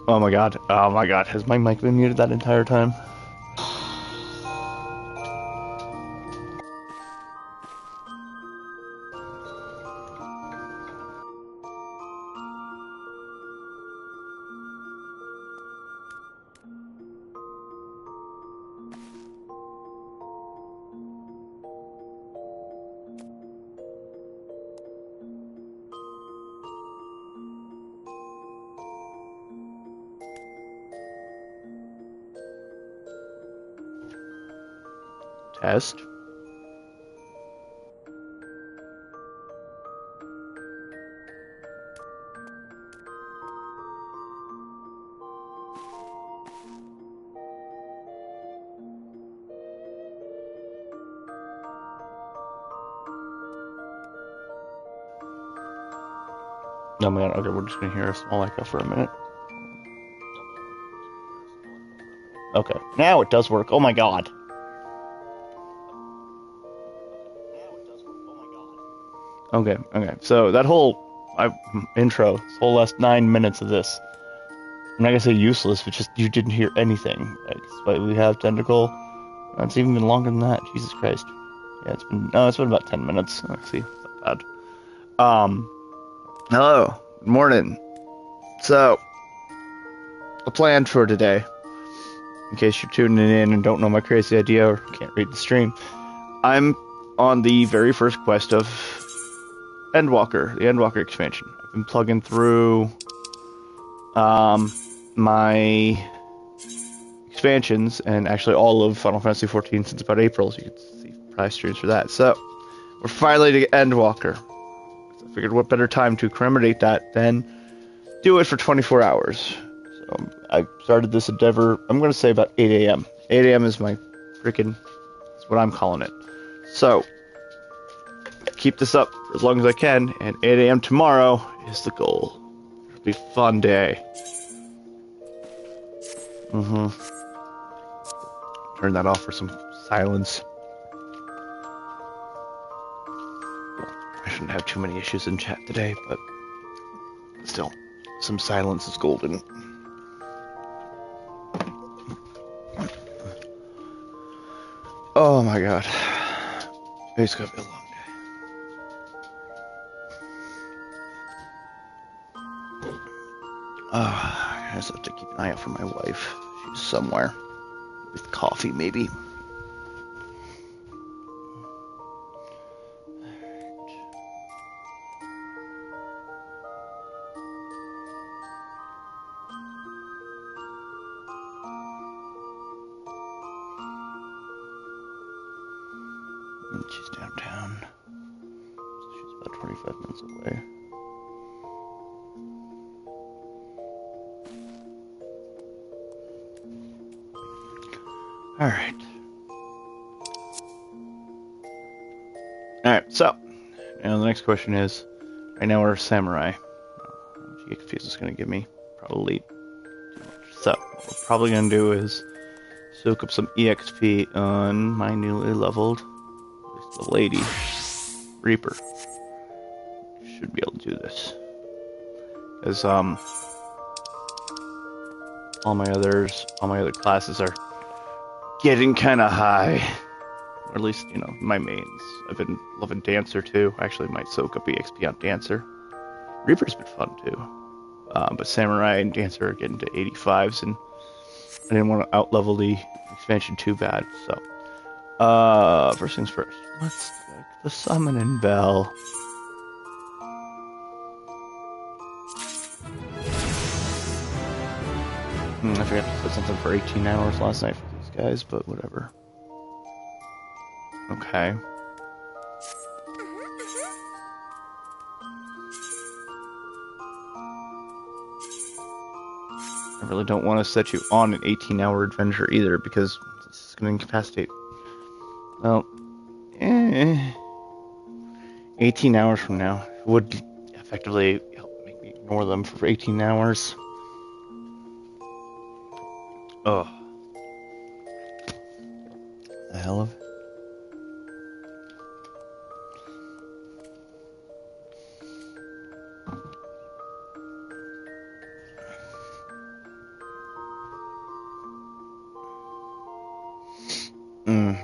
Oh my god. Oh my god. Has my mic been muted that entire time? Test. Oh my god, okay, we're just gonna hear a small echo for a minute. Okay, now it does work. Oh my god. Okay, so that whole intro, this whole last 9 minutes of this, I'm not gonna say useless, but just you didn't hear anything. Despite we have tentacle, it's even been longer than that. Jesus Christ. Yeah, it's been about 10 minutes. Let's see, it's not bad. Hello, good morning. So, a plan for today, in case you're tuning in and don't know my crazy idea or can't read the stream, I'm on the very first quest of Endwalker, the Endwalker expansion. I've been plugging through my expansions and actually all of Final Fantasy XIV since about April, so you can see prize streams for that. So, we're finally to Endwalker. So I figured what better time to commemorate that than do it for 24 hours. So I started this endeavor, I'm going to say about 8 a.m. 8 a.m. is my freaking, that's what I'm calling it. So, keep this up for as long as I can, and 8 a.m. tomorrow is the goal. It'll be a fun day. Turn that off for some silence. I shouldn't have too many issues in chat today, but still, some silence is golden. Oh my god. It's gonna be a long day. I just have to keep an eye out for my wife. She's somewhere. With coffee, maybe. And she's downtown. So she's about 25 minutes away. Alright, so, now the next question is, right now we're a samurai. How much EXP is this going to give me? Probably too much. So, what we're probably going to do is soak up some EXP on my newly leveled, at least the lady, Reaper. Should be able to do this. Because, all my other classes are getting kind of high. Or at least, you know, my mains. I've been loving Dancer too. I actually might soak up EXP on Dancer. Reaper's been fun too. But Samurai and Dancer are getting to 85s, and I didn't want to outlevel the expansion too bad, so. First things first. Let's check the summoning bell. I forgot to put something for 18 hours last night for these guys, but whatever. Okay. I really don't want to set you on an 18-hour adventure either, because this is going to incapacitate. Well, 18 hours from now would effectively help make me ignore them for 18 hours. Oh. The hell of it.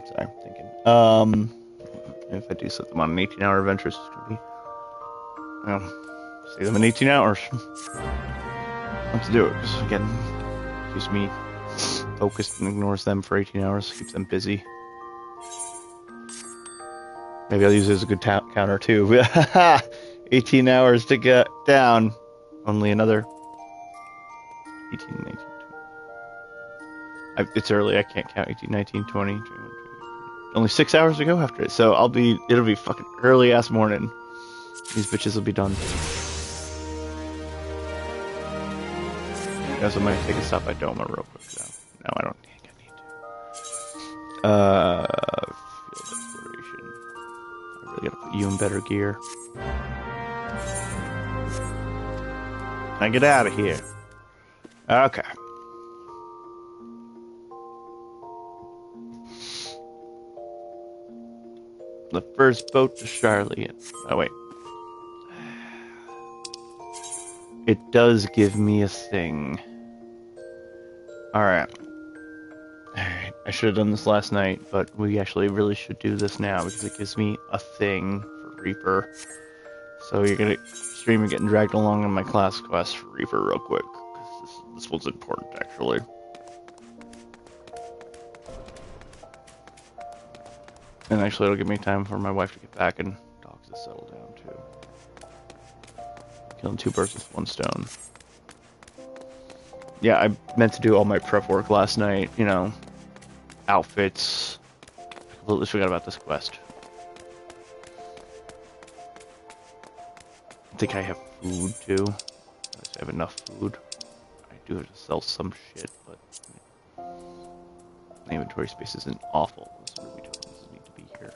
Sorry, I'm thinking. If I do set them on an 18-hour adventure, it's going to be, stay them in 18 hours. Let's do it, because again, keeps me focused and ignores them for 18 hours, keeps them busy. Maybe I'll use it as a good counter too. 18 hours to get down. Only another 18, 19, 20. It's early, I can't count 18, 19, 20, 21, 22. Only 6 hours to go after it, so it'll be fucking early ass morning. These bitches will be done. Guys, I might take a stop at Doma real quick though. No, I don't think I need to. Field exploration. I really gotta put you in better gear. Can I get out of here? Okay. The first boat to Charlie. Oh, wait. It does give me a thing. Alright. I should have done this last night, but we actually really should do this now because it gives me a thing for Reaper. So you're gonna stream and getting dragged along on my class quest for Reaper real quick. Because this one's important, actually. And actually, it'll give me time for my wife to get back and dogs to settle down, too. Killing two birds with one stone. Yeah, I meant to do all my prep work last night, you know, outfits. I completely forgot about this quest. I think I have food, too. I have enough food. I do have to sell some shit, but the inventory space isn't awful. This ruby tokens need to be here.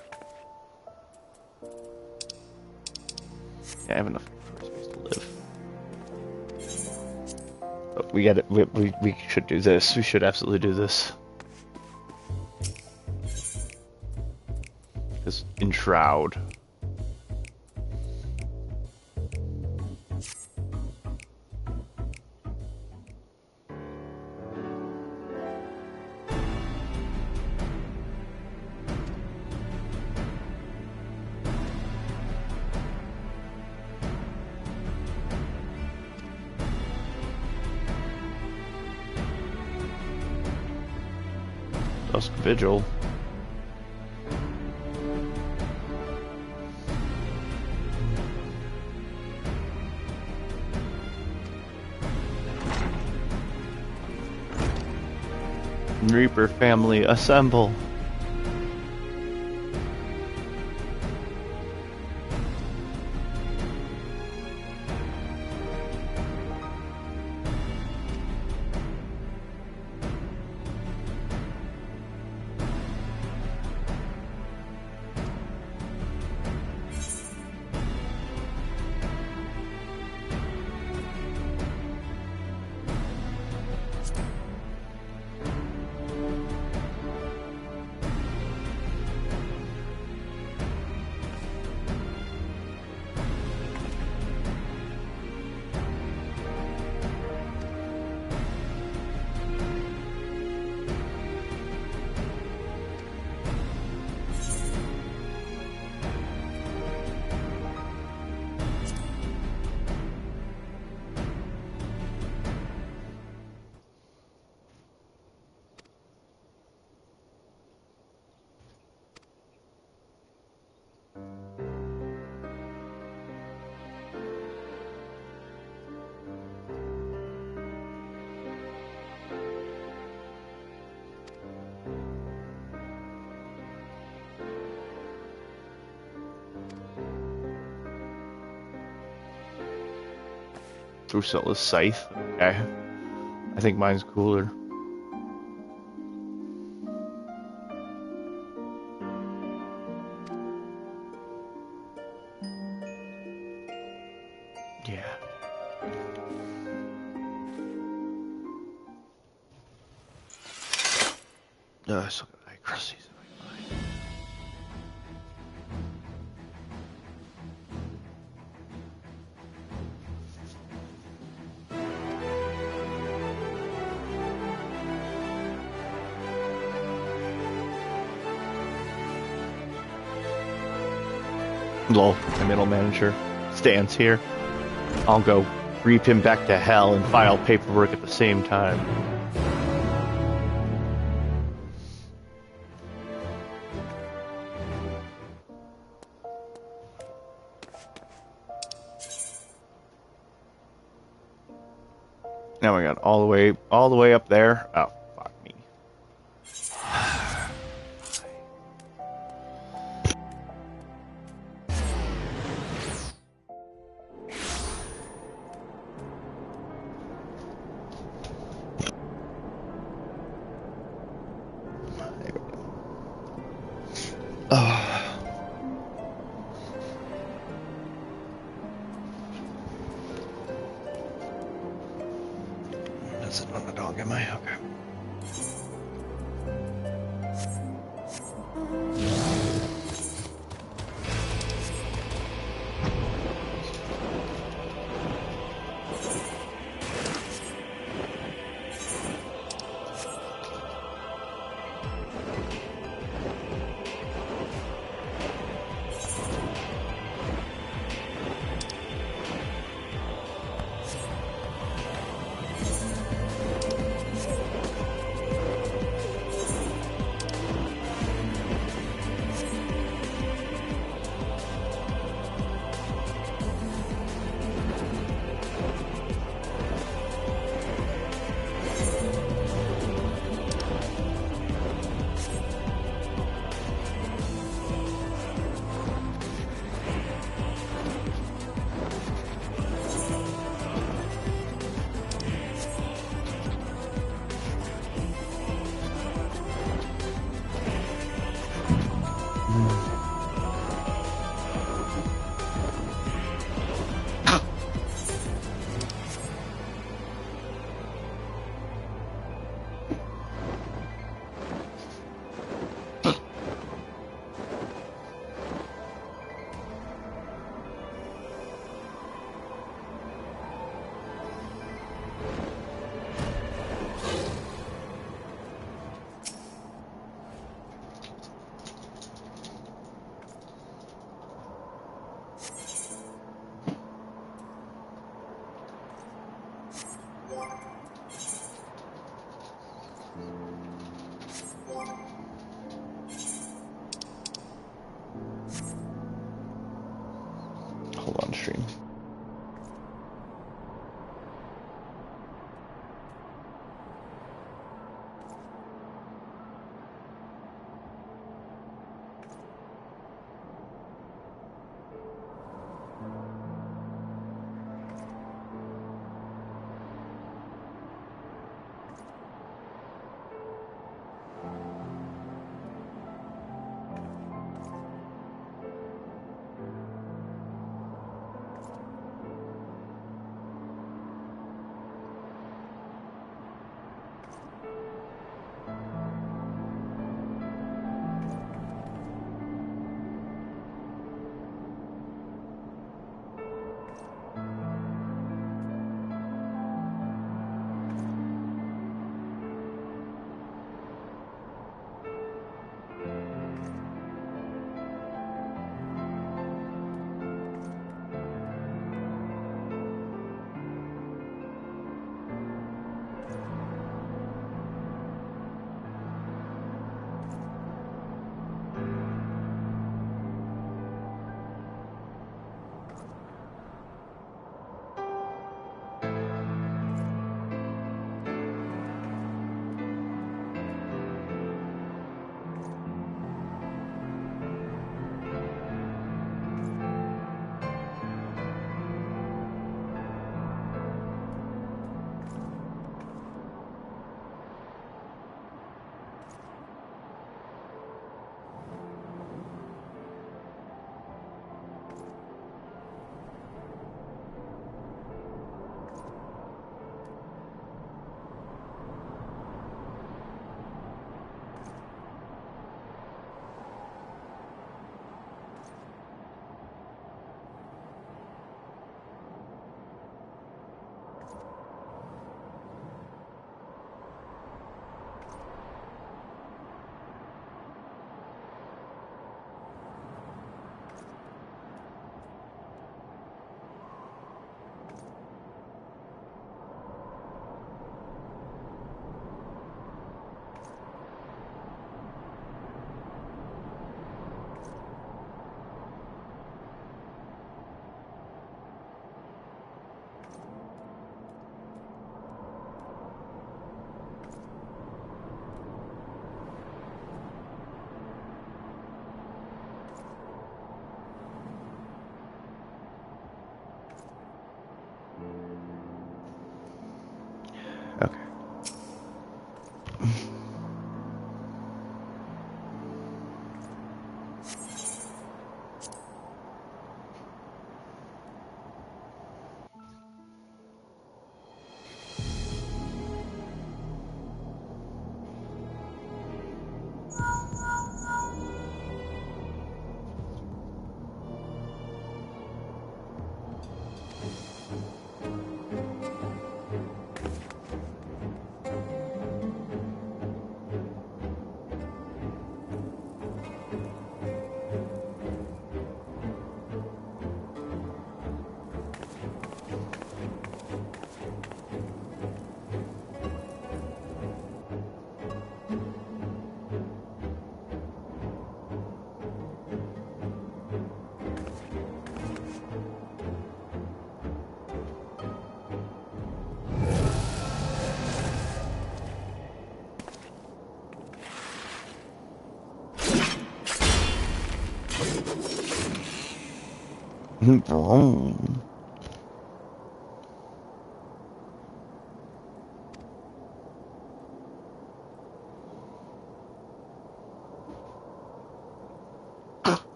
Yeah, I have enough inventory space to live. But we got it. We should do this. We should absolutely do this. Because Enshroud. Dusk Vigil. Reaper family, assemble. through Silla's scythe. Okay. I think mine's cooler. Yeah. So I crusties. Lol, the middle manager stands here. I'll go reap him back to hell and file paperwork at the same time. Now we got all the way up there. Oh, fuck me. That's it on the dog, am I? Okay. Hold on, stream. Okay.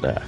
Yeah.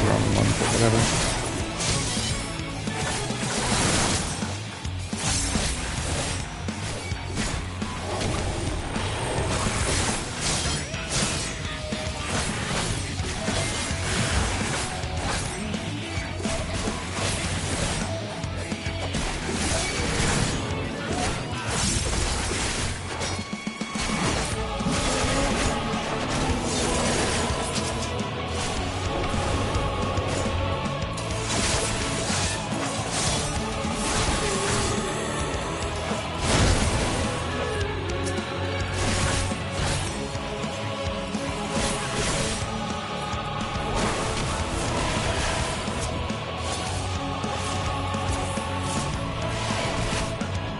Wrong one, but whatever.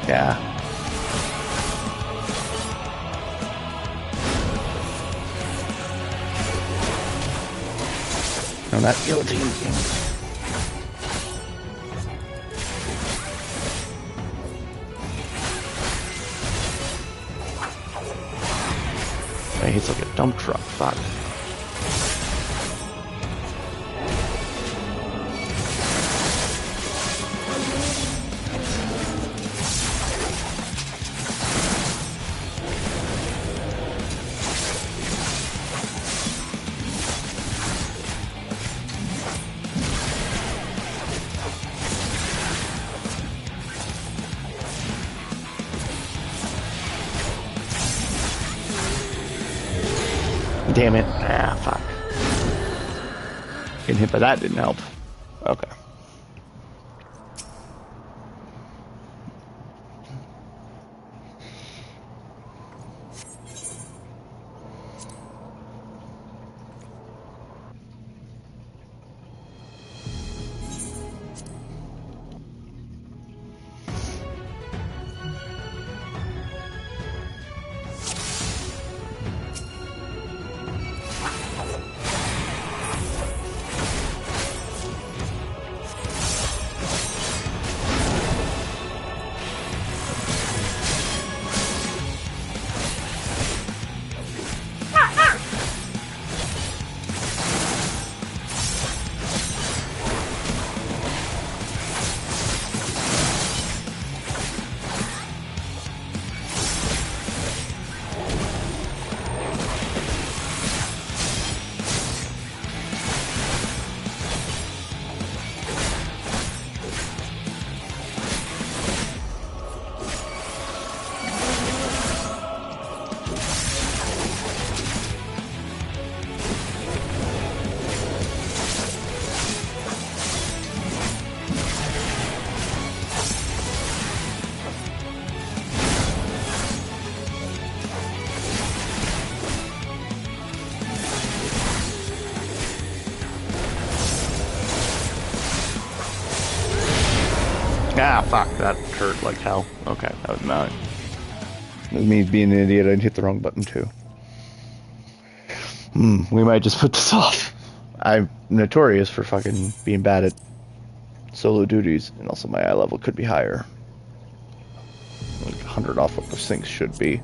Yeah. No, not guillotine. Hey, he's like a dump truck. Fuck. Damn it. Ah, fuck. Getting hit by that didn't help. Okay. Ah, fuck, that hurt like hell. Okay, that was mine. It was me being an idiot. I hit the wrong button too. We might just put this off. I'm notorious for fucking being bad at solo duties, and also my eye level could be higher. Like 100 off what those things should be.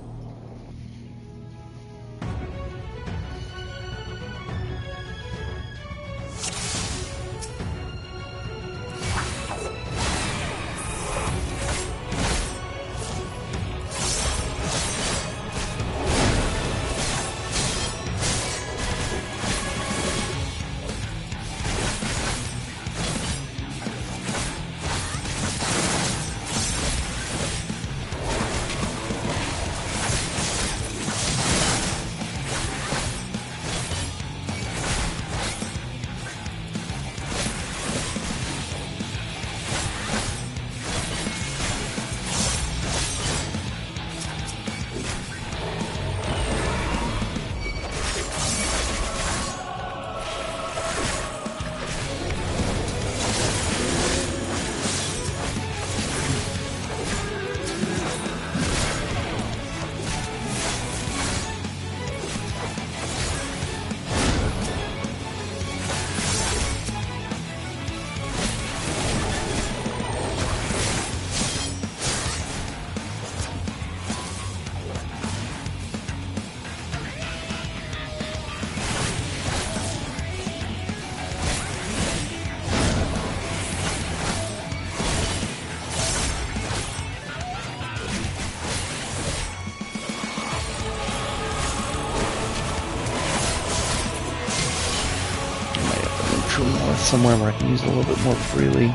Somewhere where I can use it a little bit more freely.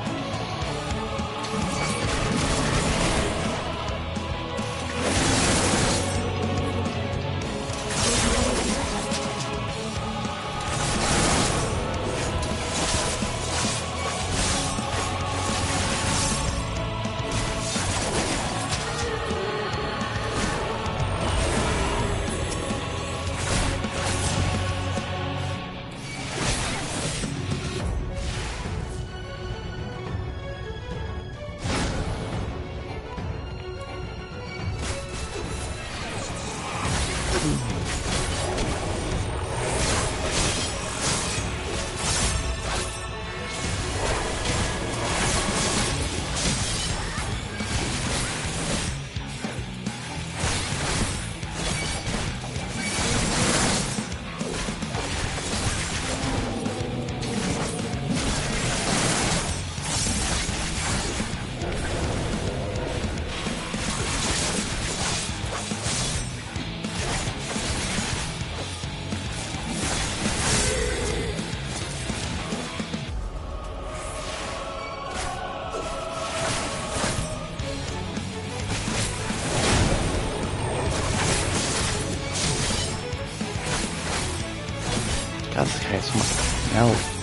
God, this guy has so much health.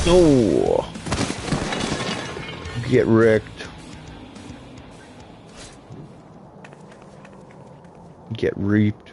No! Get wrecked. Get reaped.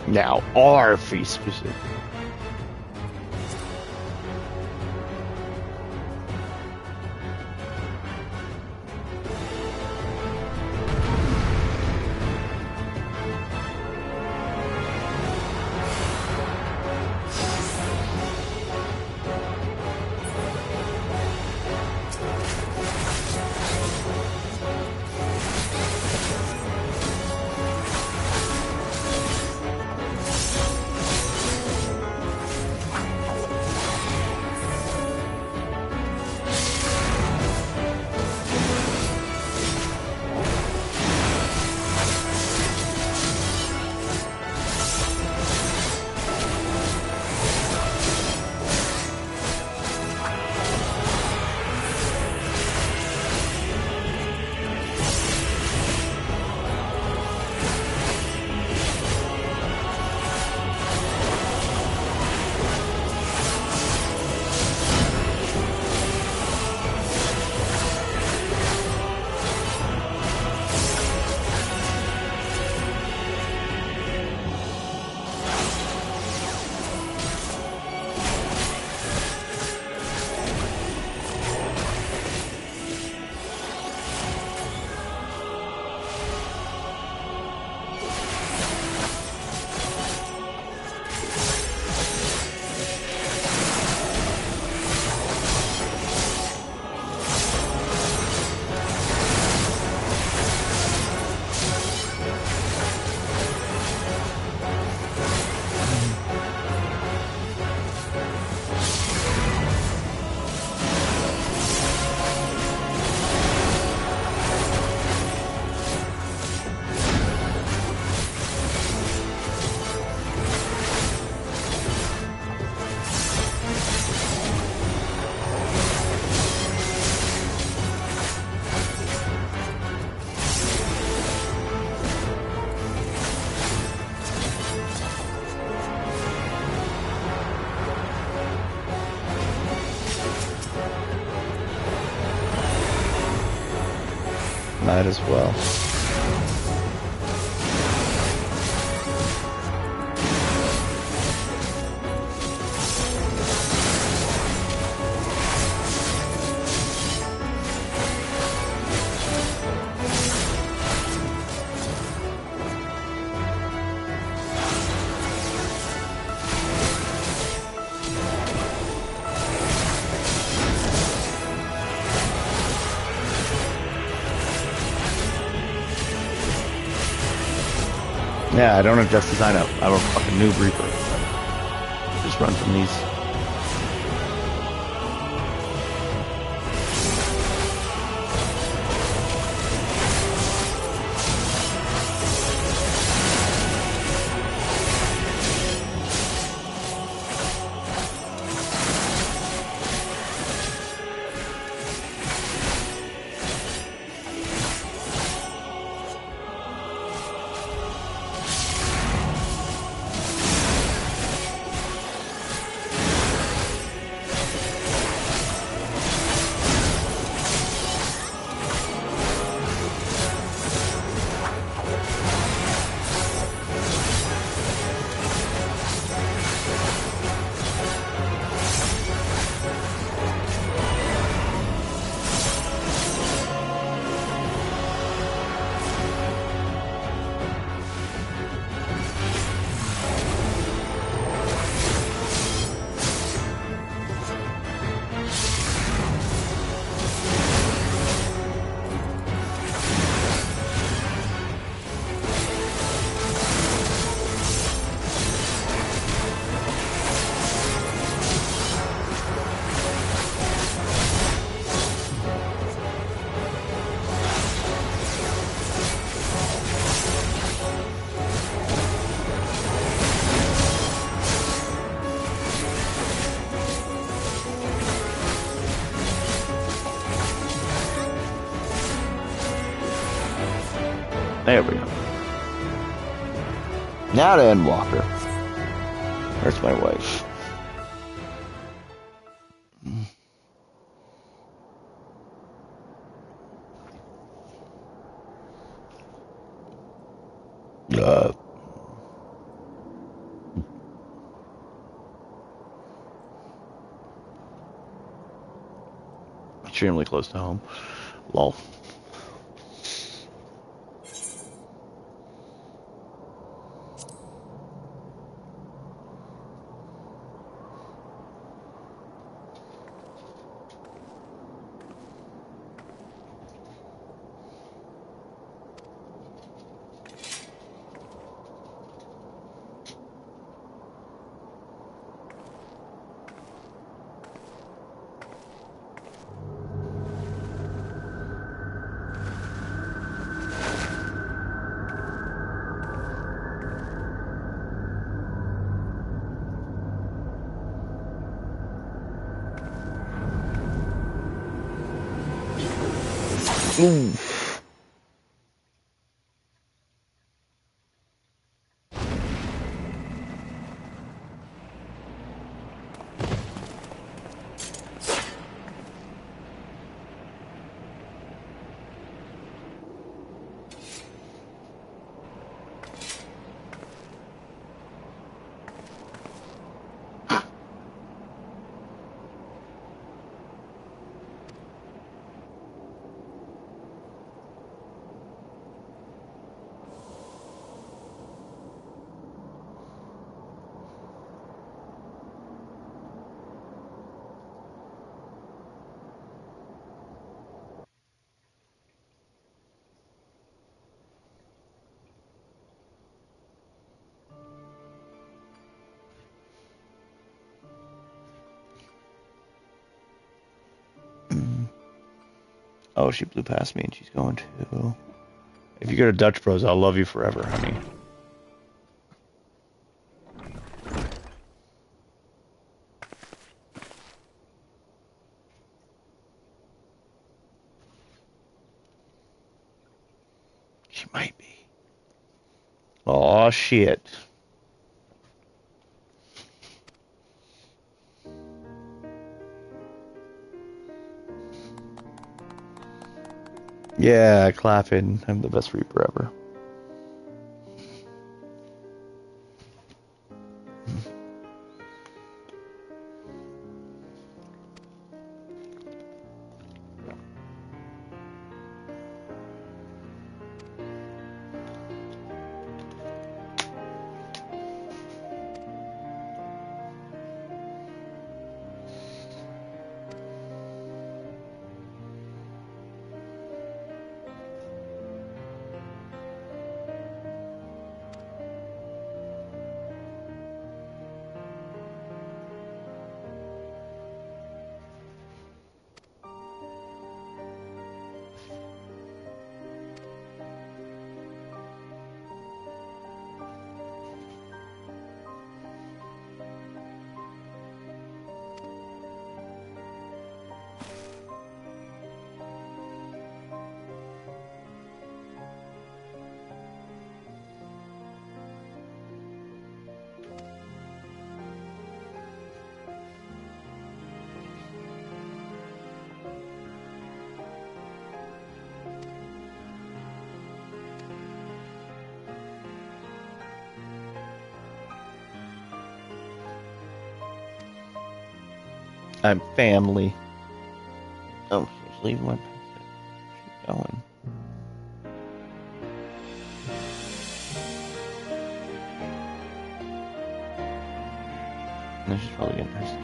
Now, our feast music. Might as well. Yeah, I don't adjust design up. I'm a fucking noob reaper. Just run from these. There we go. Now to Endwalker. Where's my wife? extremely close to home. Lol. Ooh. Oh, she blew past me and she's going to... If you go to Dutch Bros, I'll love you forever, honey. She might be. Aw, shit. Yeah, clapping. I'm the best Reaper ever. I'm family. Oh, she's leaving my packet. She's going. No, she's probably getting her.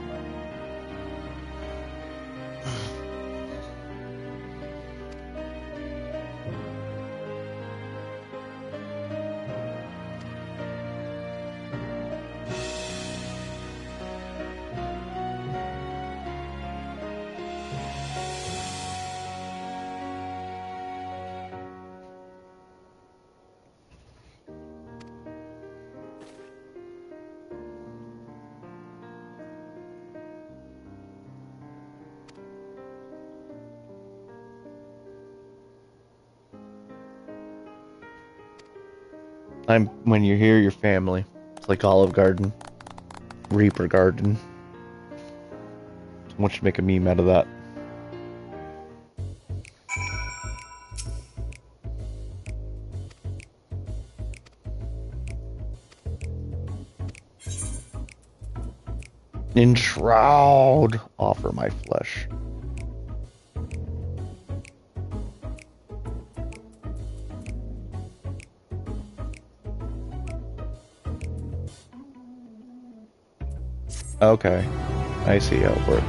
When you're here, you're family. It's like Olive Garden, Reaper Garden. Someone should make a meme out of that. Enshroud, offer my flesh. Okay. I see how it works.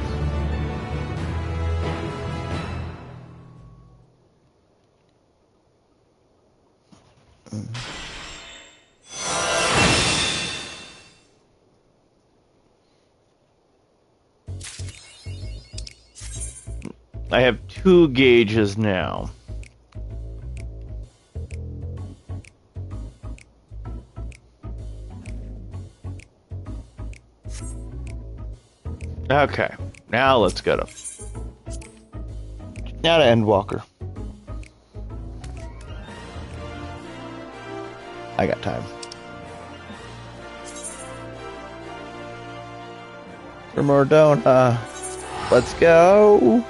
I have 2 gauges now. Okay, now let's get him. Now to Endwalker. I got time. For Mordona. Let's go.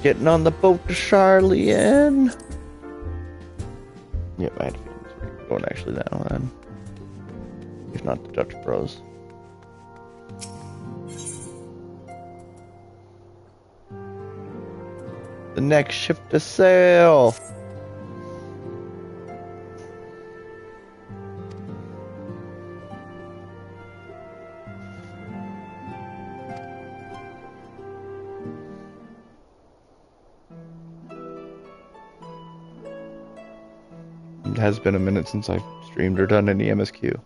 Getting on the boat to Charlian. Yep, I had feelings we're going actually that one. If not the Dutch Bros. The next ship to sail. It has been a minute since I've streamed or done any MSQ.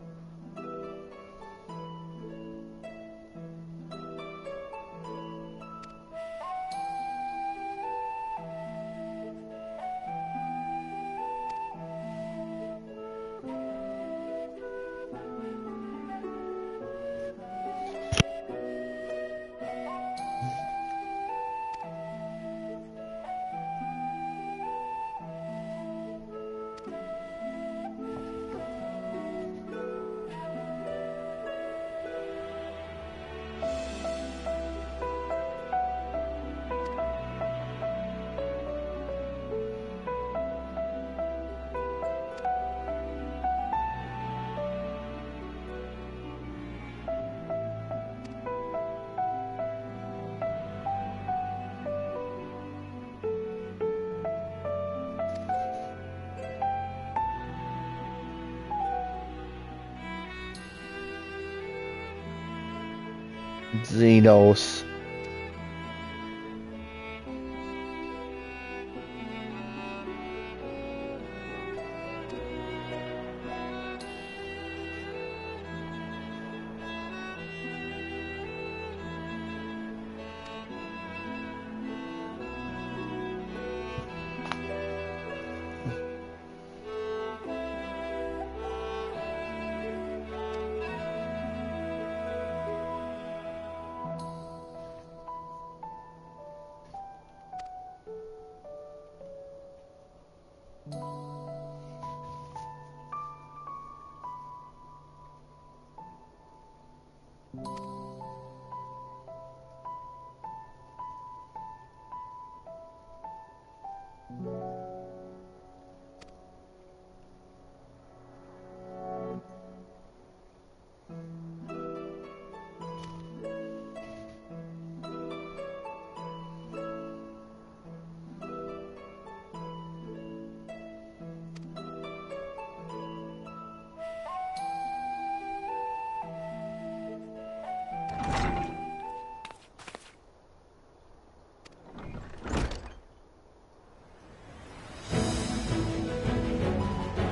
Xenos.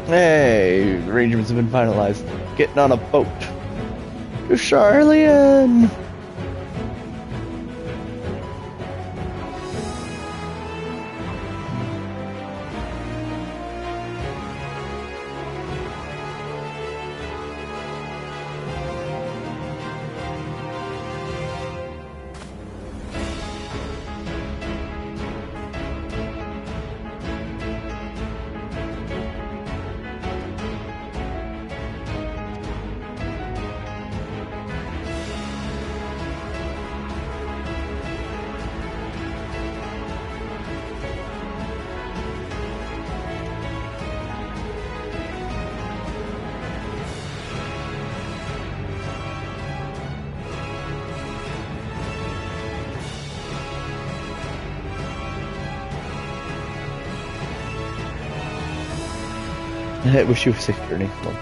Hey, arrangements have been finalized. Getting on a boat to Charlian. I wish you a safe journey. Well,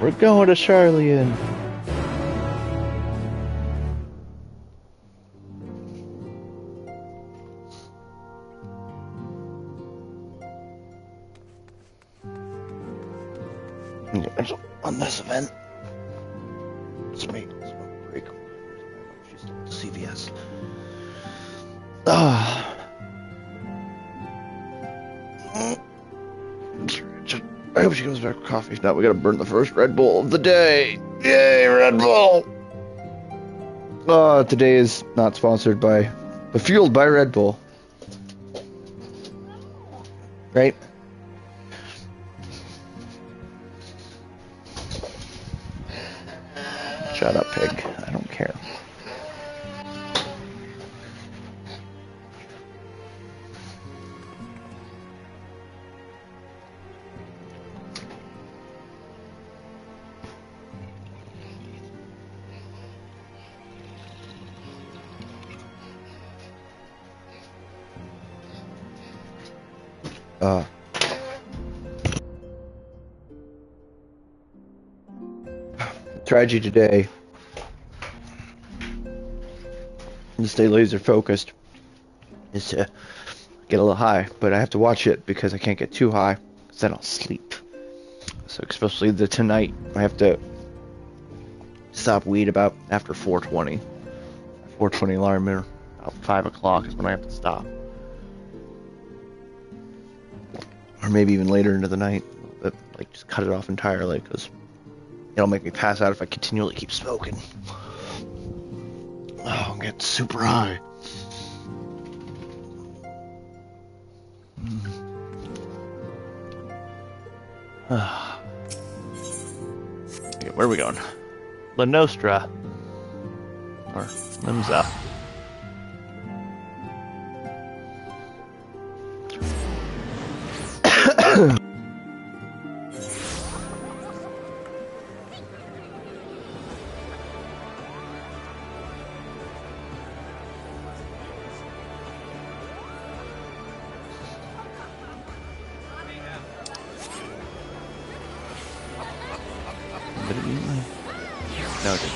we're going to Charlian. On this event, it's me. It's my break. She's still at CVS. I hope she comes back with coffee. If not, we gotta burn the first Red Bull of the day. Yay, Red Bull! Today is not sponsored by, but fueled by Red Bull. Right? Shut up, pig. I don't care. Strategy today to stay laser focused is to get a little high, but I have to watch it because I can't get too high because then I'll sleep. So especially tonight, I have to stop weed about after 4:20. 4:20 alarm, or about 5 o'clock is when I have to stop, or maybe even later into the night. But like just cut it off entirely because it'll make me pass out if I continually keep smoking. Oh, I'll get super high. Okay, where are we going? La Nostra. Or Limza. No, it didn't.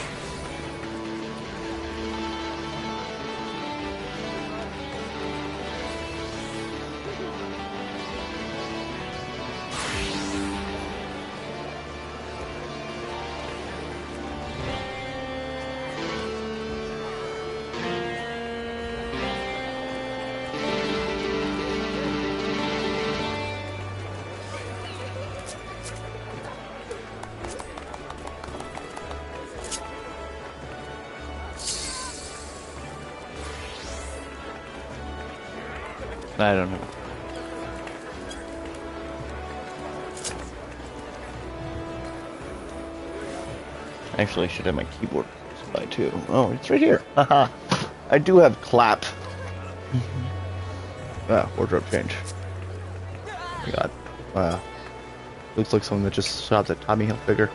I don't know. Actually, I should have my keyboard by too. Oh, it's right here. Haha. I do have clap. Wardrobe change. Oh my god. Wow. Looks like someone that just shot at Tommy Hilfiger.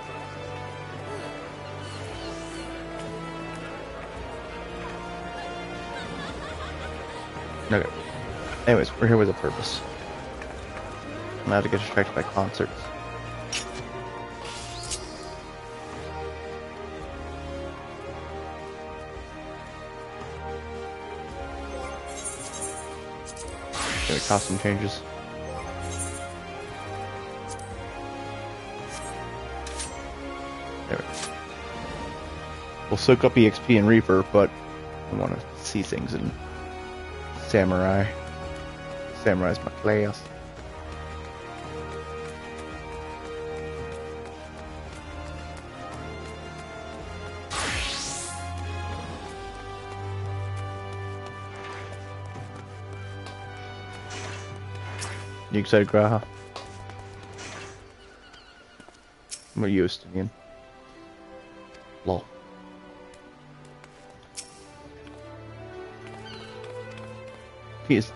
Okay. Anyways, we're here with a purpose. I'm not to get distracted by concerts. Any costume changes. There we go. We'll soak up EXP and Reaper, but I want to see things in Samurai. Samurai's my class. You excited, Graha? What are you, Estinian? Lol. Peace.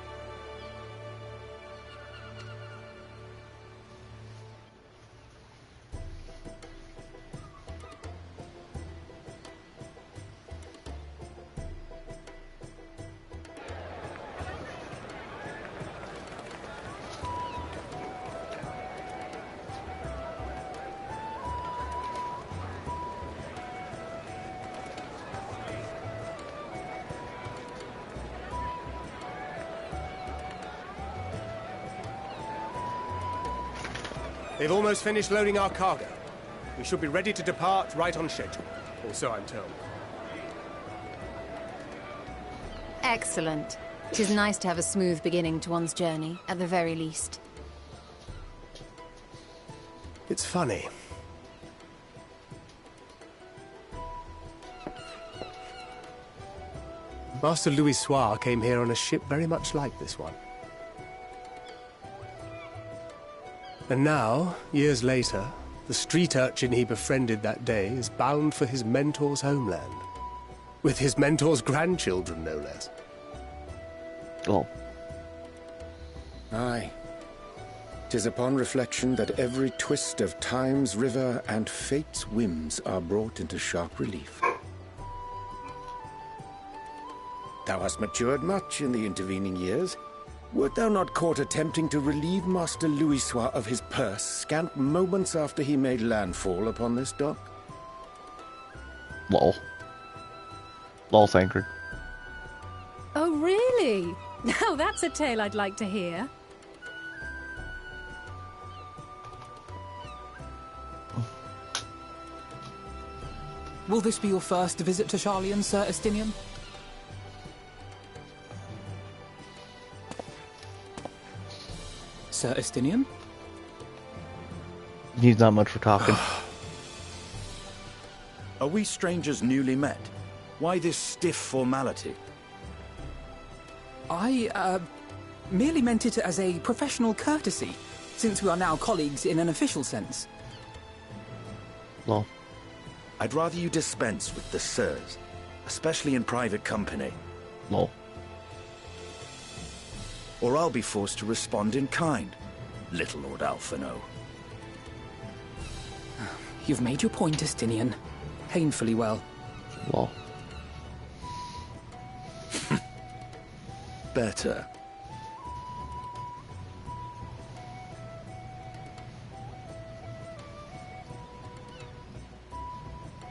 They've almost finished loading our cargo. We should be ready to depart right on schedule, or so I'm told. Excellent. It is nice to have a smooth beginning to one's journey, at the very least. It's funny. Master Louis Soir came here on a ship very much like this one. And now, years later, the street urchin he befriended that day is bound for his mentor's homeland. With his mentor's grandchildren, no less. Oh. Aye. 'Tis upon reflection that every twist of time's river and fate's whims are brought into sharp relief. Thou hast matured much in the intervening years. Wert thou not caught attempting to relieve Master Louis Soir of his purse scant moments after he made landfall upon this dock? Lol. Lol, Thancred. Oh, really? Now that's a tale I'd like to hear. Will this be your first visit to Charlian, Sir Estinian? Sir Estinian? He's not much for talking. Are we strangers newly met? Why this stiff formality? I, merely meant it as a professional courtesy, since we are now colleagues in an official sense. Lol. I'd rather you dispense with the sirs, especially in private company. Lol. Or I'll be forced to respond in kind, little Lord Alphino. You've made your point, Estinian. Painfully well. Lol. Better.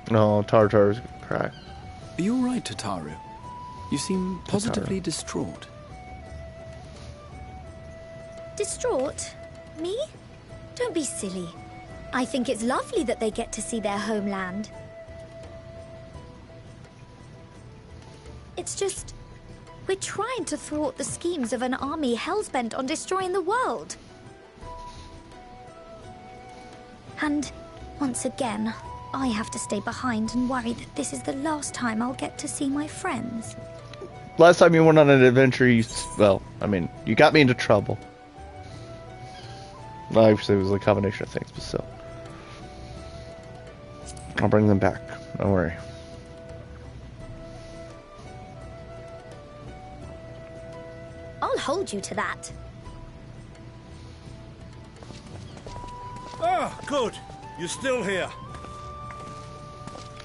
No, Tartar's gonna cry. Are you all right, Tataru? You seem positively distraught. Distraught? Me? Don't be silly. I think it's lovely that they get to see their homeland. It's just... we're trying to thwart the schemes of an army hellbent on destroying the world. And, once again, I have to stay behind and worry that this is the last time I'll get to see my friends. Last time you went on an adventure, you... well, I mean, you got me into trouble. Well, obviously, it was a combination of things, but still. I'll bring them back. Don't worry. I'll hold you to that. Ah, good. You're still here.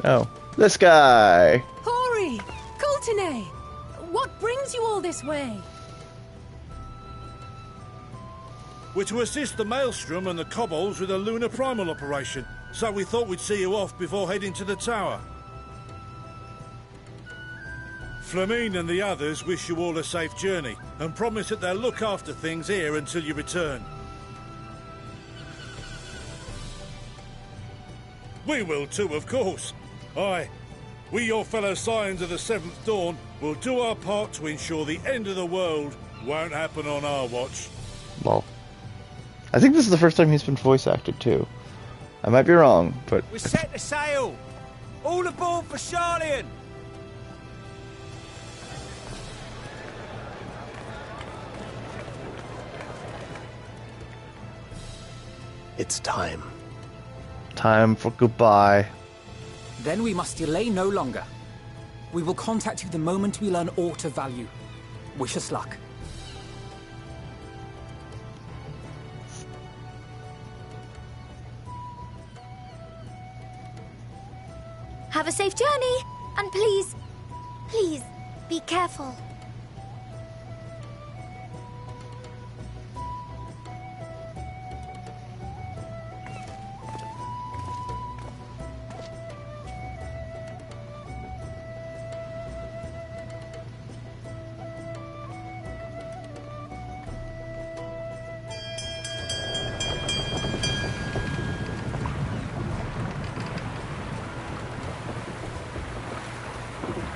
Oh, this guy. Hori! Coulternay! What brings you all this way? We're to assist the Maelstrom and the Kobolds with a lunar primal operation, so we thought we'd see you off before heading to the tower. Flamine and the others wish you all a safe journey, and promise that they'll look after things here until you return. We will too, of course. Aye, we, your fellow Scions of the Seventh Dawn, will do our part to ensure the end of the world won't happen on our watch. Lol. I think this is the first time he's been voice acted too. I might be wrong, but... We're set to sail! All aboard for Charlian! It's time. Time for goodbye. Then we must delay no longer. We will contact you the moment we learn aught of value. Wish us luck. Have a safe journey, and please, please, be careful.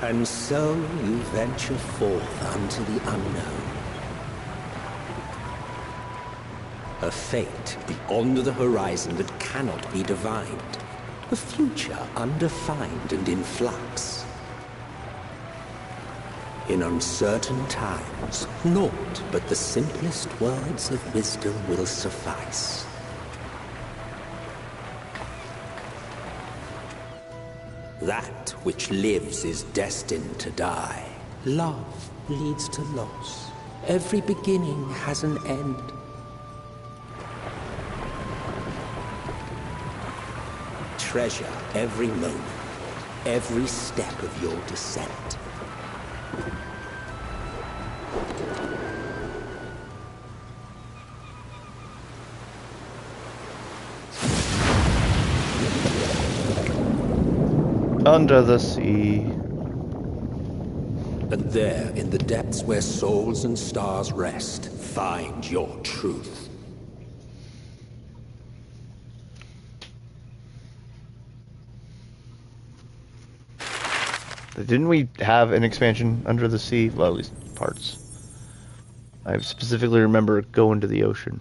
And so you venture forth unto the unknown. A fate beyond the horizon that cannot be divined. A future undefined and in flux. In uncertain times, naught but the simplest words of wisdom will suffice. That which lives is destined to die. Love leads to loss. Every beginning has an end. Treasure every moment, every step of your descent. Under the sea. And there, in the depths where souls and stars rest, find your truth. Didn't we have an expansion Under the Sea? Well, at least parts. I specifically remember going to the ocean.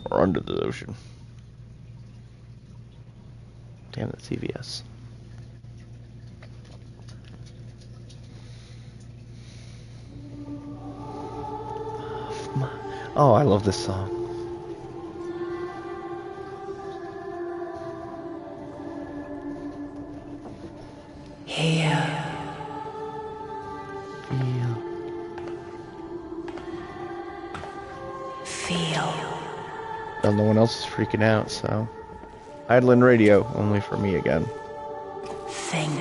Or under the ocean. Damn, that's CVS. Oh, I love this song. Here. Feel. Well, no one else is freaking out, so... Idling radio, only for me again. Think.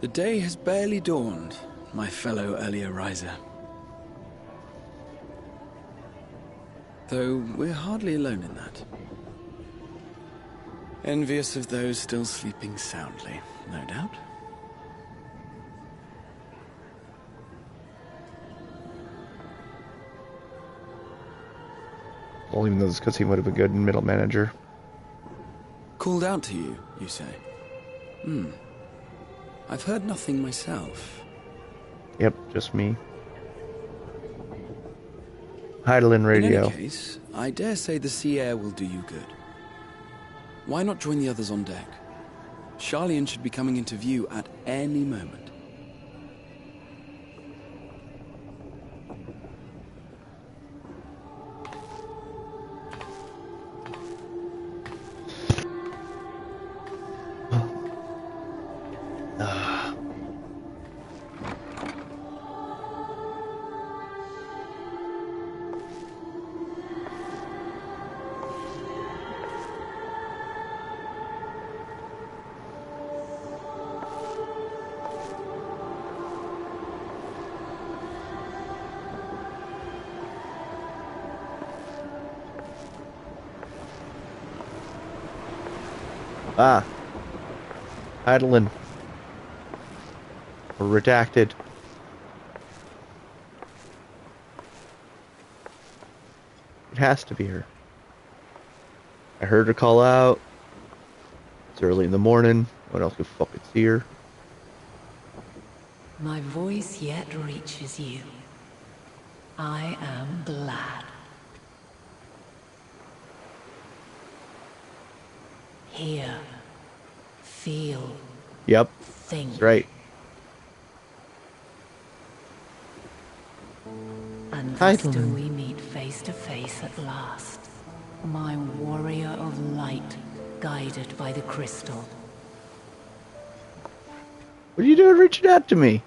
The day has barely dawned, my fellow earlier riser. Though we're hardly alone in that. Envious of those still sleeping soundly, no doubt. Well, even though this cutscene would have been good in Middle Manager. Called out to you, you say? I've heard nothing myself. Yep, just me. Heidelin radio. In any case, I dare say the sea air will do you good. Why not join the others on deck? Charlian should be coming into view at any moment. Ah. Heidelin. Or redacted. It has to be her. I heard her call out. It's early in the morning. What else could fucking see her? My voice yet reaches you. I am glad. Hear, feel, Yep. think. That's right. And Hi, thus do Dylan. we meet face to face at last. My warrior of light, guided by the crystal. What are you doing reaching out to me?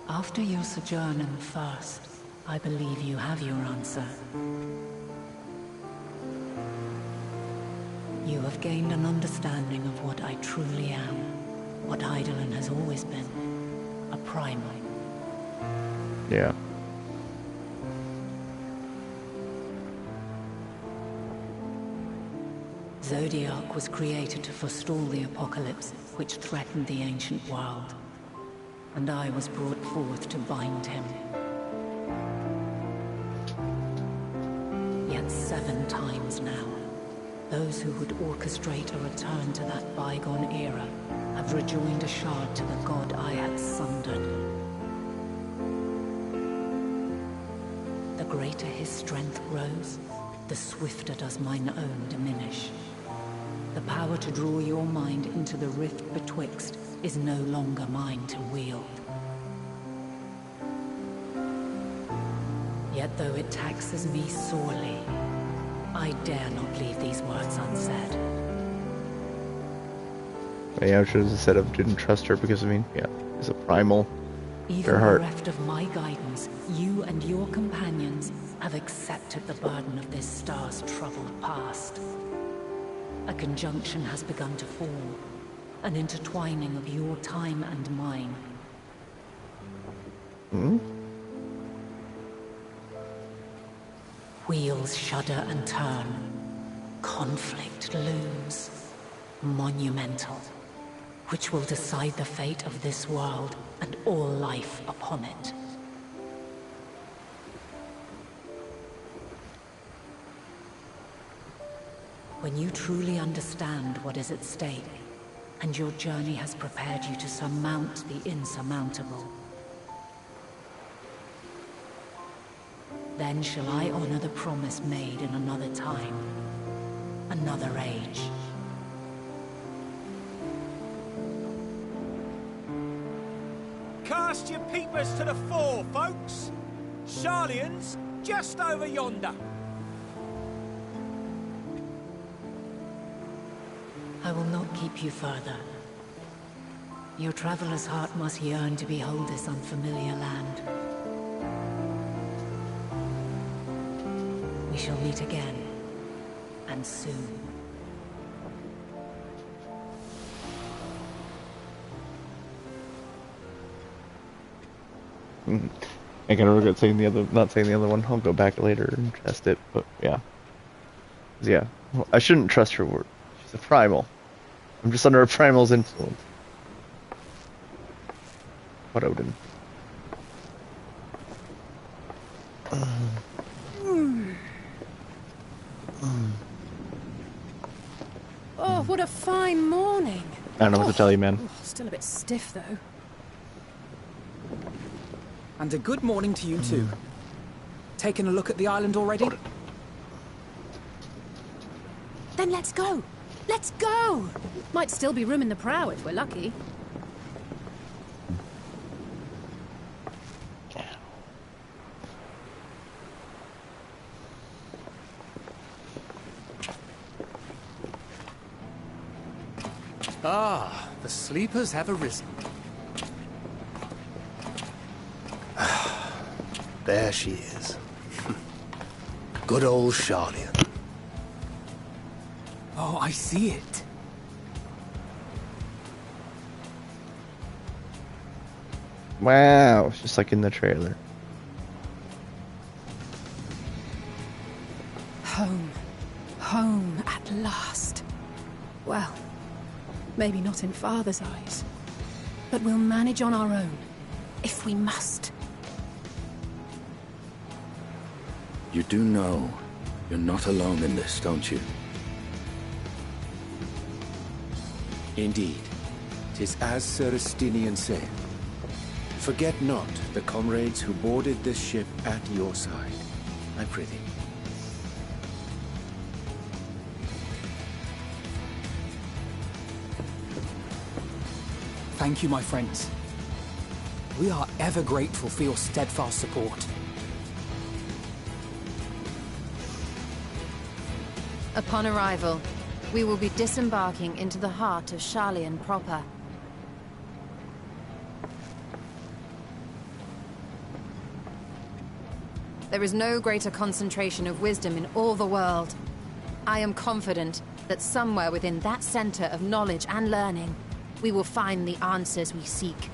After your sojourn in the First, I believe you have your answer. You have gained an understanding of what I truly am, what Heidelin has always been. a primal. Yeah. Zodiac was created to forestall the apocalypse which threatened the ancient world, and I was brought forth to bind him. Yet 7 times now, those who would orchestrate a return to that bygone era have rejoined a shard to the god I had sundered. The greater his strength grows, the swifter does mine own diminish. The power to draw your mind into the rift betwixt is no longer mine to wield. Yet though it taxes me sorely, I dare not leave these words unsaid. Yeah, I should have said I didn't trust her because, I mean, yeah, it's a primal. Even bereft of my guidance, you and your companions have accepted the burden of this star's troubled past. A conjunction has begun to form, an intertwining of your time and mine. Wheels shudder and turn. Conflict looms. Monumental. Which will decide the fate of this world and all life upon it. When you truly understand what is at stake, and your journey has prepared you to surmount the insurmountable, then shall I honor the promise made in another time, another age. Cast your peepers to the fore, folks. Sharlayan's just over yonder. I will not keep you further. Your traveler's heart must yearn to behold this unfamiliar land. We shall meet again, and soon. I kind of regret saying not saying the other one. I'll go back later and test it, but yeah. Yeah, well, I shouldn't trust her word. She's a primal. I'm just under a primal's influence. What Odin? Oh, what a fine morning. I don't know what to tell you, man. Still a bit stiff, though. And a good morning to you too. Taking a look at the island already? Then let's go. Let's go! Might still be room in the prow if we're lucky. Ah, the sleepers have arisen. There she is. Good old Sharlayan. Oh, I see it. Wow, it's just like in the trailer. Home. Home at last. Well, maybe not in Father's eyes, but we'll manage on our own, if we must. You do know you're not alone in this, don't you? Indeed. 'Tis as Sir Estinian said. Forget not the comrades who boarded this ship at your side, I prithee. Thank you, my friends. We are ever grateful for your steadfast support. Upon arrival, we will be disembarking into the heart of Sharlayan proper. There is no greater concentration of wisdom in all the world. I am confident that somewhere within that center of knowledge and learning, we will find the answers we seek.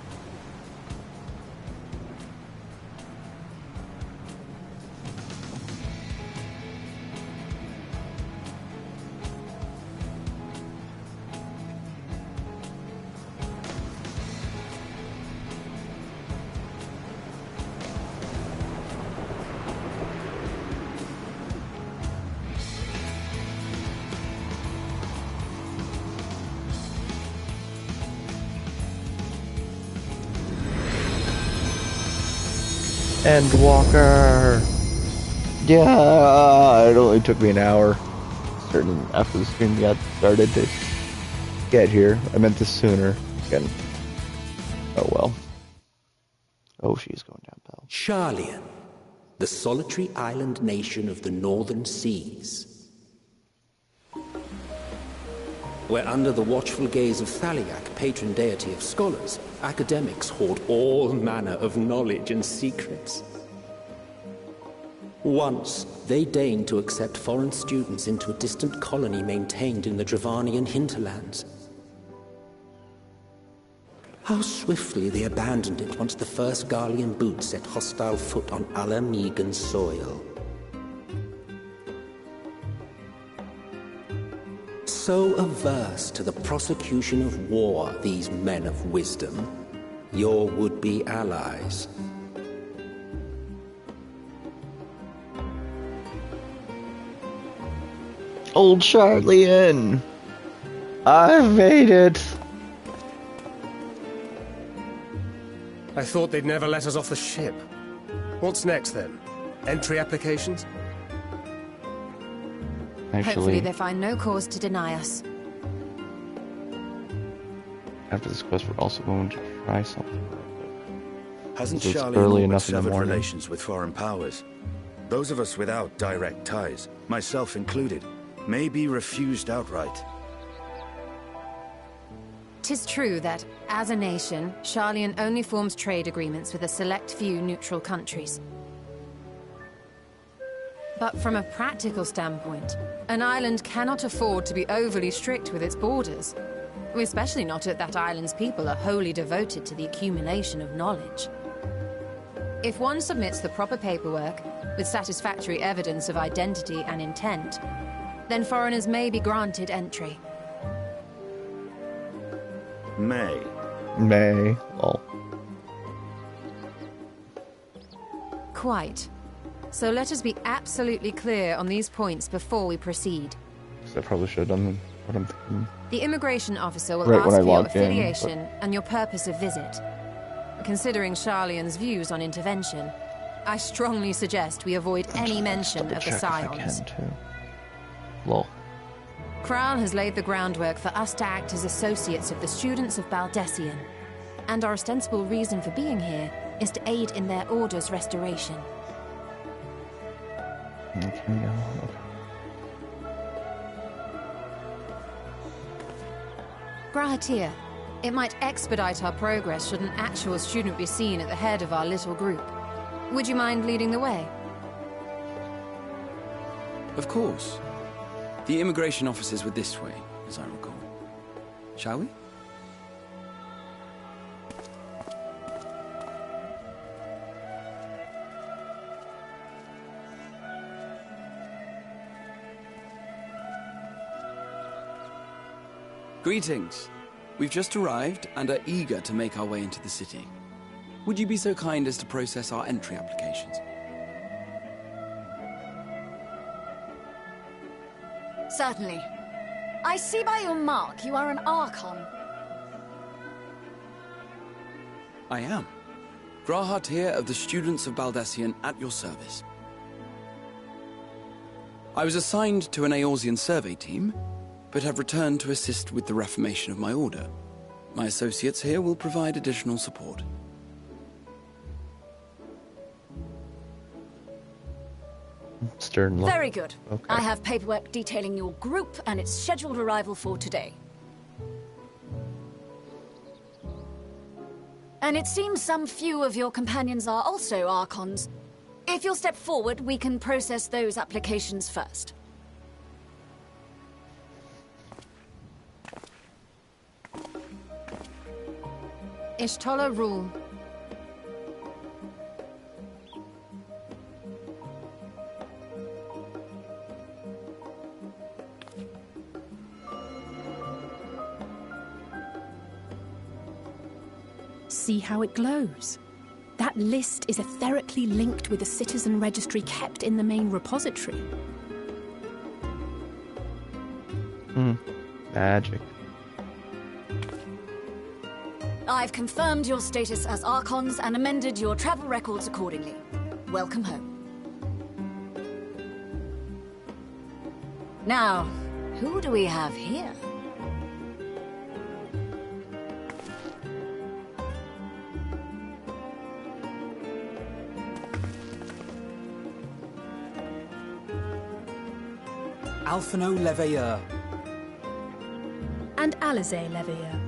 Endwalker. Yeah, it only took me an hour. Certain after the stream got started to get here. I meant this sooner. Again. Oh well. Oh, she's going down, pal. Sharlayan, the solitary island nation of the northern seas. Where under the watchful gaze of Thaliak, patron deity of scholars, academics hoard all manner of knowledge and secrets. Once, they deigned to accept foreign students into a distant colony maintained in the Dravanian hinterlands. How swiftly they abandoned it once the first Garlean boot set hostile foot on Ala Megan soil. So averse to the prosecution of war, these men of wisdom, your would-be allies. Old Sharlayan! I made it! I thought they'd never let us off the ship. What's next then? Entry applications? Hopefully they find no cause to deny us. After this quest, we're also going to try something. Hasn't So it's Sharlayan early always enough in the severed morning. relations with foreign powers? Those of us without direct ties, myself included, may be refused outright. 'Tis true that, as a nation, Sharlayan only forms trade agreements with a select few neutral countries. But from a practical standpoint, an island cannot afford to be overly strict with its borders, especially not if that island's people are wholly devoted to the accumulation of knowledge. If one submits the proper paperwork, with satisfactory evidence of identity and intent, then foreigners may be granted entry. May. Lol. Quite. So let us be absolutely clear on these points before we proceed. I probably should have done what I'm thinking. The immigration officer will Right ask when I for your logged in, affiliation and your purpose of visit. Considering Sharlayan's views on intervention, I strongly suggest we avoid any mention of the Scions. Lol. Kral has laid the groundwork for us to act as associates of the students of Baldessian, and our ostensible reason for being here is to aid in their order's restoration. Okay. Grahatir, it might expedite our progress should an actual student be seen at the head of our little group. Would you mind leading the way? Of course. The immigration officers were this way, as I recall. Shall we? Greetings. We've just arrived and are eager to make our way into the city. Would you be so kind as to process our entry applications? Certainly. I see by your mark you are an Archon. I am. Grahatir of the Students of Baldessian at your service. I was assigned to an Eorzean survey team, but have returned to assist with the reformation of my order. My associates here will provide additional support. Stern look. Very good. Okay. I have paperwork detailing your group and its scheduled arrival for today. And it seems some few of your companions are also Archons. If you'll step forward, we can process those applications first. Ishtola rule. See how it glows? That list is etherically linked with the citizen registry kept in the main repository. Magic. I've confirmed your status as Archons and amended your travel records accordingly. welcome home. Now, who do we have here? Alphino Leveilleur. And Alizé Leveilleur.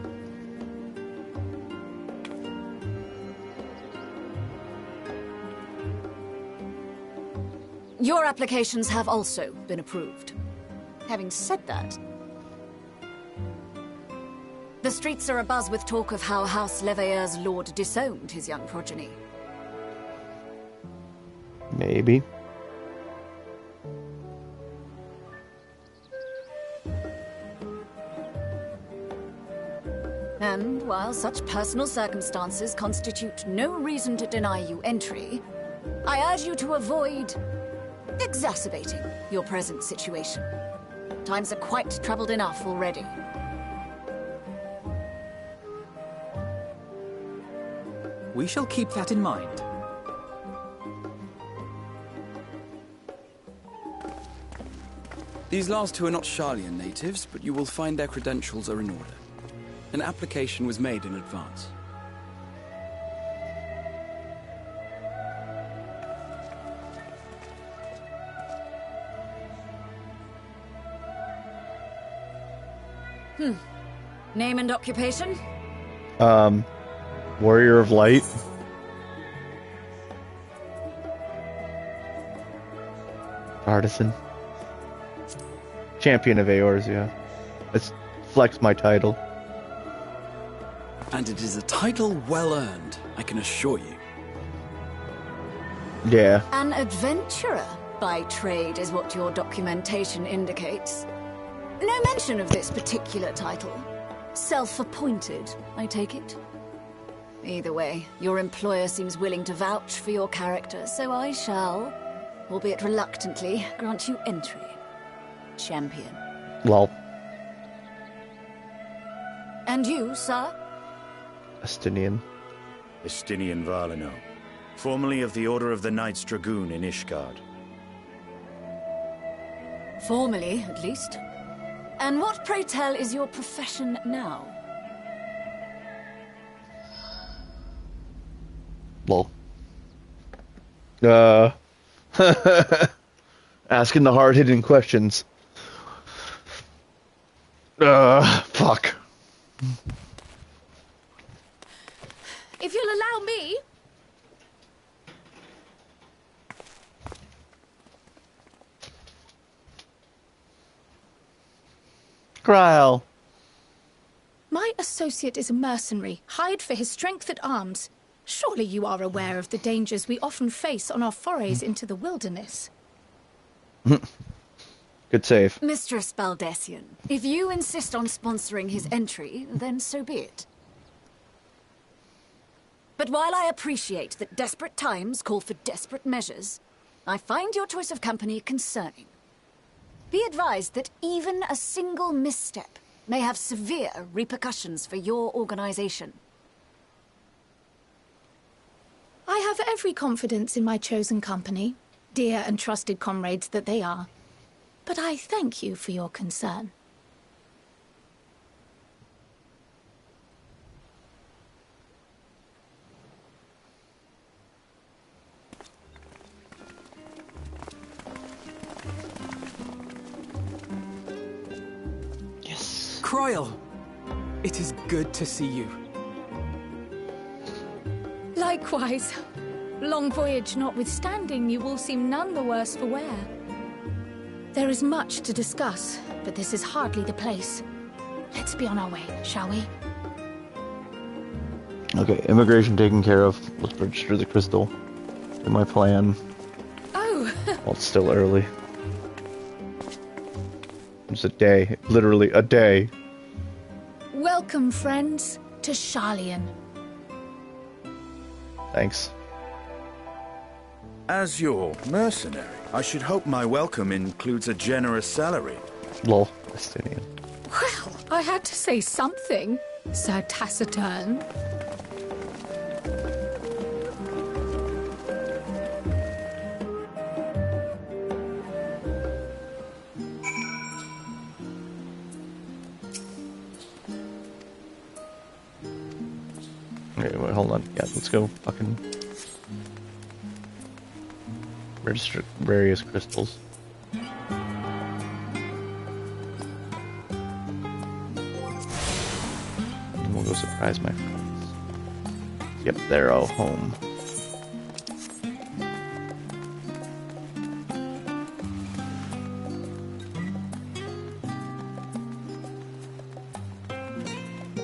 Your applications have also been approved. Having said that, the streets are abuzz with talk of how House Leveilleur's lord disowned his young progeny. Maybe. And while such personal circumstances constitute no reason to deny you entry, I urge you to avoid exacerbating your present situation. Times are quite troubled enough already. We shall keep that in mind. These last two are not Sharlayan natives, but you will find their credentials are in order. An application was made in advance. Name and occupation? Warrior of Light. Artisan. Champion of Eorzea. Let's flex my title. And it is a title well earned, I can assure you. Yeah. An adventurer by trade is what your documentation indicates. No mention of this particular title. Self-appointed, I take it? Either way, your employer seems willing to vouch for your character, so I shall, albeit reluctantly, grant you entry. Champion. Lol. And you, sir? Estinian. Estinian Varlino, formerly of the Order of the Knights Dragoon in Ishgard. Formally, at least. And what, pray tell, is your profession now? Lol. Asking the hard-hitting questions. Fuck. If you'll allow me... Gryle. My associate is a mercenary, hired for his strength at arms. Surely you are aware of the dangers we often face on our forays into the wilderness. Good save. Mistress Baldessian, if you insist on sponsoring his entry, then so be it. But while I appreciate that desperate times call for desperate measures, I find your choice of company concerning. Be advised that even a single misstep may have severe repercussions for your organization. I have every confidence in my chosen company, dear and trusted comrades that they are. But I thank you for your concern. Croyle, it is good to see you. Likewise. Long voyage notwithstanding, you all seem none the worse for wear. There is much to discuss, but this is hardly the place. Let's be on our way, shall we? Okay, immigration taken care of. Let's register the crystal. Do my plan. Oh! Well, it's still early. It's a day. Literally a day. Welcome, friends, to Sharlayan. Thanks. As your mercenary, I should hope my welcome includes a generous salary. Lol. Estinian. Well, I had to say something, Sir Taciturn. Okay, wait, hold on. Yeah, let's go fucking register various crystals. And we'll go surprise my friends. Yep, they're all home.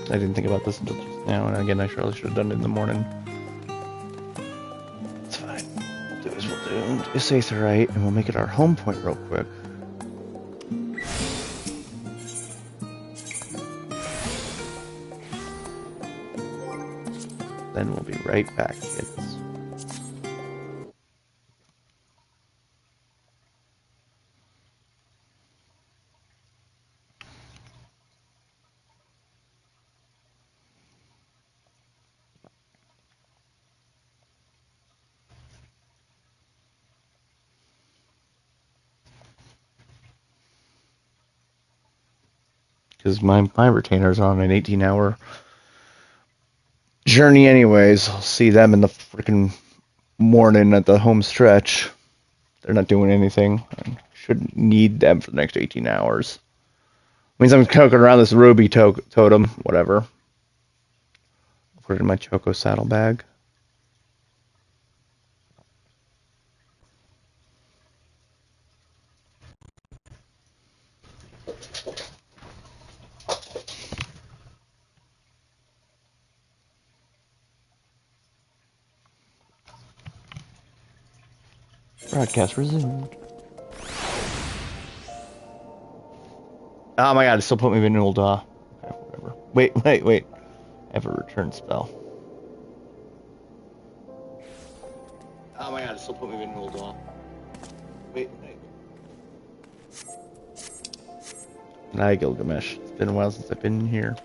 I didn't think about this until just now, and again, I surely should have done it in the morning. It's fine. We'll do as we'll do. It's Aetherite, and we'll make it our home point real quick. Then we'll be right back, kids. Because my retainers are on an 18-hour journey anyways. I'll see them in the freaking morning at the home stretch. They're not doing anything. I shouldn't need them for the next 18 hours. Means I'm choking around this ruby totem, whatever. I'll put it in my Choco saddlebag. Broadcast resumed. Oh my god, it still put me in an old, okay, whatever. Wait. I have a return spell. Oh my god, it still put me in an old, wait. Hi, Gilgamesh. It's been a while since I've been here.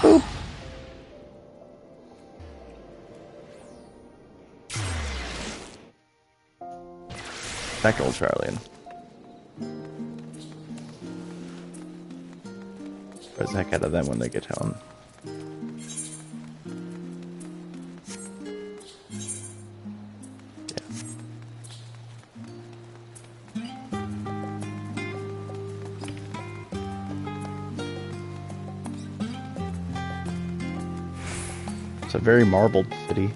Boop. Back to old Charlian. Surprise the heck out of them when they get home. It's a very marbled city.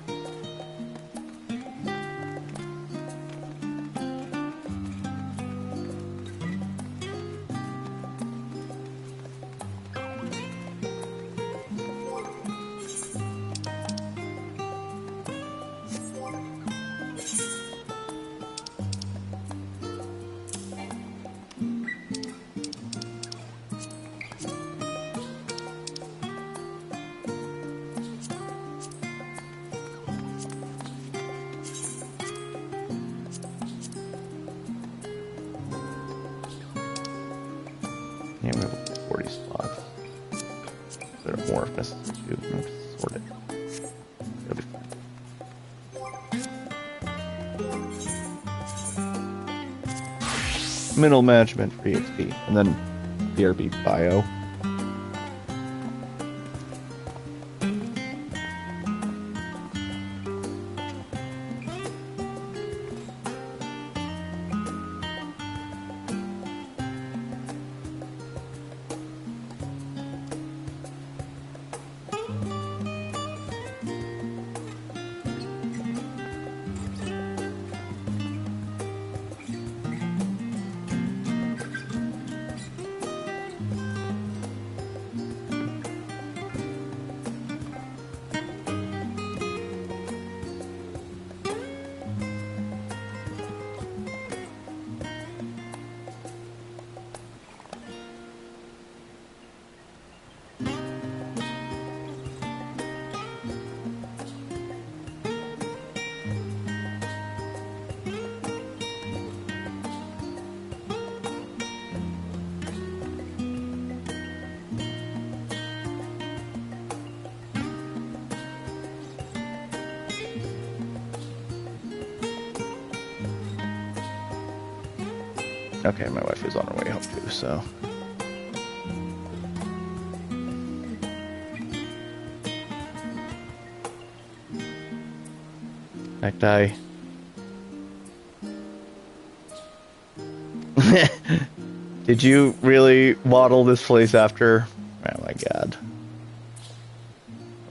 Yeah, we have 40 slots. There are more if necessary too. No, sort it. It'll be fine. Middle management for EXP, and then BRB bio. Okay, my wife is on her way home too, so. Necktie. Did you really model this place after? Oh my god.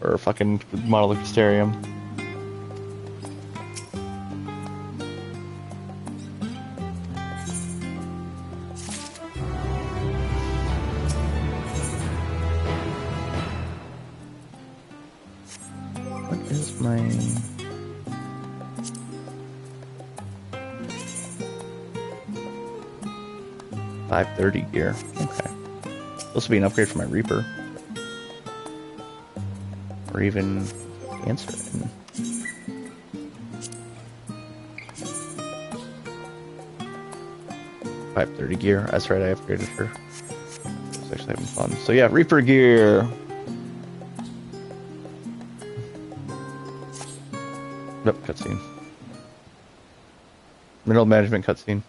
Or fucking model the Crystarium. What is my... $530 gear. Okay. Supposed to be an upgrade for my Reaper. Or even Dancer. $530 gear. That's right, I upgraded her. It's actually having fun. So yeah, Reaper gear. Nope, cutscene. Middle management cutscene.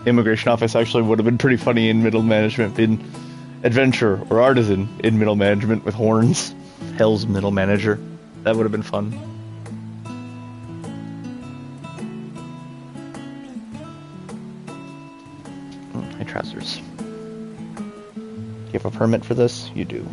Immigration office actually would have been pretty funny in middle management. In adventure or artisan in middle management with horns. Hell's middle manager. That would have been fun. Hi, trousers. Do you have a permit for this? You do.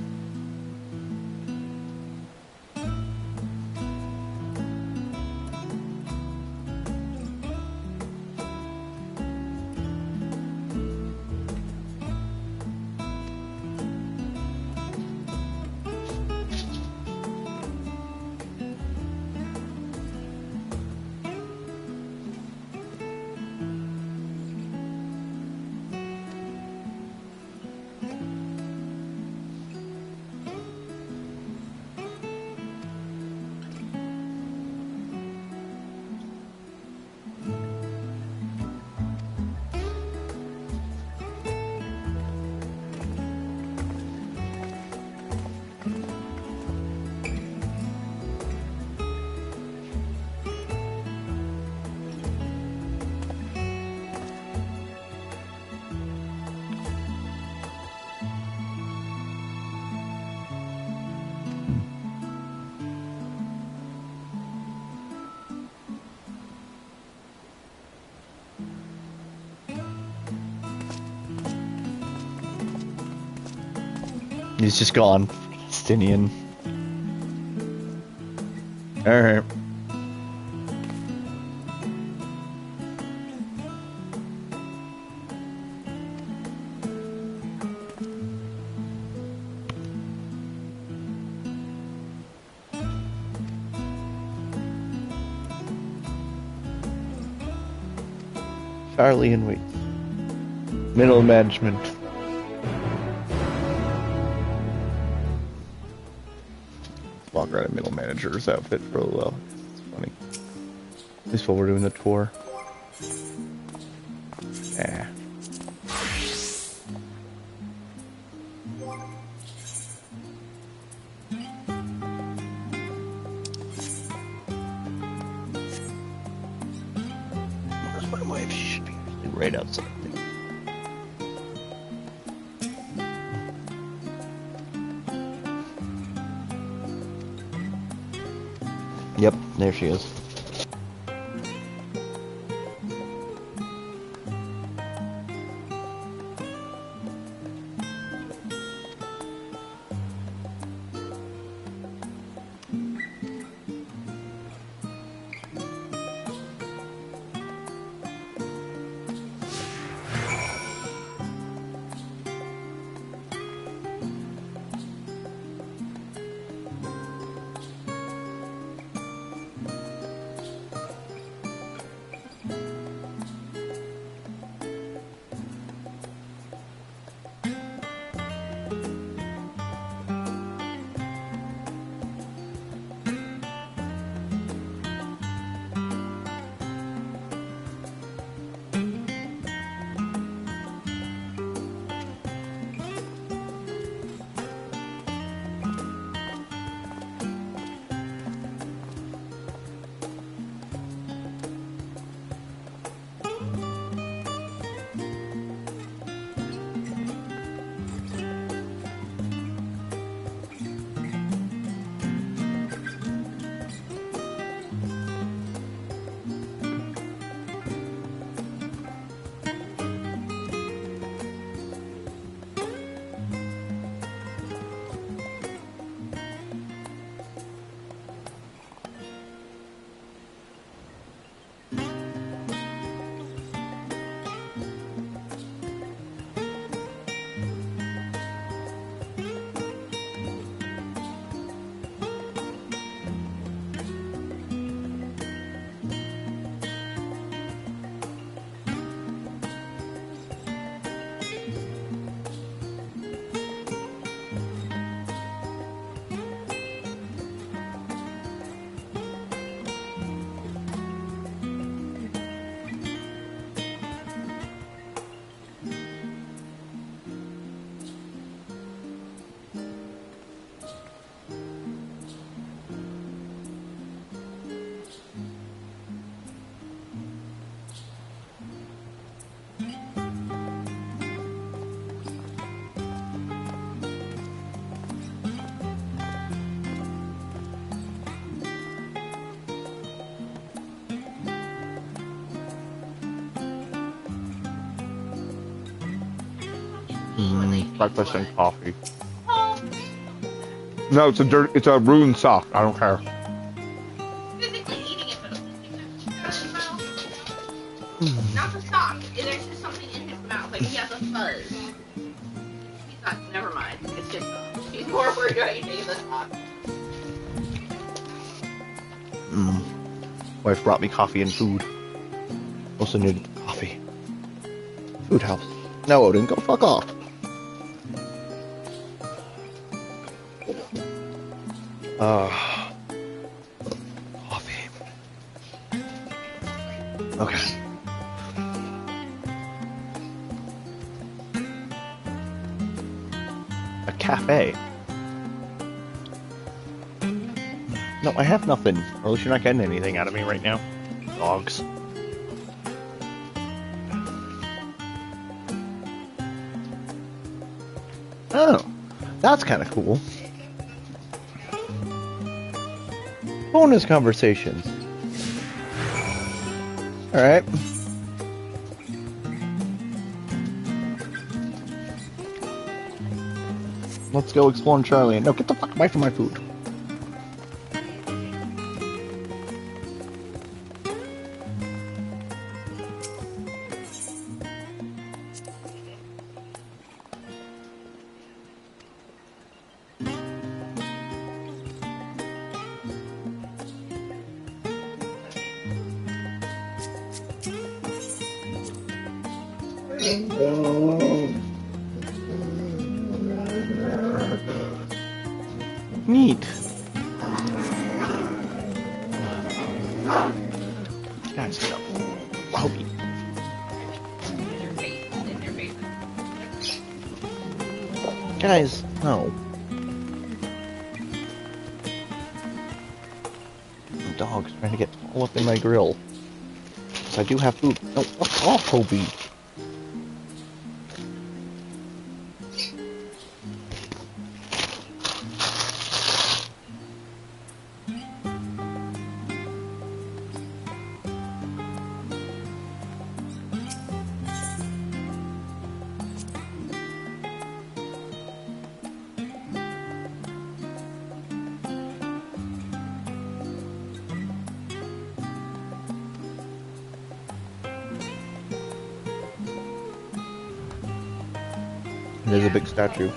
He's just gone. Stinian. Alright. Charlie and Waits. Middle management. Walk around a middle manager's outfit for a little while. It's funny. At least while we're doing the tour. Yeah. Where's my wife? She should be right outside. Yep, there she is. Breakfast and coffee. No, it's a ruined sock. I don't care. Not the sock. There's just something in his mouth. Like he has a fuzz. He's not. Never mind. It's just he's more worried about eating the sock. Wife brought me coffee and food. Also needed the coffee. Food house. No, Odin, go fuck off. Coffee. Okay. A cafe. No, I have nothing. Or at least you're not getting anything out of me right now. Dogs. Oh, that's kind of cool. Bonus conversations. Alright. Let's go explore Charlie. No, get the fuck away from my food. Neat. Guys, get up. Hobie. Guys, no. The dog's trying to get all up in my grill. Because I do have food. No, fuck off, Hobie. There's a big statue.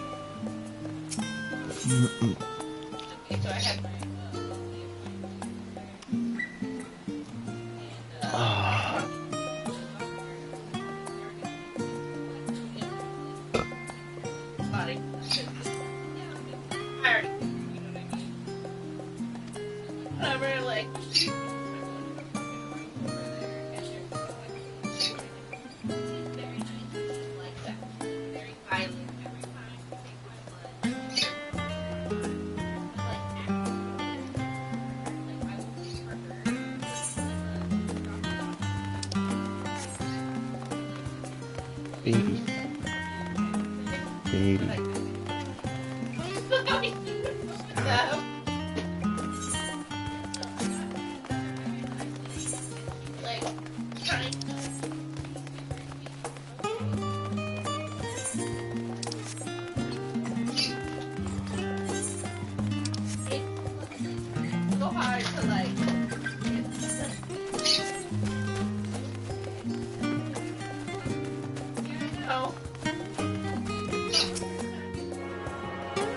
Baby. Baby.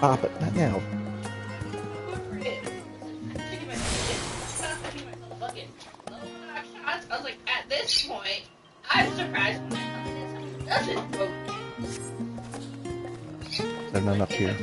Pop it, not now. I was like, at this point, I'm surprised when I doesn't vote. There's none up here.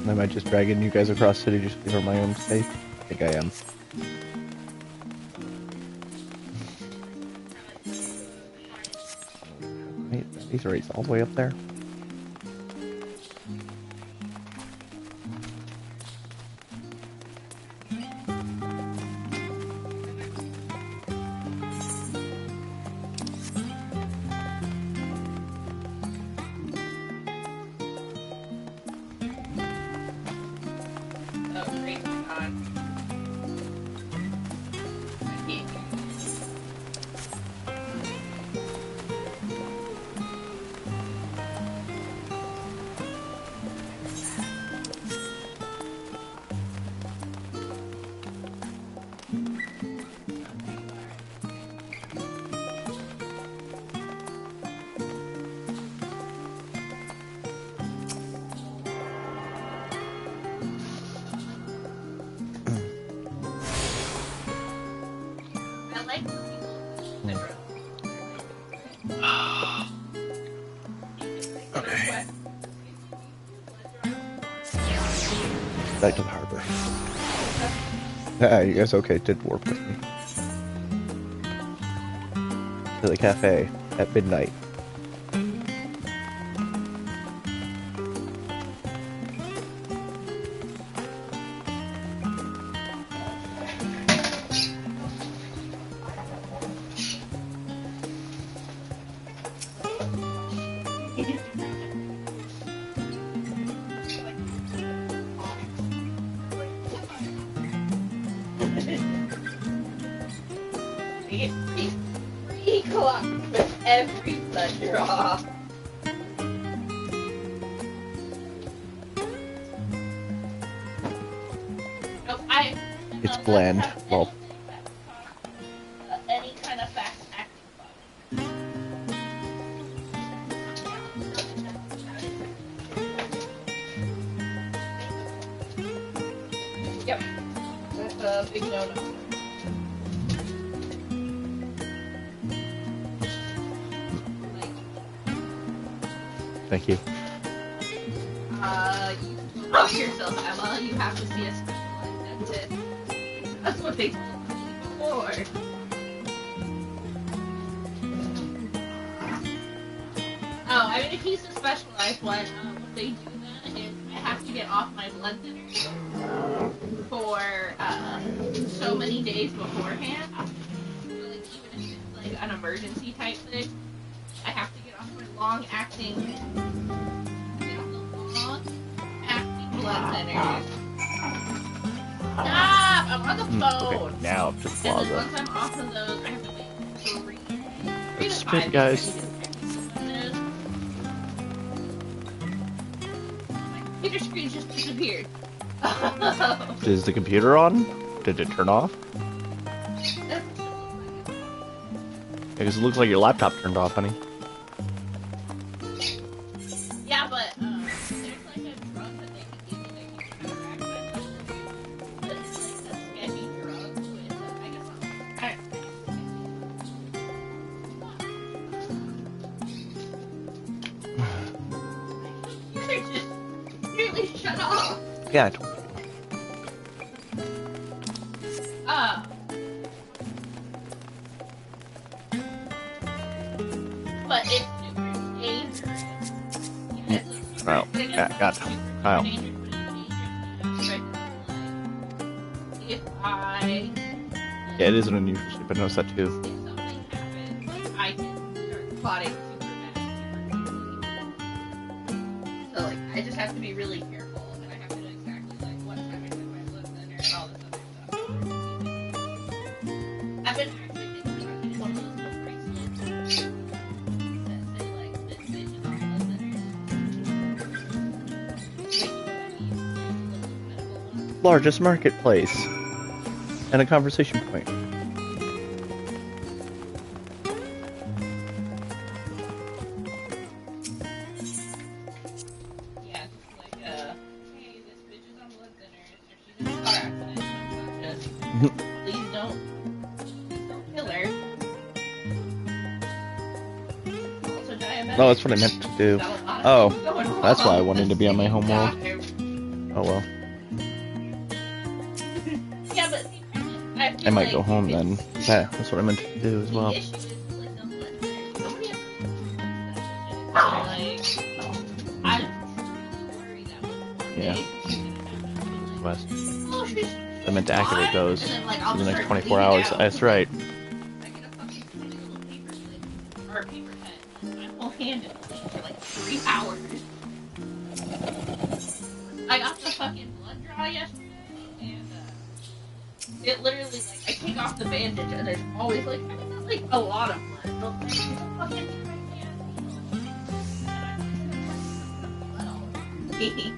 Am I just dragging you guys across city just for my own sake? I think I am. Wait, these rates all the way up there? replays are on. Okay. Back to the harbor. You guys okay? Did warp with me. To the cafe at midnight. Free clock with every pleasure off. Nope, It's bland. Well, any kind of fast acting fun. Yep, that's a big no-no. thank you. You love yourself, Emma. You have to see a specialized dentist. That's what they told me before. Oh, I mean, if he's a specialized one, what they do then is I have to get off my blood thinners for so many days beforehand. So, like, even if it's like an emergency type thing, I have to get off my long-acting blood thinners. Stop! I'm on the phone. Okay, now to the And plaza. then once I'm off of those, I have to wait 3 to 5 guys. minutes. My computer screen just disappeared. Is the computer on? Did it turn off? Because it looks like your laptop turned off, honey. Yeah, but there's like a drug that they can give you that can counteract that. But it's like a sketchy drug with, I guess, you just really shut off. Yeah, I told you. But it's super dangerous. Well, yeah, got Kyle. If I Yeah, it is an unusual shape. I noticed that too. something happens, like I can start plotting super fast, super quickly. So like I just have to be really careful, and I have to know exactly like what time I took my blood thinner and all this other stuff. I've been actually thinking about getting one of those little bracelets that say like this bitch is on blood thinners. Largest marketplace. And a conversation point. Yeah, just like hey, this bitch is on blood thinners, or she's in a car accident, she's unconscious. Please don't kill her. Also diabetic. No, that's what I meant to do. Oh, that's why I wanted to be on my home world. Oh well. Yeah, but see, I might go home then. Yeah, that's what I meant to do as well. the issue is with the blood thinners. Nobody has like, I worry that one Yeah. day. West. Oh, she's I meant to activate fine. those And then, like, in I'll the next start 24 bleeding hours. out. That's right. I get a fucking tiny little paper clip, or a paper pen, and I whole hand it for like 3 hours. I got the fucking blood draw yesterday, and it literally, like, I take off the bandage and there's always, like, I got, like, a lot of blood. But, like, it's a fucking hehe.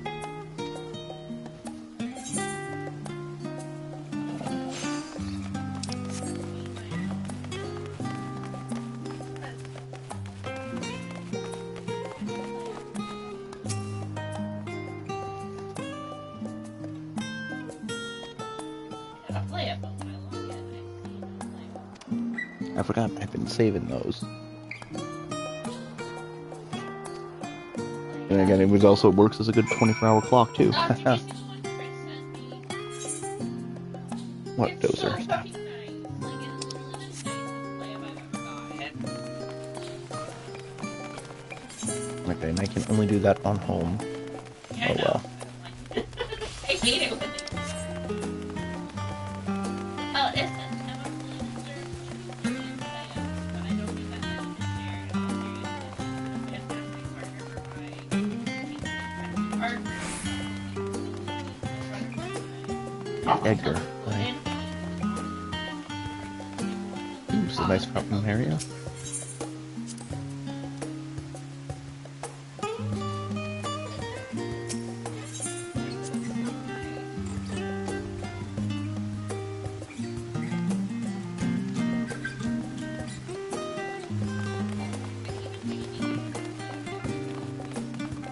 I forgot I've been saving those. And again, it also works as a good 24-hour clock too. What dozer? Stop. Okay, and I can only do that on home. Oh well. I hate it when they... Oh, it's Edgar. Right. Ooh, it's a nice fountain area.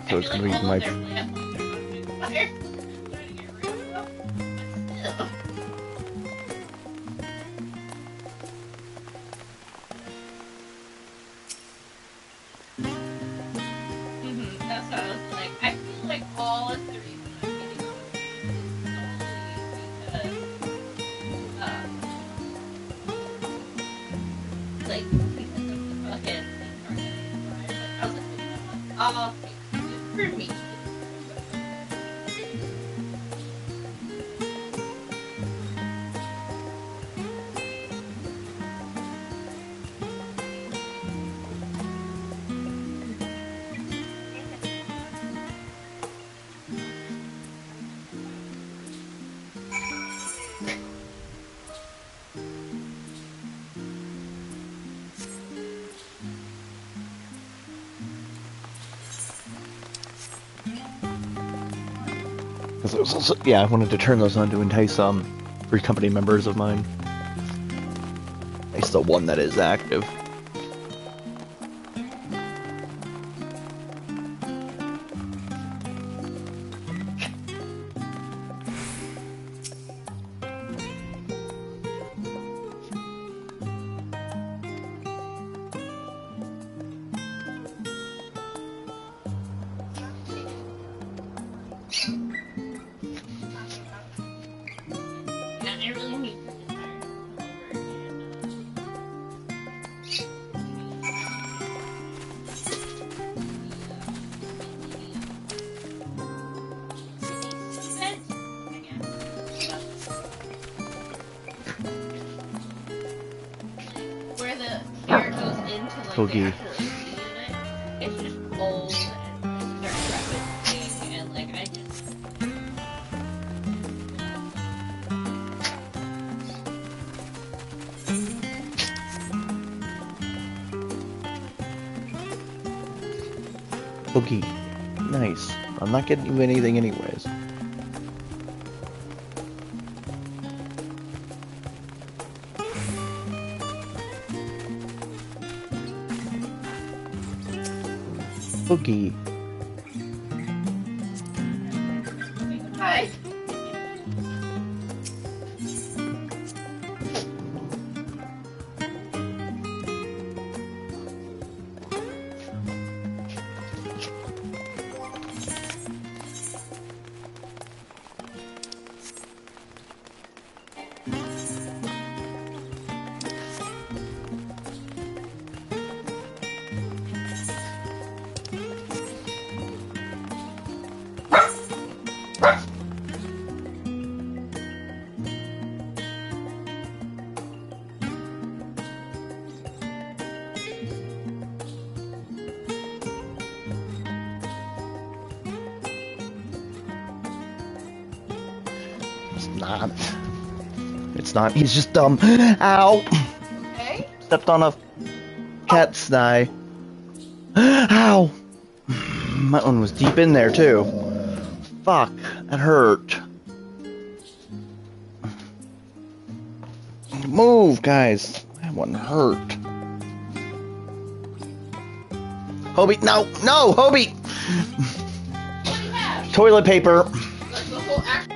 So it's gonna be my... That's what I was like. I feel like all of the reason I'm getting on this is solely because, like, because of the fucking like, I was like, oh, for me. Because it was also, yeah, I wanted to turn those on to entice free company members of mine. It's the one that is active. Where the hair goes into like Boogie. the actual AC unit, it's just cold and it starts referencing and like I just Boogie. Nice. I'm not getting you anything anyways. Boogie. Hi. It's not. It's not. He's just dumb. Ow! Okay. Stepped on a cat's thigh. Ow! That one was deep in there, too. Fuck. That hurt. Move, guys. That one hurt. Hobie, no! No! Hobie! Toilet paper. Like the whole act.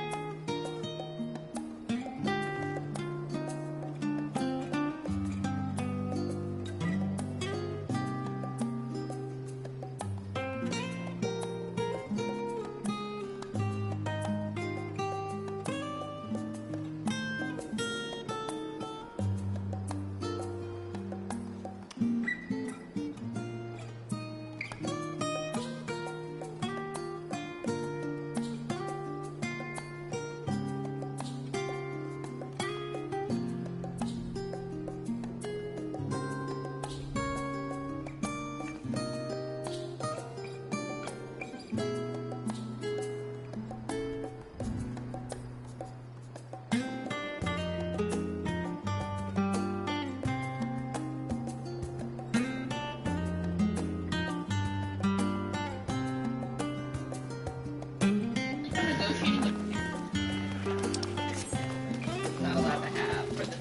Not allowed to have for the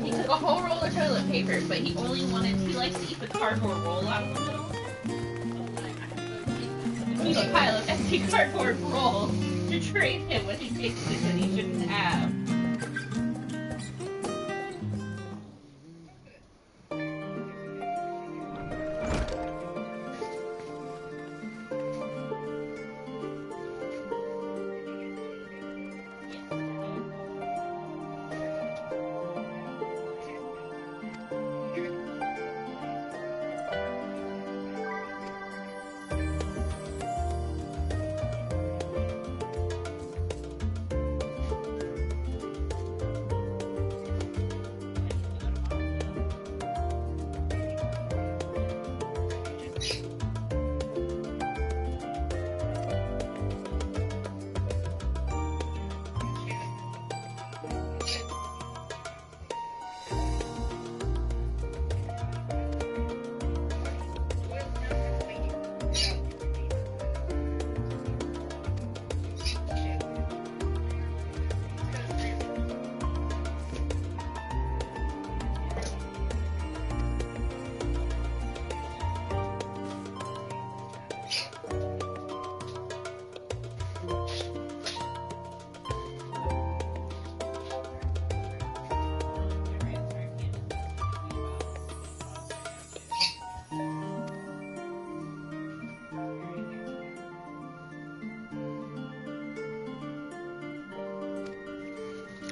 He took a whole roll of toilet paper, but he only wanted. He likes to eat the cardboard roll out of the middle. There's a pile of empty cardboard rolls to trade him when he takes it that he shouldn't have.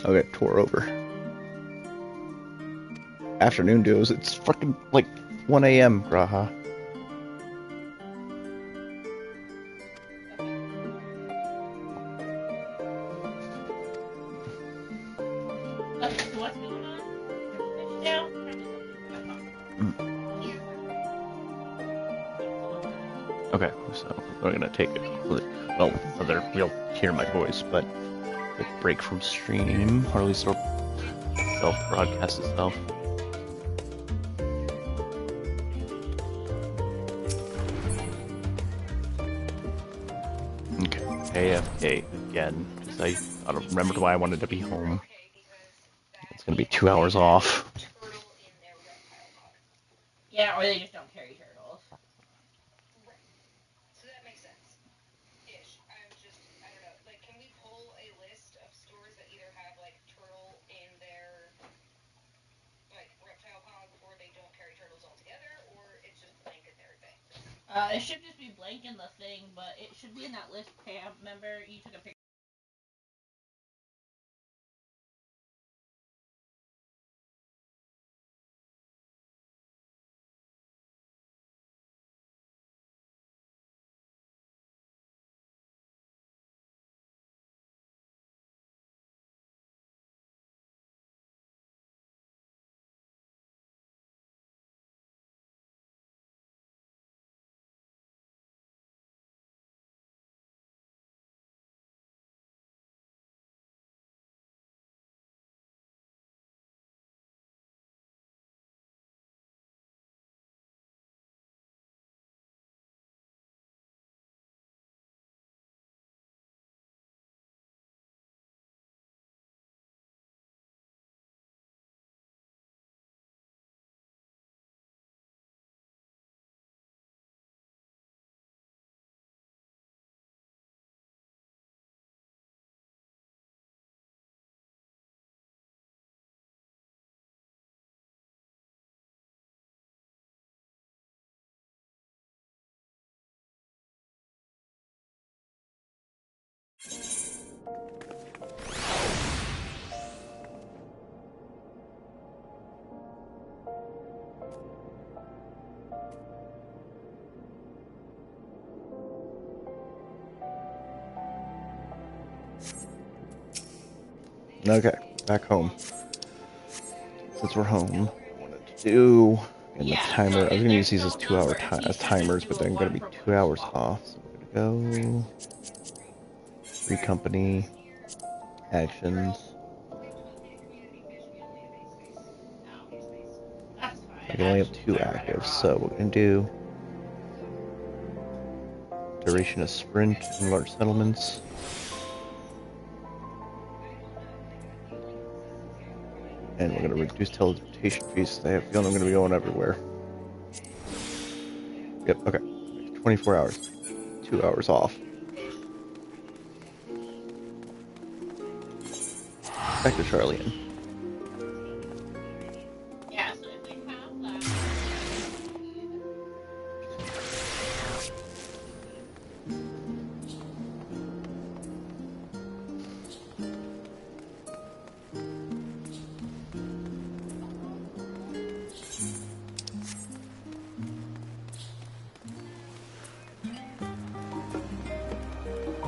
Okay, tour over. Afternoon duos. It's fucking like 1 a.m. Graha. Okay, so we're gonna take a quick, well, you'll hear my voice, but a quick break from stream, or at least it'll self-broadcast itself. Okay, AFK again, because I don't remember why I wanted to be home. It's gonna be 2 hours off. Yeah, or they just don't carry turtles. So that makes sense. Ish. I'm just, I don't know. Like, can we pull a list of stores that either have, like, turtle in their, like, reptile pond, or they don't carry turtles altogether, or it's just blank in their thing? It should just be blank in the thing, but it should be in that list, Pam. Remember, you took a picture. Okay, back home. Since we're home, I wanted to do and the timer. I was gonna use these as 2-hour timers, but they're gonna be 2 hours off. So we're gonna go free company actions. I can only have 2 active, so we're gonna do duration of sprint in large settlements. And we're going to reduce teleportation fees. I have a feeling I'm going to be going everywhere. Yep, okay. 24 hours. 2 hours off. Back to Charlian. Yeah, so if they have that...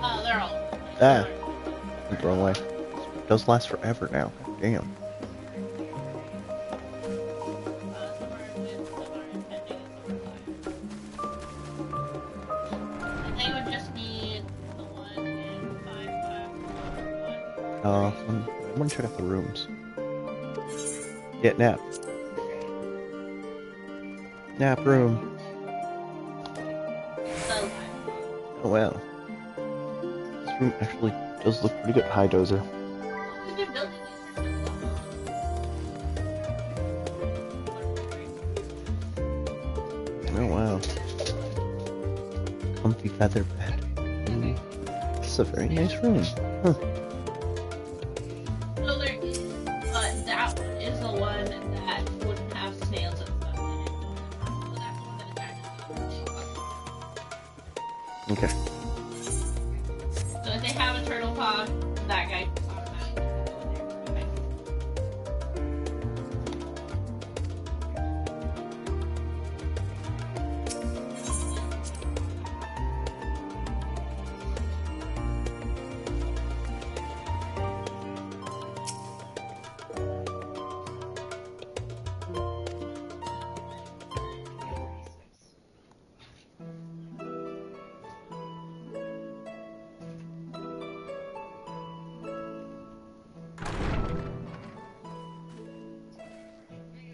Oh, they're all... Ah. Went the wrong way. It does last forever now. Damn. They would just need the one in 5. I want to check out the rooms. Get nap. Nap room. Oh wow. This room actually does look pretty good. Hi, Dozer. Oh wow. Comfy feather bed. Ooh. This is a very nice room. Huh. So there is, but that one is the one that wouldn't have snails and stuff in it. So that's the one that is Okay. So if they have a turtle pod, that guy automatically.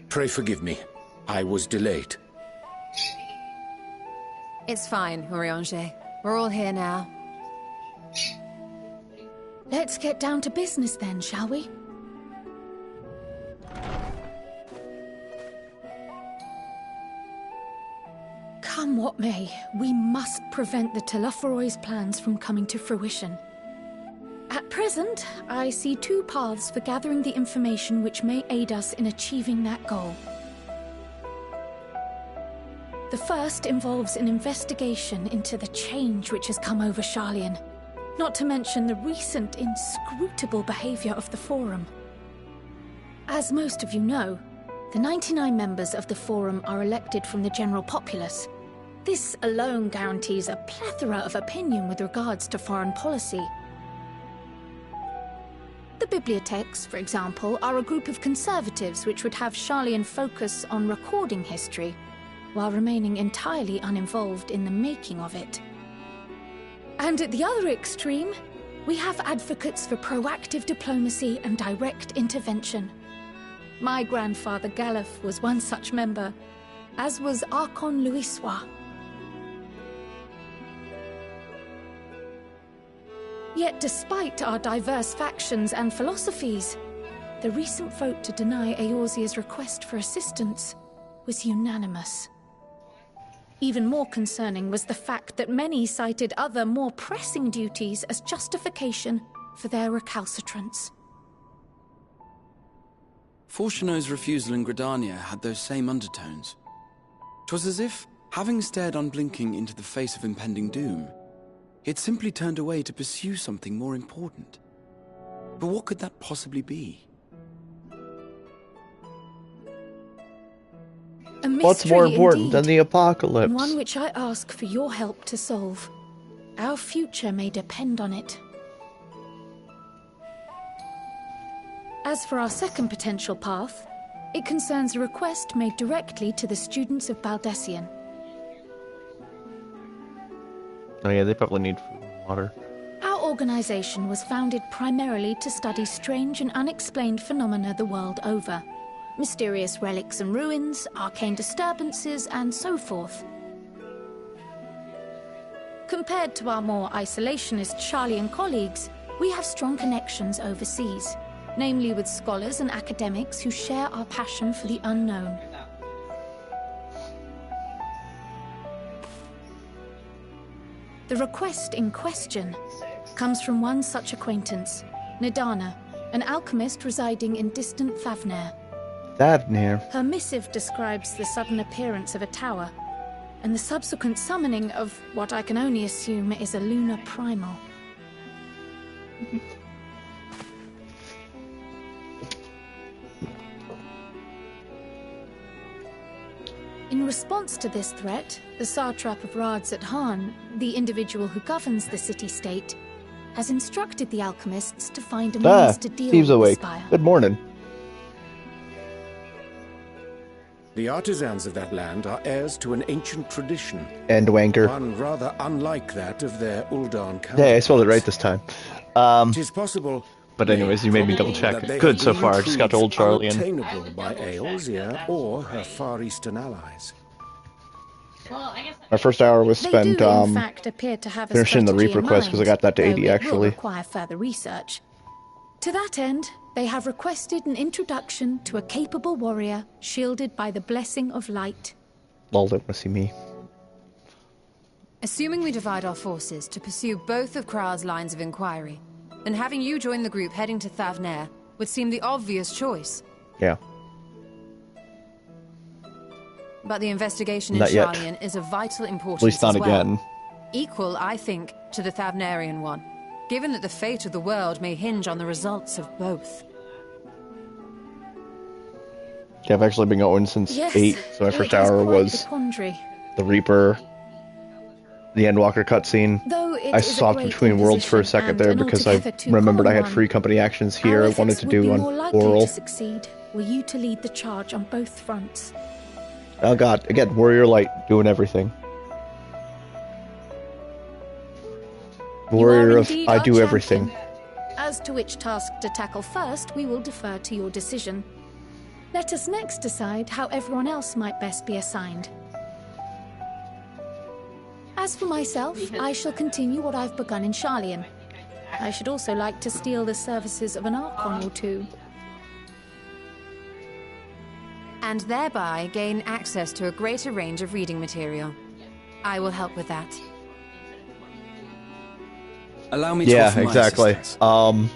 Pray forgive me. I was delayed. It's fine, Urianger. We're all here now. Let's get down to business then, shall we? Come what may, we must prevent the Telophoroid's plans from coming to fruition. At present, I see 2 paths for gathering the information which may aid us in achieving that goal. The first involves an investigation into the change which has come over Charlian, not to mention the recent inscrutable behavior of the Forum. As most of you know, the 99 members of the Forum are elected from the general populace. This alone guarantees a plethora of opinion with regards to foreign policy. The bibliotheques, for example, are a group of conservatives which would have Charlian focus on recording history, while remaining entirely uninvolved in the making of it. And at the other extreme, we have advocates for proactive diplomacy and direct intervention. My grandfather Galef was one such member, as was Archon Louisois. Yet despite our diverse factions and philosophies, the recent vote to deny Eorzea's request for assistance was unanimous. Even more concerning was the fact that many cited other, more pressing duties as justification for their recalcitrance. Fortuno's refusal in Gridania had those same undertones. 'Twas as if, having stared unblinking into the face of impending doom, He had simply turned away to pursue something more important. But what could that possibly be? A What's more mystery important indeed, than the apocalypse? and one which I ask for your help to solve. Our future may depend on it. As for our second potential path, it concerns a request made directly to the students of Baldessian. Oh yeah, they probably need food and water. Our organization was founded primarily to study strange and unexplained phenomena the world over. Mysterious relics and ruins, arcane disturbances, and so forth. Compared to our more isolationist Sharlayan colleagues, we have strong connections overseas, namely with scholars and academics who share our passion for the unknown. The request in question comes from one such acquaintance, Nadana, an alchemist residing in distant Thavnair. Thavnair. Her missive describes the sudden appearance of a tower, and the subsequent summoning of what I can only assume is a lunar primal. In response to this threat, the Satrap of Radzat-Han, the individual who governs the city-state, has instructed the alchemists to find a means to deal Steve's with awake. the spire. Good morning. The artisans of that land are heirs to an ancient tradition. Endwalker. One rather unlike that of their Uldan counterparts. Hey, I spelled it right this time. It is possible. But anyways, you made me double check. that they Good have so been far. I just got to Old proved Charlian. unattainable by Eorzea or her Far Eastern allies. Well, I guess My first hour was They spent do, in fact, appear to have a finishing the strategy Reaper in quest because I mind, got that to though 80 it will actually. require further research. To that end, they have requested an introduction to a capable warrior shielded by the blessing of light. Lol, don't want to see me. Assuming we divide our forces to pursue both of Kral's lines of inquiry, then having you join the group heading to Thavnair would seem the obvious choice. Yeah. But the investigation in Not yet. Sharlayan is of vital importance At least not as well. again. Equal, I think, to the Thavnarian one, given that the fate of the world may hinge on the results of both. Yeah, I've actually been going since Yes, 8, so my first it is hour quite was the quandary. the Reaper, the Endwalker cutscene. Though it I is a swapped great between worlds for a imposition second there and an because I altogether too remembered I common had free one. company actions here Our I wanted efforts to would do be on more likely Oral. to succeed were you to lead the charge on both fronts. Oh god, again, Warrior Light doing everything. Warrior of indeed I our do everything. champion. As to which task to tackle first, we will defer to your decision. Let us next decide how everyone else might best be assigned. As for myself, I shall continue what I've begun in Sharlayan. I should also like to steal the services of an Archon or two. And thereby gain access to a greater range of reading material. I will help with that. Allow me to Yeah, offer my exactly. assistance.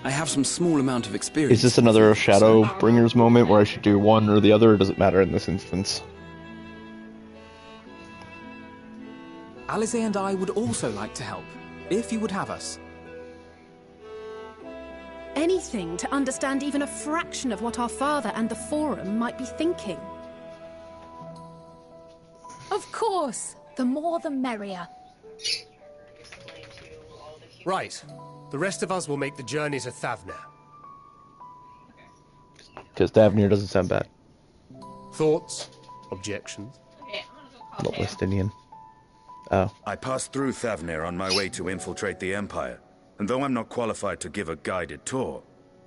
I have some small amount of experience. Is this another Shadowbringers moment where I should do one or the other, or does it matter in this instance? Alize and I would also like to help, if you would have us. Anything to understand even a fraction of what our father and the Forum might be thinking. Of course, the more the merrier. Right. The rest of us will make the journey to Thavnair. Because Thavnair doesn't sound bad. Thoughts? Objections? Not West Indian. Oh. I passed through Thavnair on my way to infiltrate the Empire, and though I'm not qualified to give a guided tour,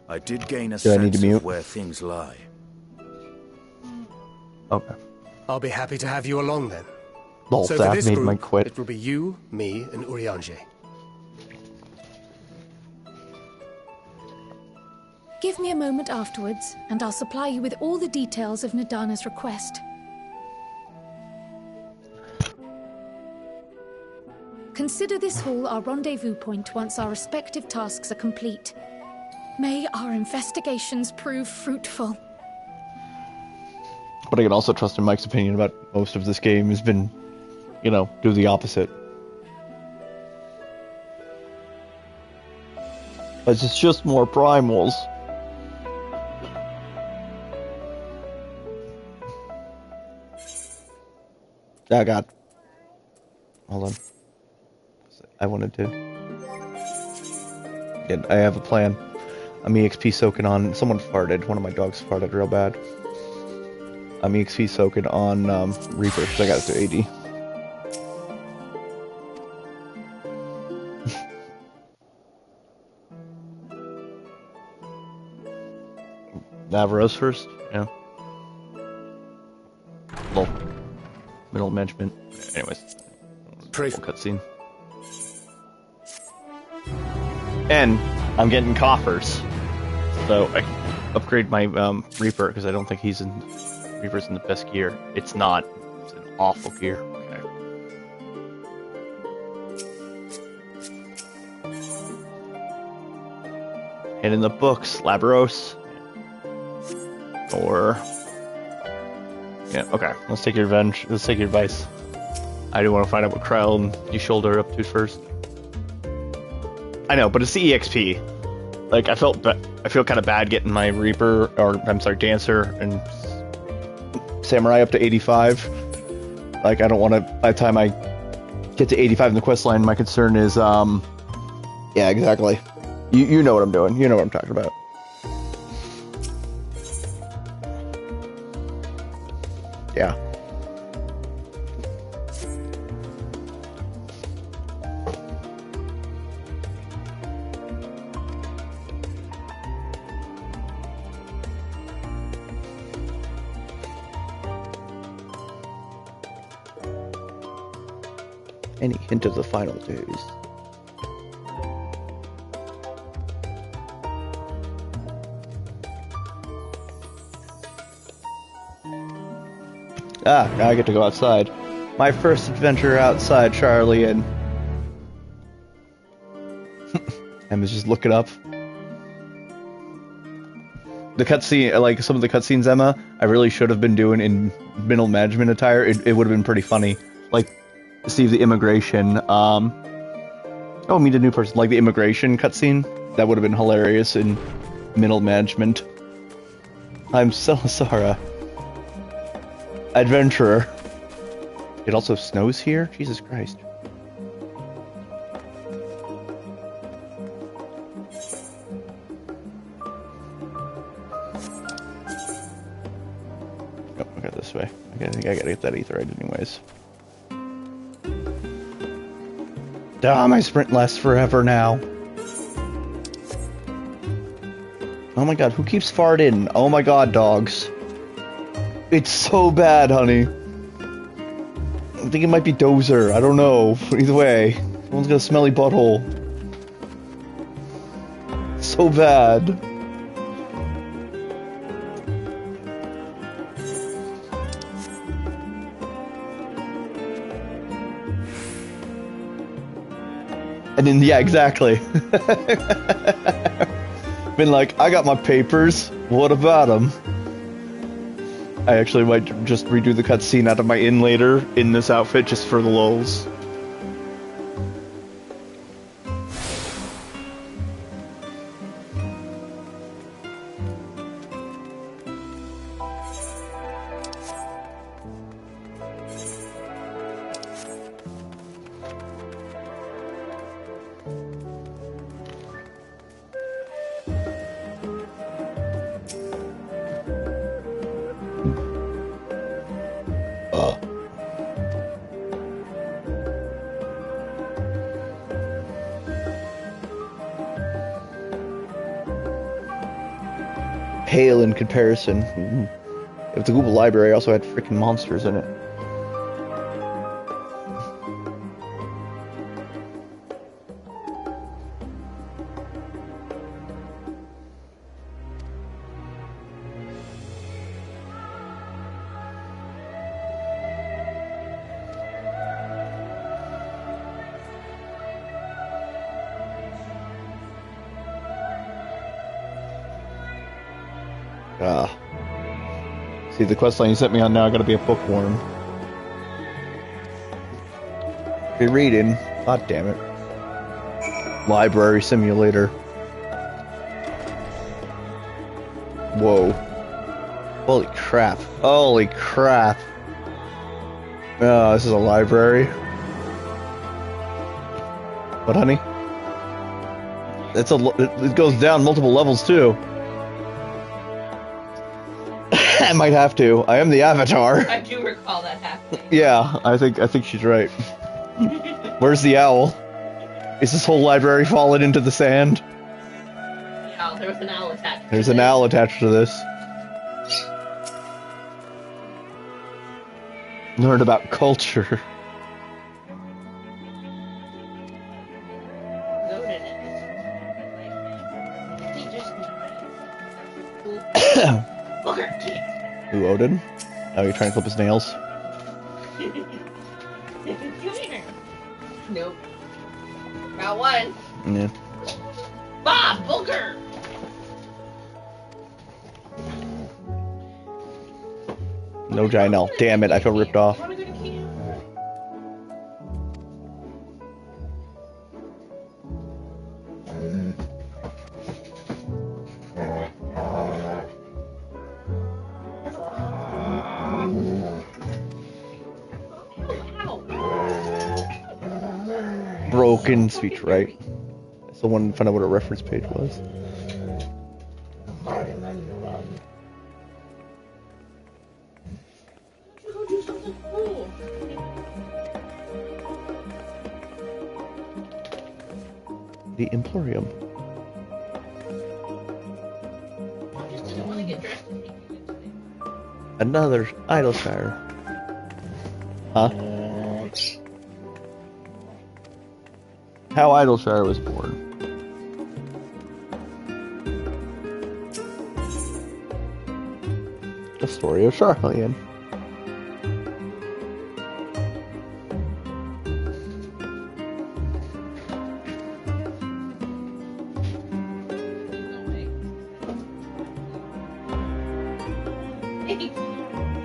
I did gain a Do I need to sense mute? of where things lie. Okay. I'll be happy to have you along then. Lol, So for Thav this made group, my quit. it will be you, me, and Urianger. Give me a moment afterwards, and I'll supply you with all the details of Nadana's request. Consider this hall our rendezvous point once our respective tasks are complete. May our investigations prove fruitful. But I can also trust in Mike's opinion about most of this game has been, you know, do the opposite. But it's just more primals. Oh god. Hold on. I wanted to. Yeah, I have a plan. I'm EXP soaking on. Someone farted. One of my dogs farted real bad. I'm EXP soaking on Reaper because I got it to 80. Navarro's first? Yeah. Lol. Middle management. Anyways. Pray cutscene. And I'm getting coffers. So I can upgrade my Reaper because I don't think Reaper's in the best gear. It's not. It's an awful gear. Okay. And in the books, Labros. Or yeah, okay. Let's take your revenge. Let's take your advice. I do want to find out what Krell and you shoulder up to first. I know, but it's the EXP. Like I feel kind of bad getting my Reaper, or I'm sorry, Dancer and Samurai up to 85. Like I don't want to. By the time I get to 85 in the quest line, my concern is yeah, exactly. You know what I'm doing. You know what I'm talking about. Yeah. Any hint of the final days? Ah, now I get to go outside. My first adventure outside, Charlie, and Emma's just looking up. The cutscene, like some of the cutscenes, Emma, I really should have been doing in middle management attire. It would have been pretty funny. Like, see the immigration, oh, meet a new person. Like the immigration cutscene, that would have been hilarious in middle management. I'm Celisara. Adventurer. It also snows here? Jesus Christ. Oh, okay, this way. I think I gotta get that aetherite anyways. Ah, my sprint lasts forever now. Oh my god, who keeps farting? Oh my god, dogs. It's so bad, honey. I think it might be Dozer. I don't know. Either way, someone's got a smelly butthole. So bad. And then, yeah, exactly. Been like, I got my papers. What about them? I actually might just redo the cutscene out of my inn later in this outfit just for the lulz. Pale in comparison. If the Google Library also had freaking monsters in it. See, the questline you sent me on now, I gotta be a bookworm. Be reading. God damn it. Library simulator. Whoa. Holy crap. Holy crap. Oh, this is a library. What, honey? It goes down multiple levels, too. I might have to. I am the Avatar. I do recall that happening. Yeah, I think she's right. Where's the owl? Is this whole library fallen into the sand? Yeah, there was an owl attached. There's an owl attached to this. Learn about culture. Who, Odin? Oh, you're trying to clip his nails? Come here. Nope. Got one. Yeah. Bob, booger! No Gynel. Damn it, I feel ripped off. Broken speech, right? Someone find out what a reference page was. The Emporium. Another Idleshire. Huh? How Idleshire was born. The story of Charlene.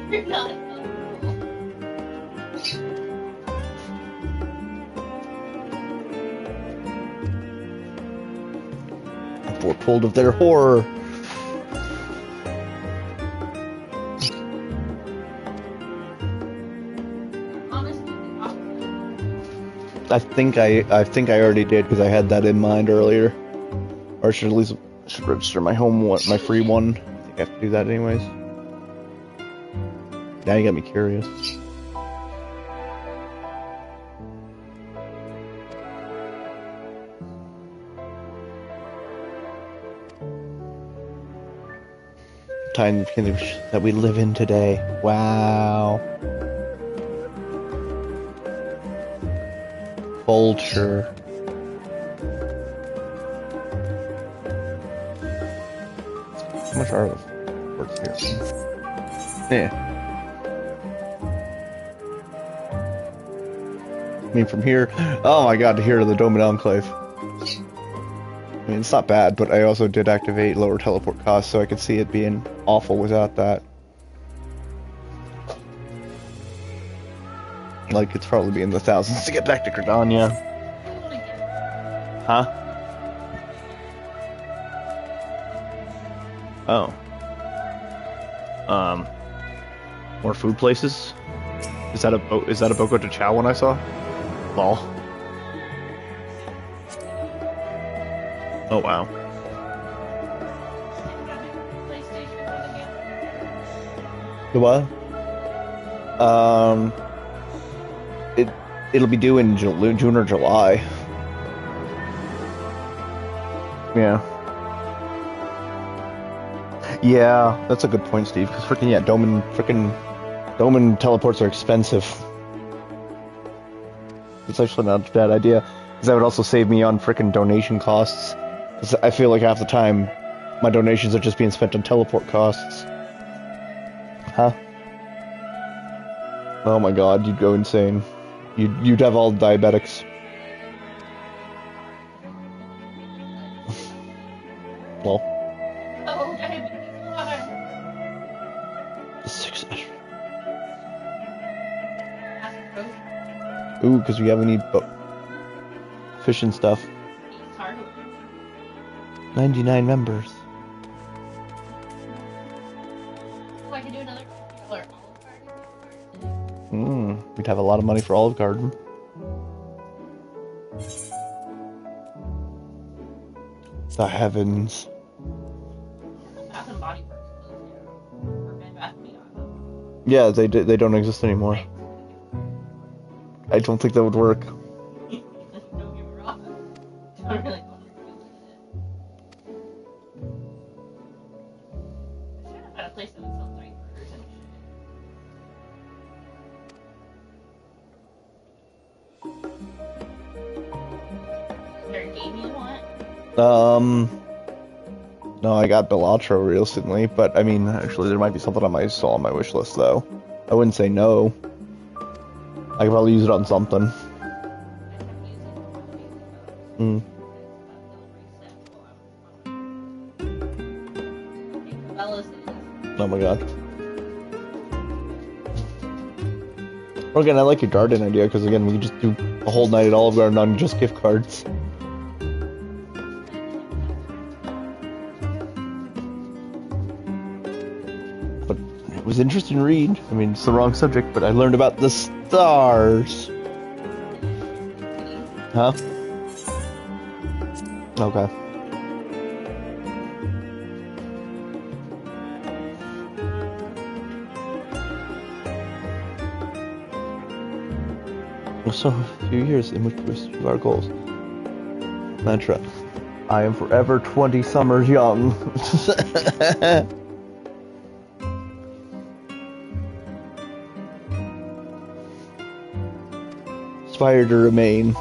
You're not. Foretold of their horror. I think I already did because I had that in mind earlier, or I should at least register my home one, my free one. I think I have to do that anyways. Now you got me curious. Time that we live in today. Wow. Vulture. How much are the words here? Yeah. I mean, from here, oh my god, to here to the Dome and Enclave. I mean, it's not bad, but I also did activate lower teleport costs, so I could see it being awful without that. Like, it's probably be in the thousands to get back to Gridania. Huh? Oh. More food places? Is that a Boko de Chow one I saw? Lol. Oh wow. The what? It'll be due in June or July. Yeah. Yeah, that's a good point, Steve. Because freaking yeah, Dome and teleports are expensive. It's actually not a bad idea, because that would also save me on freaking donation costs. Because I feel like half the time, my donations are just being spent on teleport costs. Huh? Oh my god, you'd go insane. You'd have all the diabetics. Well. Oh, diabetes. Success. Ooh, because we have any fish and stuff. 99 members. We'd have a lot of money for Olive Garden. The heavens. Bath and Body Works closed down. Or Bed Bath & Beyond. Yeah, they don't exist anymore. I don't think that would work. Don't get me wrong. Don't really want to visit it. I should have found a place that would sell diapers and shit. Is there a game you want? No, I got Bellatrix recently, but I mean, actually, there might be something still on my wish list, though. I wouldn't say no. I could probably use it on something. Hmm. Oh my god. Well, again, I like your garden idea, because again, we could just do a whole night at Olive Garden on just gift cards. But it was interesting to read. I mean, it's the wrong subject, but I learned about the stars. Huh? Okay. So, a few years in which we achieve our goals. Mantra. I am forever 20 summers young. Aspire to remain.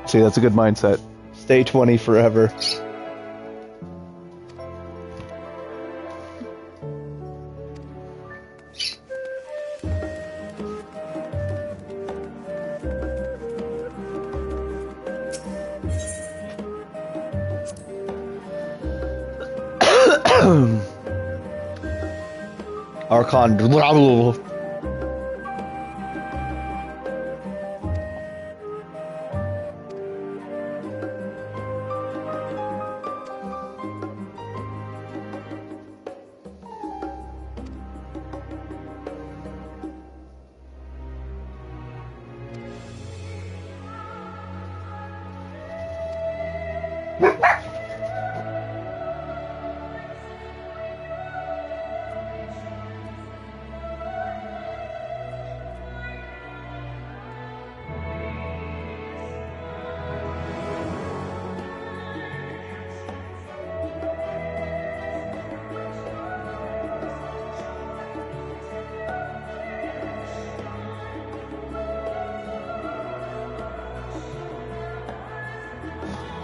See, that's a good mindset. Stay 20 forever. Archon.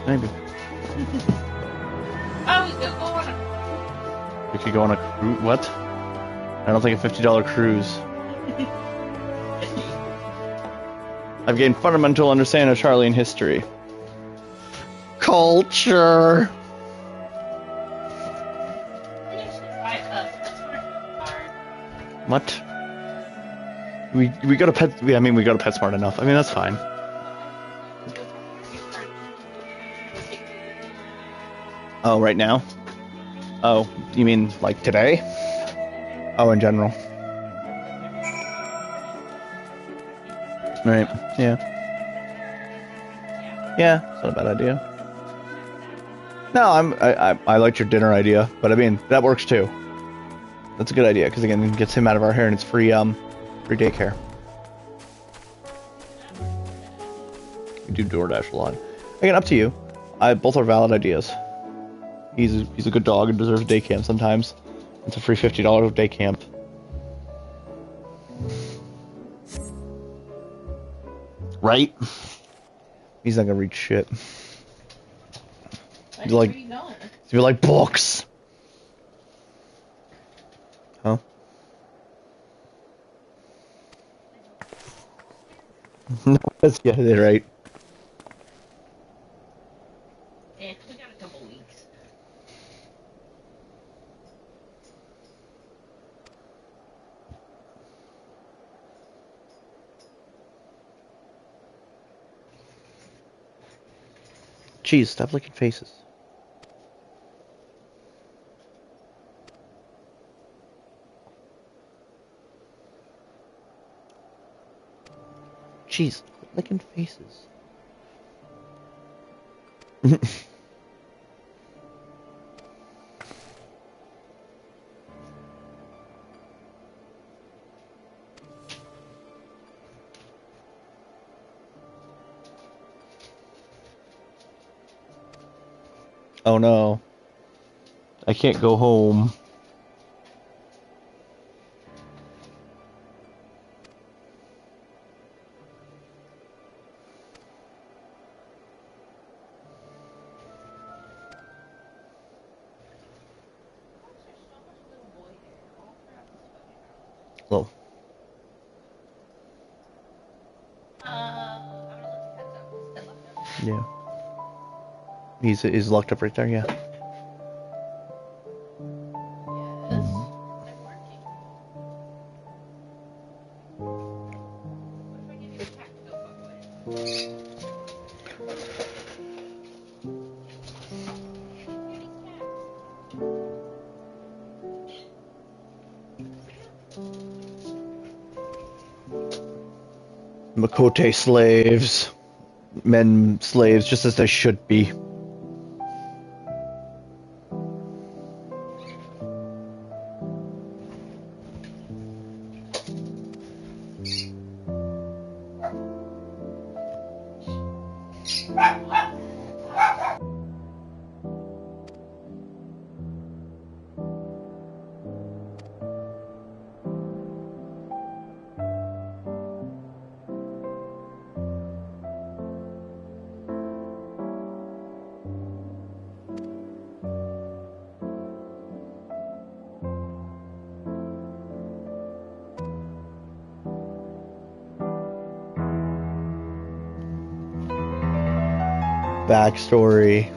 Maybe. Oh, we could go on a... We could go on a cruise. What? I don't think a $50 cruise. I've gained fundamental understanding of Charlian history. Culture. What? We go to Pet. I mean, we go to PetSmart enough. I mean, that's fine. Oh, right now? Oh, you mean like today? Oh, in general. Right. Yeah. Yeah, it's not a bad idea. No, I liked your dinner idea, but I mean that works too. That's a good idea because again, it gets him out of our hair and it's free free daycare. We do DoorDash a lot. Again, up to you. Both are valid ideas. He's a good dog and deserves day camp sometimes. It's a free $50 day camp. Right? He's not gonna read shit. He's like books. Huh? No, let's get it right. Yeah, we got a couple weeks. Jeez, stop licking faces. Jeez, quit licking faces. Oh no. I can't go home. Well. Yeah. He's locked up right there, yeah. Makote slaves. Men slaves, just as they should be. Backstory.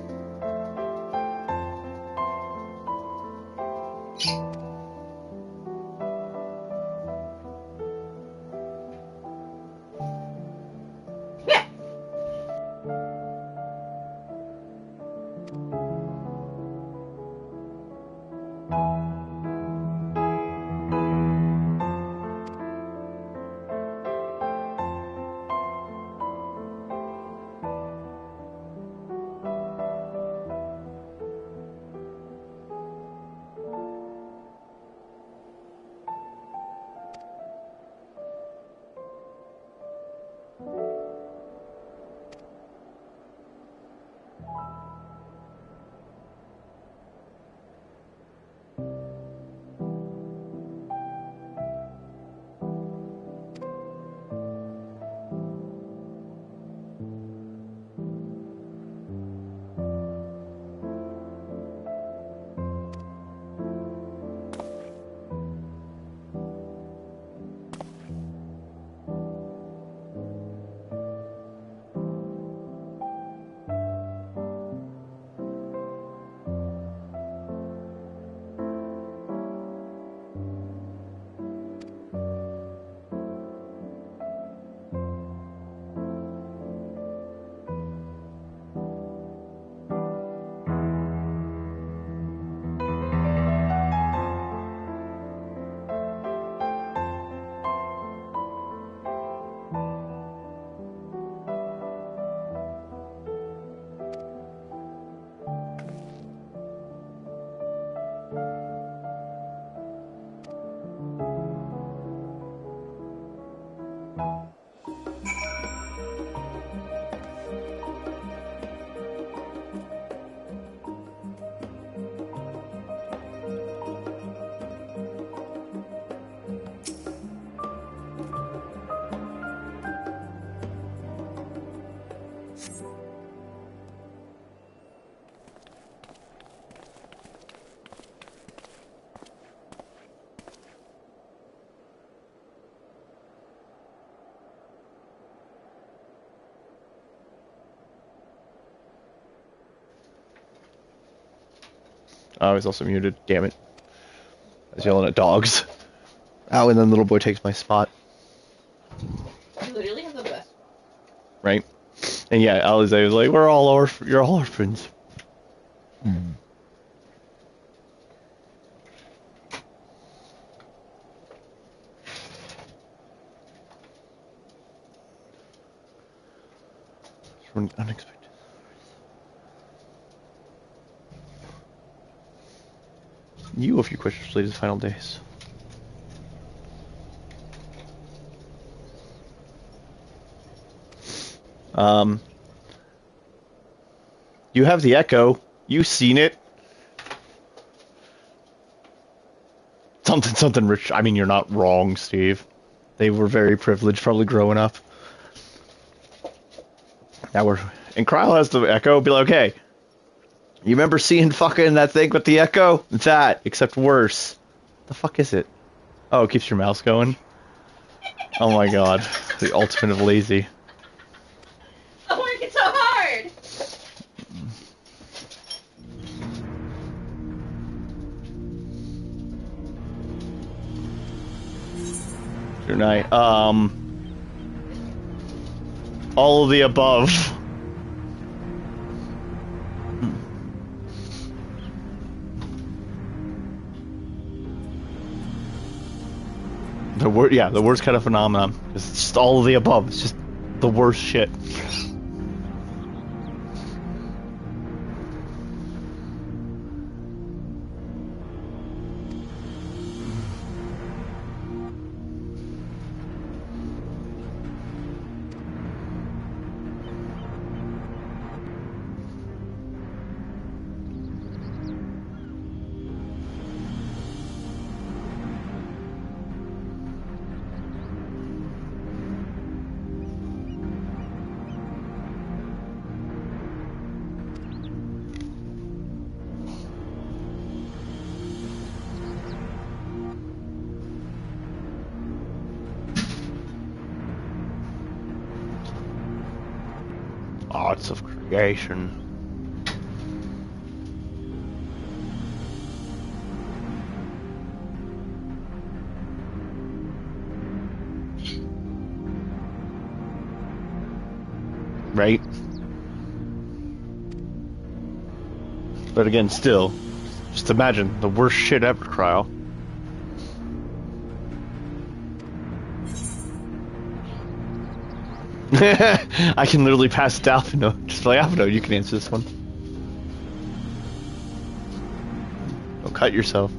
I was also muted. Damn it. I was yelling at dogs. Ow, and then little boy takes my spot. You literally have the best. Right? And yeah, Alize was like, you're all orphans. Mm. Unexpected. You a few questions related to final days. You have the echo. You seen it. Something rich. I mean, you're not wrong, Steve. They were very privileged, probably growing up. Now and Kryle has the echo. Be like, okay, you remember seeing fucking that thing with the echo? It's that, except worse. The fuck is it? Oh, it keeps your mouse going. Oh my god, the ultimate of lazy. I'm working so hard. Good night. All of the above. The worst kind of phenomenon. It's just all of the above. It's just the worst shit. Arts of creation. Right? But again, still, just imagine the worst shit ever, Kryle. I can literally pass it to Alphino. Just like, Alphino, you can answer this one. Don't cut yourself.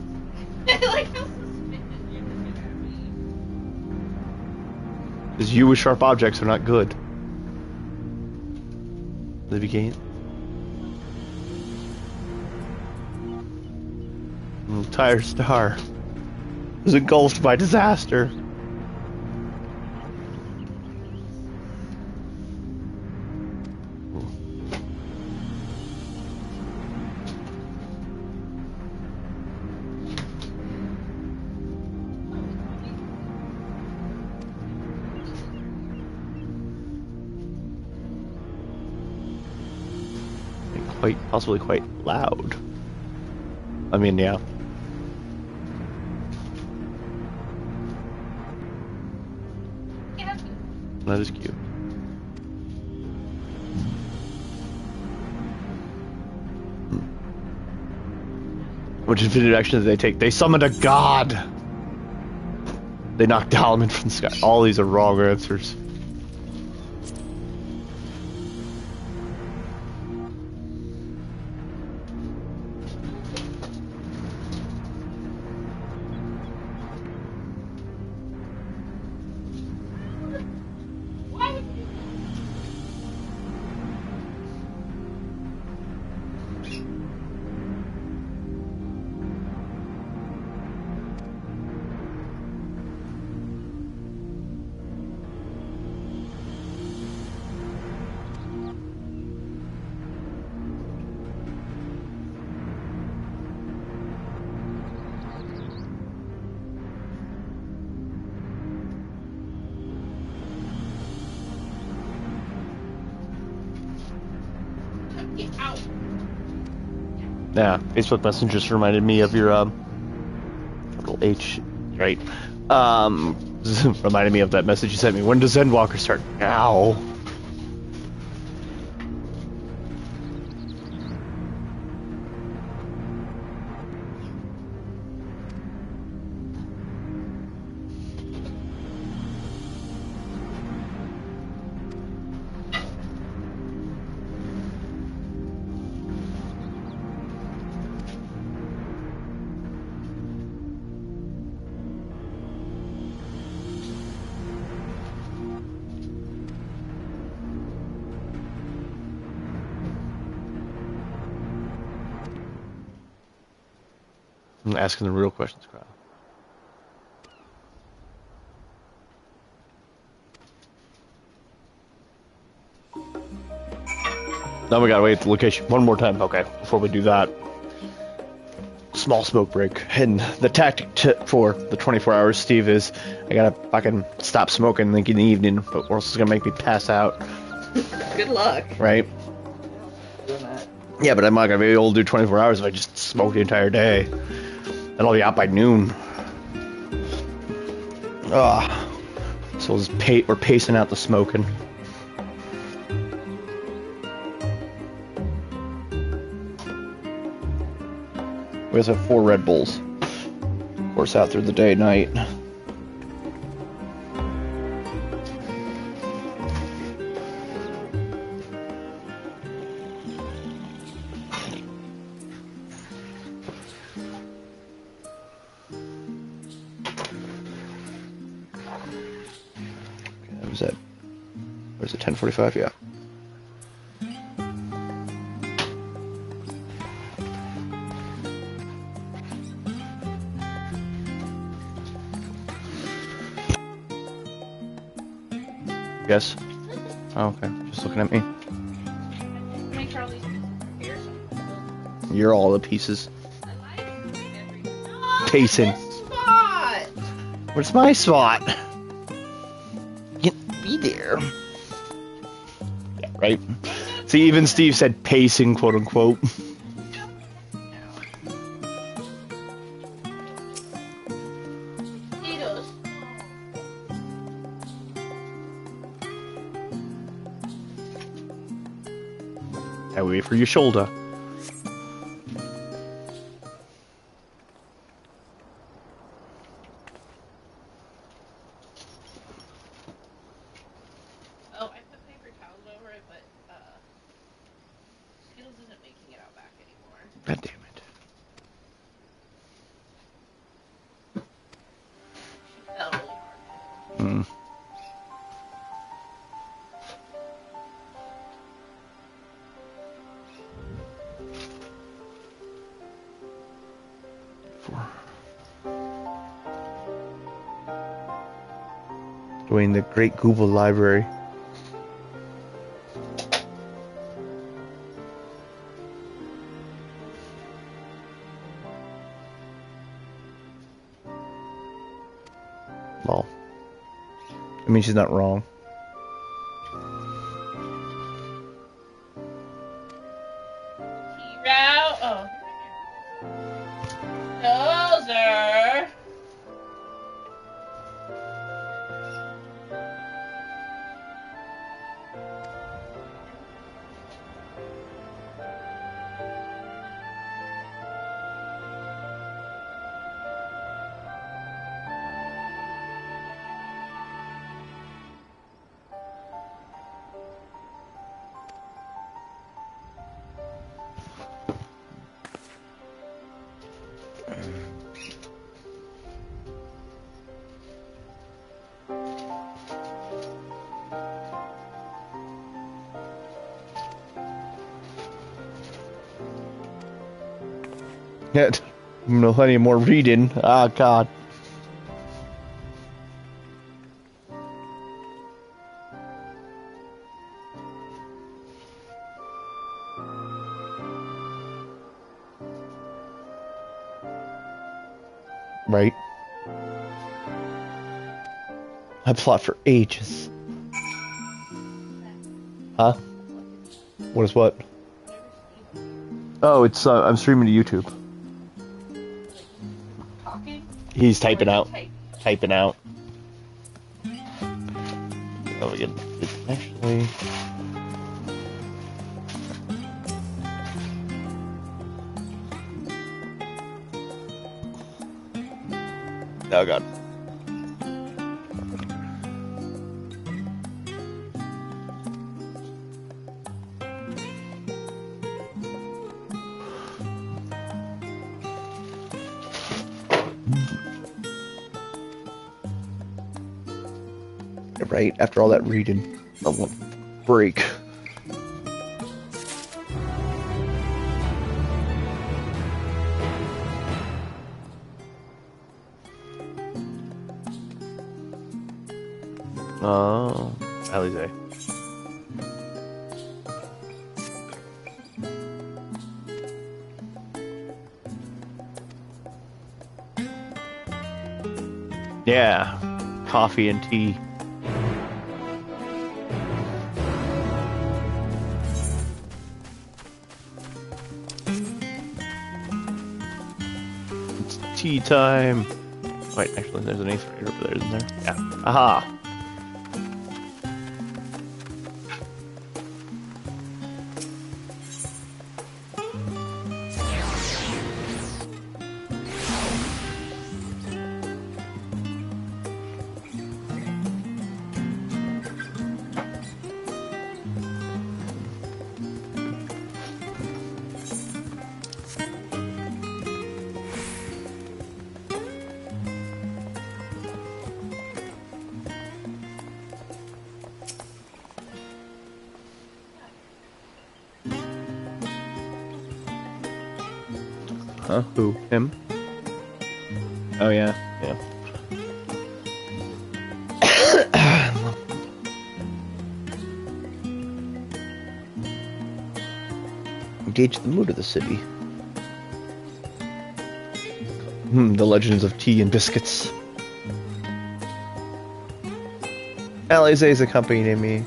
Like how suspicious you're looking at me. Because you with sharp objects are not good. Libby Gate. Entire star was engulfed by disaster. Possibly quite loud. I mean, yeah. That is cute. Which infinite action did they take? They summoned a god! They knocked Dalman from the sky. All these are wrong answers. Yeah, Facebook Messenger just reminded me of your capital H, right? Reminded me of that message you sent me. When does Endwalker start? Now. I'm asking the real questions, crowd. Now we gotta wait at the location one more time. Okay, before we do that. Small smoke break. And the tactic for the 24 hours, Steve, is I gotta fucking stop smoking like in the evening, or else it's gonna make me pass out. Good luck. Right? Yeah, but I'm not gonna be able to do 24 hours if I just smoke the entire day. Then I'll be out by noon. Ugh. So we're pacing out the smoking. We also have 4 Red Bulls. Course out through the day, night. Was that? Where's it? 10:45? Yeah. Yes. Oh, okay. Just looking at me. Make sure all these pieces are here. You're all the pieces. Pacing. Spot. Where's my spot? Get be there. Yeah, right. See, even Steve said pacing, quote unquote. I wait for your shoulder. Oh, I put paper towels over it, but Skittles isn't making it out back anymore. God damn it. She fell really hard. Hmm. Doing the Great Google Library. Well, I mean, she's not wrong. T-Route. Oh. Dozer. Yet, no plenty more reading. Ah, God. Right. I plot for ages. Huh? What is what? Oh, it's I'm streaming to YouTube. Talking? He's typing out. Typing out. Oh, again. It's actually. Oh, God. Right after all that reading, I want break. Oh, Alize. Yeah, coffee and tea. It's tea time. Wait, actually, there's an ace right over there, isn't there? Yeah. Aha! Huh? Who? Him? Oh yeah, yeah. Engage the mood of the city. The legends of tea and biscuits. Alize is accompanying me.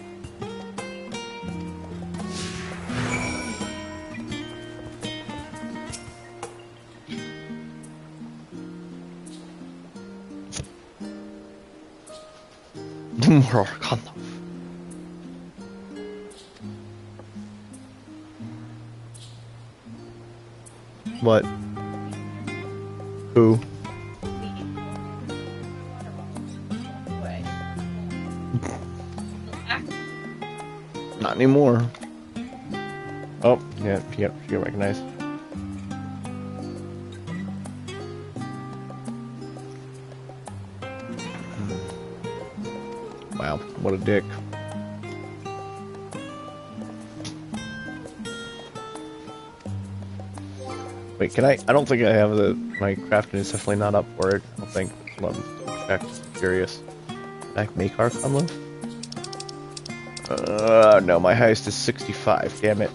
What? Who? Not anymore. Oh, yeah, she got recognized. Wow, what a dick. Wait, can I don't think I have my crafting is definitely not up for it. I don't think. Let me check. Curious. Can I make Archon live? No, my highest is 65. Damn it.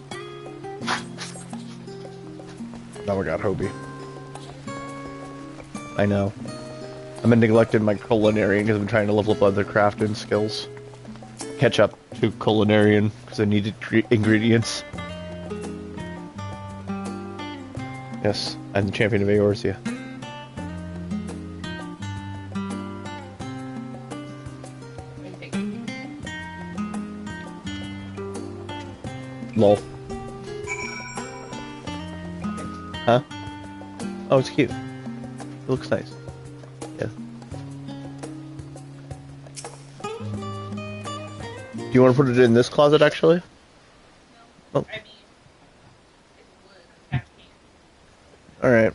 Now we got Hobie. I know. I've been neglecting my culinarian because I'm trying to level up other crafting skills. Catch up to culinarian because I needed ingredients. Yes, I'm the champion of Eorzea. Lol. Huh? Oh, it's cute. It looks nice. Yeah. Do you want to put it in this closet, actually? Oh. Alright.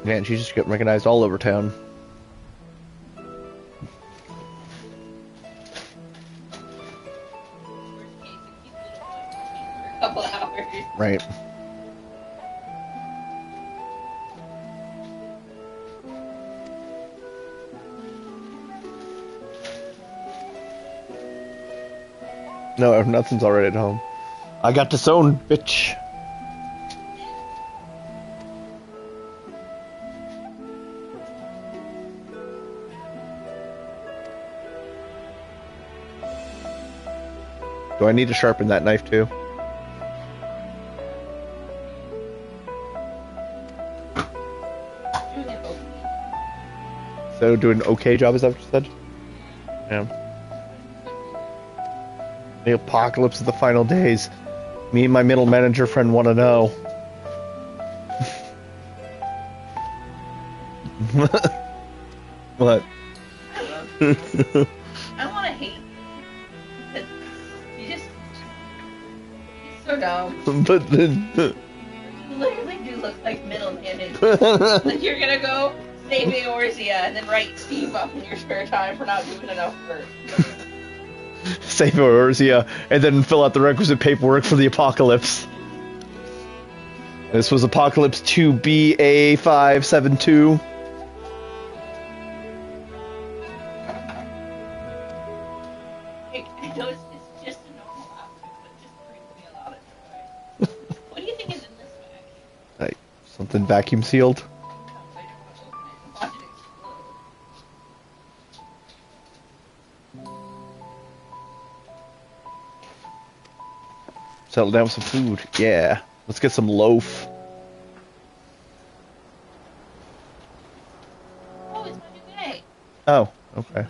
Man, she just got recognized all over town. Couple hours. Right. No, nothing's already at home. I got disowned, bitch. Do I need to sharpen that knife too? So do an okay job, is that what you said? Yeah. The apocalypse of the final days. Me and my middle manager friend want to know. What? I want to hate you. You're so dumb. But then... You literally do look like middle managed. Like you're gonna go save Eorzea and then write Steve up in your spare time for not doing enough work. Save Eorzea, and then fill out the requisite paperwork for the apocalypse. This was Apocalypse 2BA572. I know it's just a normal outfit, but it just brings me a lot of joy. What do you think is in this bag? Like, something vacuum sealed. Watch it explode. Settle down with some food. Yeah. Let's get some loaf. Oh, it's my new day. Oh, okay.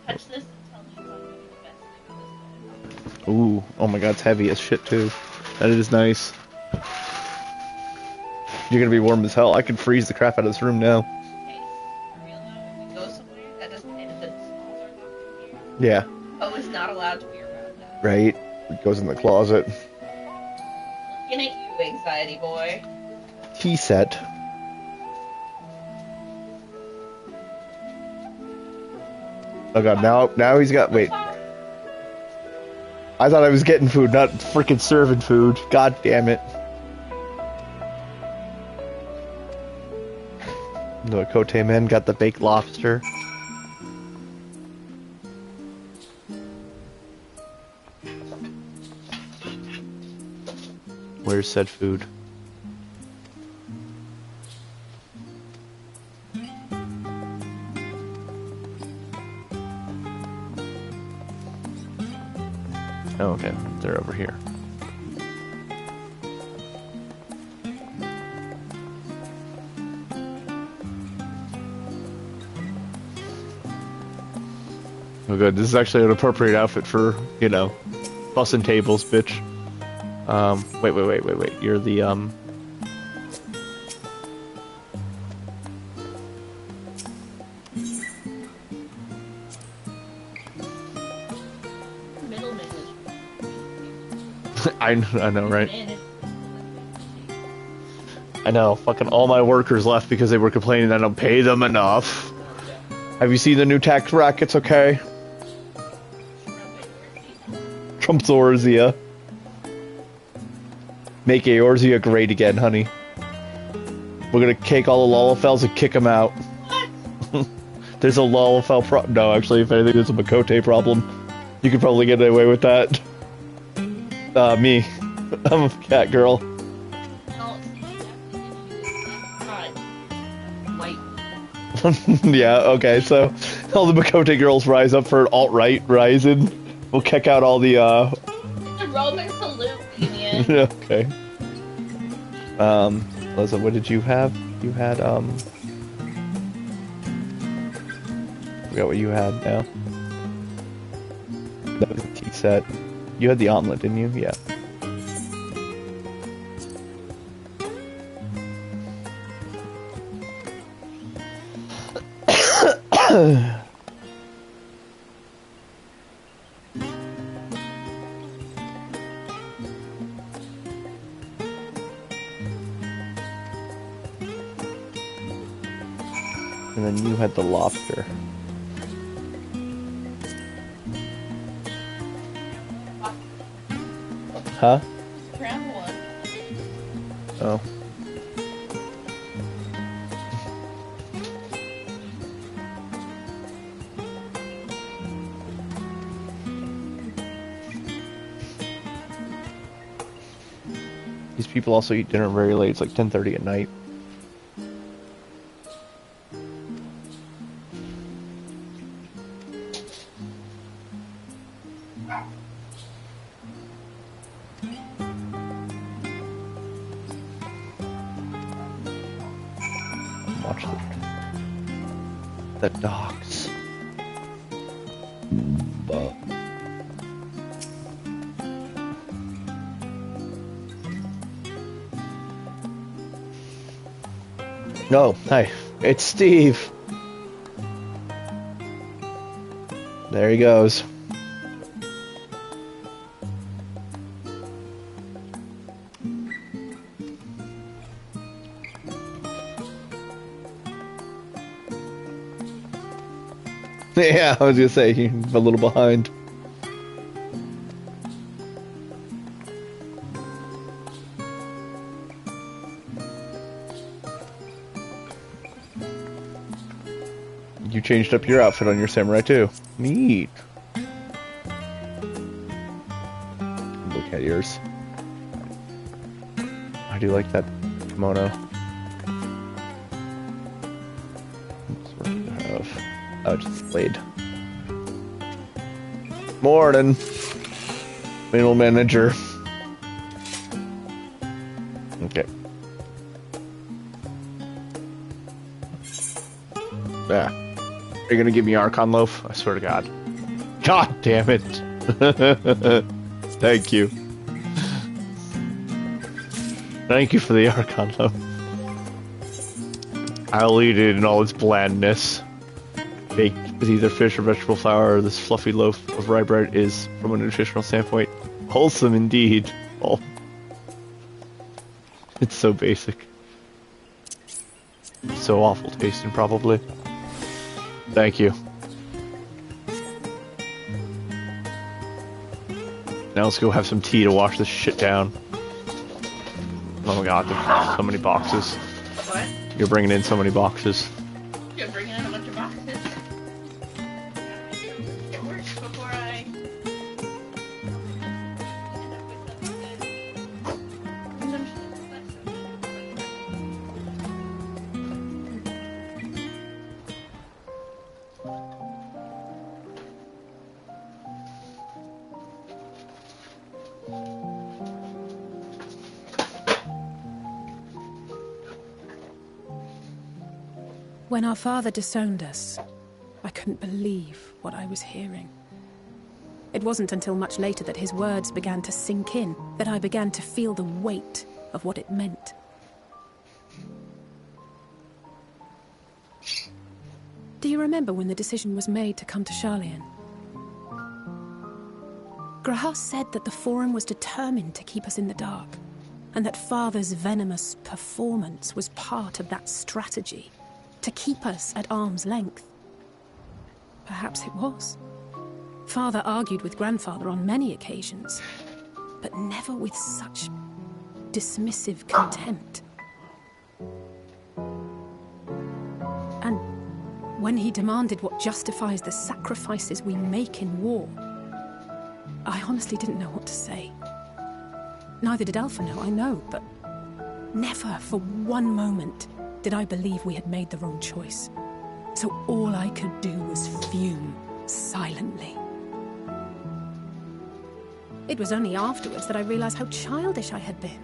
Touch this and tell me it's gonna be the best thing on this day. Ooh, oh my god, it's heavy as shit too. That is nice. You're gonna be warm as hell. I can freeze the crap out of this room now. Go somewhere that doesn't end the smalls are locked in here. Yeah, Oh, is not allowed to be around that. right? It goes in the closet. Looking at you, anxiety boy. Tea set. Oh god, now he's got, wait. I thought I was getting food, not freaking serving food. God damn it. The Cote men got the baked lobster. Where's said food? Oh, okay, they're over here. Oh good, this is actually an appropriate outfit for, you know, bussin' tables, bitch. Wait, you're the, Middleman I know, right? I know, fucking all my workers left because they were complaining I don't pay them enough. Have you seen the new tax brackets, okay? Trump's Orzia. Make Eorzea great again, honey. We're gonna cake all the Lalafels and kick them out. There's a Lalafel problem. No, actually, if anything, there's a Makote problem. You could probably get away with that. Me. I'm a cat girl. White. Yeah, okay, so all the Makote girls rise up for an alt-right rising. We'll kick out all the, The Roman salute, Union. Okay. Liza, what did you have? You had, forgot what you had now. That was a tea set. You had the omelet, didn't you? Yeah. And then you had the lobster. Huh? Round one. Oh. These people also eat dinner very late. It's like 10:30 at night. Watch the dogs. No, hi, it's Steve. There he goes. Yeah, I was gonna say, he's a little behind. You changed up your outfit on your samurai too. Neat. Look at yours. I do like that kimono. What do I have? Oh, just blade. Morning, middle manager. Okay. Yeah. Are you gonna give me Archon loaf? I swear to God. God damn it. Thank you. Thank you for the Archon loaf. I'll eat it in all its blandness. Baked with either fish or vegetable flour, this fluffy loaf of rye bread is, from a nutritional standpoint, wholesome indeed. Oh. It's so basic. So awful tasting, probably. Thank you. Now let's go have some tea to wash this shit down. Oh my god, there's so many boxes. What? You're bringing in so many boxes. You're bringing in a bunch of boxes? It works before I... When our father disowned us, I couldn't believe what I was hearing. It wasn't until much later that his words began to sink in, that I began to feel the weight of what it meant. Do you remember when the decision was made to come to Sharlayan? Grahas said that the Forum was determined to keep us in the dark, and that Father's venomous performance was part of that strategy. To keep us at arm's length. Perhaps it was. Father argued with Grandfather on many occasions, but never with such dismissive contempt. And when he demanded what justifies the sacrifices we make in war, I honestly didn't know what to say. Neither did Alpha know, I know, but never for one moment did I believe we had made the wrong choice. So all I could do was fume silently. It was only afterwards that I realized how childish I had been.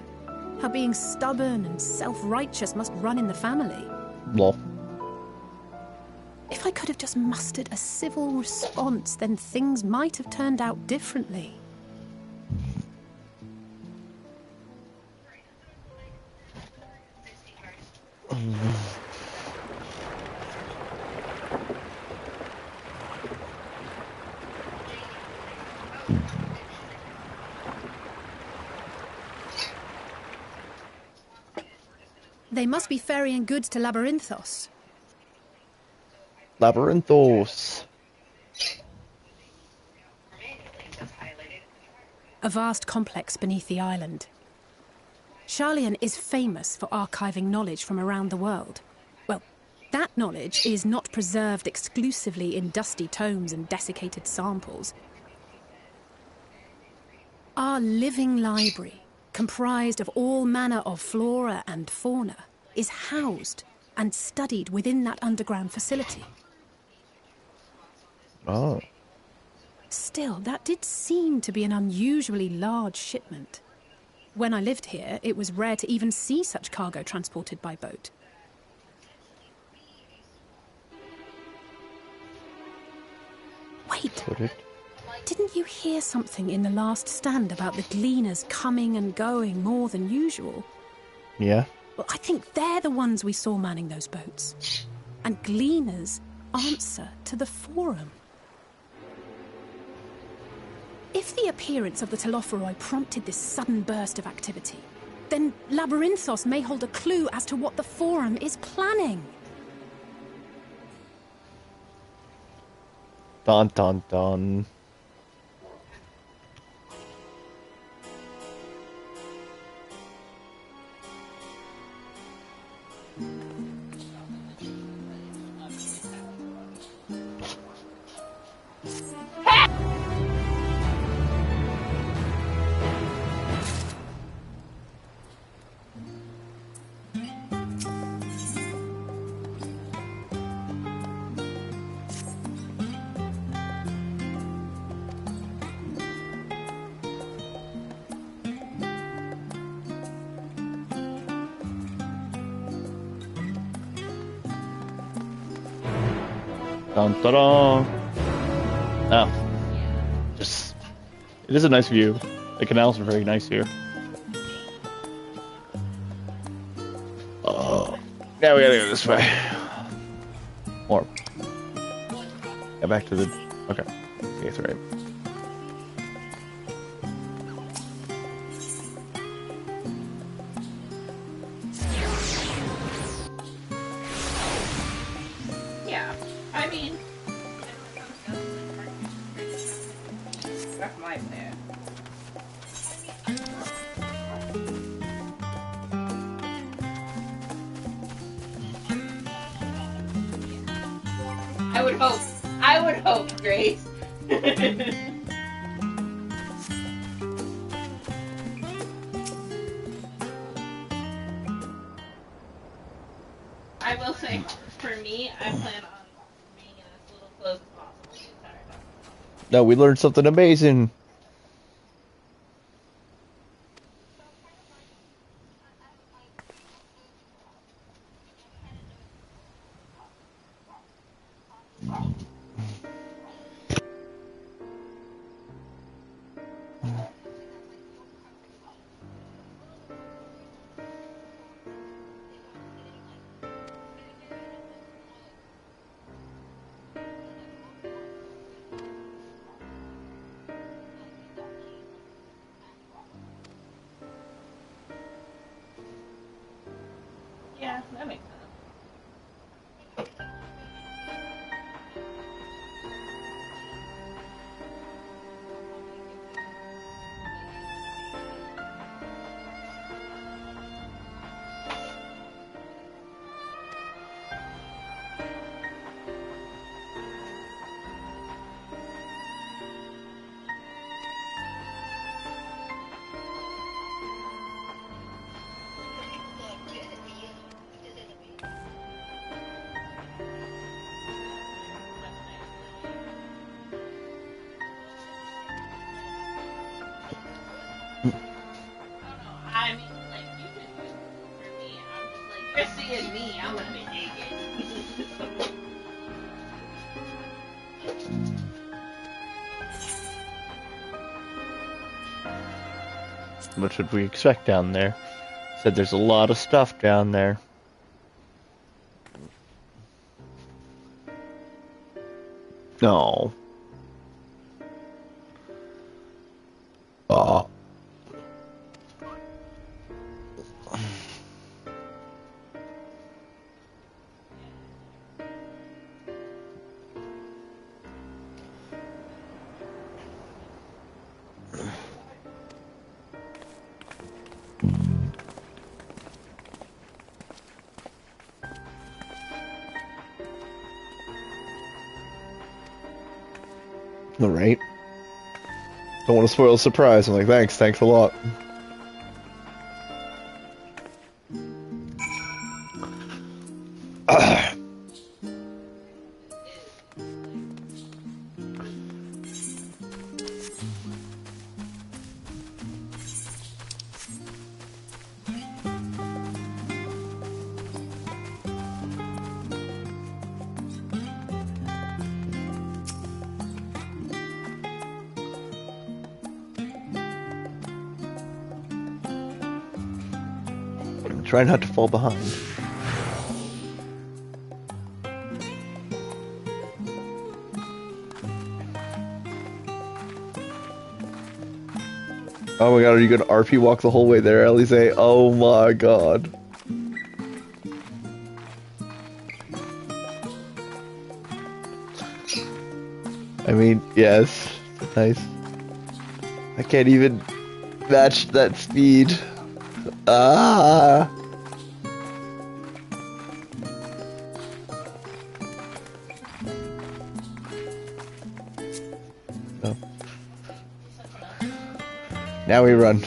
How being stubborn and self-righteous must run in the family. Lol. If I could have just mustered a civil response, then things might have turned out differently. They must be ferrying goods to Labyrinthos. Labyrinthos. A vast complex beneath the island. Sharlayan is famous for archiving knowledge from around the world. Well, that knowledge is not preserved exclusively in dusty tomes and desiccated samples. Our living library, comprised of all manner of flora and fauna, is housed and studied within that underground facility. Oh. Still, that did seem to be an unusually large shipment. When I lived here, it was rare to even see such cargo transported by boat. Wait, didn't you hear something in the last stand about the gleaners coming and going more than usual? Yeah. Well, I think they're the ones we saw manning those boats. And gleaners answer to the Forum. If the appearance of the Telophoroi prompted this sudden burst of activity, then Labyrinthos may hold a clue as to what the Forum is planning. Dun dun dun. Dun, dun, dun. Oh. Just... It is a nice view. The canals are very nice here. Oh. Now we gotta go this way. Or... Get back to the... Okay. That's right. Yeah, I mean, that's my plan. I would hope, Grace. I will say, for me, I plan on being in as little clothes as possible the entire time. No, we learned something amazing. Yeah, that makes sense. I mean, like, you could do it for me. I'm just like, you're seeing me, I'm gonna be naked. What should we expect down there? Said there's a lot of stuff down there. No. Oh. All right. Don't want to spoil the surprise. I'm like, thanks a lot. Try not to fall behind. Oh my god, are you gonna RP walk the whole way there, Alize? Oh my god. I mean, yes. Nice. I can't even match that speed. Ah! Oh. Now we run.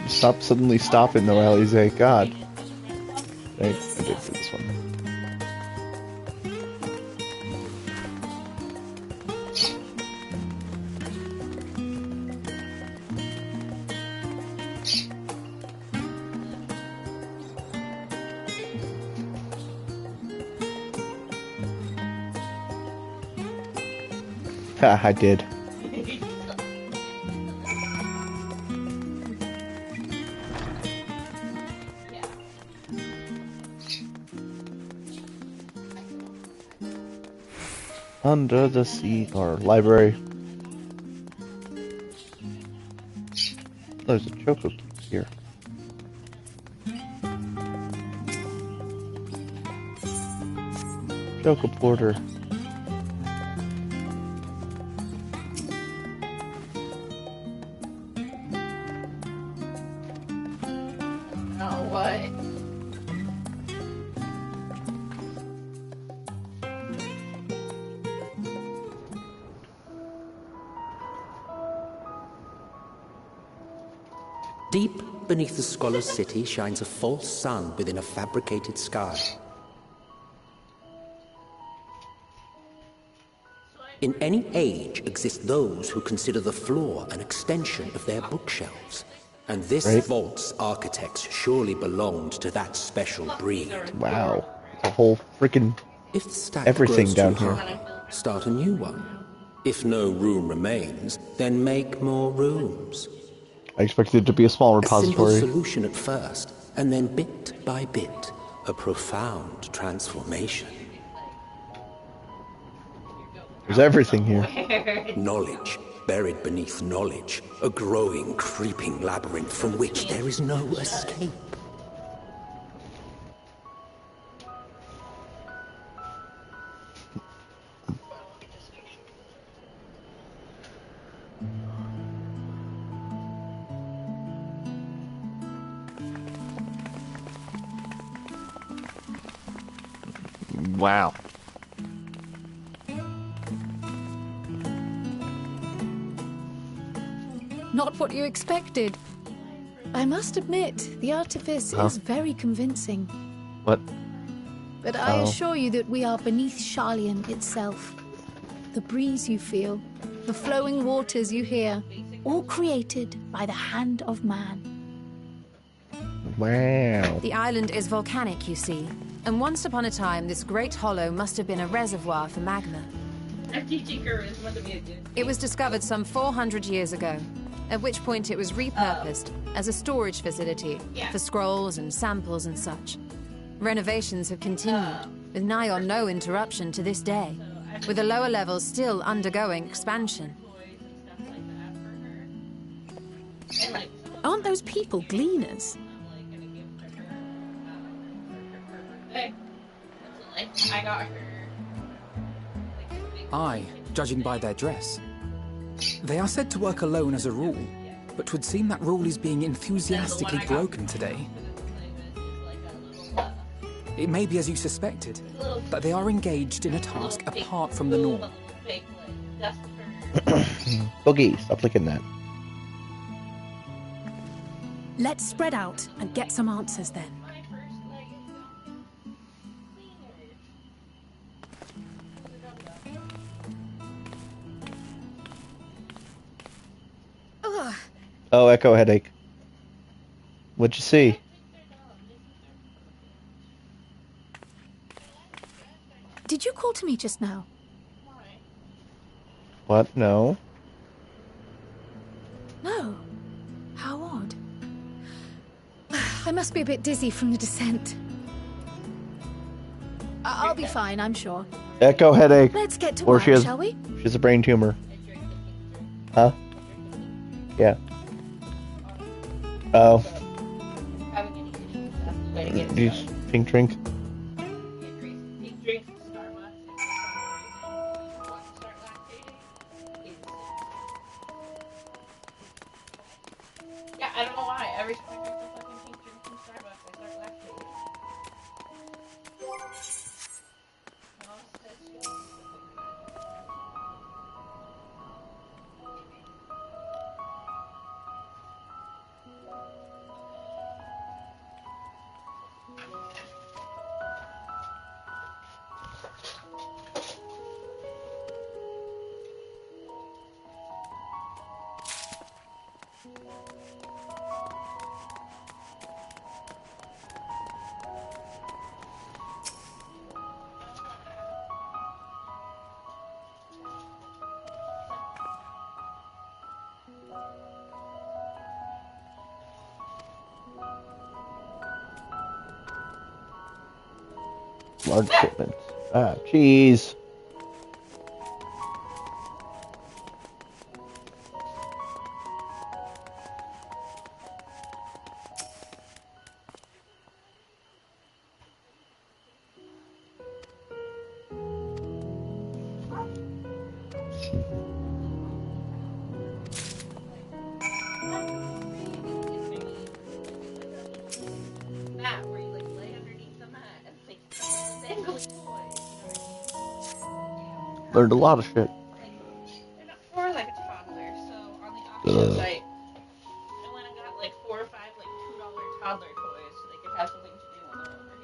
Stop suddenly stopping though, Alize. God. I did for this one. Ha, I did. Under the sea, or library. There's a Choco Cube here. Choco Porter. Oh, what? Deep beneath the scholar's city shines a false sun within a fabricated sky. In any age exist those who consider the floor an extension of their bookshelves. And this vault's architects surely belonged to that special breed. Wow. The whole freaking everything down here. Start a new one. If no room remains, then make more rooms. I expected it to be a small repository. A simple solution at first, and then bit by bit, a profound transformation. There's everything here. Knowledge, buried beneath knowledge. A growing, creeping labyrinth from which there is no escape. Wow. Not what you expected. I must admit, the artifice is very convincing. What? But I assure you that we are beneath Sharlayan itself. The breeze you feel, the flowing waters you hear, all created by the hand of man. Wow. The island is volcanic, you see. And once upon a time, this great hollow must have been a reservoir for magma. It was discovered some 400 years ago, at which point it was repurposed as a storage facility for scrolls and samples and such. Renovations have continued, with nigh on no interruption to this day, with the lower levels still undergoing expansion. Aren't those people gleaners? I got her. Aye, judging by their dress. They are said to work alone as a rule, but 'twould seem that rule is being enthusiastically broken today. It may be as you suspected, that they are engaged in a task apart from the norm. Boogie, stop looking at that. Let's spread out and get some answers then. Oh, echo headache. What'd you see? Did you call to me just now? What? No. No. How odd. I must be a bit dizzy from the descent. I'll be fine, I'm sure. Echo headache. Let's get to or work, she has, shall we? She has a brain tumor. Huh? Yeah. Oh. Use pink drink. Yeah, I don't know why. Every time I drink a fucking pink drink from Starbucks, I start lactating. Large shipments. Ah, cheese. Mat where you like lay underneath the mat and like dangly toys. Learned a lot of shit. They're not for like a toddler, so on the auction site, I went and got like 4 or 5 like $2 toddler toys so they could have something to do when they're over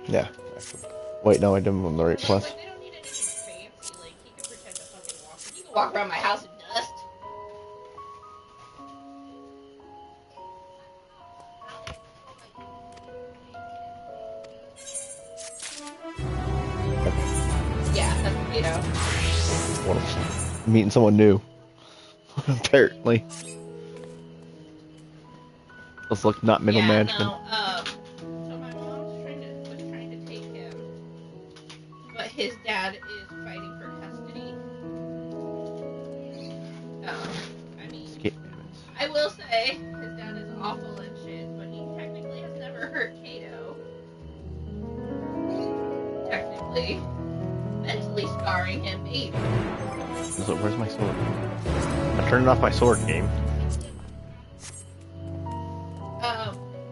here. Yeah, actually. Wait, no, I didn't on the right plus. Like they don't need anything fancy. Like he can pretend to fucking walk. He can walk around my house in dust. Yeah, that's potato. Well, meeting someone new. Apparently. Let's look, not middle management. No, so my mom was trying to take him, but his dad is fighting for custody. I mean, I will say his dad is awful and shit, but he technically has never hurt Kato. Technically, mentally scarring him, maybe. So where's my sword? I turned off my sword game.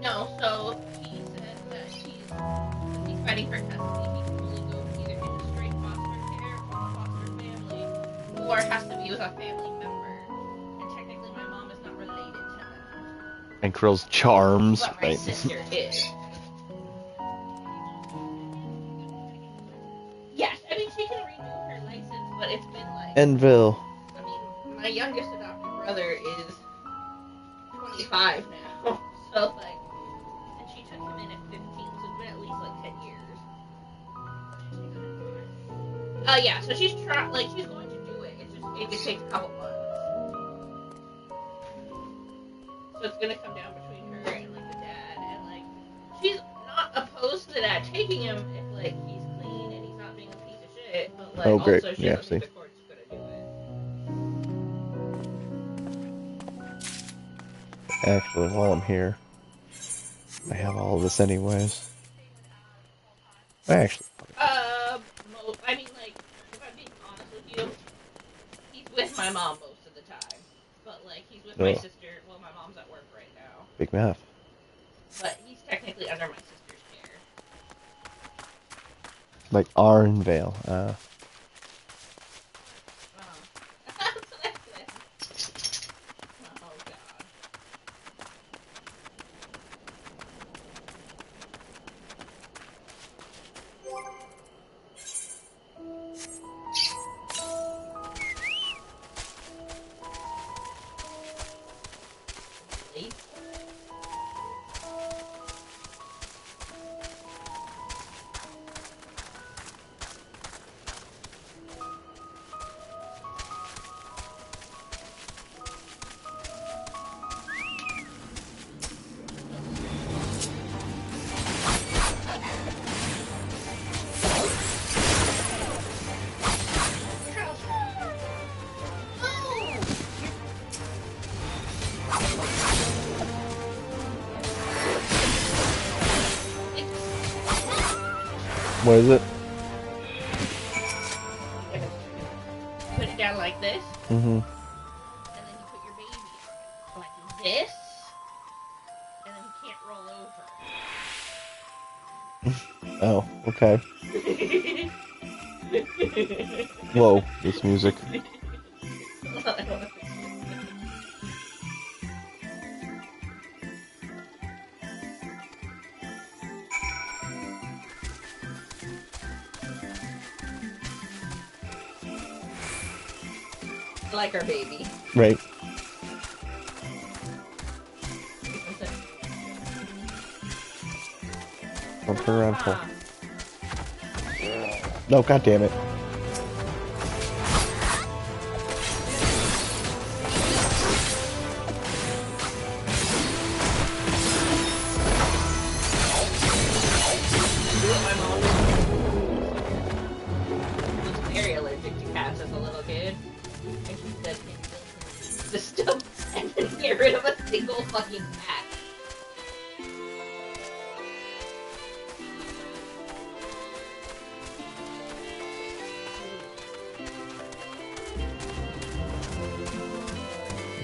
No, so he said that he's fighting for custody. He can only go either into straight foster care or foster family, or has to be with a family member. And technically my mom is not related to him. And Krill's charms. But my sister is. Yes, I mean she can renew her license, but it's been like... Enville. I mean, my youngest adopted brother is 25 now, so like... She took him in at 15, so it's been at least like 10 years. Yeah, so she's she's going to do it. It's just, it just takes a couple months. So it's gonna come down between her and like the dad, and like, she's not opposed to that taking him if like he's clean and he's not being a piece of shit, but like also she doesn't think the court's gonna do it. Actually, while I'm here, I have all of this anyways. Actually. I mean, like, if I'm being honest with you, he's with my mom most of the time. But, like, he's with my sister. Well, my mom's at work right now. Big math. But he's technically under my sister's care. Like Arnvale. What is it? Put it down like this. Mm-hmm. And then you put your baby like this. And then he can't roll over. Oh, okay. Whoa, this music. Like our baby. Right. Don't turn around full. No, god damn it. Very allergic to cats as a little kid. I keep that in the system and then get rid of a single fucking cat.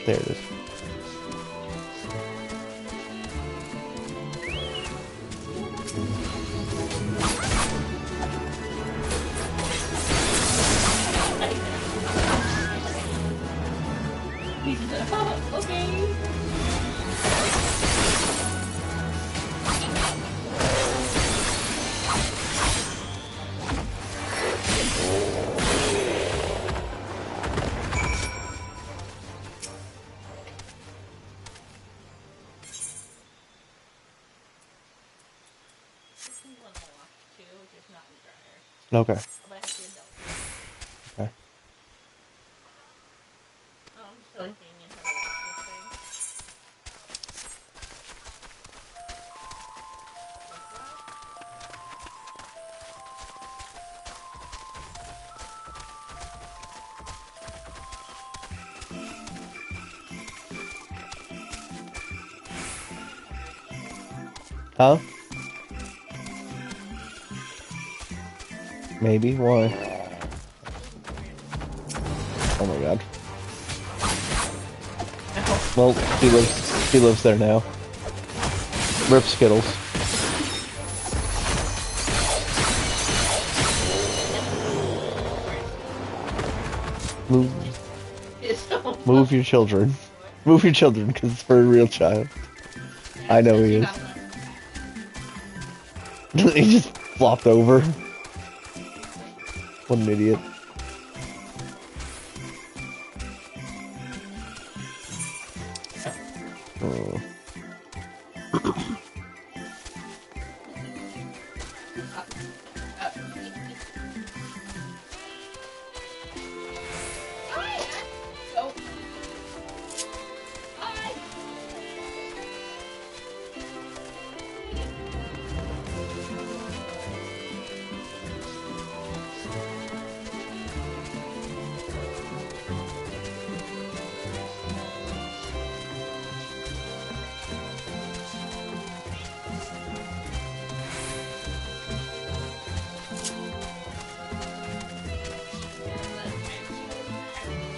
There it is. Okay. Okay. Okay. Huh? Maybe. Why? Oh my god. Well, she lives there now. Rip Skittles. Move your children. Move your children, because it's for a real child. I know he is. He just flopped over. What an idiot. Oh.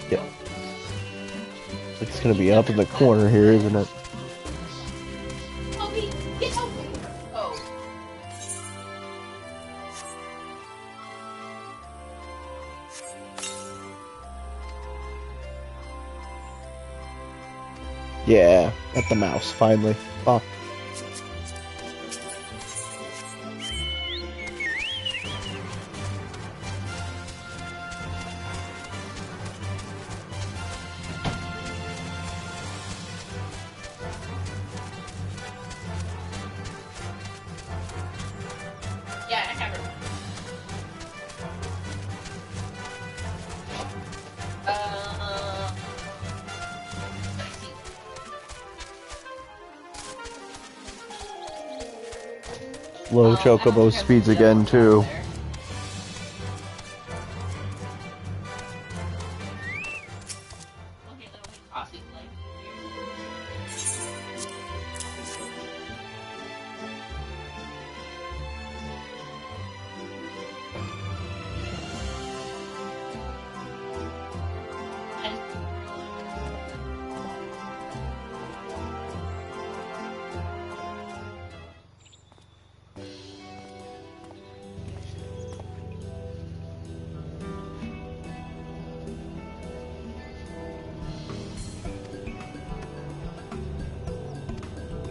Yep. It's gonna be up in the corner here, isn't it? Yeah, at the mouse, finally. Fuck. Yeah, I have it. Low chocobo speeds again, too.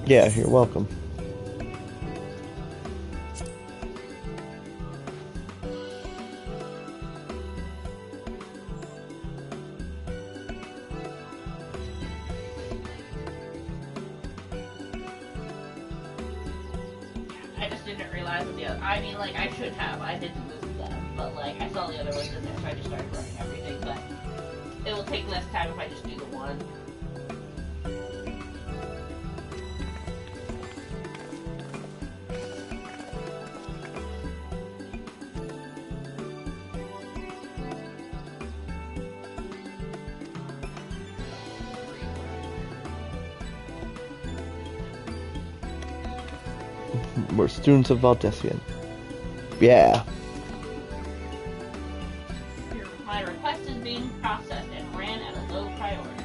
Yeah, you're welcome. realize that the other. I mean, like, I should have. I didn't lose them, but like, I saw the other ones in there, so I just started running everything. But it will take less time if I just do the one. We're students of Valdesian. Yeah. My request is being processed and ran at a low priority.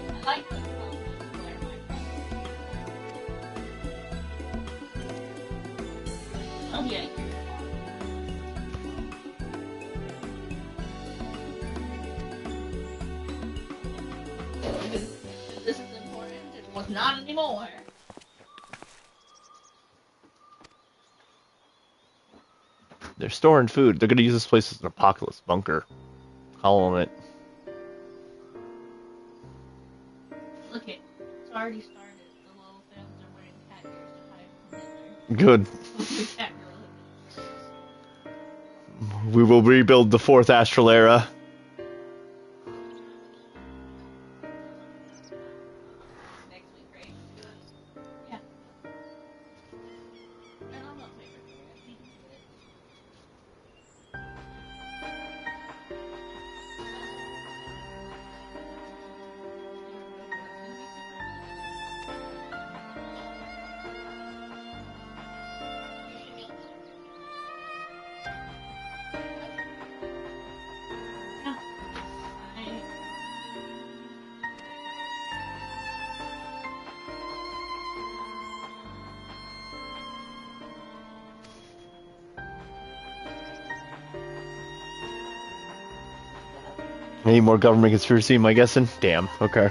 I like this. Oh yeah. This is important. It was not anymore. They're storing food. They're gonna use this place as an apocalypse bunker. Calling it. Look it. It's already started. The little fans are wearing cat ears to hide from Hitler. Good. We will rebuild the 4th Astral Era. Next week, right? Yeah. And I'm not favorite. I think it's good. Any more government conspiracy, am I guessing? Damn, okay.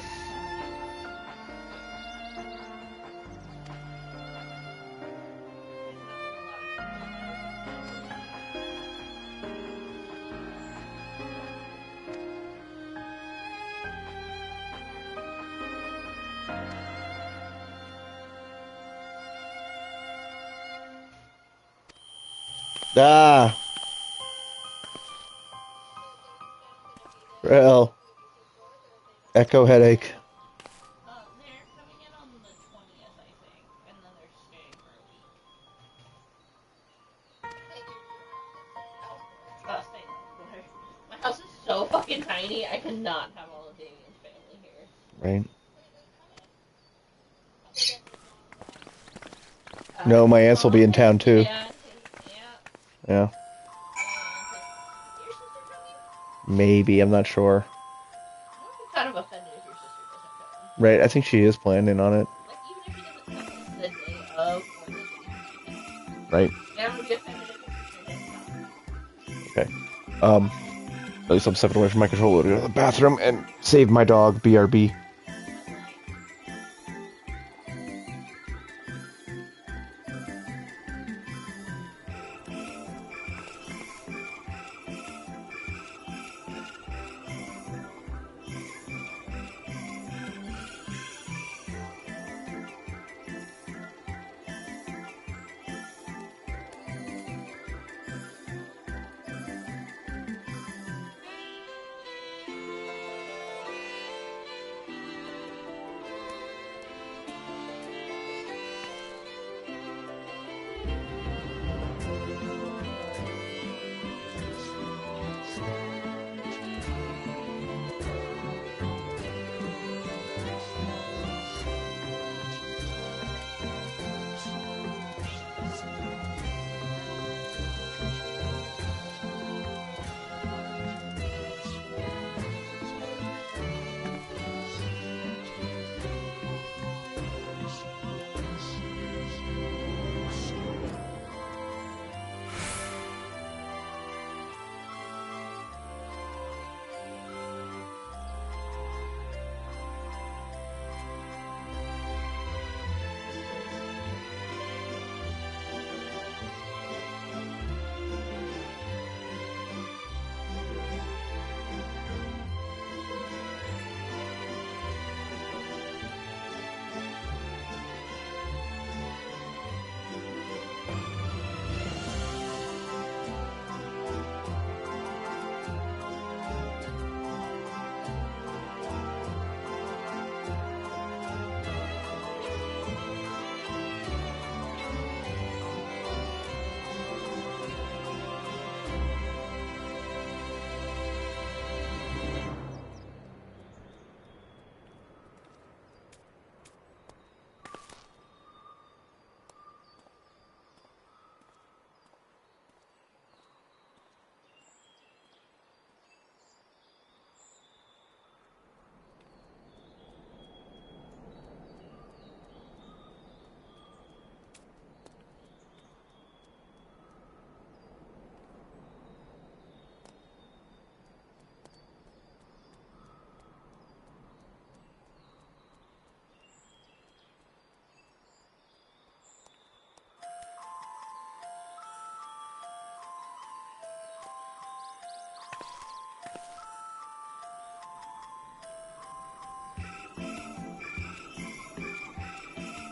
Ah! Well, echo headache. They're coming in on the 20th, I think, and then they're staying for a week. My house is so fucking tiny, I cannot have all of Damien's family here. Right. No, my aunts will be in town too. Yeah. Maybe, I'm not sure. Kind of offended if your sister doesn't come. Right, I think she is planning on it. Like, even if she doesn't come the day of, or the day. Right. Yeah, I would be offended if your sister doesn't come. Okay. At least I'm stepping away from my controller to go to the bathroom and save my dog, BRB.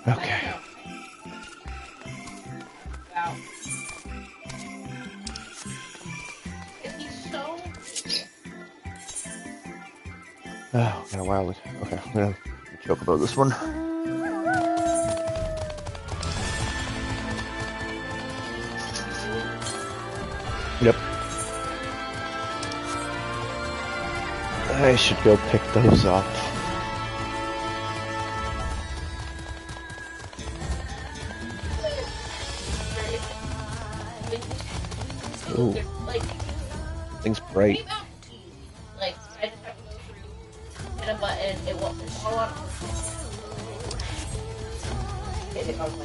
Okay. Wow. He's so... Oh, got a wild. Okay, I'm gonna joke about this one. Yep. I should go pick those up. Ooh. Thing's bright. Like, I just have to go through, hit a button, it won't fall on. Hit it on the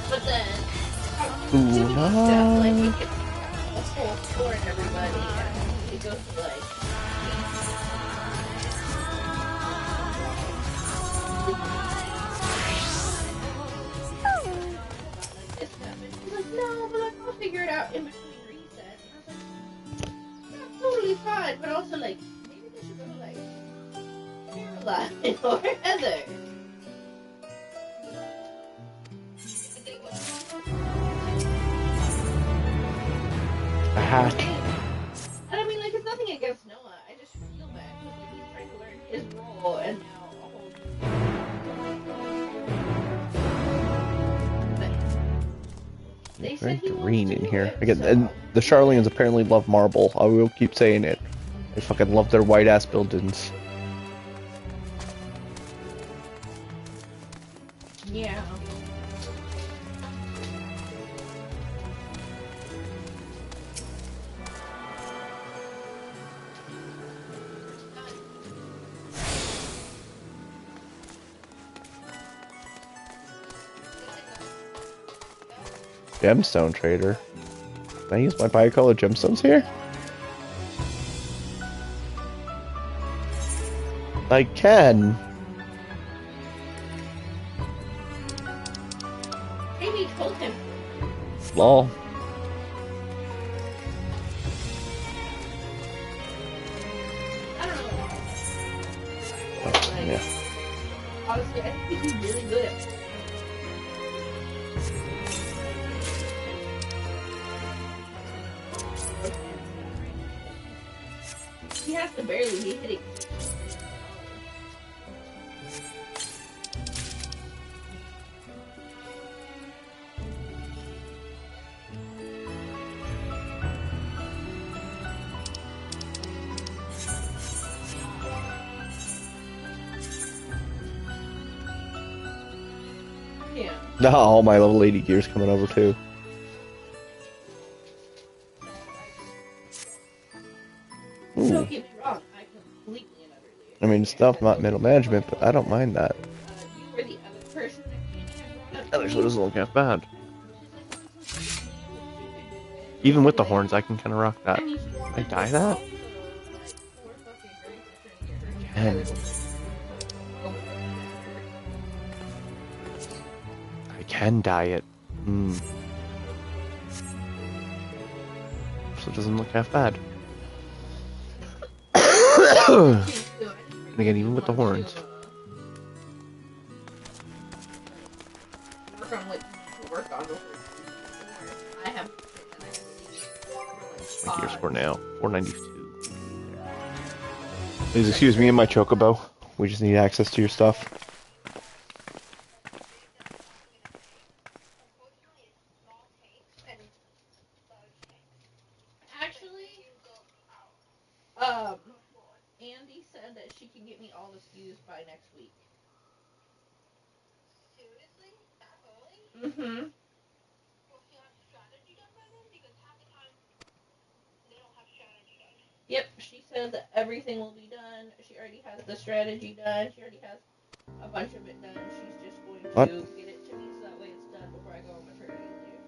But then, ooh, no. like, it gets a full score and everybody, and it goes to, like, He's like, no, but I'll figure it out in between resets. And I was like, that's totally fine, but also, like, maybe they should go to, like, Caroline or Heather. A hat. And I mean, like, it's nothing against Noah. I just feel bad because, like, he's trying to learn his role, and now a whole It's very green in here. Again, and the Charlians apparently love marble. I will keep saying it. They fucking love their white ass buildings. Yeah. Gemstone trader. Can I use my bicolor gemstones here? I can. Maybe told him. Lol. I don't know. Oh, yeah. Honestly, I think he's really good at he has to barely be hitting. Yeah. Nah, all my level 80 gear's coming over too. Don't get me wrong, I completely and utterly I mean, it's not middle management, but I don't mind that. you were the other person that Actually, it doesn't look half bad. Even with the horns, I can kind of rock that. Can I dye that? Can. I can dye it. So it doesn't look half bad. And again, even with the horns. My gear score now, 492. Please excuse me and my chocobo. We just need access to your stuff. Actually, Andy said that she can get me all the SKUs by next week. Seriously? That early? Mm-hmm. Yep, she said that everything will be done. She already has the strategy done. She already has a bunch of it done. She's just going to get it to me so that way it's done before I go on maternity leave.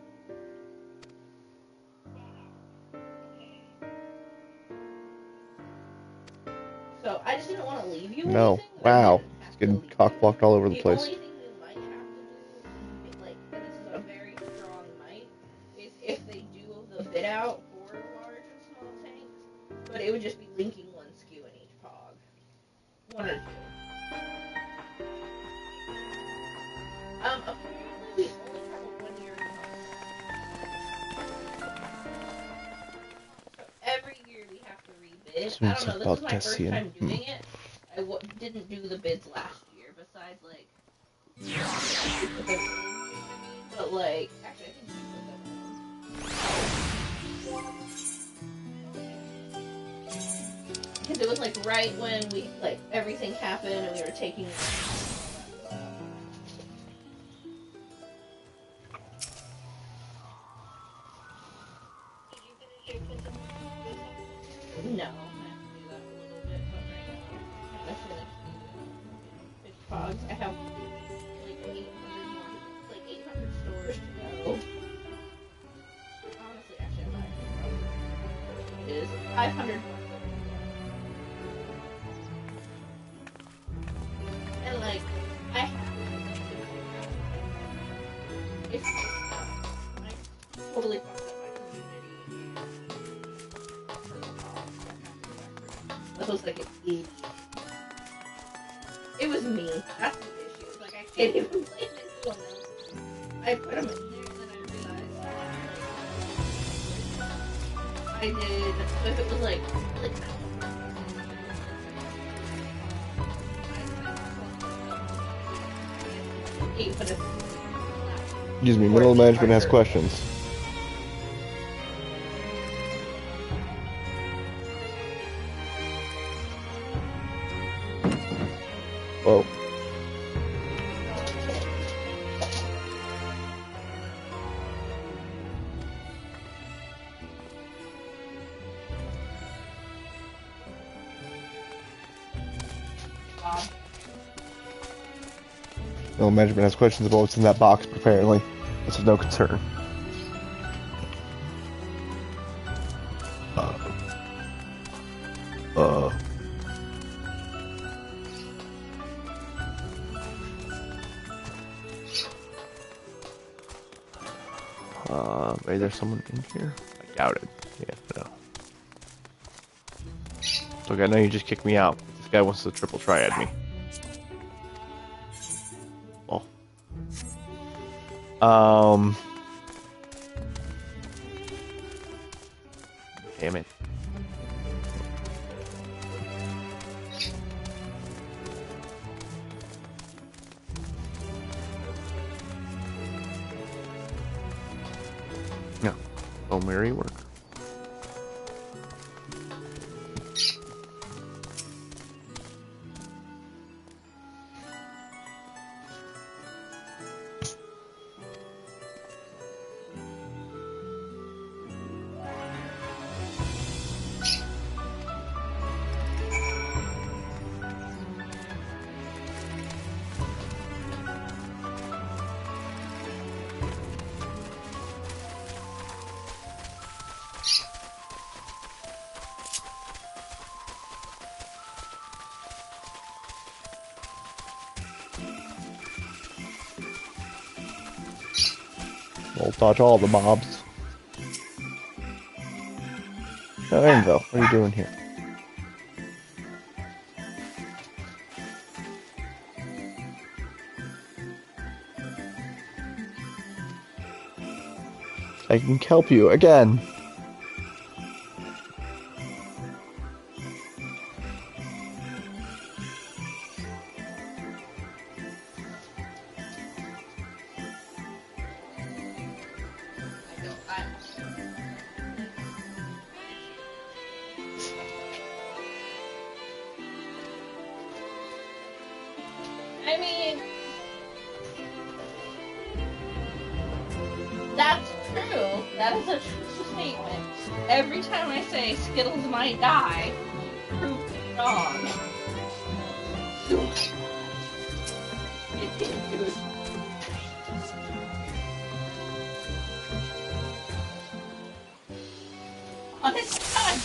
So I just didn't want to leave you. No. Wow. It's getting cock-blocked all over the place. The only thing you might have to do, like, and this is a very strong might, bid out for large and small tanks, but it would just be linking one SKU in each POG. One or two. Apparently we only have a 1-year contract. So every year we have to rebid. I don't know, this is my first time doing it. I didn't do the bids last year, besides, like, but, like, actually, I think you put them in. Because it was, like, right when we, like, everything happened and we were taking... No. Pogs. I have like 800 more, like 800 stores to go. Honestly, actually, I'm not it is 500 more. And like, I have it's I totally fucked up my community. That was like an idiot. It was me. That's the issue. Like, I can't even blame anyone else. I put them in there and then I realized I did. So if it was like Excuse me, middle management has questions. Oh. Middle management has questions about what's in that box, but apparently it's of no concern. Maybe there's someone in here? I doubt it. Yeah, no. Look, I know you just kicked me out. This guy wants to triple triad me. Oh. Damn it. No. Oh, merry work. We'll dodge all the mobs. Oh, Anvil, what are you doing here? I can kelp you again. I mean, that's true. That is a true statement. Every time I say Skittles might die, prove me wrong. It did. Honest God.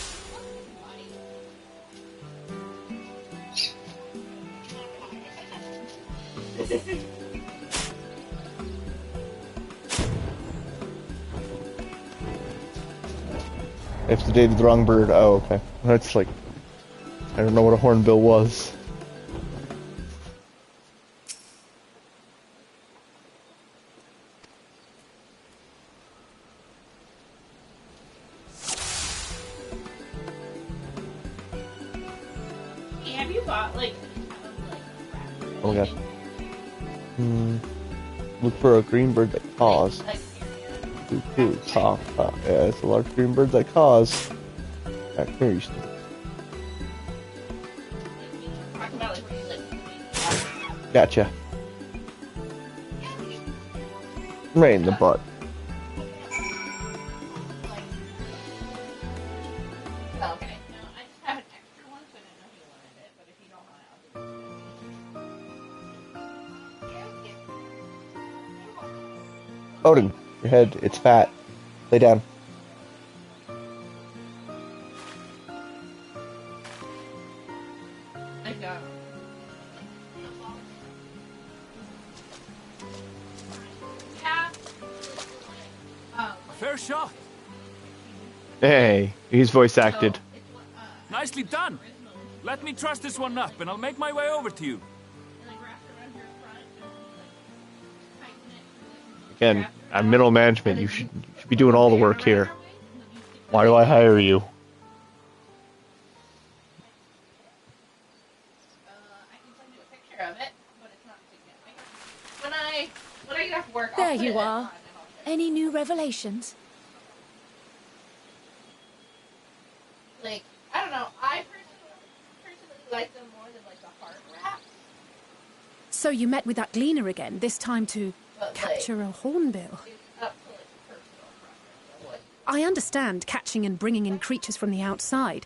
I have to date the wrong bird. Oh, okay. That's like... I don't know what a hornbill was. Hey, have you bought, like... Oh my god. Look for a green bird that caws. Caw. Yeah, it's a large green bird that caws. Back here, you stupid. Gotcha. Right in the butt. Okay. No, I just have an extra one, so I didn't know if you wanted it, but if you don't want it, I'll do it. Odin, your head, it's fat. Lay down. I got it. Yeah. Fair shot. Hey, he's voice acted. Nicely done. Let me truss this one up, and I'll make my way over to you. Again, I'm middle management. You should be doing all the work here. Why do I hire you? Of it, but it's not significant. When I get off work, There I'll put you it are. Any new revelations? Like, I don't know. I personally like them more than like the hard wrap. So you met with that gleaner again, this time to But, capture a hornbill. It's up to like personal preference. What I understand catching and bringing in creatures from the outside,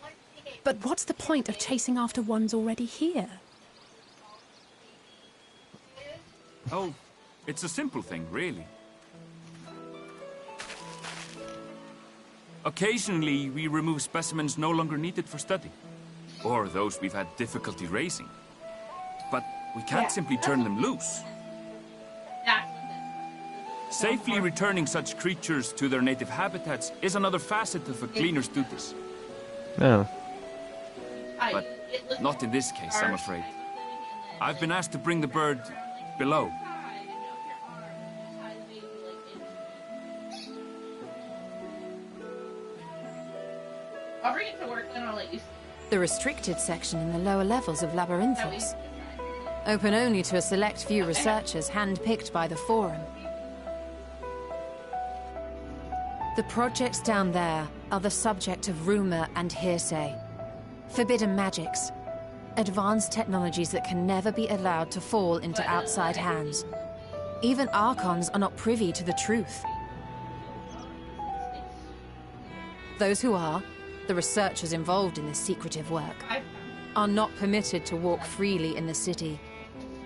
but what's the point of chasing after ones already here? Oh, it's a simple thing, really. Occasionally, we remove specimens no longer needed for study, or those we've had difficulty raising. But we can't simply turn them loose. Safely returning such creatures to their native habitats is another facet of a cleaner's duties. No. But not in this case, I'm afraid. I've been asked to bring the bird below. I'll bring it to work, then I'll let you. The restricted section in the lower levels of Labyrinthos. Open only to a select few researchers handpicked by the Forum. The projects down there are the subject of rumor and hearsay. Forbidden magics. Advanced technologies that can never be allowed to fall into outside hands. Even Archons are not privy to the truth. Those who are, the researchers involved in this secretive work, are not permitted to walk freely in the city,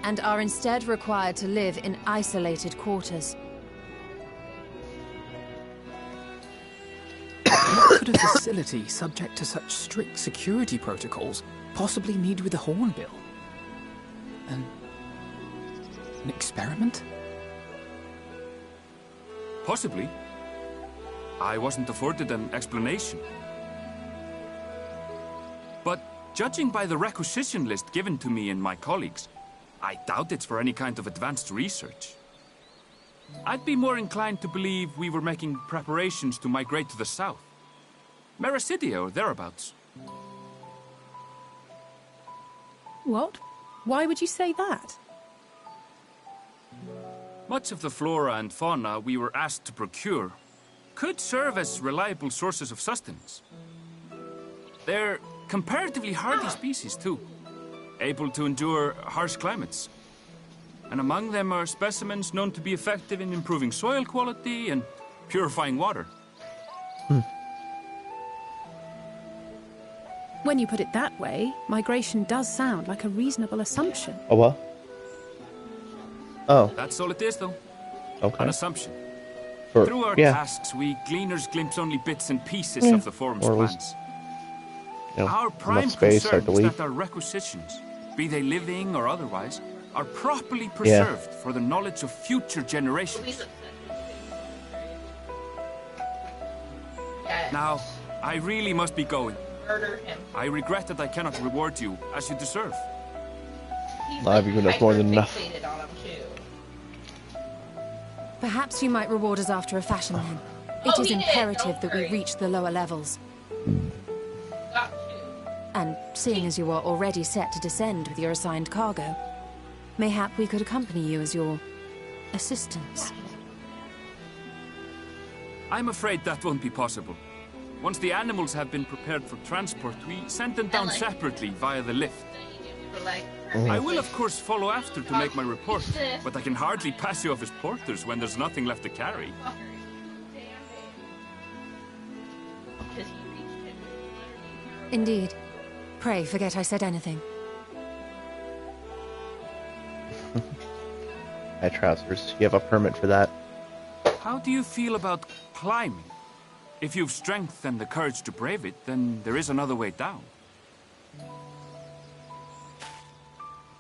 and are instead required to live in isolated quarters. What could a facility subject to such strict security protocols possibly need with a hornbill? An experiment? Possibly. I wasn't afforded an explanation. But judging by the requisition list given to me and my colleagues, I doubt it's for any kind of advanced research. I'd be more inclined to believe we were making preparations to migrate to the south. Mericidia or thereabouts. What? Why would you say that? Much of the flora and fauna we were asked to procure could serve as reliable sources of sustenance. They're comparatively hardy species, too, able to endure harsh climates. And among them are specimens known to be effective in improving soil quality and purifying water. When you put it that way, migration does sound like a reasonable assumption. Oh, what? Oh. That's all it is, though. Okay. An assumption. For, Through our yeah. tasks, we gleaners glimpse only bits and pieces Yeah. of the forum's Or at least, plans. you know, Our enough prime space, hard concern to is leave. that our requisitions, be they living or otherwise, are properly preserved for the knowledge of future generations. Now, I really must be going. Murder him. I regret that I cannot reward you as you deserve. He's I've given us more than enough. hyper-fixated on him, too. Perhaps you might reward us after a fashion then. It is imperative that we reach the lower levels. Got to. And seeing as you are already set to descend with your assigned cargo, mayhap we could accompany you as your assistants. I'm afraid that won't be possible. Once the animals have been prepared for transport, we send them down separately via the lift. I will, of course, follow after to make my report, but I can hardly pass you off as porters when there's nothing left to carry. Indeed. Pray forget I said anything. My trousers. You have a permit for that. How do you feel about climbing? If you've strength and the courage to brave it, then there is another way down.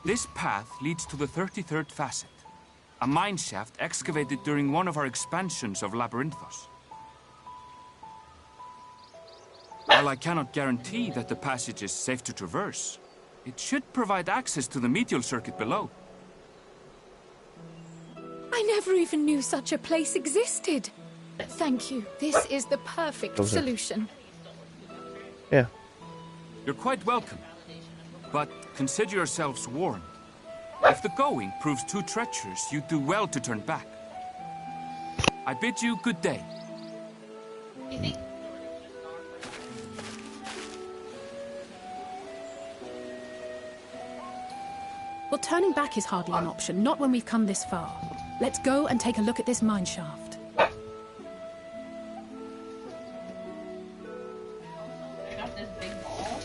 This path leads to the 33rd facet, a mine shaft excavated during one of our expansions of Labyrinthos. While I cannot guarantee that the passage is safe to traverse, it should provide access to the medial circuit below. I never even knew such a place existed. Thank you. This is the perfect solution. Yeah. You're quite welcome. But consider yourselves warned. If the going proves too treacherous, you'd do well to turn back. I bid you good day. Well, turning back is hardly an option, not when we've come this far. Let's go and take a look at this mine shaft. I got this big ball.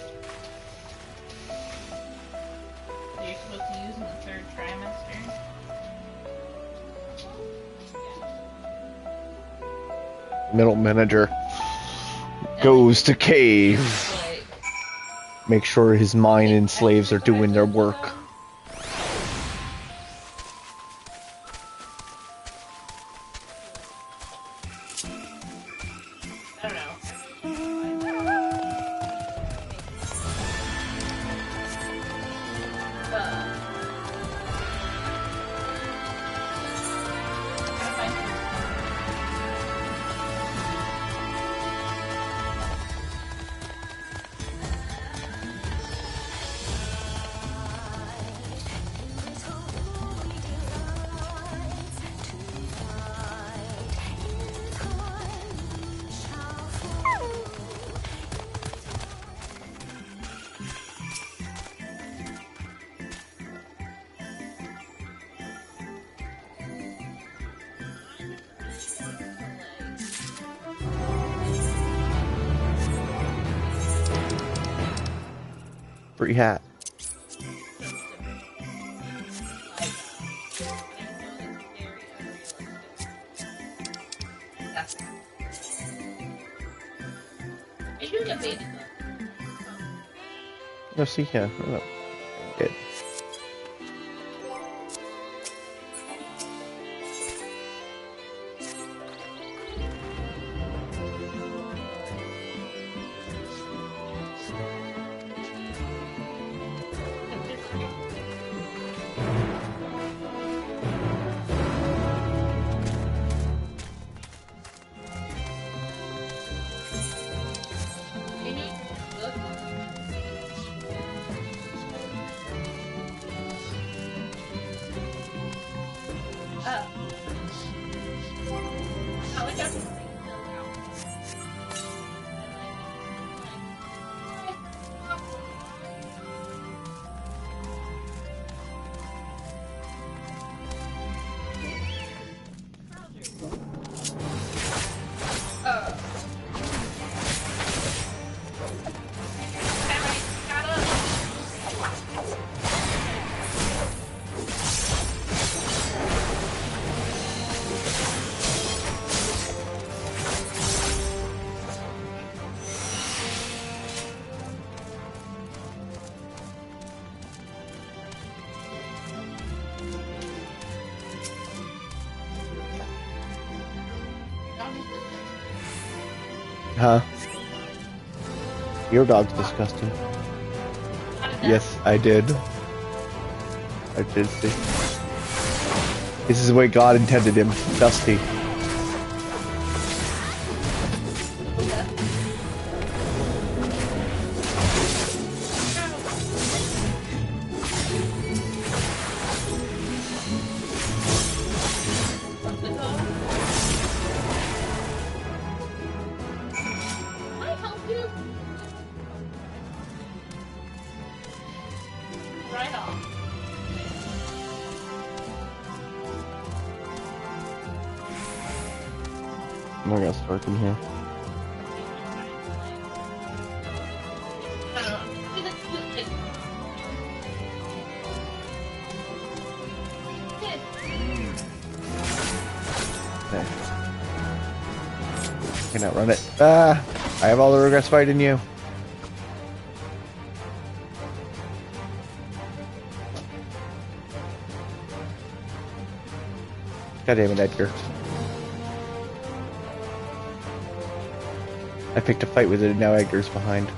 That you're supposed to use in the 3rd trimester. Middle manager goes to cave. Make sure his mine and slaves are doing their work. Free hat. I do get baby. No, see, yeah. No. Good. Huh? Your dog's disgusting. Yes, I did. I did see. This is the way God intended him. Dusty. I got stuck in here. Okay. Can outrun it. Ah! I have all the regrets fighting you. God damn it, Edgar. I picked a fight with it and now Edgar's behind.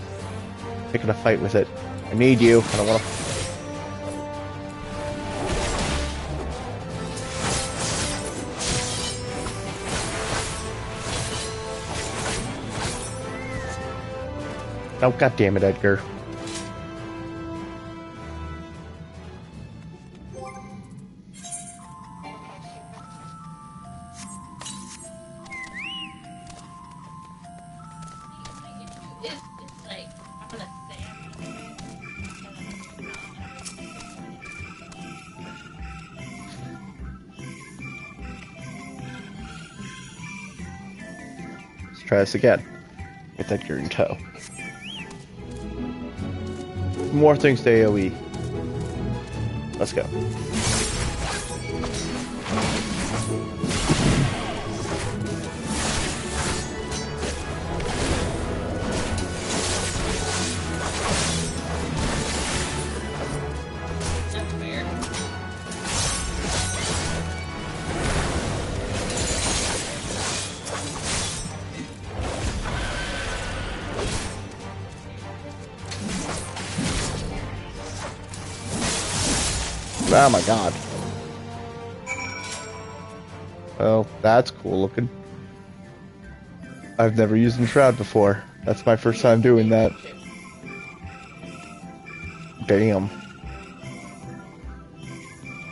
Picking a fight with it. I need you. I don't want to... Oh, god damn it, Edgar. Let's try this again. With Edgar in tow. More things to AoE. Let's go. Oh my god. Well, that's cool looking. I've never used Enshroud before. That's my first time doing that. Damn.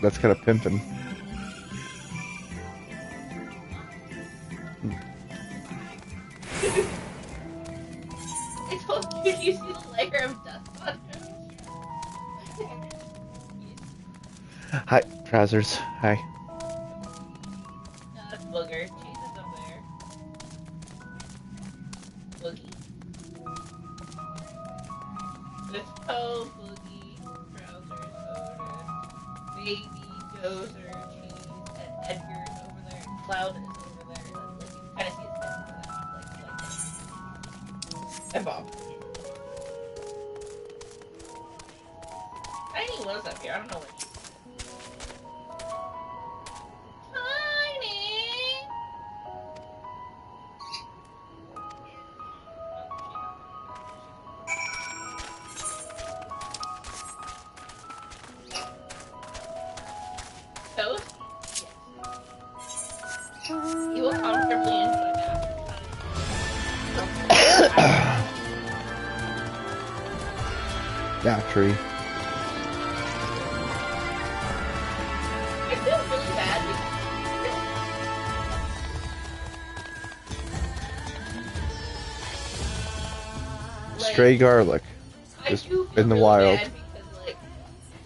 That's kind of pimping. I told you you see the layer of dust on him. Hi, Trousers. Hi. No, that's Booger. Cheese is up there. Boogie. This toe, Boogie, Trousers, Otis, Baby, Dozer, Cheese, and Edgar's over there, and Cloud is over there. That's like, you kind of see his head over there, and Bob. Tiny was up here. I don't know what he Toast? Yes. You will comfortably enjoy that. Yeah, tree. I feel really bad because Stray garlic. Just in the wild. because, like,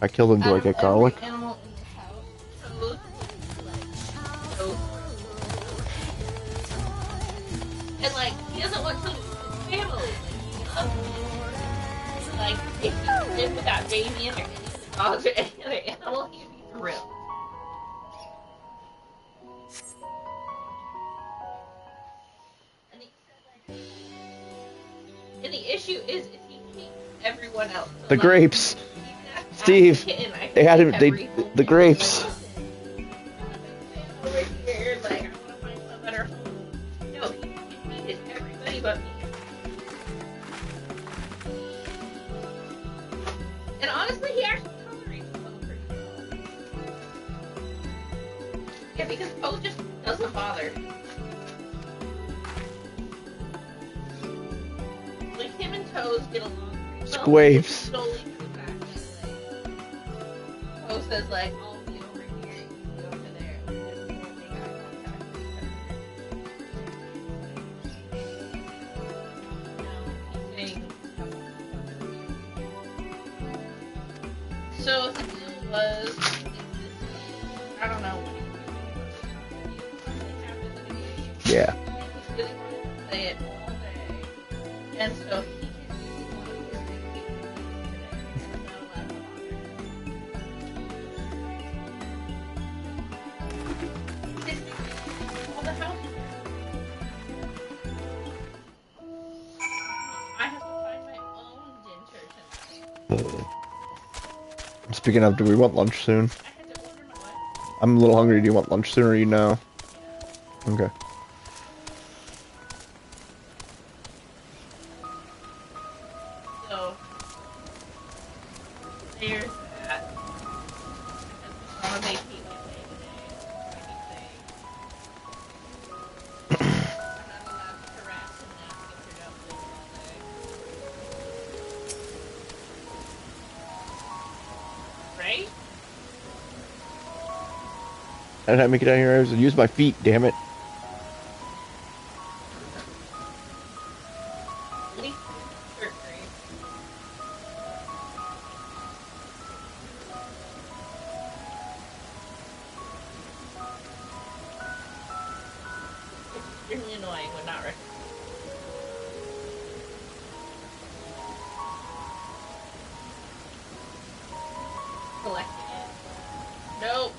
I killed him. Do I get garlic? animal in the house, Toast, like, Toast. And, like, he doesn't want to lose his family. Like, he loves me. Like, if he lived with that baby and or any of the dogs or any other animal, he'd be thrilled. And the issue is he hates everyone else. So The like, grapes. even as a Steve. kitten, I They had him. hate They everyone. the grapes. Over here, like, I want to find some better home. No, he hated everybody but me. like him and Toes get along. Squaves. Solely through the fact that like Toes says like, I'll be over here, you go over there. And they won't make eye contact with each other. So the deal was, I don't know what he Yeah. really wanted to play it all day, and so he all the houses. I have to find my own dinner tonight. Speaking of, do we want lunch soon? I'm a little hungry. Do you want lunch soon or you know? Okay. So there's that. I'm a vacation day today. I'm not allowed to harass and ask if you're not playing all day. Right? How did I make it down here? I was use my feet, damn it. It's extremely annoying when not recognized. Collecting it. Nope.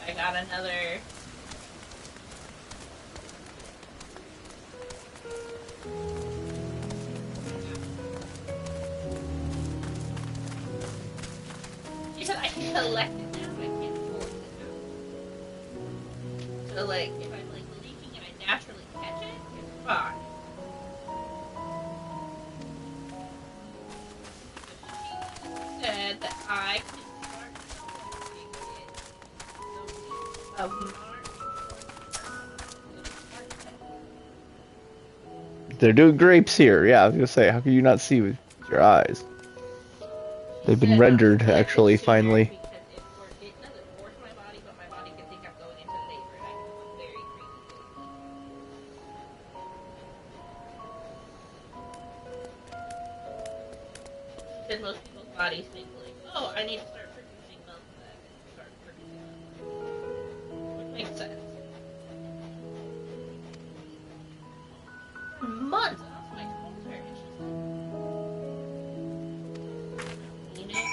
I got another. She said I can collect it now, but I can't force it now. So like, if I'm like leaking and I naturally catch it, it's fine. She said that I can start collecting it of March. They're doing grapes here. Yeah, I was gonna say, how can you not see with your eyes? They've been rendered, actually, finally. It doesn't force my body, but my body can think I'm going into labor and I can look very creepy. Because most people's bodies think like, oh, I need to start producing milk then. Start producing milk. Which makes sense. For months, that's my concern. It's just like, need it.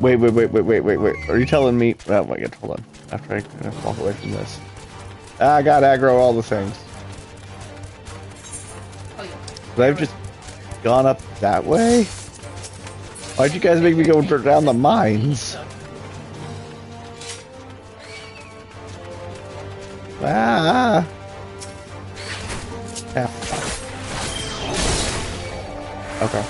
Wait. Are you telling me? Oh my god, hold on. After I walk away from this. I got aggro all the things. But I've just gone up that way? Why'd you guys make me go down the mines? Ah! Yeah. Okay.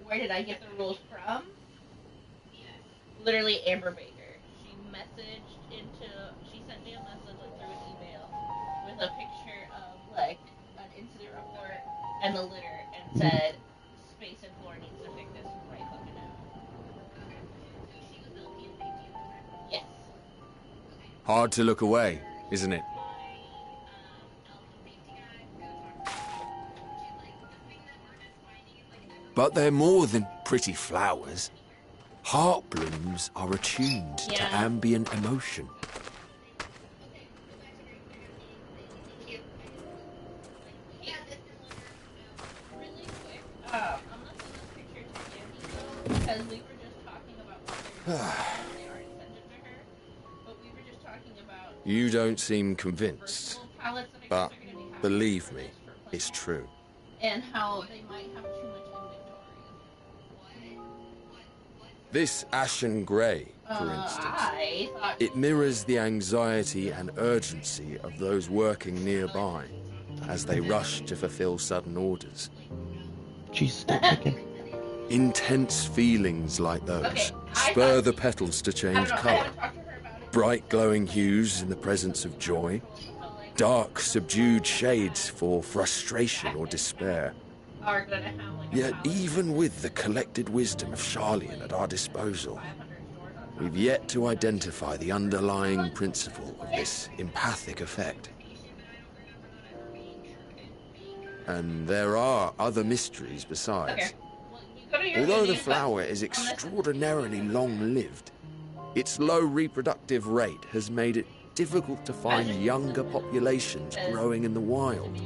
Where did I get the rules from? Literally Amber Baker. She sent me a message like through an email with a picture of like an incident report and the litter and said, floor needs to fix this right fucking now. Yes. Hard to look away, isn't it? But they're more than pretty flowers. Heart blooms are attuned to ambient emotion. Because we were just talking about they already sent it to her, but we were just talking about You don't seem convinced, palettes that I but guess are going to be having believe me, it's true. and how they might have too much inventory. This ashen grey, for instance, it mirrors the anxiety and urgency of those working nearby as they rush to fulfill sudden orders. Jesus, Intense feelings like those spur the petals to change colour. Bright glowing hues in the presence of joy. Dark, subdued shades for frustration or despair. Are going to have like Yet even with the collected wisdom of Charlian at our disposal, we've yet to identify the underlying principle of this empathic effect. And there are other mysteries besides. Although the flower is extraordinarily long-lived, its low reproductive rate has made it difficult to find younger populations growing in the wild.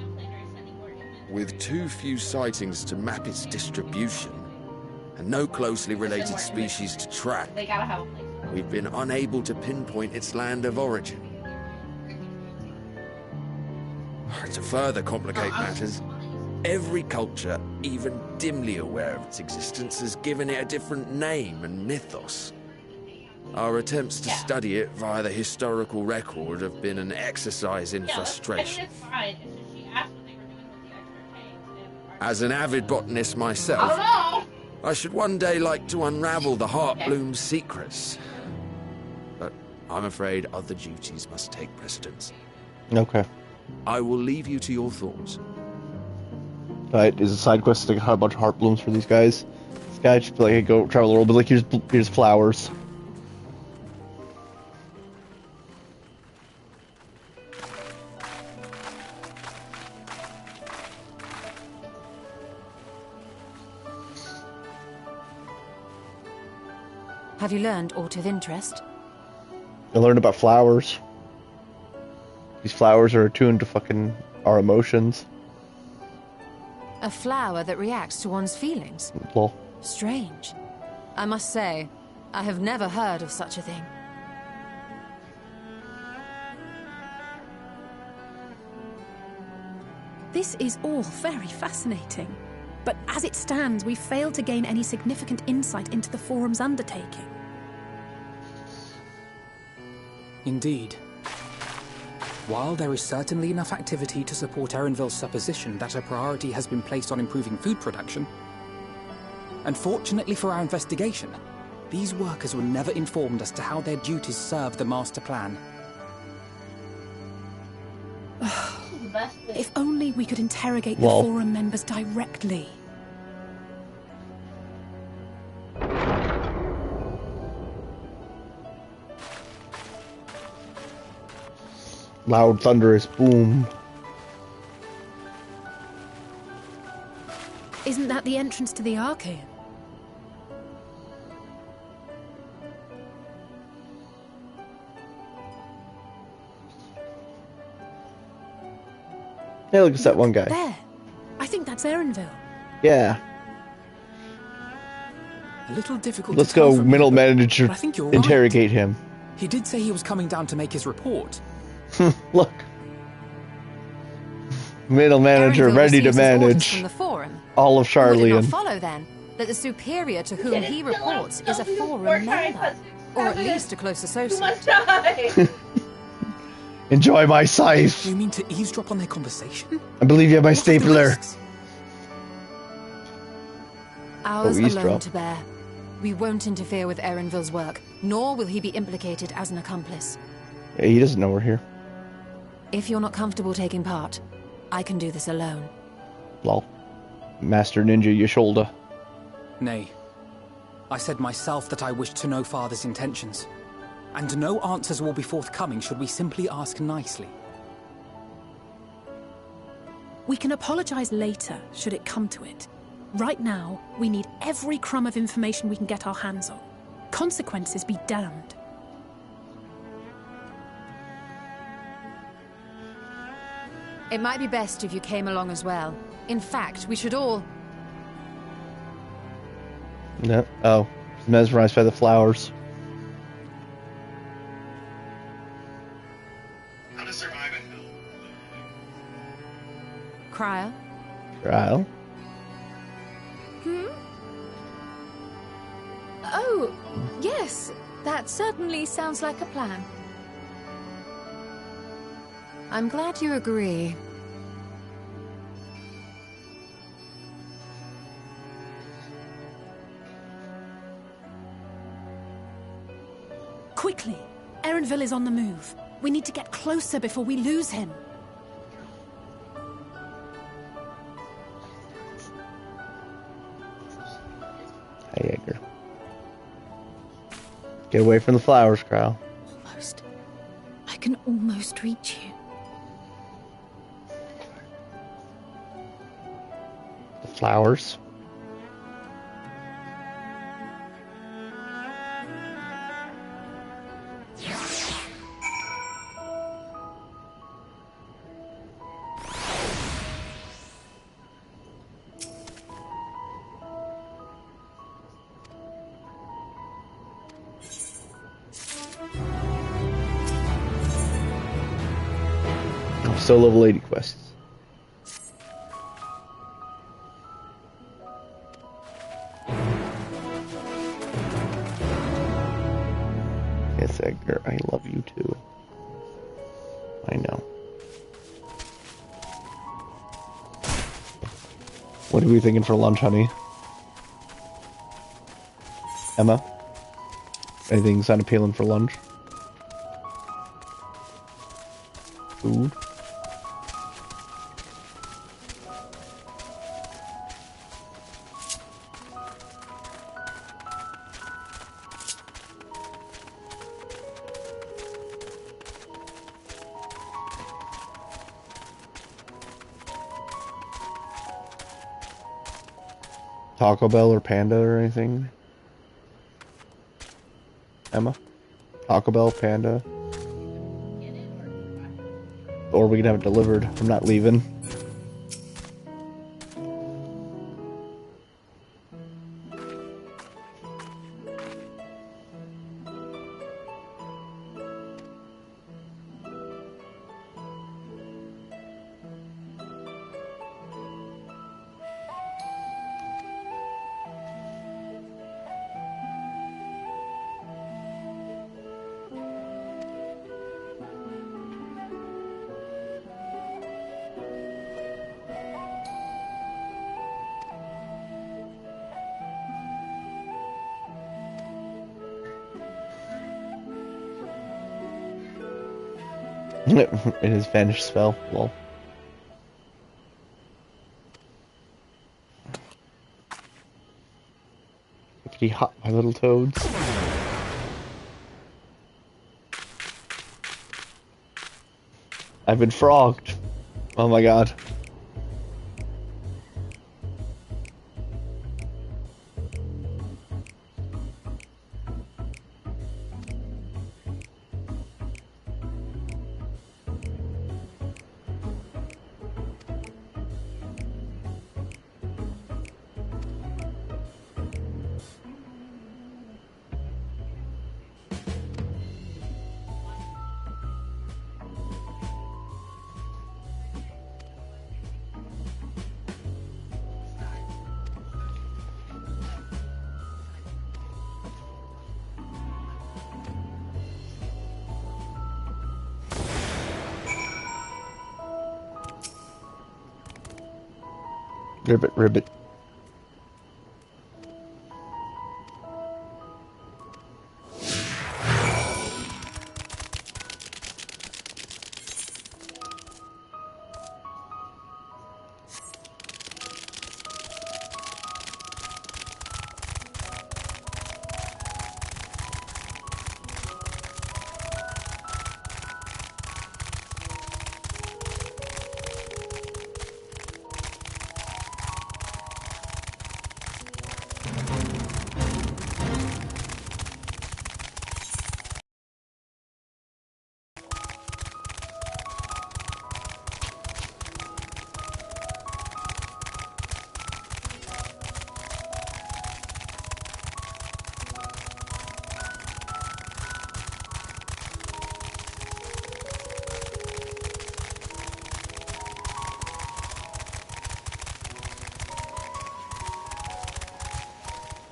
With too few sightings to map its distribution, and no closely related species to track, they gotta have a place. we've been unable to pinpoint its land of origin. To further complicate matters, every culture, even dimly aware of its existence, has given it a different name and mythos. Our attempts to study it via the historical record have been an exercise in frustration. It's fine. It's just she asked what they were doing with the extra tanks. As an avid botanist myself, I should one day like to unravel the heart bloom's secrets. But I'm afraid other duties must take precedence. Okay. I will leave you to your thoughts. Right, is a side quest to get a bunch of heart blooms for these guys. This guy should be like, go travel a little bit, like, here's flowers. Have you learned aught of interest? I learned about flowers. These flowers are attuned to fucking our emotions. A flower that reacts to one's feelings? Lol. Strange. I must say, I have never heard of such a thing. This is all very fascinating. But as it stands, we failed to gain any significant insight into the Forum's undertaking. Indeed. While there is certainly enough activity to support Erenville's supposition that a priority has been placed on improving food production, unfortunately for our investigation, these workers were never informed as to how their duties serve the master plan. If only we could interrogate the Forum members directly. Loud, thunderous boom. Isn't that the entrance to the Archaeum? Hey, look, it's that one guy. There. I think that's Erenville. Yeah. A little difficult Let's to tell go, from middle here, manager. but I think you're right. Interrogate him. He did say he was coming down to make his report. Look. Middle manager Erenville ready to receives his orders manage from the Forum. all of Would it Charlian. not follow, then, that the superior to whom he reports is a Forum member? Or at least a close associate? Enjoy my scythe. You mean to eavesdrop on their conversation? I believe you have my stapler. Ours alone eavesdrop. to bear. We won't interfere with Erenville's work, nor will he be implicated as an accomplice. Yeah, he doesn't know we're here. If you're not comfortable taking part, I can do this alone. Lol. Master Ninja Yasholda. Nay. I said myself that I wished to know Father's intentions. And no answers will be forthcoming should we simply ask nicely. We can apologize later, should it come to it. Right now, we need every crumb of information we can get our hands on. Consequences be damned. It might be best if you came along as well. In fact, we should all... No. Oh. Mesmerized by the flowers. How to survive in hell. Cryo? Trial. Oh, yes. That certainly sounds like a plan. I'm glad you agree. Quickly! Erenville is on the move. We need to get closer before we lose him. Hey, Edgar. Get away from the flowers, Crowell. Almost. I can almost reach you. The flowers? Solo lady quests. Yes, Edgar, I love you too. I know. What are we thinking for lunch, honey? Emma? Anything sound appealing for lunch? Food? Taco Bell or Panda or anything? Emma? Taco Bell, Panda? Or we can have it delivered. I'm not leaving. It is vanish spell. Lol. Hickety hop, my little toads. I've been frogged. Oh my god. Ribbit, ribbit.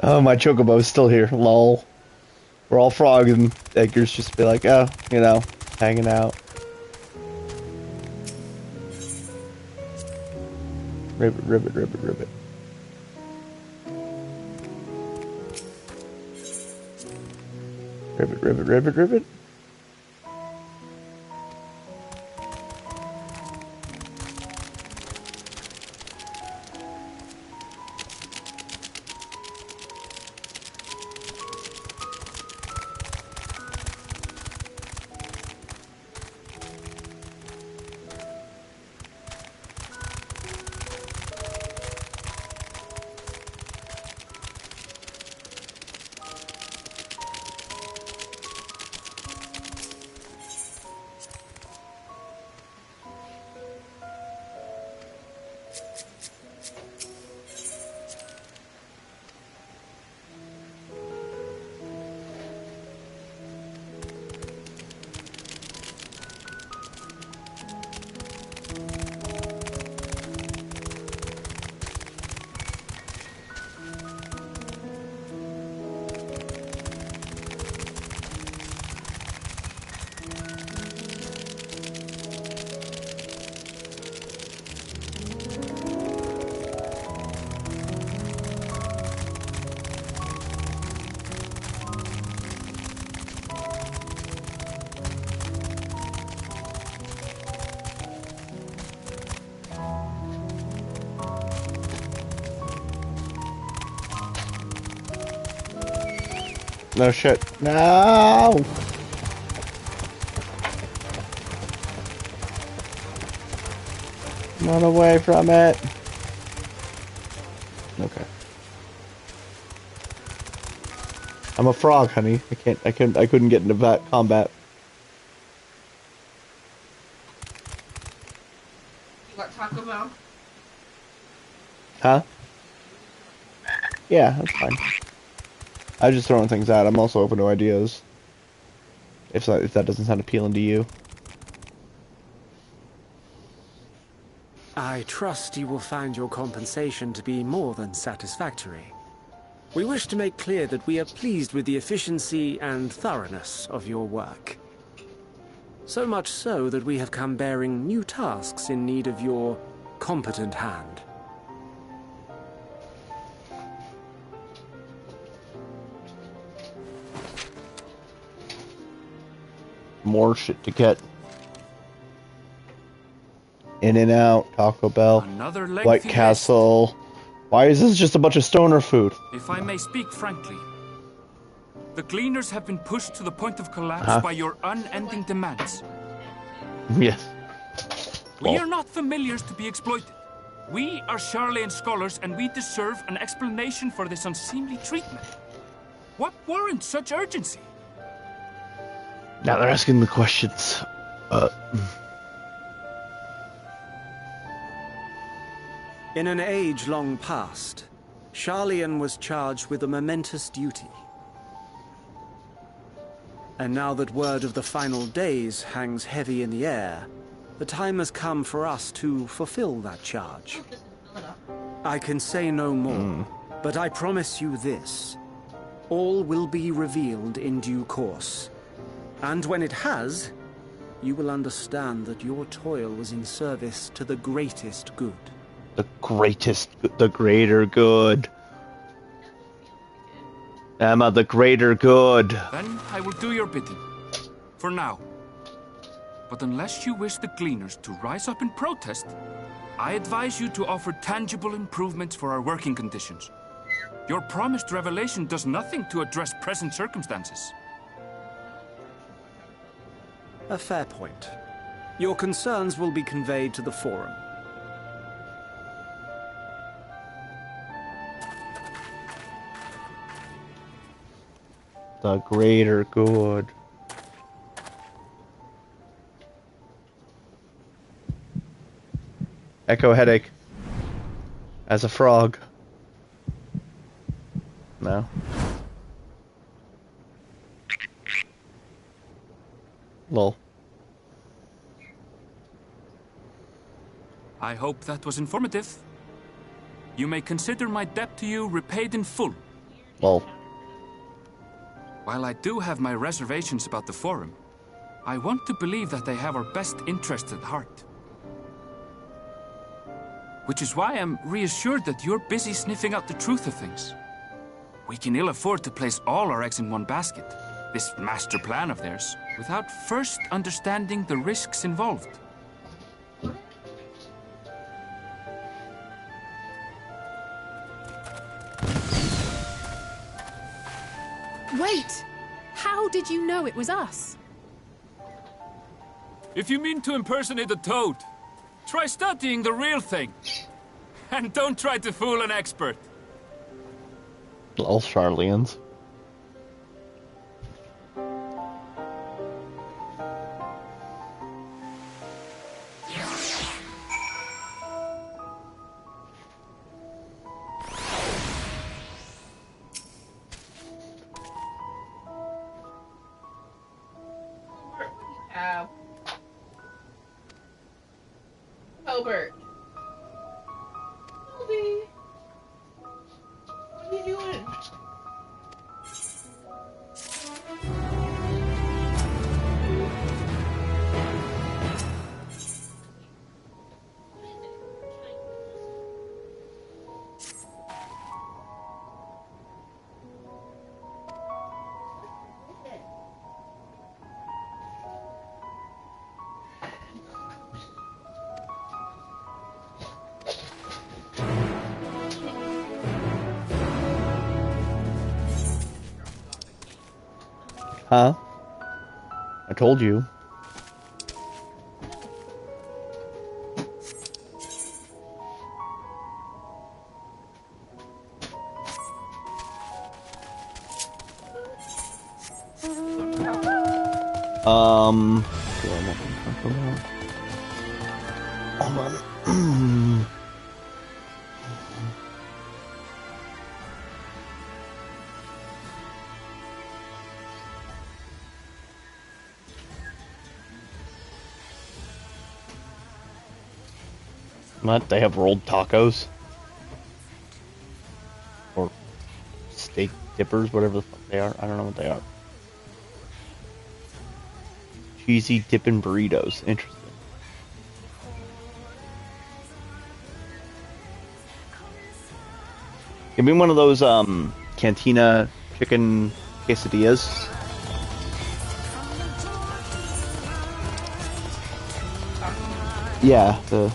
Oh, my chocobo's still here. Lol. We're all frogs and Edgar's just be like, oh, you know, hanging out. Ribbit, ribbit, ribbit, ribbit. Ribbit, ribbit, ribbit, ribbit. No shit. No! Run away from it. Okay. I'm a frog, honey. I couldn't get into that combat. You want Taco Bell? Huh? Yeah, that's fine. I'm just throwing things out. I'm also open to ideas. If that doesn't sound appealing to you. I trust you will find your compensation to be more than satisfactory. We wish to make clear that we are pleased with the efficiency and thoroughness of your work. So much so that we have come bearing new tasks in need of your competent hand. More shit to get. In and Out, Taco Bell, Another White lengthy Castle. Why is this just a bunch of stoner food? If I may speak frankly, the Gleaners have been pushed to the point of collapse by your unending demands. Yes. We are not familiars to be exploited. We are Charlayan scholars, and we deserve an explanation for this unseemly treatment. What warrants such urgency? Now they're asking the questions. In an age long past, Charlayan was charged with a momentous duty. And now that word of the final days hangs heavy in the air, the time has come for us to fulfill that charge. I can say no more, but I promise you this. All will be revealed in due course. And when it has, you will understand that your toil was in service to the greatest good. The greater good. Emma, the greater good. Then I will do your bidding. For now. But unless you wish the Gleaners to rise up in protest, I advise you to offer tangible improvements for our working conditions. Your promised revelation does nothing to address present circumstances. A fair point. Your concerns will be conveyed to the Forum. The greater good. Echo headache. As a frog. No. Lol. I hope that was informative. You may consider my debt to you repaid in full. Well, while I do have my reservations about the Forum, I want to believe that they have our best interests at heart. Which is why I'm reassured that you're busy sniffing out the truth of things. We can ill afford to place all our eggs in one basket, this master plan of theirs, without first understanding the risks involved. Wait! How did you know it was us? If you mean to impersonate a toad, try studying the real thing. And don't try to fool an expert. All Charlians. Hobart. Toby. What are you doing? Huh? I told you. Do I want to talk about? Hold on. What? They have rolled tacos? Or steak dippers, whatever the fuck they are. I don't know what they are. Cheesy dipping burritos. Interesting. Give me one of those, cantina chicken quesadillas. Yeah, the...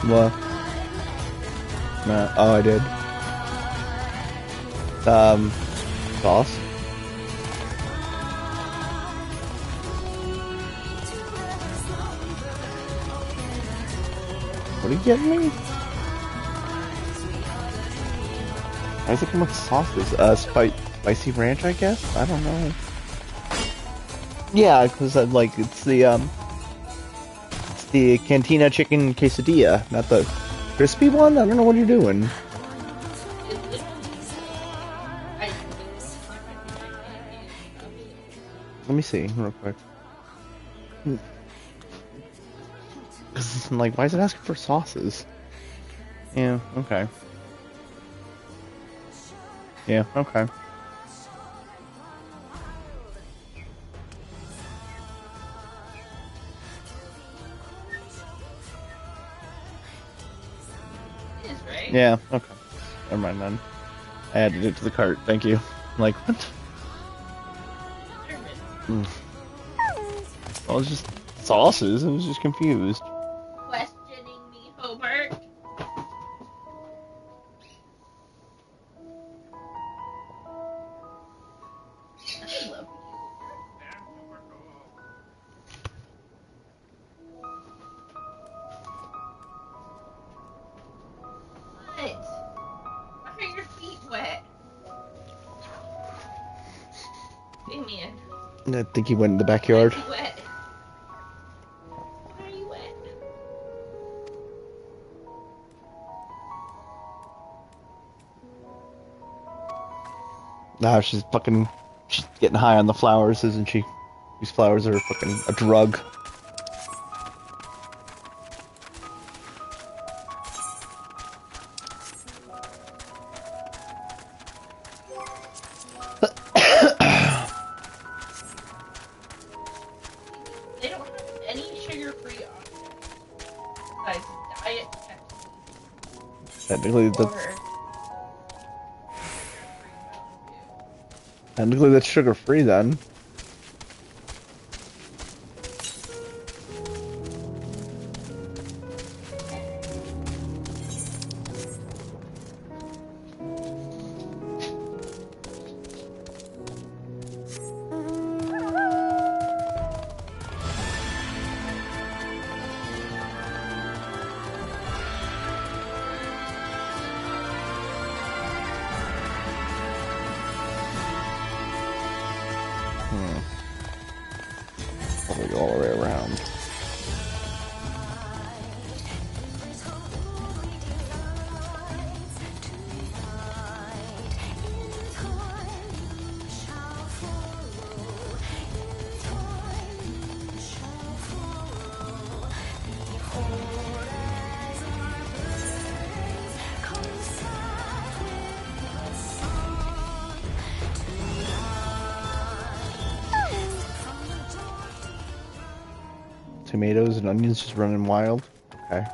What? No. Oh, I did. Sauce? What are you getting me? Why does it come with sauces? Spicy ranch, I guess? I don't know. Yeah, because it's the cantina chicken quesadilla, not the crispy one? I don't know what you're doing. Let me see, real quick. Because I'm like, why is it asking for sauces? Yeah, okay. Yeah, okay. Yeah, okay. Never mind then. I added it to the cart, thank you. I'm like, what? Well, it's just sauces, I was just confused. Questioning me, Hobart. I love What? Why are your feet wet? Damien. I think he went in the backyard. Why is he wet? Why are you wet? Nah, she's getting high on the flowers, isn't she? These flowers are fucking a drug. They don't have any sugar-free options besides diet Pepsi. Technically, that's sugar-free then. Probably go all the way around. Tomatoes and onions just running wild. Okay.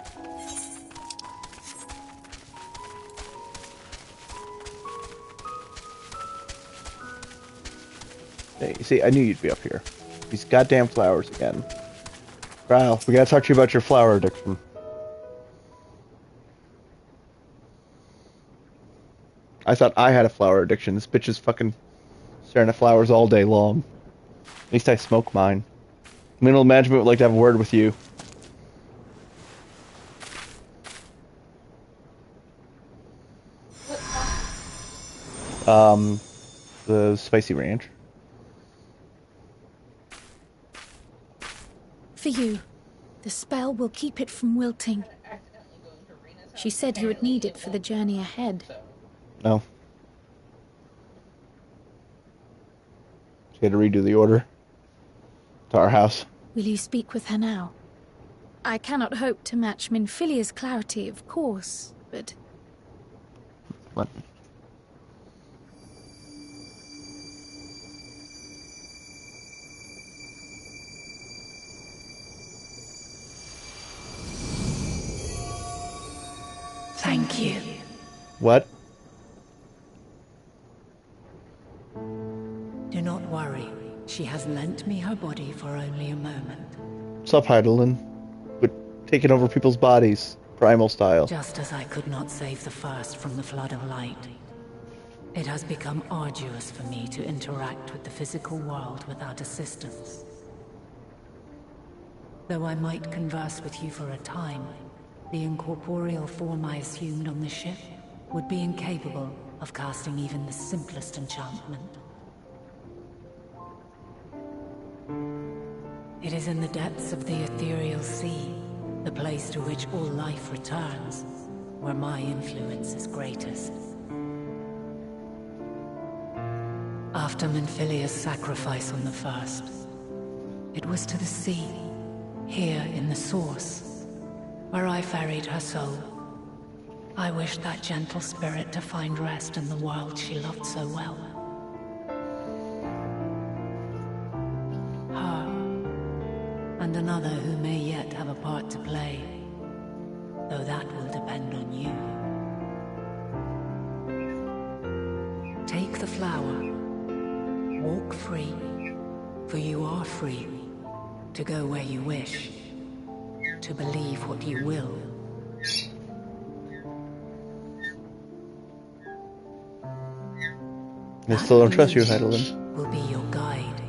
Hey, see, I knew you'd be up here. These goddamn flowers again. Kyle, we gotta talk to you about your flower addiction. I thought I had a flower addiction. This bitch is fucking staring at flowers all day long. At least I smoke mine. Mineral management would like to have a word with you. The spicy ranch. For you. The spell will keep it from wilting. She said you would need it for the journey ahead. No. She had to redo the order. To our house. Will you speak with her now? I cannot hope to match Minfilia's clarity, of course, but... What? Thank you. What? Do not worry. She has lent me her body for only a moment. What's up, Heidelin? We're taking over people's bodies, primal style. Just as I could not save the first from the flood of light, it has become arduous for me to interact with the physical world without assistance. Though I might converse with you for a time, the incorporeal form I assumed on the ship would be incapable of casting even the simplest enchantment. It is in the depths of the ethereal sea, the place to which all life returns, where my influence is greatest. After Minfilia's sacrifice on the first, it was to the sea, here in the source, where I ferried her soul. I wished that gentle spirit to find rest in the world she loved so well. And another who may yet have a part to play, though that will depend on you. Take the flower, walk free, for you are free, to go where you wish, to believe what you will. I still don't trust you, Heidelin. Will be your guide,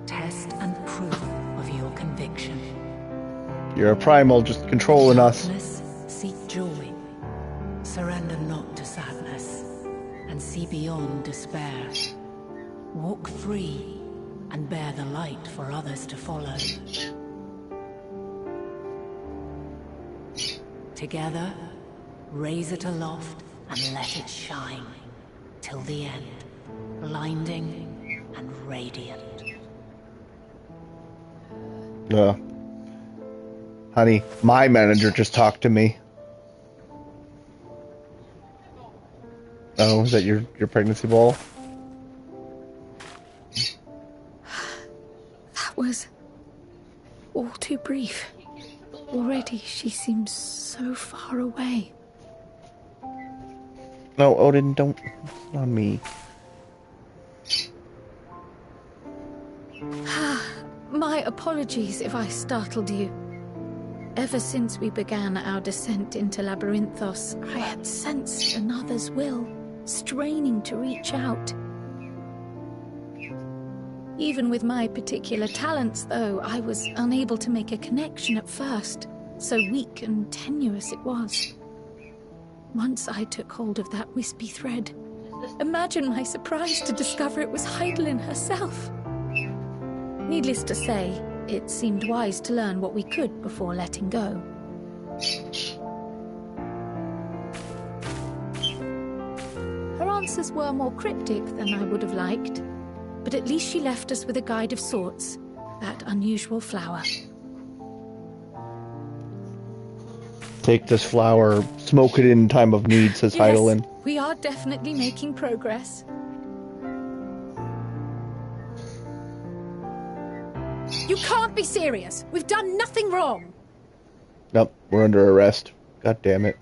test and proof of your conviction. You're a primal, just controlling us. Darkness, seek joy. Surrender not to sadness, and see beyond despair. Walk free, and bear the light for others to follow. Together, raise it aloft and let it shine, till the end, blinding and radiant. Honey, my manager just talked to me. Oh, is that your pregnancy ball? That was all too brief. Already she seems so far away. No, Odin, don't. It's not me. My apologies if I startled you. Ever since we began our descent into Labyrinthos, I had sensed another's will, straining to reach out. Even with my particular talents, though, I was unable to make a connection at first, so weak and tenuous it was. Once I took hold of that wispy thread, imagine my surprise to discover it was Heidelin herself. Needless to say, it seemed wise to learn what we could before letting go. Her answers were more cryptic than I would have liked, but at least she left us with a guide of sorts, that unusual flower. Take this flower, smoke it in time of need, says Yes, Heidelin. we are definitely making progress. You can't be serious. We've done nothing wrong. Nope, we're under arrest. God damn it.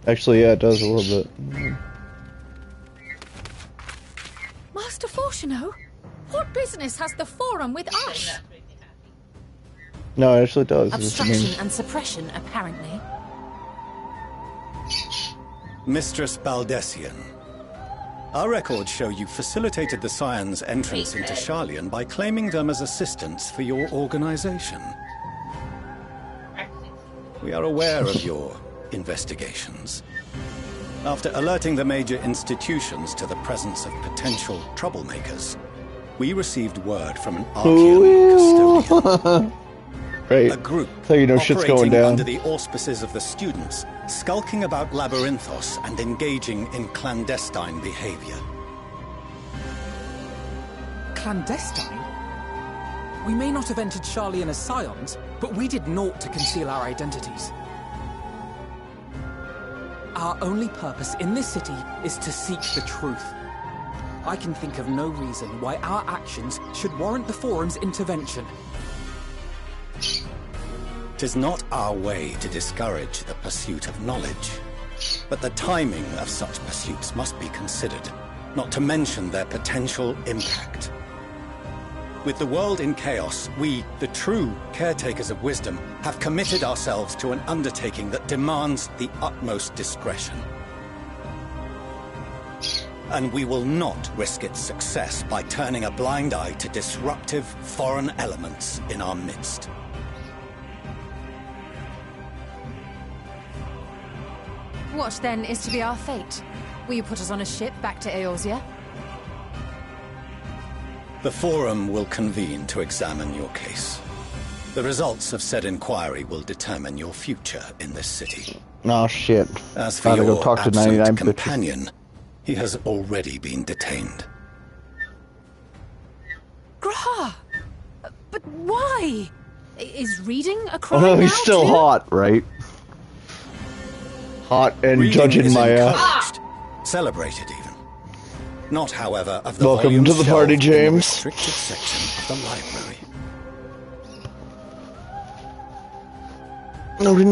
Actually, yeah, it does a little bit. Master Fortuno, what business has the Forum with us? No, it actually does. Obstruction and suppression, apparently. Mistress Baldessian, our records show you facilitated the Scions' entrance into Sharlayan by claiming them as assistants for your organization. We are aware of your investigations. After alerting the major institutions to the presence of potential troublemakers, we received word from an Archean custodian. Right. A group so you know shit's going down. under the auspices of the students, skulking about Labyrinthos and engaging in clandestine behavior. Clandestine? We may not have entered Sharlayan as Scions, but we did naught to conceal our identities. Our only purpose in this city is to seek the truth. I can think of no reason why our actions should warrant the Forum's intervention. 'Tis not our way to discourage the pursuit of knowledge, but the timing of such pursuits must be considered, not to mention their potential impact. With the world in chaos, we, the true caretakers of wisdom, have committed ourselves to an undertaking that demands the utmost discretion. And we will not risk its success by turning a blind eye to disruptive foreign elements in our midst. What, then, is to be our fate? Will you put us on a ship back to Eorzea? The Forum will convene to examine your case. The results of said inquiry will determine your future in this city. Oh shit. As for Gotta your go talk to absent 99 companion, he has already been detained. Graha! But why? Is reading a crime Oh, now, he's still too? hot, right? Hot and Reading judging is my encouraged, celebrated even. Not, however, of the Welcome volumes to the party, shelved in the James. restricted section of the library.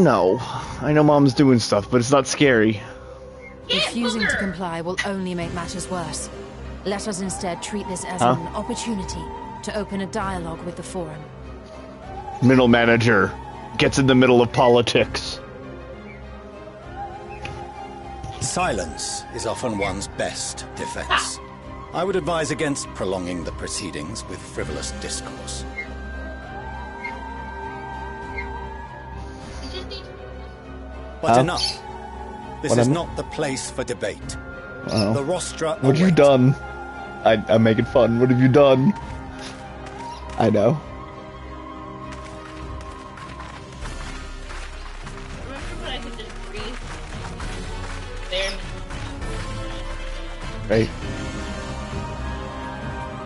No. I know Mom's doing stuff, but it's not scary. Refusing to comply will only make matters worse. Let us instead treat this as Huh? an opportunity to open a dialogue with the Forum. Middle manager gets in the middle of politics. Silence is often one's best defense. I would advise against prolonging the proceedings with frivolous discourse. But Huh? enough. This What is am- not the place for debate. Oh. The rostra What have you await. done? I'm making fun. What have you done? I know. Right?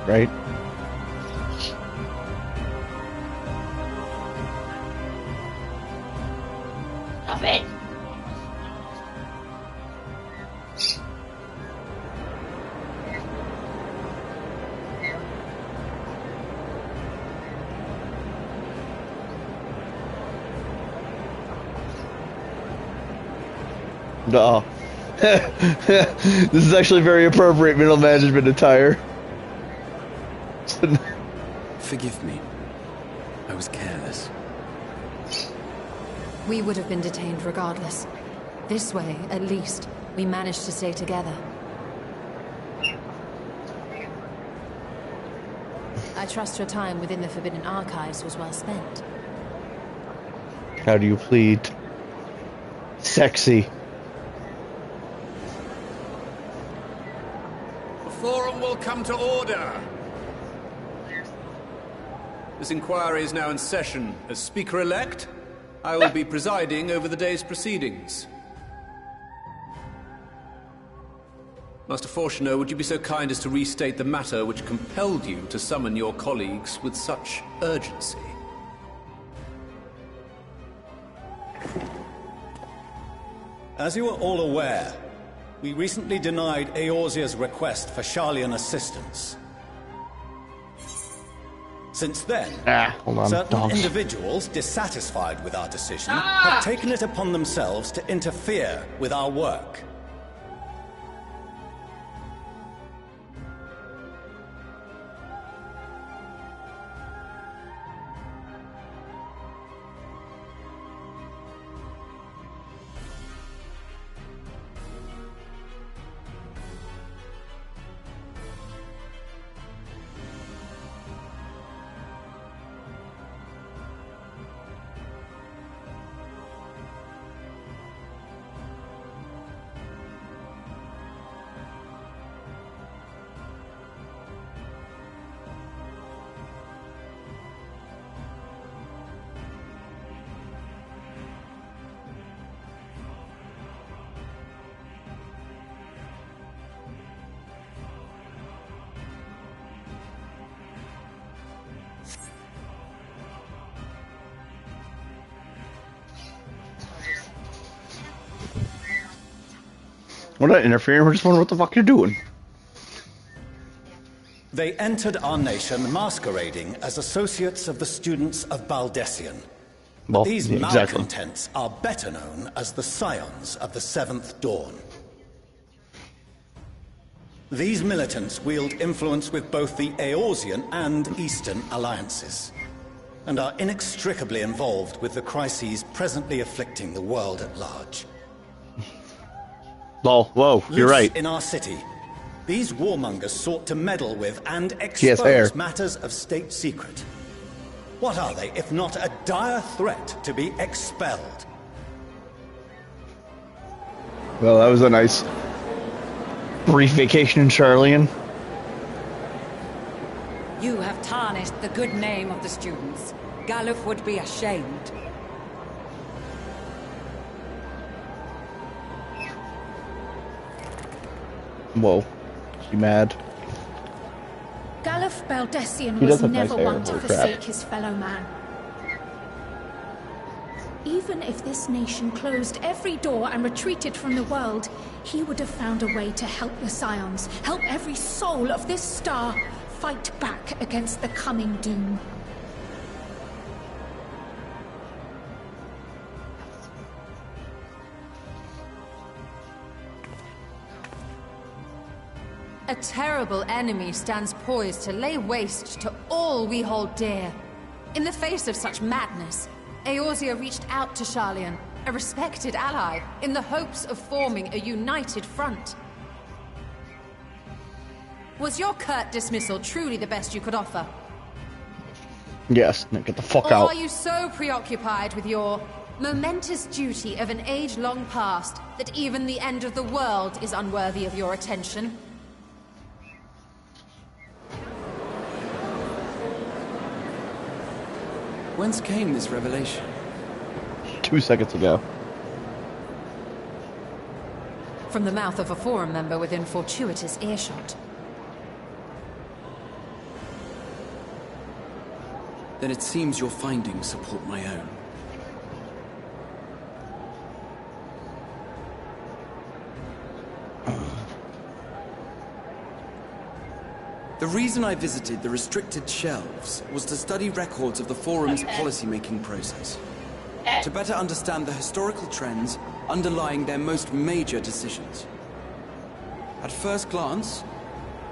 Right? Stop it! No. This is actually very appropriate middle management attire. Forgive me. I was careless. We would have been detained regardless. This way, at least, we managed to stay together. I trust your time within the Forbidden Archives was well spent. How do you plead? Sexy. The forum will come to order. This inquiry is now in session. As Speaker-elect, I will be presiding over the day's proceedings. Master Fortuner, would you be so kind as to restate the matter which compelled you to summon your colleagues with such urgency? As you are all aware, we recently denied Eorzea's request for Sharlayan assistance. Since then, hold on, certain dogs. individuals dissatisfied with our decision have taken it upon themselves to interfere with our work. We're not interfering, we're just wondering what the fuck you're doing. They entered our nation masquerading as associates of the students of Baldessian. Well, These yeah, exactly. malcontents are better known as the Scions of the Seventh Dawn. These militants wield influence with both the Eorzean and Eastern alliances, and are inextricably involved with the crises presently afflicting the world at large. Lol, whoa, you're Loose right. in our city, these warmongers sought to meddle with and She has hair. expose matters of state secret. What are they, if not a dire threat to be expelled? Well, that was a nice brief vacation in Sharlayan. You have tarnished the good name of the students. Galuf would be ashamed. Whoa, she mad. Galuf Baldessian He was does have never nice hair, one to holy crap. forsake his fellow man. Even if this nation closed every door and retreated from the world, he would have found a way to help the Scions, help every soul of this star fight back against the coming doom. A terrible enemy stands poised to lay waste to all we hold dear. In the face of such madness, Eorzea reached out to Sharlayan, a respected ally, in the hopes of forming a united front. Was your curt dismissal truly the best you could offer? Yes, now get the fuck Or out. are you so preoccupied with your momentous duty of an age long past that even the end of the world is unworthy of your attention? Whence came this revelation? 2 seconds ago. from the mouth of a Forum member within fortuitous earshot. Then it seems your findings support my own. The reason I visited the restricted shelves was to study records of the Forum's policy-making process, to better understand the historical trends underlying their most major decisions. At first glance,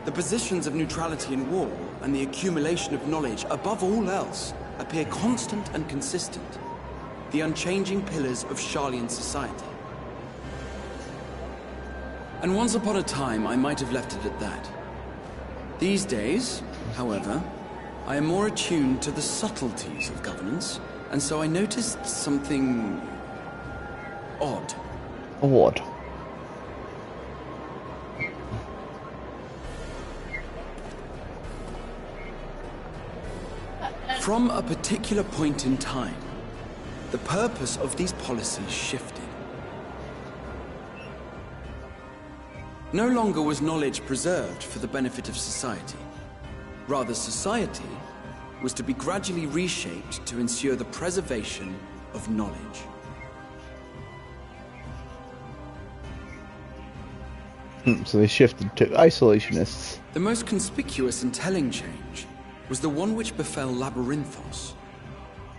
the positions of neutrality in war and the accumulation of knowledge above all else appear constant and consistent, the unchanging pillars of Sharlayan society. And once upon a time, I might have left it at that. These days, however, I am more attuned to the subtleties of governance, and so I noticed something odd. Odd. From a particular point in time, the purpose of these policies shifted. No longer was knowledge preserved for the benefit of society. Rather, society was to be gradually reshaped to ensure the preservation of knowledge. So they shifted to isolationists. The most conspicuous and telling change was the one which befell Labyrinthos.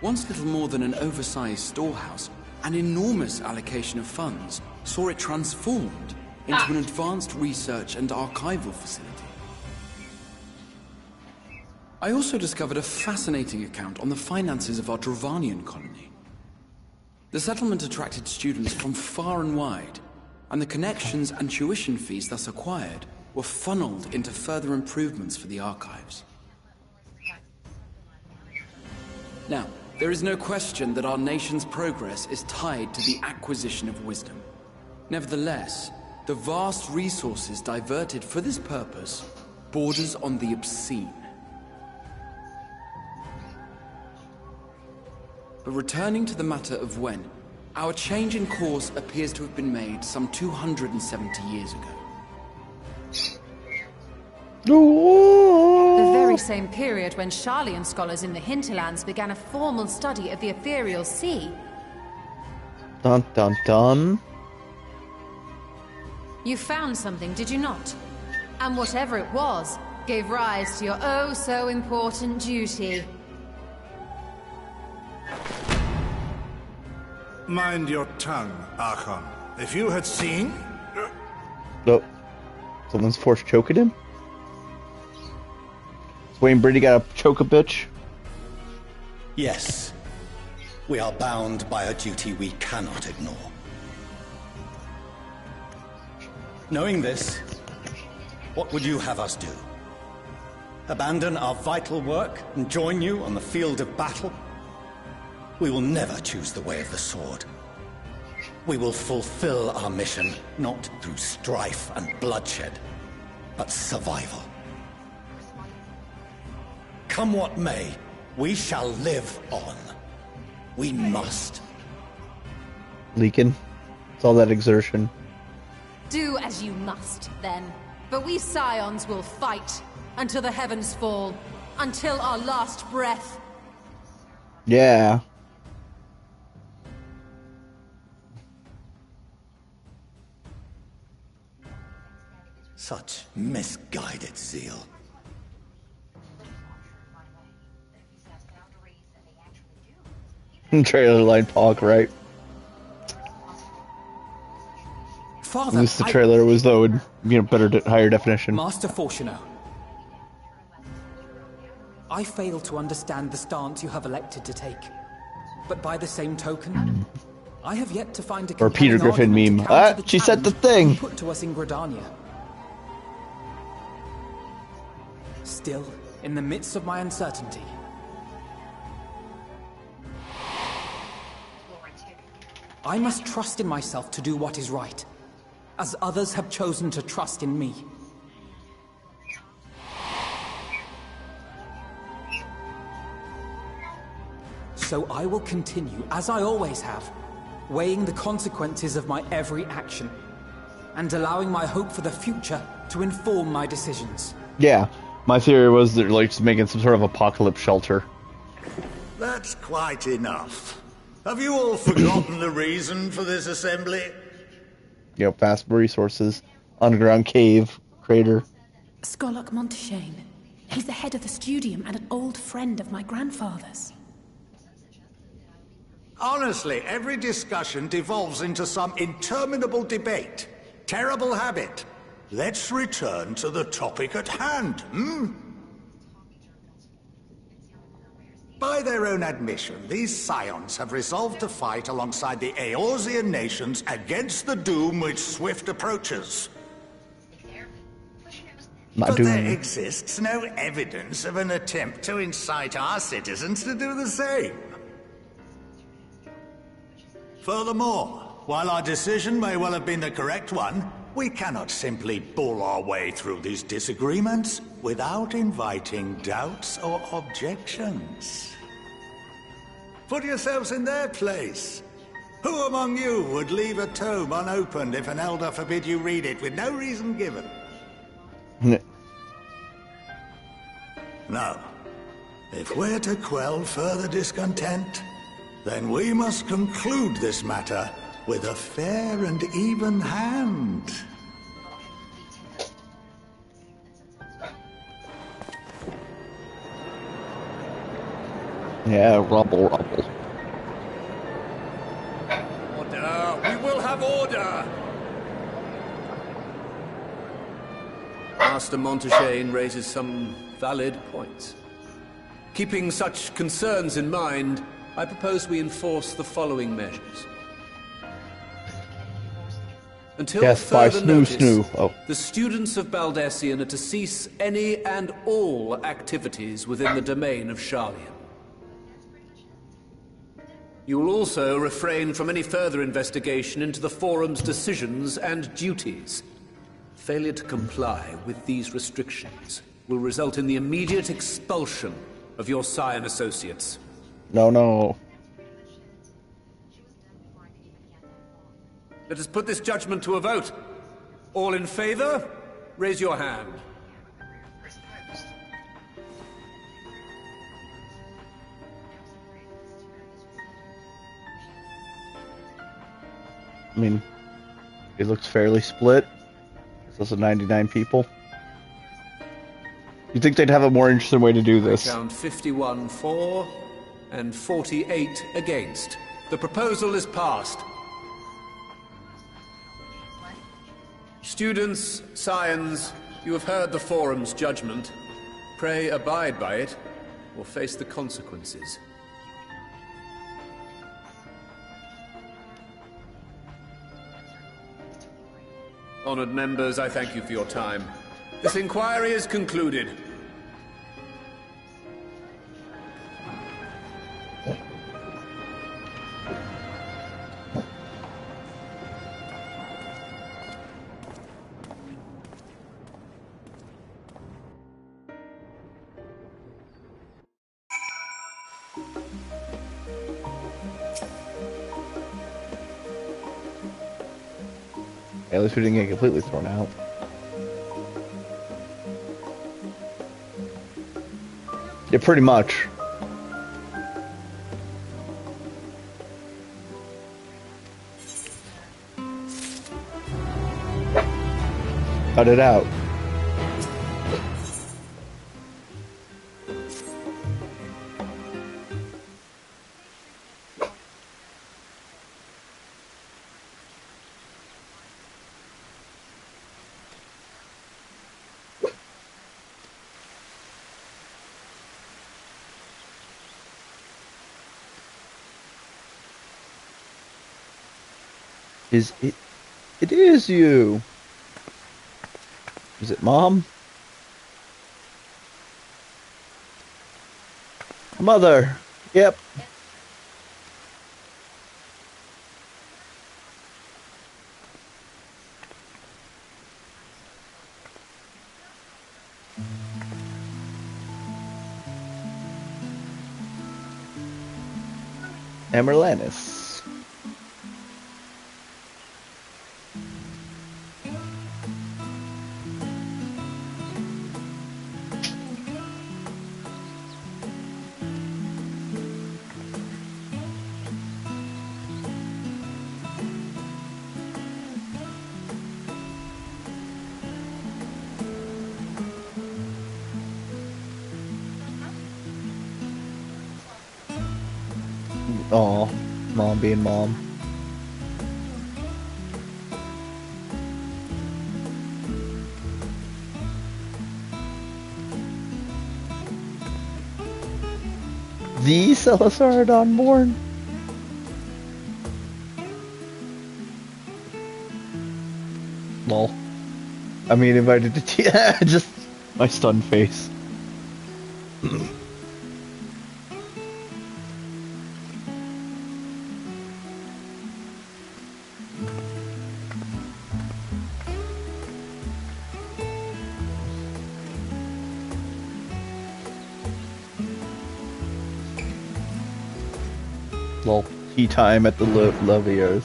Once little more than an oversized storehouse, an enormous allocation of funds saw it transformed into an advanced research and archival facility. I also discovered a fascinating account on the finances of our Dravanian colony. The settlement attracted students from far and wide, and the connections and tuition fees thus acquired were funneled into further improvements for the archives. Now, there is no question that our nation's progress is tied to the acquisition of wisdom. Nevertheless, the vast resources diverted for this purpose borders on the obscene. But returning to the matter of when, our change in course appears to have been made some 270 years ago. The very same period when Sharlayan scholars in the hinterlands began a formal study of the ethereal sea. Dun dun dun. You found something, did you not? And whatever it was, gave rise to your oh-so-important duty. Mind your tongue, Archon. If you had seen... Oh. Someone's force choking him? Is Wayne Brady got to choke a bitch? Yes. We are bound by a duty we cannot ignore. Knowing this, what would you have us do? Abandon our vital work and join you on the field of battle? We will never choose the way of the sword. We will fulfill our mission not through strife and bloodshed, but survival. Come what may, we shall live on. We must. Leaking. It's all that exertion. Do as you must, then. But we Scions will fight until the heavens fall, until our last breath. Yeah. Such misguided zeal. Trailer line Pog, right? Father, At least the trailer was, though, better, higher definition. Master Fortuno, I fail to understand the stance you have elected to take. But by the same token, I have yet to find a or Peter Griffin meme. She said the thing. Put to us in Gridania. Still, in the midst of my uncertainty, I must trust in myself to do what is right, as others have chosen to trust in me. So I will continue, as I always have, weighing the consequences of my every action. and allowing my hope for the future to inform my decisions. Yeah, my theory was they're like just making some sort of apocalypse shelter. That's quite enough. Have you all forgotten the reason for this assembly? You know, vast resources, underground cave, crater. Skolok Monteshane. He's the head of the studium and an old friend of my grandfather's. Honestly, every discussion devolves into some interminable debate. Terrible habit. Let's return to the topic at hand, By their own admission, these scions have resolved to fight alongside the Eorzean nations against the doom which swift approaches. But there exists no evidence of an attempt to incite our citizens to do the same. Furthermore, while our decision may well have been the correct one, we cannot simply bull our way through these disagreements without inviting doubts or objections. Put yourselves in their place. Who among you would leave a tome unopened if an elder forbid you read it with no reason given? Now, if we're to quell further discontent, then we must conclude this matter with a fair and even hand. Yeah, rumble. Order! We will have order! Master Monteshane raises some valid points. Keeping such concerns in mind, I propose we enforce the following measures. Until further notice, the students of Baldessian are to cease any and all activities within the domain of Sharlayan. You will also refrain from any further investigation into the Forum's decisions and duties. Failure to comply with these restrictions will result in the immediate expulsion of your Scion associates. No. Let us put this judgment to a vote. All in favor, raise your hand. I mean, it looks fairly split. Those are 99 people. You think they'd have a more interesting way to do this? I count 51 for and 48 against. The proposal is passed. Students, scions, you have heard the Forum's judgment. Pray abide by it, or face the consequences. Honored members, I thank you for your time. This inquiry is concluded. At least we didn't get completely thrown out. Yeah, pretty much. Cut it out. Is it? It is you. Is it Mom? Mother. Yep. Emerlanis. Aw, mom being mom. The Celisard born. Lol. I mean, invited to tea. Just my stunned face. Lol. Tea time at the Leviers.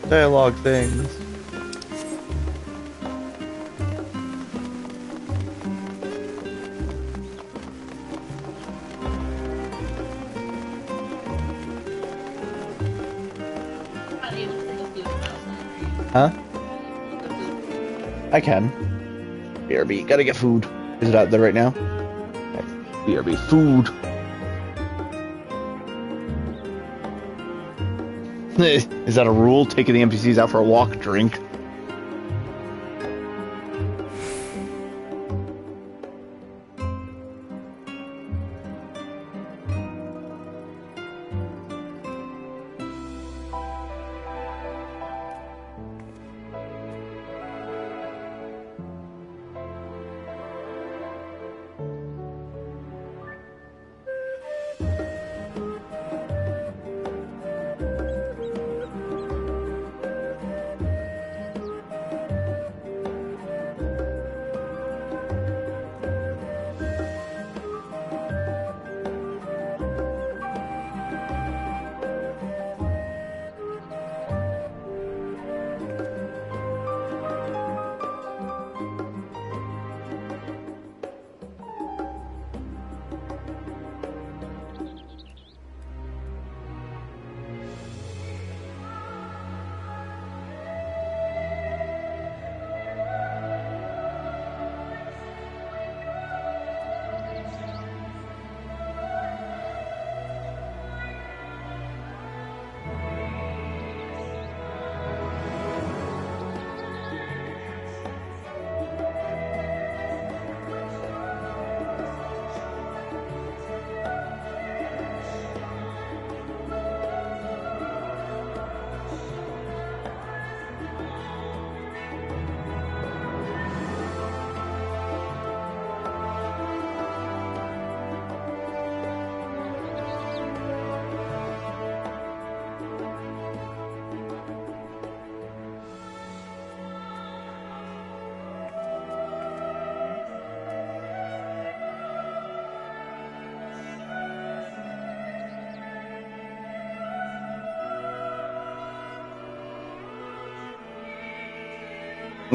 Dialogue things. Huh? I can. BRB, gotta get food. Is it out there right now? BRB, food. Is that a rule? Taking the NPCs out for a walk, drink?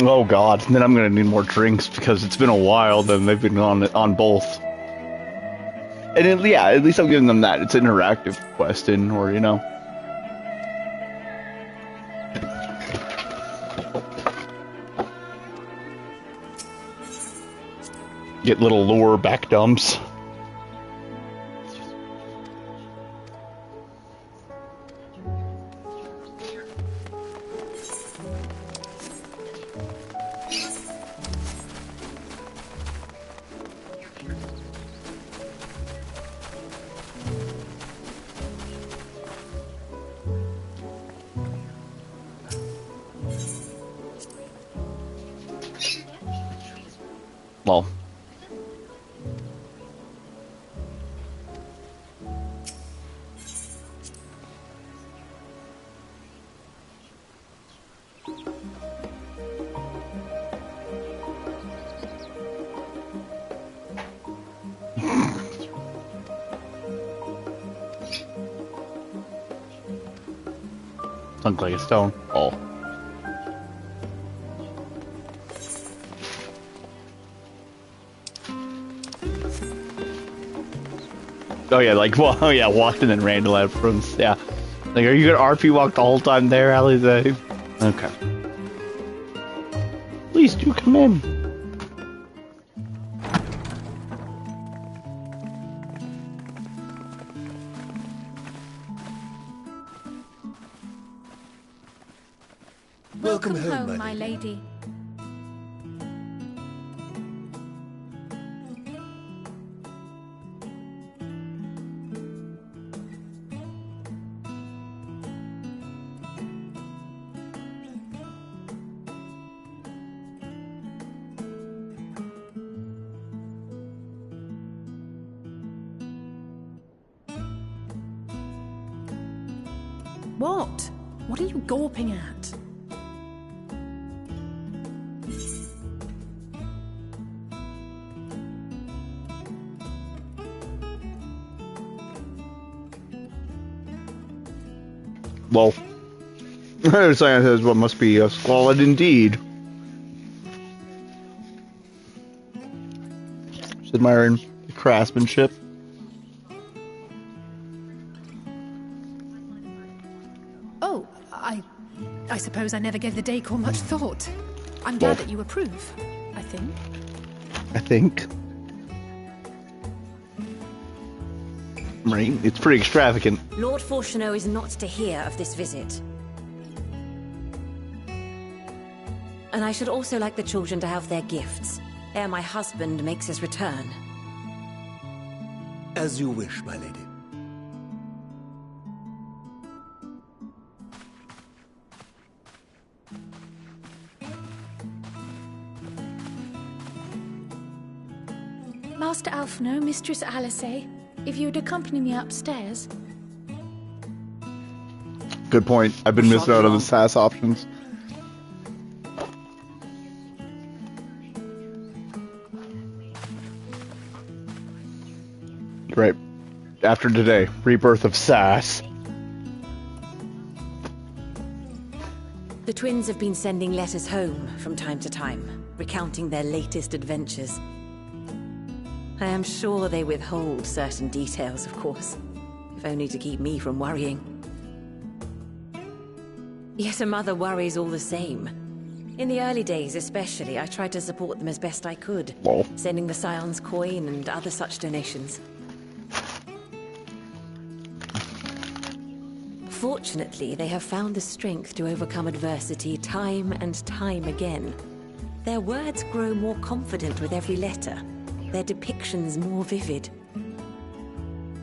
Oh god, and then I'm gonna need more drinks because it's been a while then they've been on both. And it, yeah, at least I'm giving them that. It's an interactive question, or you know. Get little lure back dumps. Well. Thunk like a stone. Oh. Oh yeah, like, well, oh yeah, walked and then ran to left from, yeah. Like, are you gonna RP walk the whole time there, Alize? Okay. Please do come in. Welcome home, my lady. What? What are you gawping at? Well, science says what must be squalid indeed. Just admiring the craftsmanship. Oh, I suppose I never gave the decor much thought. I'm glad that you approve, I think. I think. Right? It's pretty extravagant. Lord Fortuneau is not to hear of this visit. And I should also like the children to have their gifts, ere my husband makes his return. As you wish, my lady. Master Alphino, Mistress Alice, if you would accompany me upstairs. Good point. I've been missing out on the SAS options. Right. After today, rebirth of SAS. The twins have been sending letters home from time to time, recounting their latest adventures. I am sure they withhold certain details, of course, if only to keep me from worrying. Yet a mother worries all the same. In the early days especially, I tried to support them as best I could, sending the Scion's coin and other such donations. Fortunately, they have found the strength to overcome adversity time and time again. Their words grow more confident with every letter, their depictions more vivid.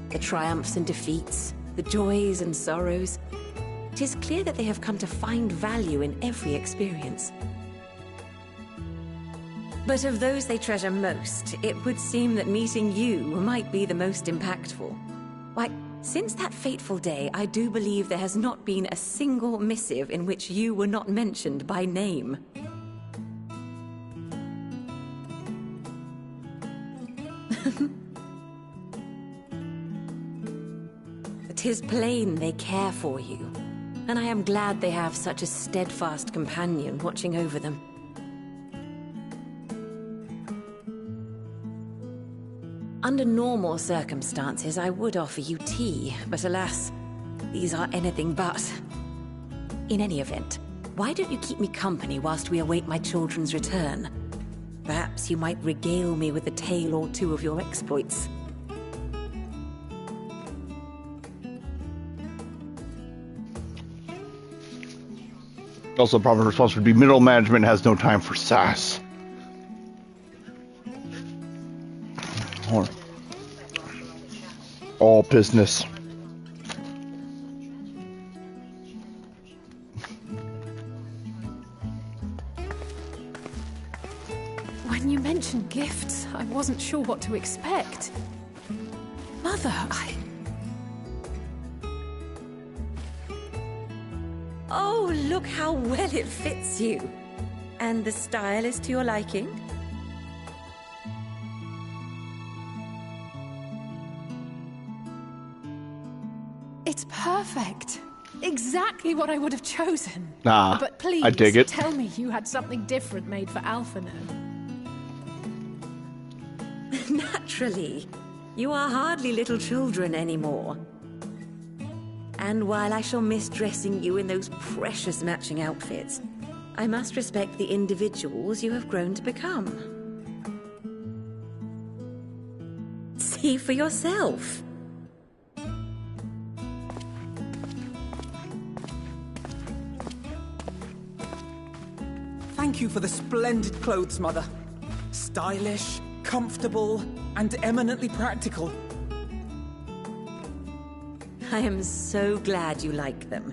The triumphs and defeats, the joys and sorrows. It is clear that they have come to find value in every experience. But of those they treasure most, it would seem that meeting you might be the most impactful. Why, since that fateful day, I do believe there has not been a single missive in which you were not mentioned by name. It is plain they care for you, and I am glad they have such a steadfast companion watching over them. Under normal circumstances, I would offer you tea, but alas, these are anything but. In any event, why don't you keep me company whilst we await my children's return? Perhaps you might regale me with a tale or two of your exploits. Also, proper response would be middle management has no time for SAS. Or all business. When you mentioned gifts, I wasn't sure what to expect. Mother, Oh, look how well it fits you. And the style is to your liking? It's perfect. Exactly what I would have chosen. Nah, But please, I dig it. tell me you had something different made for Alphino. Naturally. You are hardly little children anymore. And while I shall miss dressing you in those precious matching outfits, I must respect the individuals you have grown to become. See for yourself. Thank you for the splendid clothes, Mother. Stylish, comfortable, and eminently practical. I am so glad you like them.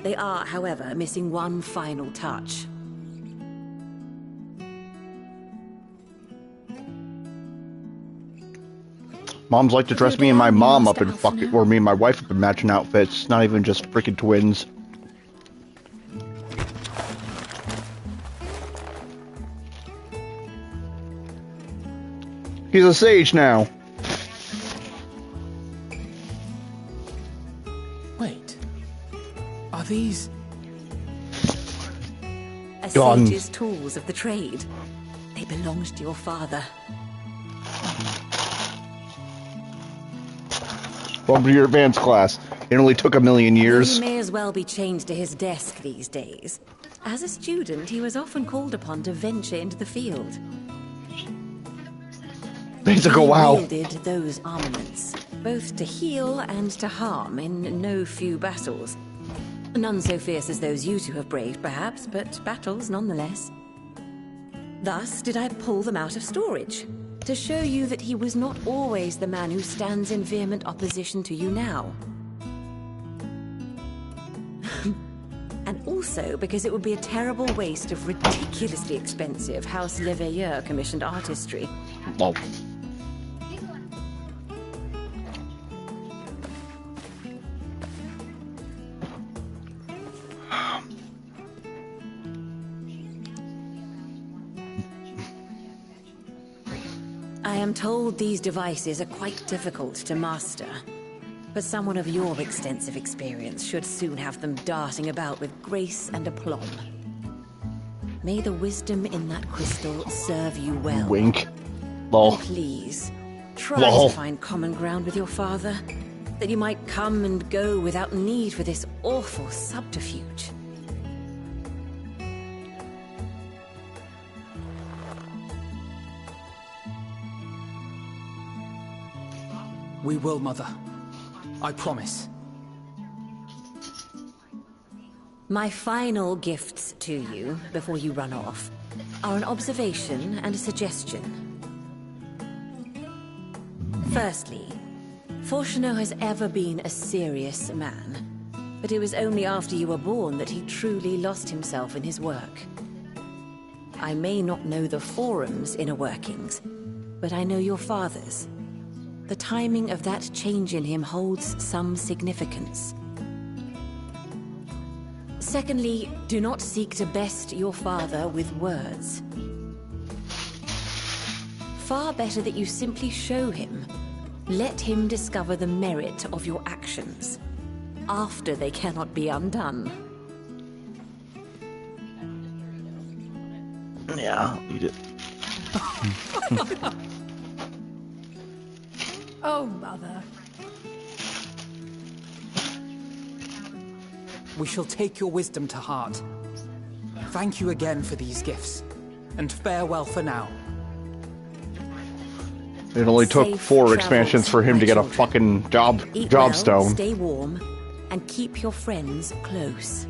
They are, however, missing one final touch. Moms like to dress me and my mom up in fucking, or me and my wife up in matching outfits. Not even just freaking twins. He's a sage now. Wait. Are these... A Gone. sage's tools of the trade. They belonged to your father. Welcome to your advanced class. It only took 1,000,000 years. He may as well be chained to his desk these days. As a student, he was often called upon to venture into the field. They took a while. He wielded those armaments, both to heal and to harm in no few battles. None so fierce as those you two have braved, perhaps, but battles nonetheless. Thus did I pull them out of storage, to show you that he was not always the man who stands in vehement opposition to you now. And also because it would be a terrible waste of ridiculously expensive House Leveilleur commissioned artistry. Oh. I am told these devices are quite difficult to master, but someone of your extensive experience should soon have them darting about with grace and aplomb. May the wisdom in that crystal serve you well. Wink. Lol. And please, try Lol. to find common ground with your father, that you might come and go without need for this awful subterfuge. We will, Mother. I promise. My final gifts to you, before you run off, are an observation and a suggestion. Firstly, Fortunato has ever been a serious man, but it was only after you were born that he truly lost himself in his work. I may not know the Forum's inner workings, but I know your father's. The timing of that change in him holds some significance. Secondly, do not seek to best your father with words. Far better that you simply show him. Let him discover the merit of your actions, after they cannot be undone. Yeah, eat it. Oh, Mother. We shall take your wisdom to heart. Thank you again for these gifts, and farewell for now. It only took Safe 4 expansions for him to get a travels, fucking job well, stone. Stay warm, and keep your friends close.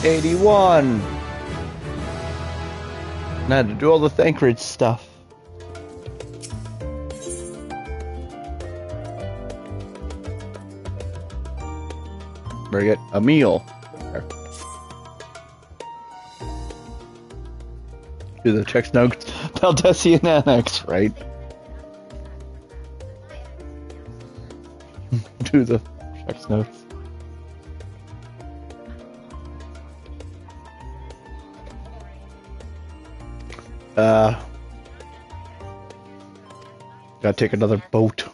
81. And I had to do all the Thancred stuff. Very good. A meal. There. Do the checks notes. Valdesian Annex, right? Do the checks notes. Gotta take another boat.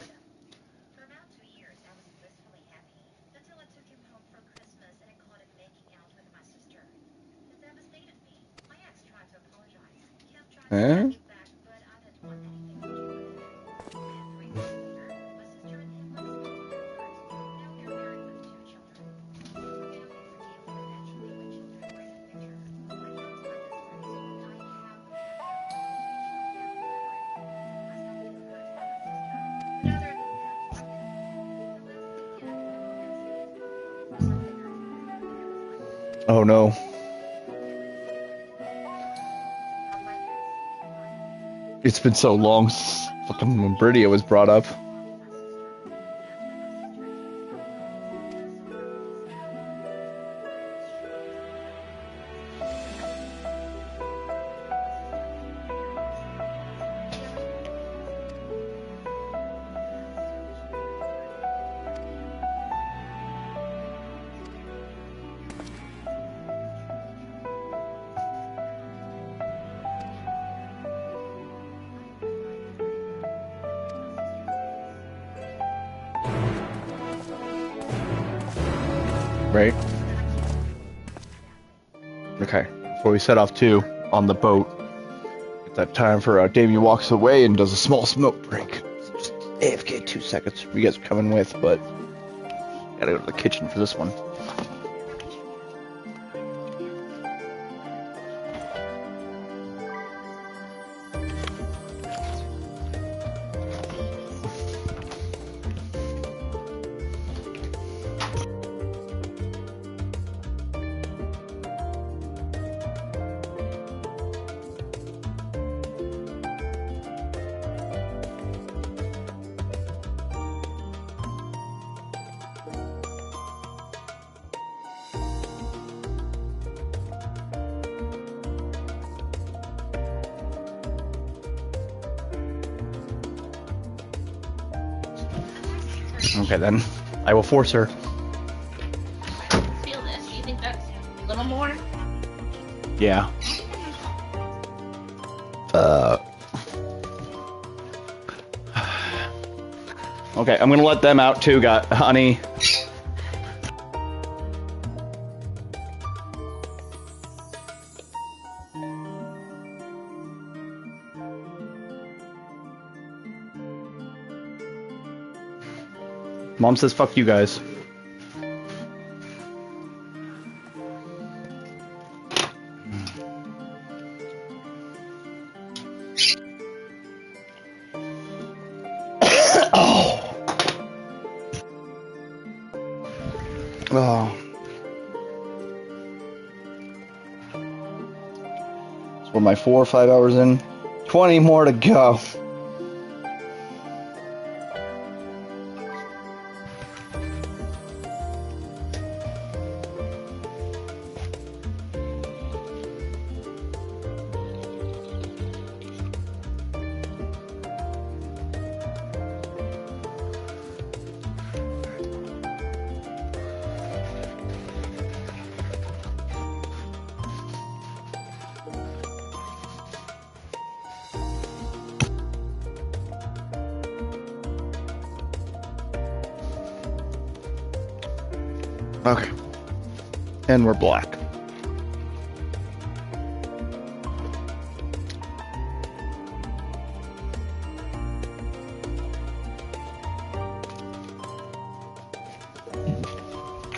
Huh? Oh no. It's been so long since fucking Bridia was brought up. Right? Okay. Before we set off too, on the boat, it's that time for Damien walks away and does a small smoke break. So just AFK 2 seconds. You guys are coming with, but gotta go to the kitchen for this one. Okay, then. I will force her. Feel this. Do you think that's a little more? Yeah. Okay, I'm gonna let them out too, honey. Mom says fuck you guys. Oh. So what am I, 4 or 5 hours in? 20 more to go. Okay. And we're black.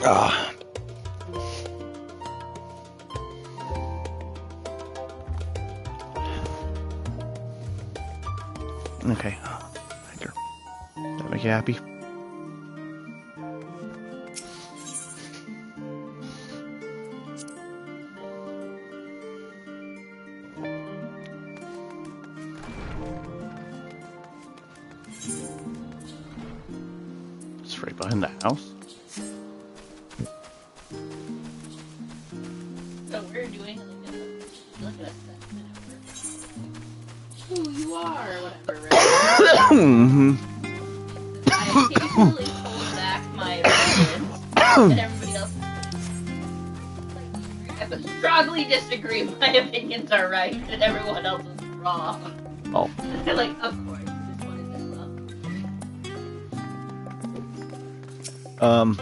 Ah. Okay. Thank you. That make you happy? It's right behind the house. So we're doing look at us who you are or whatever, right? Mm-hmm. I occasionally hold back my opinions and everybody else I would strongly disagree my opinions are right and everyone else is wrong. Oh. Like, of course, this one is well.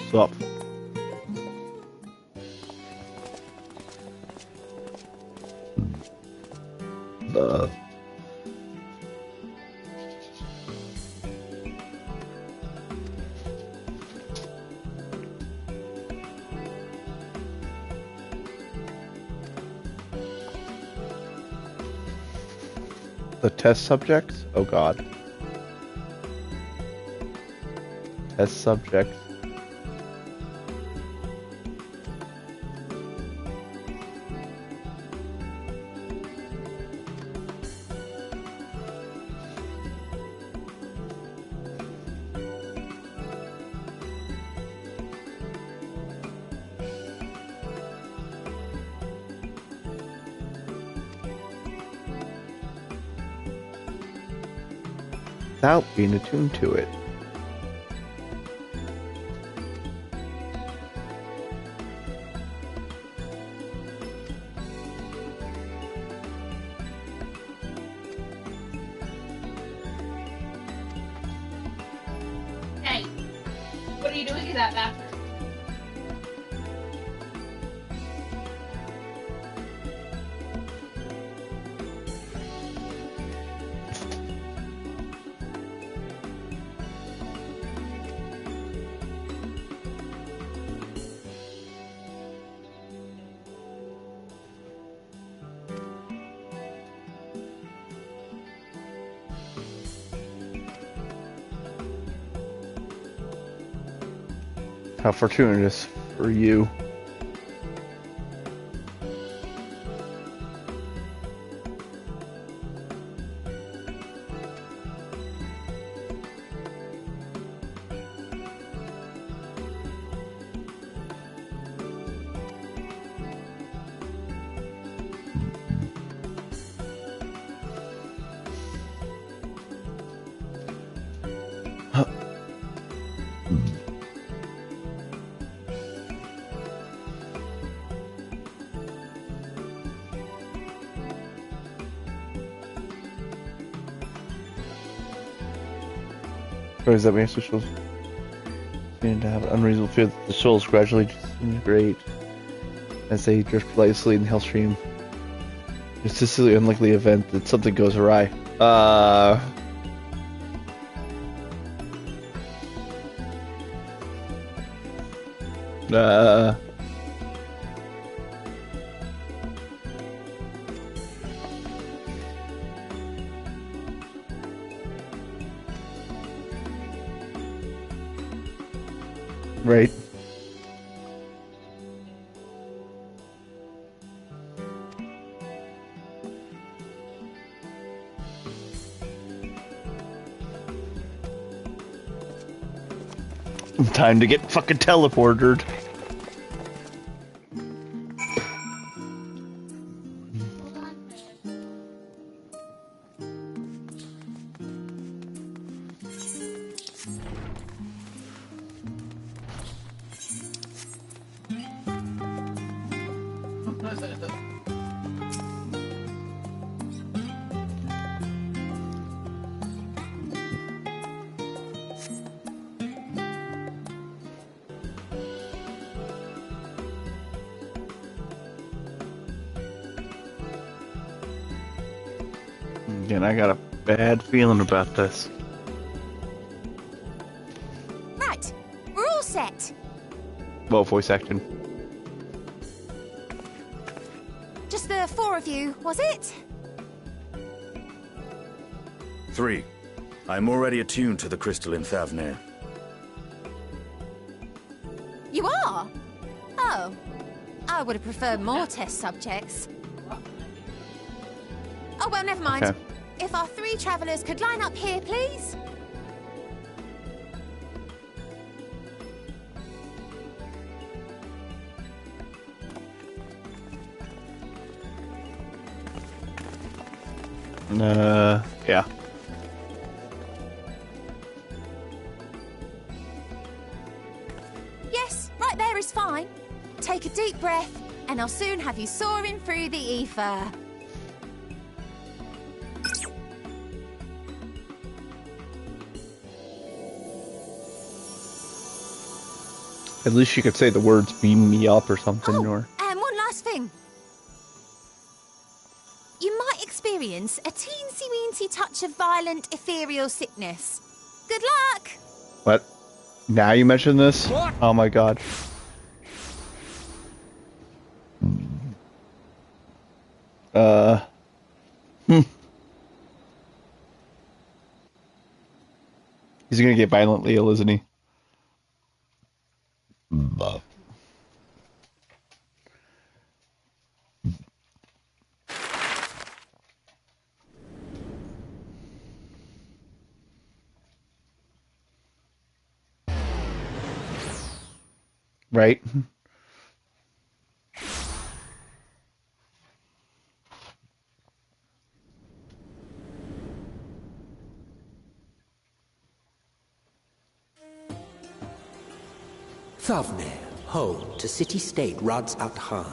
Stop. The test subjects? Oh god. Test subjects. Without being attuned to it. Hey, what are you doing in that bathroom? How fortuitous for you. Or is that makes the souls begin to have an unreasonable fear that the souls gradually disintegrate as they drift lightly asleep in the hellstream. It's a statistically unlikely event that something goes awry. Right. Time to get fucking teleported. Again, I got a bad feeling about this. Right, we're all set. Well, voice acting. Just the four of you, was it? 3. I'm already attuned to the crystal in Thavnir. You are? Oh, I would have preferred more test subjects. Oh, well, never mind. Okay. If our 3 travelers could line up here, please. Yeah. Yes, right there is fine. Take a deep breath, and I'll soon have you soaring through the ether. At least you could say the words "beam me up" or something, or. And one last thing. You might experience a teensy-weensy touch of violent ethereal sickness. Good luck! What? Now you mention this? What? Oh my god. He's gonna get violently ill, isn't he? Right? Thavnir, home to city-state Rads at Han.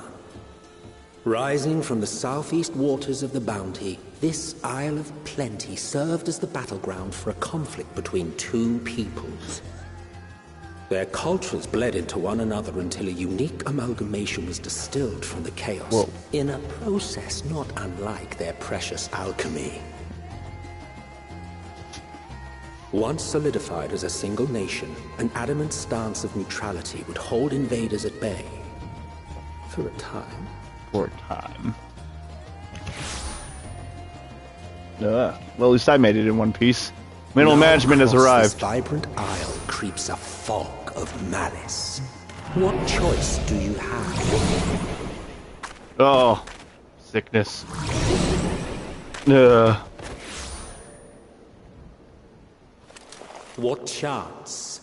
Rising from the southeast waters of the Bounty, this Isle of Plenty served as the battleground for a conflict between two peoples. Their cultures bled into one another until a unique amalgamation was distilled from the chaos, in a process not unlike their precious alchemy. Once solidified as a single nation, an adamant stance of neutrality would hold invaders at bay. For a time. For a time. Well, at least I made it in one piece. Middle management has arrived. This vibrant isle creeps a fog of malice. What choice do you have? Oh, sickness. What chance?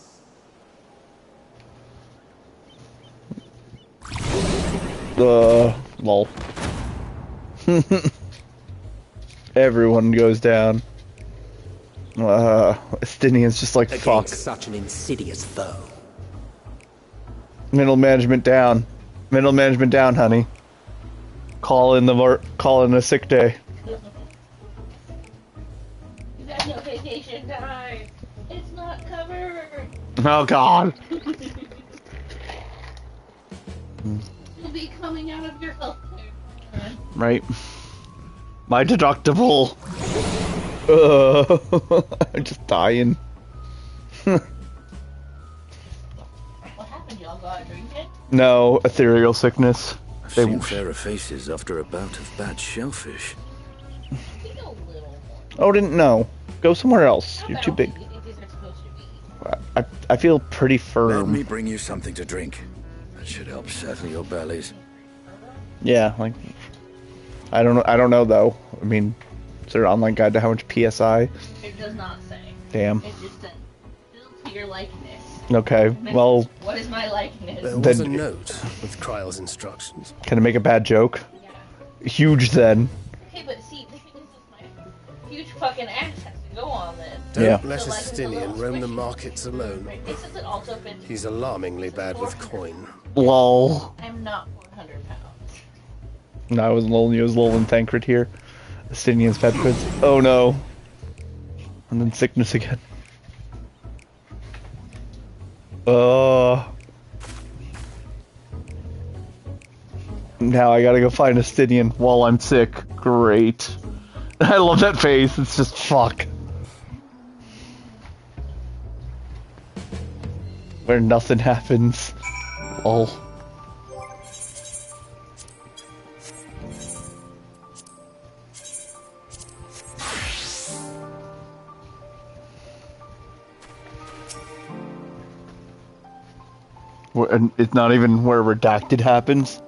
Lol. Everyone goes down. Estinian's just like, fuck. Such an insidious foe. Middle management down. Middle management down, honey. Call in a sick day. You got no vacation time. It's not covered. Oh god. You'll be coming out of your health care. Right. My deductible. I'm just dying. What happened? Y'all got drinking? No, ethereal sickness. I've seen fairer faces after a bout of bad shellfish. Oh, didn't know. Go somewhere else. You're too big. I feel pretty firm. Let me bring you something to drink. That should help settle your bellies. Yeah, like I don't know though. I mean, is there an online guide to how much PSI? It does not say. Damn. It just said, build to your likeness. Okay, well. What is my likeness? There was a note with Trial's instructions. Can I make a bad joke? Yeah. Huge then. Okay, but see, the thing is, my huge fucking ass has to go on this. Don't let a Stinian roam the markets alone. Right. This is also been. He's alarmingly bad with coin. Lol. I'm not 400 pounds. No, I was lonely. I was lol and Thancred here. Estinian's pet prince. Oh no. And then sickness again. Now I gotta go find a Estinian while I'm sick. Great. I love that face. It's just fuck. Where nothing happens. Lol. And it's not even where redacted happens.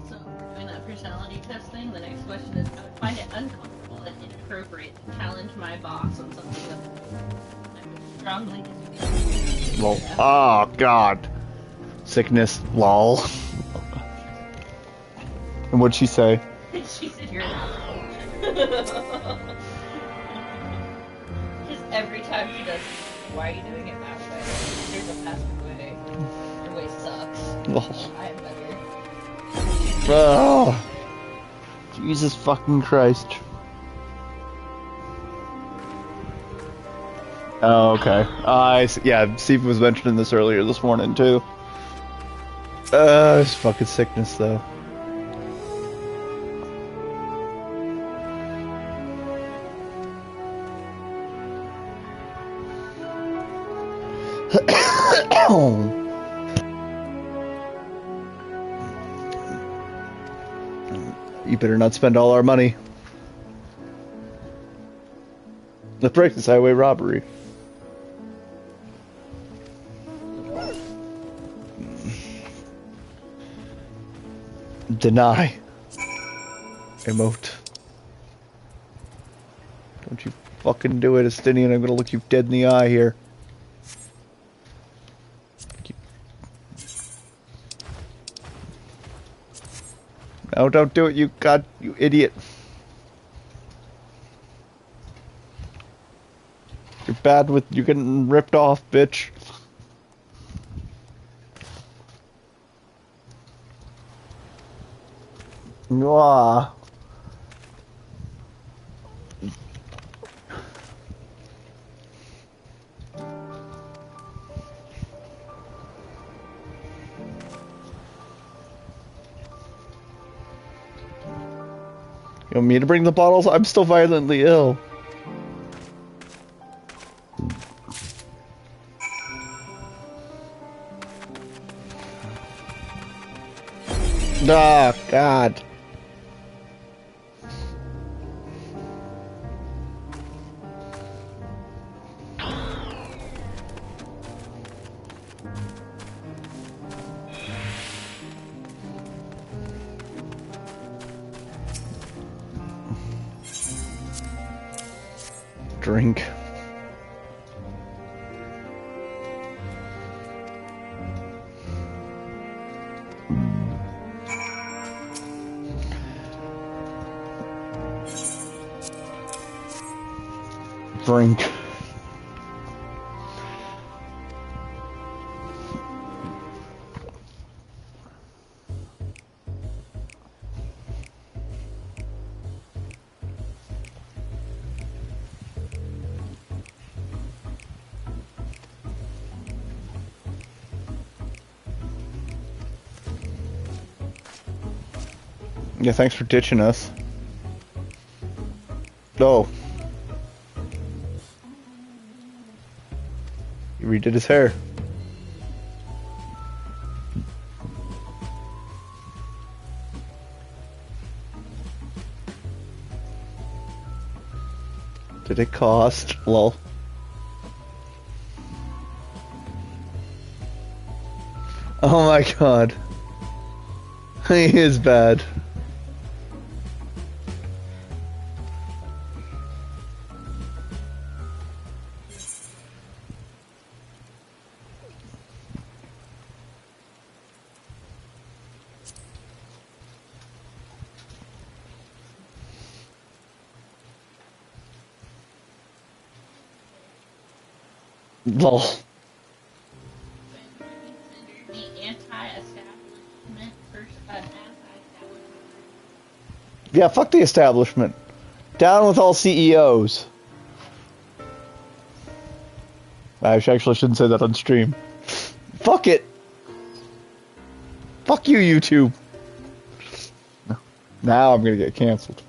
So, doing that personality test thing, the next question is, I would find it uncomfortable and inappropriate to challenge my boss on something that I would strongly disagree with. Lol. Oh, God. Sickness. Lol. And what'd she say? She said you're an asshole. Just every time she does, why are you doing it that way? There's a faster way. Your way sucks. Lol. I am better. Oh. Jesus fucking Christ. Oh, okay. Yeah, Steve was mentioning this earlier this morning, too. It's fucking sickness, though. You better not spend all our money. Let's break this highway robbery. Deny. Emote. Don't you fucking do it, Estinian. I'm gonna look you dead in the eye here. No, don't do it, you idiot. You're bad with, you're getting ripped off, bitch. Mwah. You want me to bring the bottles? I'm still violently ill. Oh, God. Drink. Drink. Yeah, thanks for ditching us. Oh. He redid his hair. Did it cost? Lol. Oh my god. He is bad. Lol. The anti-establishment versus anti-establishment. Yeah, fuck the establishment. Down with all CEOs. I actually shouldn't say that on stream. Fuck it. Fuck you, YouTube. Now I'm gonna get canceled.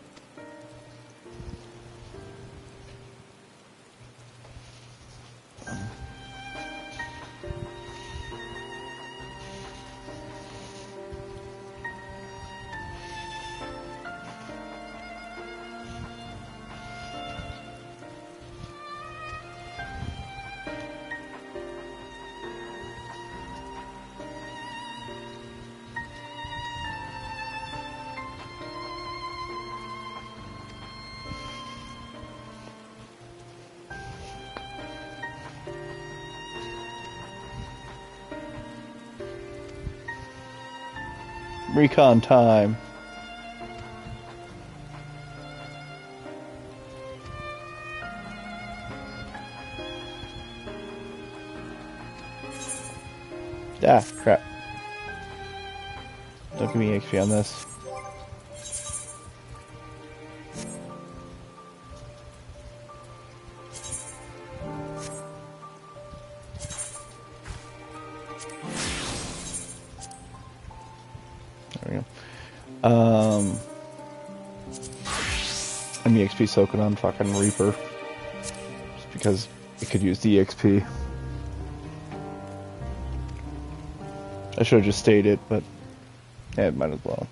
Recon time. Ah, crap. Don't give me XP on this. There we go. I'm EXP soaking on fucking Reaper. Just because it could use the EXP. I should have just stayed it, but yeah, it might as well.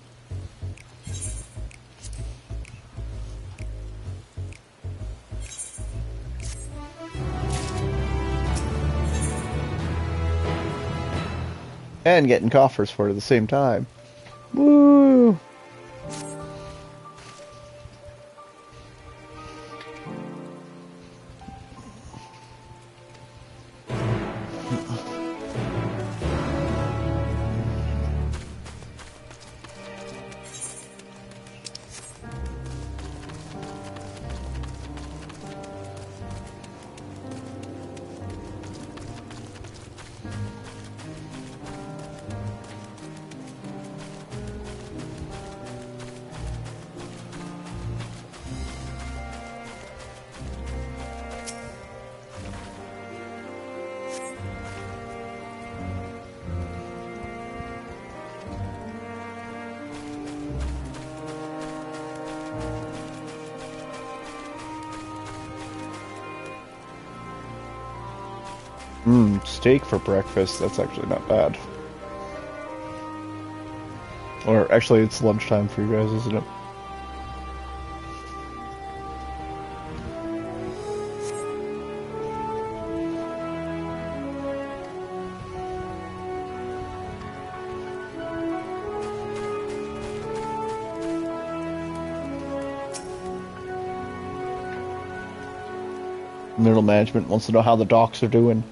And getting coffers for it at the same time. Woo! Steak for breakfast, that's actually not bad. Or actually it's lunchtime for you guys, isn't it? Middle management wants to know how the docks are doing.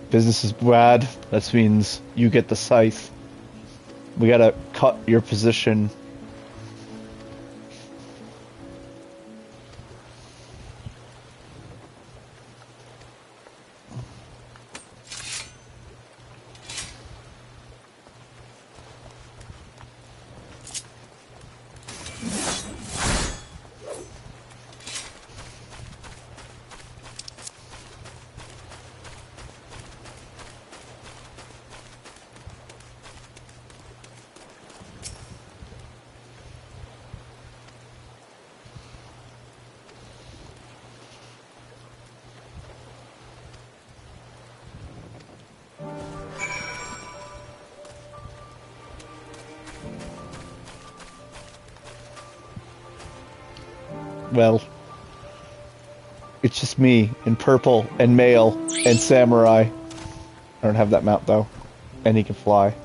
Business is bad. That means you get the scythe. We gotta cut your position. Well, it's just me in purple and male and samurai. I don't have that mount though, and he can fly.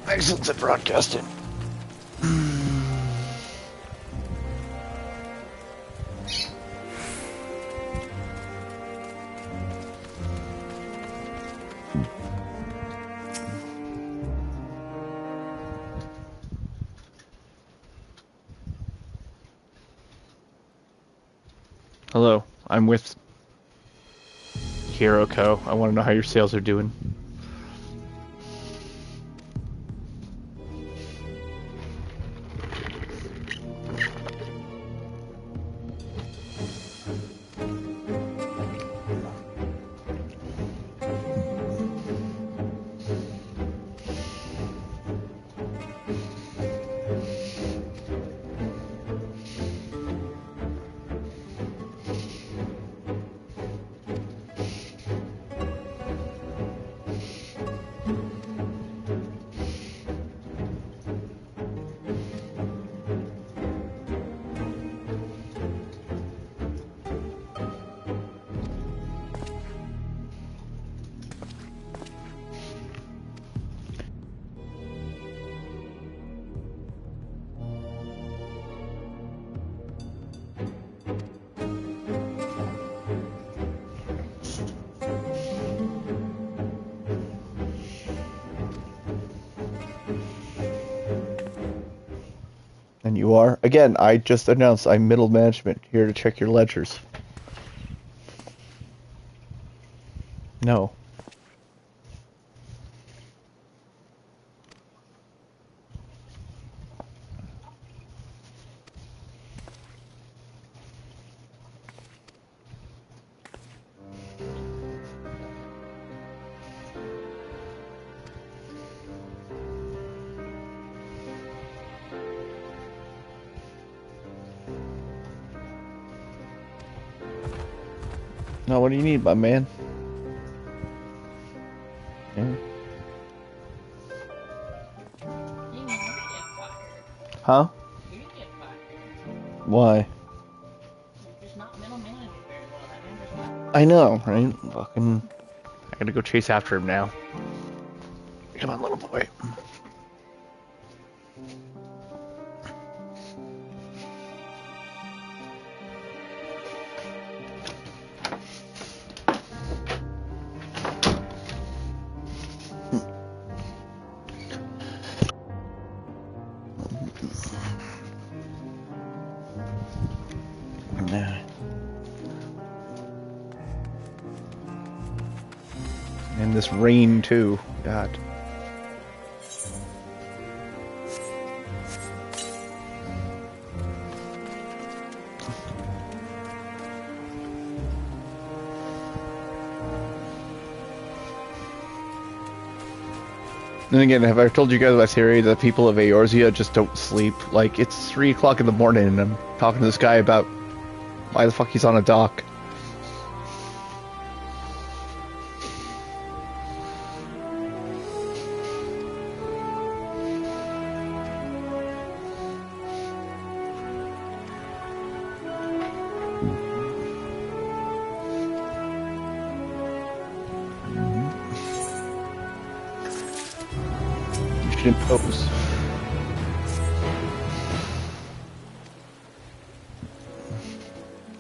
Excellence at broadcasting. Hello, I'm with Hiroko. I want to know how your sales are doing. And you are? Again, I just announced I'm middle management, here to check your ledgers. No. Now, what do you need, my man? Yeah. Huh? Why? I know, right? Fucking... I gotta go chase after him now. Come on, little boy. And this rain, too. God. Then again, have I told you guys my theory that people of Eorzea just don't sleep? Like, it's 3 o'clock in the morning and I'm talking to this guy about why the fuck he's on a dock. Impose.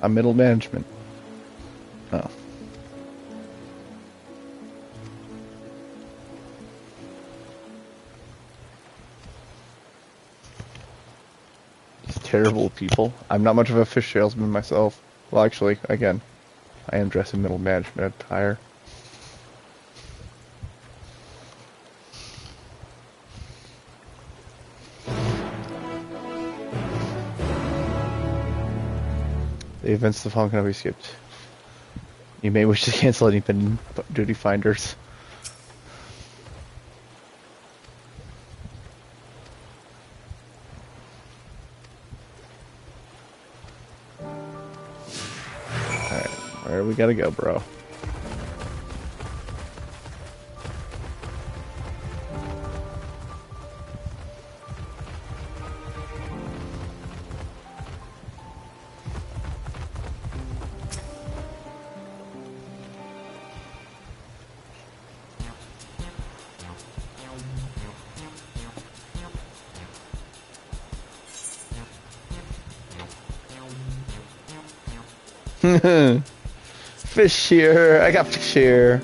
I'm middle management. Oh. These terrible people. I'm not much of a fish salesman myself. Well, actually, again, I am dressed in middle management attire. The events the phone cannot be skipped. You may wish to cancel any pending duty finders. Alright, where we gotta go, bro? Fish here. I got fish here.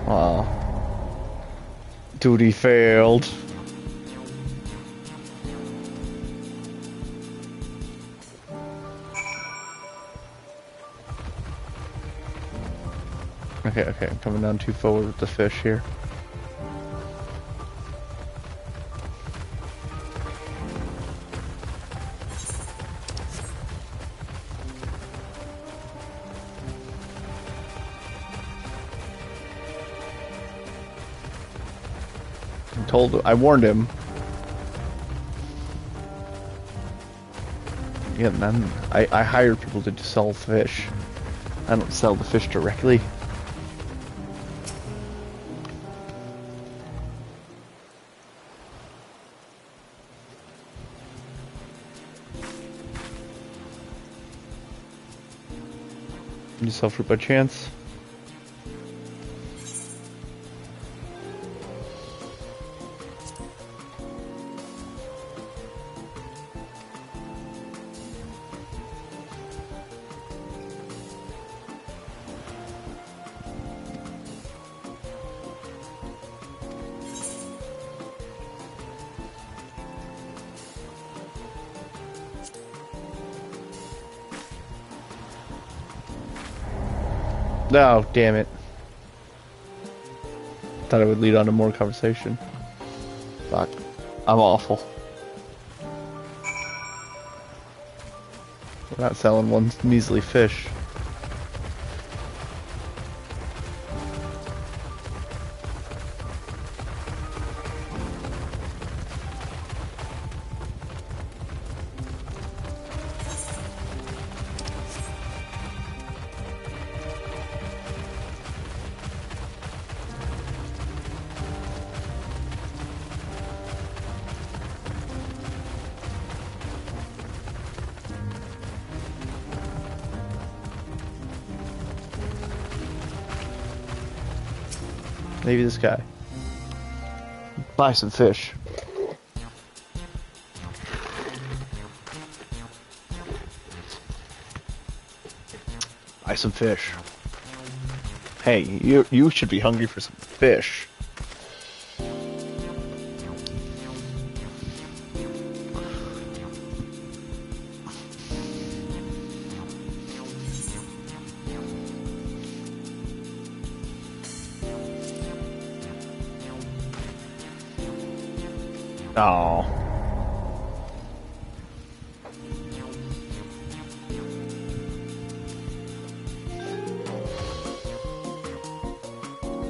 Wow. Duty failed. Okay, I'm coming down too forward with the fish here. I warned him. Yeah, man, I hire people to sell fish. I don't sell the fish directly. You sell fruit by chance? No, damn it. Thought it would lead on to more conversation. Fuck. I'm awful. We're not selling one measly fish. Maybe this guy. Buy some fish. Buy some fish. Hey, you should be hungry for some fish. Oh.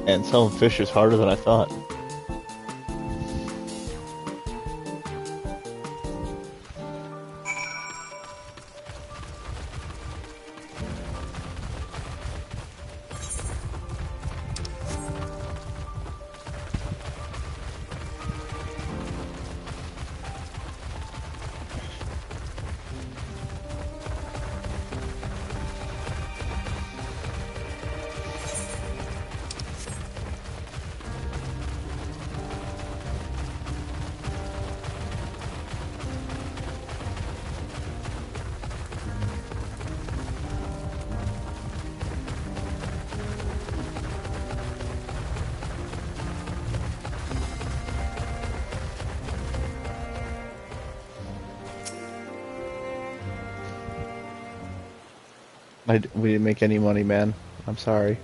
And selling fish is harder than I thought. We didn't make any money, man. I'm sorry.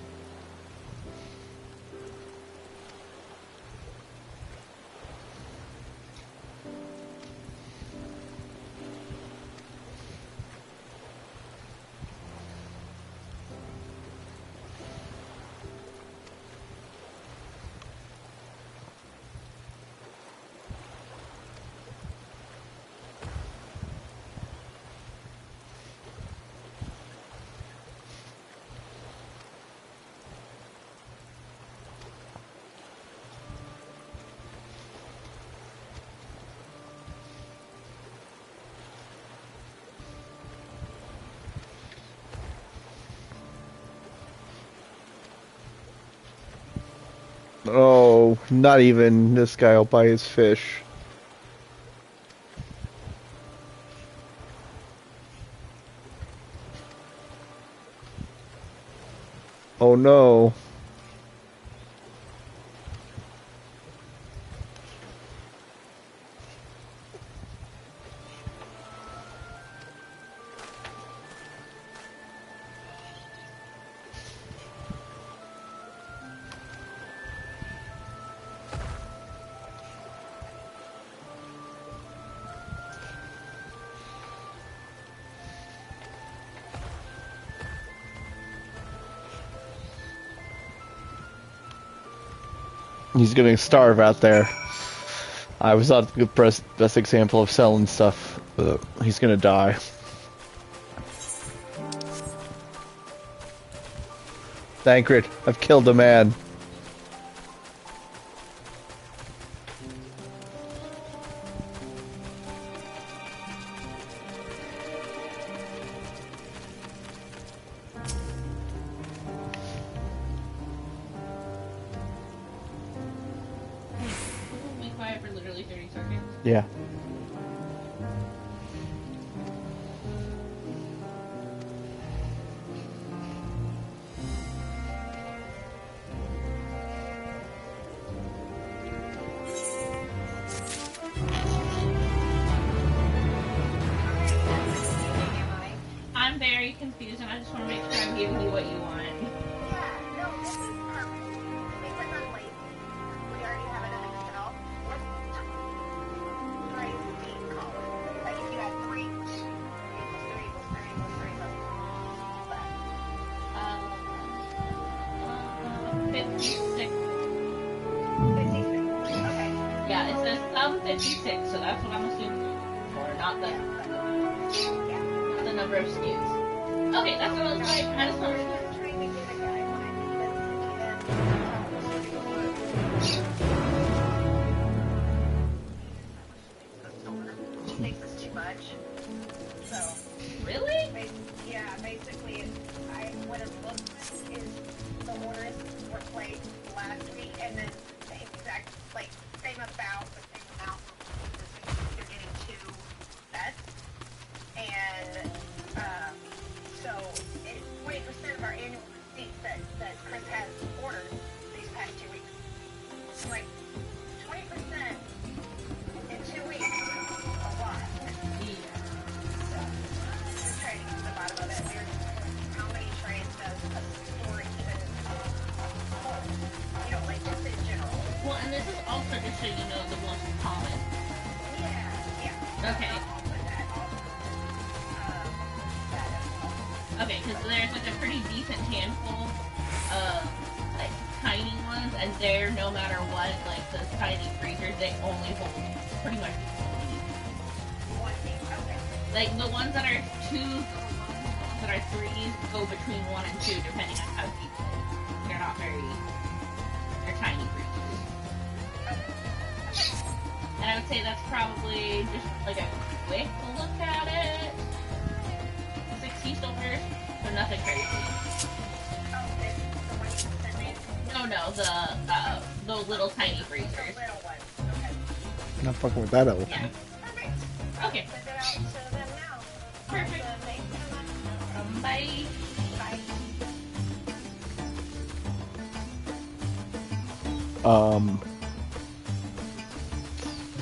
Oh, not even this guy will buy his fish. Oh no. He's gonna starve out there. I was not the best example of selling stuff. He's gonna die. Thancred, I've killed a man. Yeah. I'm very confused and I just want to make sure I'm giving you what you want. 56. Yeah, it says some 56, so that's what I'm assuming for, not the number of SKUs. Okay, that's what I was like. I just wanted to thinks it's too much. So really? Yeah, basically, what it looks like is the orders were placed last week, and then the exact same amount, you're getting 2 sets, and so 20% of our annual receipts that Chris has ordered these past 2 weeks. So 20% in 2 weeks is a lot. So just trying to get to the bottom of it. How many trays does a store even hold? Just in general. Well, and this is also just so you know the most common. Yeah. Okay. Okay, because there's a pretty decent handful of tiny ones, and they're no matter what, the tiny freezers, they only hold pretty much 1 week. The ones that are 2s, that are 3s, go between 1 and 2, depending on how deep they're not they're tiny freezers. And I would say that's probably just a quick look at it. 60 silvers, so nothing crazy. No, those little tiny freezers. I'm not fucking with that elephant. Yeah. Okay. Perfect. Bye.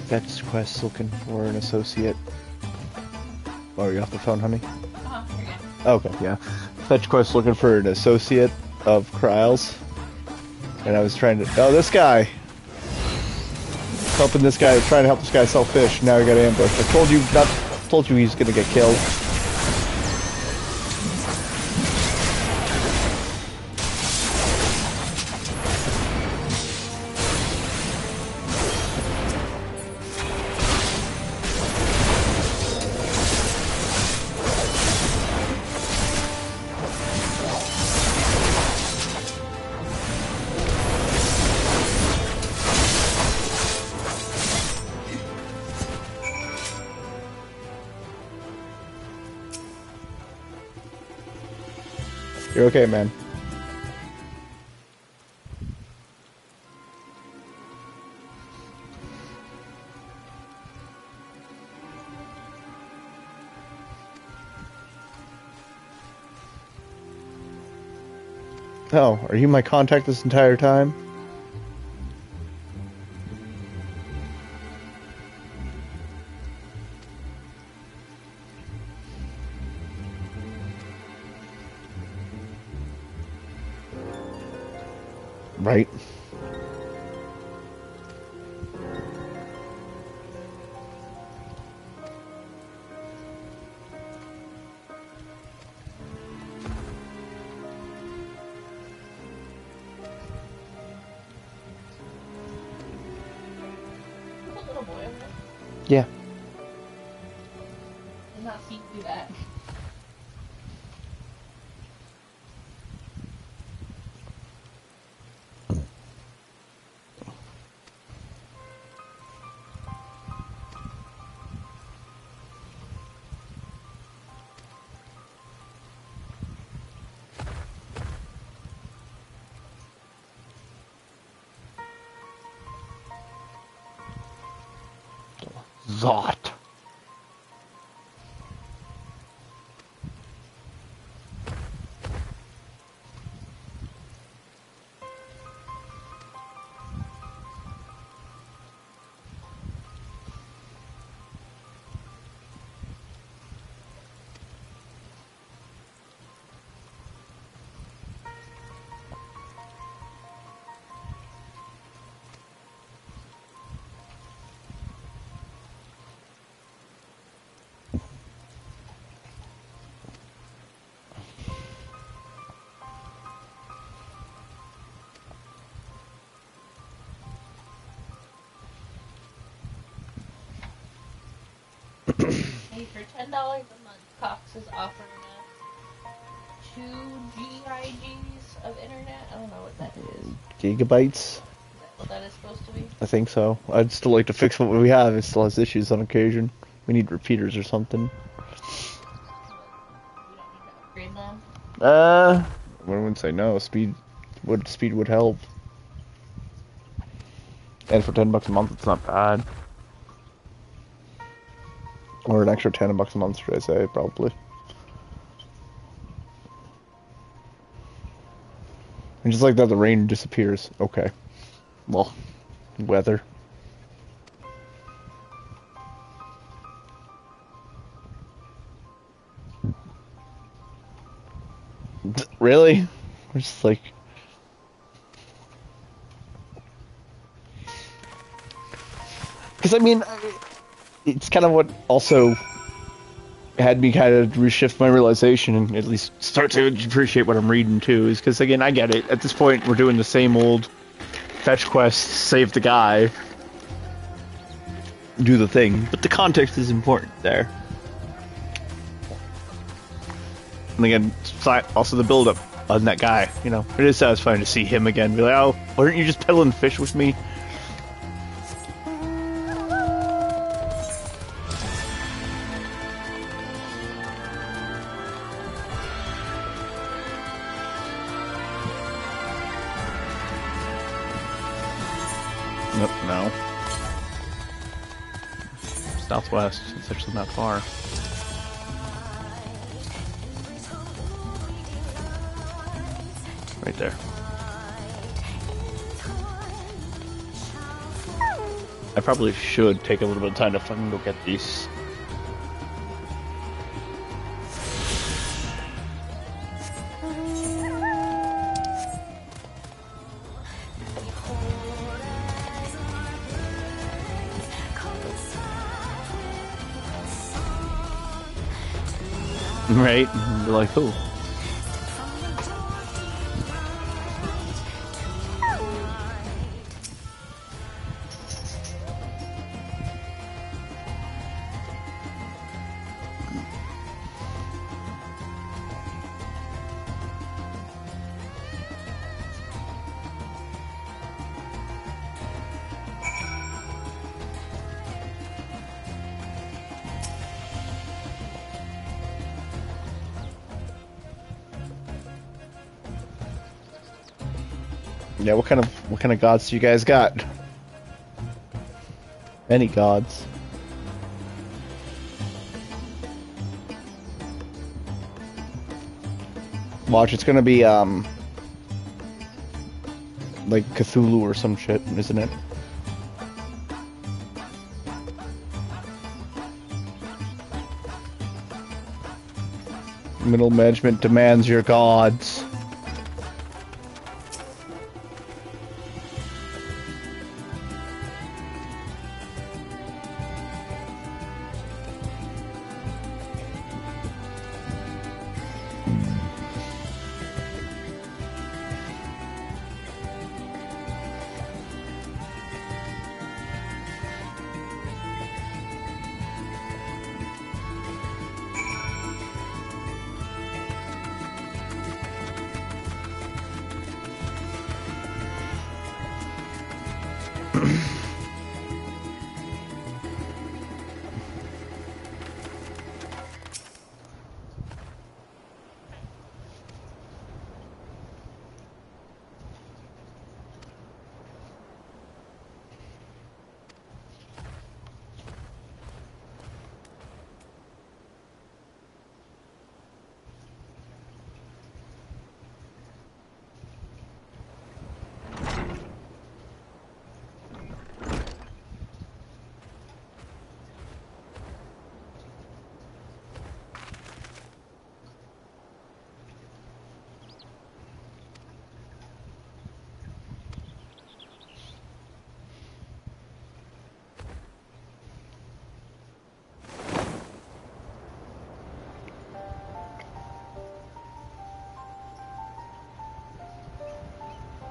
Fetch quest looking for an associate. Oh, are you off the phone, honey? Okay, yeah. Fetch quest looking for an associate of Kryle's. And I was trying to... Oh, this guy! Helping this guy, trying to help this guy sell fish. Now he got ambushed. I told you he's gonna get killed. You're okay, man. Oh, are you my contact this entire time? Right. Yeah. Did not see you do that. Zot. see, for $10 a month, Cox is offering us 2 GIGs of internet. I don't know what that is. Gigabytes? Is that what that is supposed to be? I think so. I'd still like to fix what we have. It still has issues on occasion. We need repeaters or something. Upgrade them? I wouldn't say no. Speed would help. And for $10 a month, it's not bad. Or an extra $10 a month, should I say, probably. And just like that, the rain disappears. Okay. Well, weather. Really? We're just like... Because, I mean, it's kind of what also had me kind of reshift my realization and at least start to appreciate what I'm reading, too. Is because, again, I get it. At this point, we're doing the same old fetch quest, save the guy, do the thing. But the context is important there. And again, also the build-up on that guy, you know. It is satisfying to see him again. Be like, oh, weren't you just peddling fish with me? Nope, no. Southwest. It's actually not far. Right there. I probably should take a little bit of time to fucking go get these. Right? And be like, oh. Yeah, what kind of gods do you guys got? Any gods? Watch, it's gonna be like Cthulhu or some shit, isn't it? Middle management demands your gods.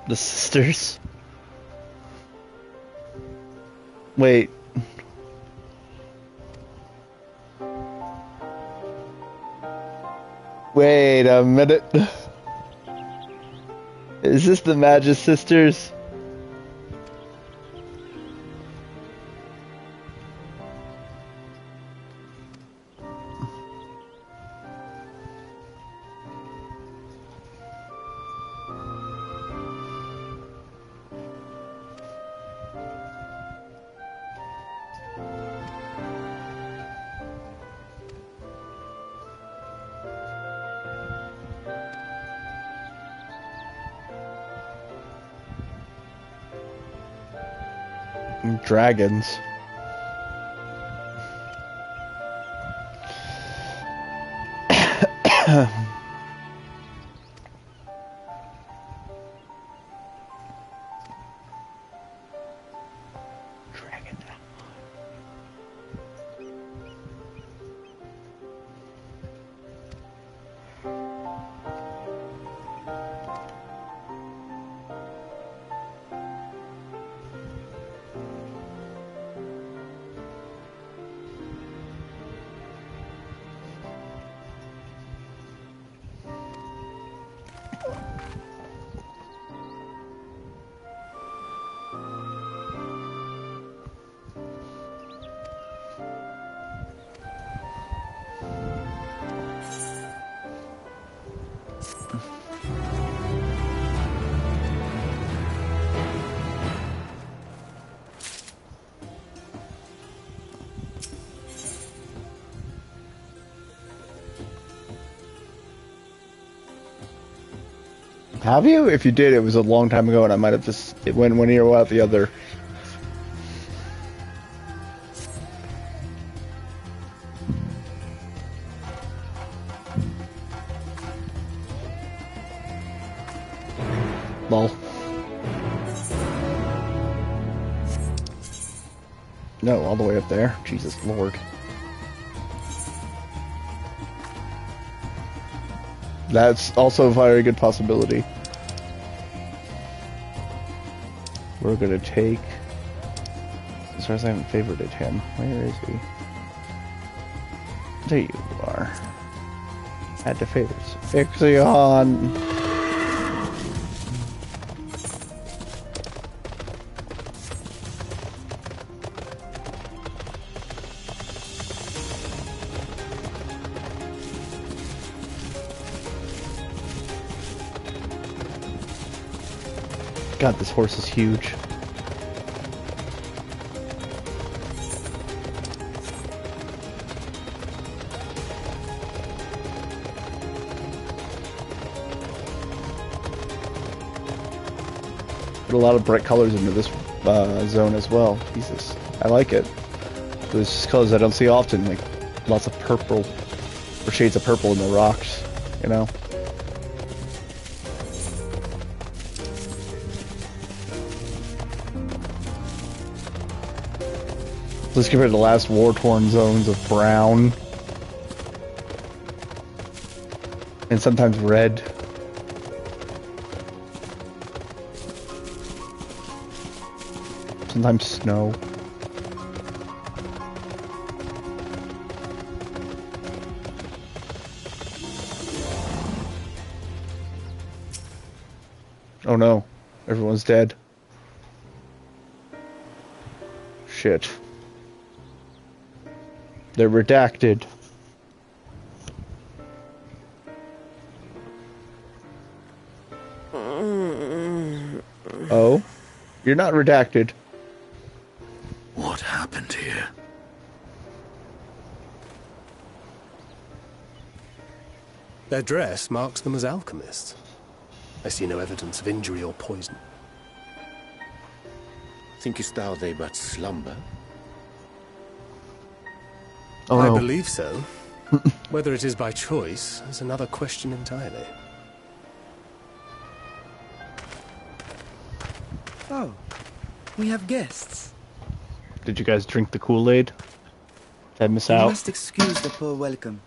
The sisters? Wait. Wait a minute. Is this the Magus Sisters? Dragons. Have you? If you did, it was a long time ago, and I might have just it went one ear out the other. Lol. No, all the way up there. Jesus Lord. That's also a very good possibility. We're gonna take... As far as I haven't favorited him. Where is he? There you are. Add to favorites. Ixion! God, this horse is huge. Put a lot of bright colors into this zone as well. Jesus, I like it. There's just colors I don't see often, like lots of purple, or shades of purple in the rocks, you know? Let's compare the last war-torn zones of brown. And sometimes red. Sometimes snow. Oh no, everyone's dead. Shit. They're redacted. Oh? You're not redacted. What happened here? Their dress marks them as alchemists. I see no evidence of injury or poison. Thinkest thou they but slumber? Oh, I no. believe so. Whether it is by choice is another question entirely. Oh, we have guests. Did you guys drink the Kool-Aid? Did I miss You out? must excuse the poor welcome.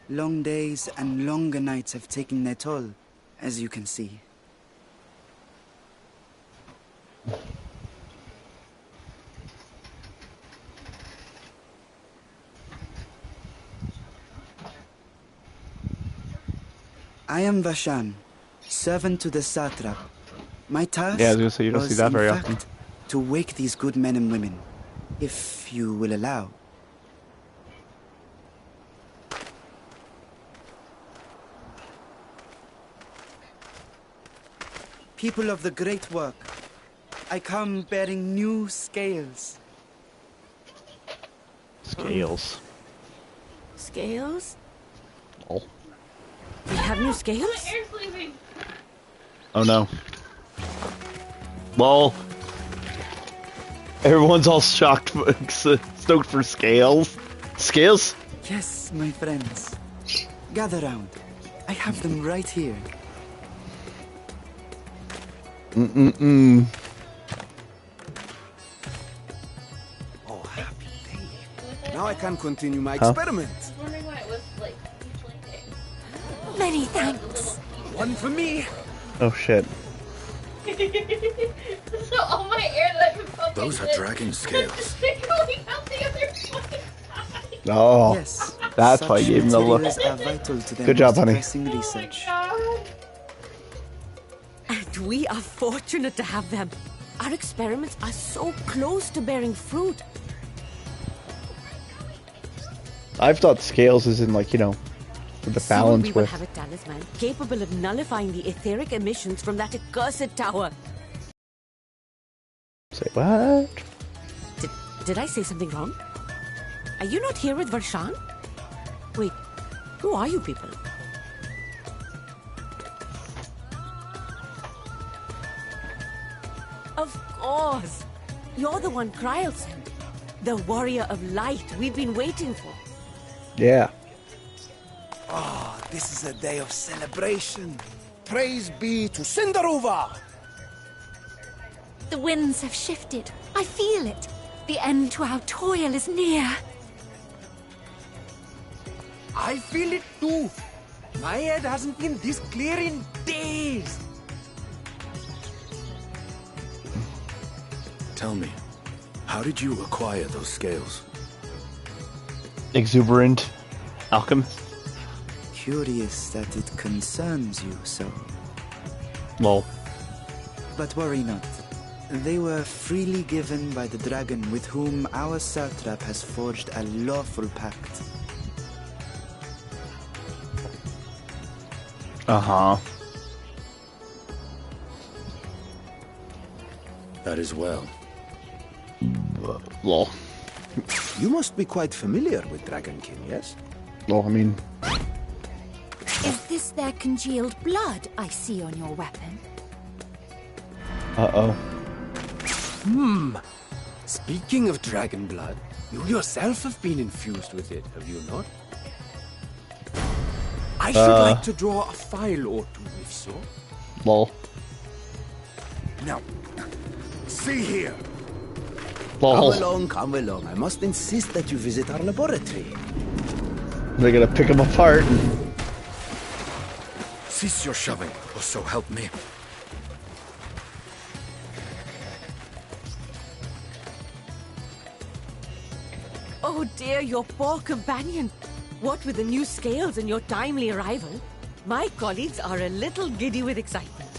Long days and longer nights have taken their toll, as you can see. I am Vashan, servant to the satrap. My task Yeah, I was gonna say, you don't see that very in often. fact, to wake these good men and women, if you will allow. People of the great work, I come bearing new scales. Scales. Scales? Oh. We have new scales? Air's leaving. Oh no. Lol. Everyone's all shocked, stoked for scales. Scales? Yes, my friends. Gather round. I have them right here. Mm-mm-mm. Oh, happy day. Now I can continue my Huh? experiment. I was wondering what it was like. Many thanks. One for me. Oh shit. So all my air that I've been pumping Those are in dragon scales. is going out the other side. Oh. Yes, That's such why you gave him the look. materials are vital to their Good job, most honey. pressing research. And we are fortunate to have them. Our experiments are so close to bearing fruit. I've thought scales is in, like, you know, for the Soon balance we will with. have a talisman capable of nullifying the etheric emissions from that accursed tower. Say what? Did I say something wrong? Are you not here with Varshan? Wait, who are you people? Of course! You're the one Kryl sent. The warrior of light we've been waiting for. Yeah. Ah, this is a day of celebration. Praise be to Cinderova. The winds have shifted. I feel it. The end to our toil is near. I feel it too. My head hasn't been this clear in days. Tell me, how did you acquire those scales? Exuberant alchemist. Curious that it concerns you so. Lol. But worry not. They were freely given by the dragon with whom our satrap has forged a lawful pact. Uh-huh. That is well. Lol. You must be quite familiar with Dragonkin, yes? Lol, I mean... Is this their congealed blood I see on your weapon? Uh-oh. Speaking of dragon blood, you yourself have been infused with it, have you not? I should like to draw a file or two, if so. Lol. Now, see here. Lol. Come along. I must insist that you visit our laboratory. They're gonna pick them apart and... Cease your shoving, or so help me. Oh dear, your poor companion. What with the new scales and your timely arrival, my colleagues are a little giddy with excitement.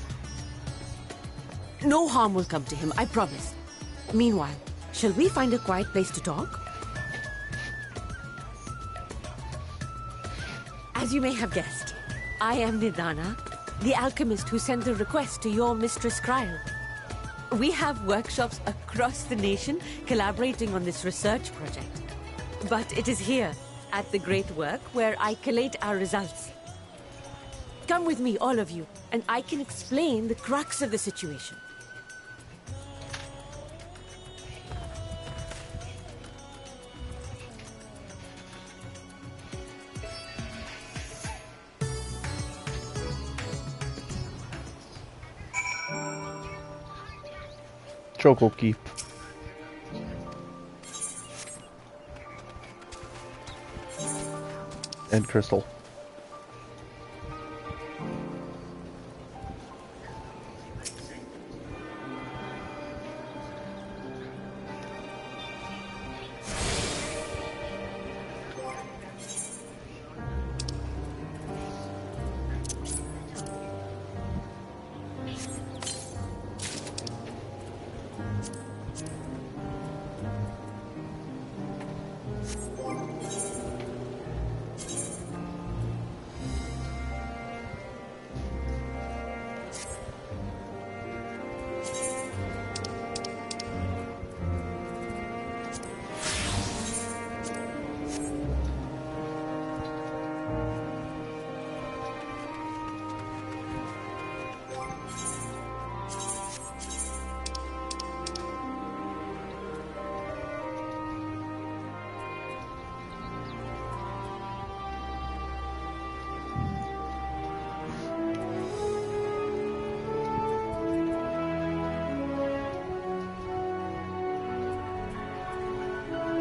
No harm will come to him, I promise. Meanwhile, shall we find a quiet place to talk? As you may have guessed, I am Nidana, the alchemist who sent the request to your Mistress Kryl. We have workshops across the nation collaborating on this research project. But it is here, at the Great Work, where I collate our results. Come with me, all of you, and I can explain the crux of the situation. Choco keep. And crystal.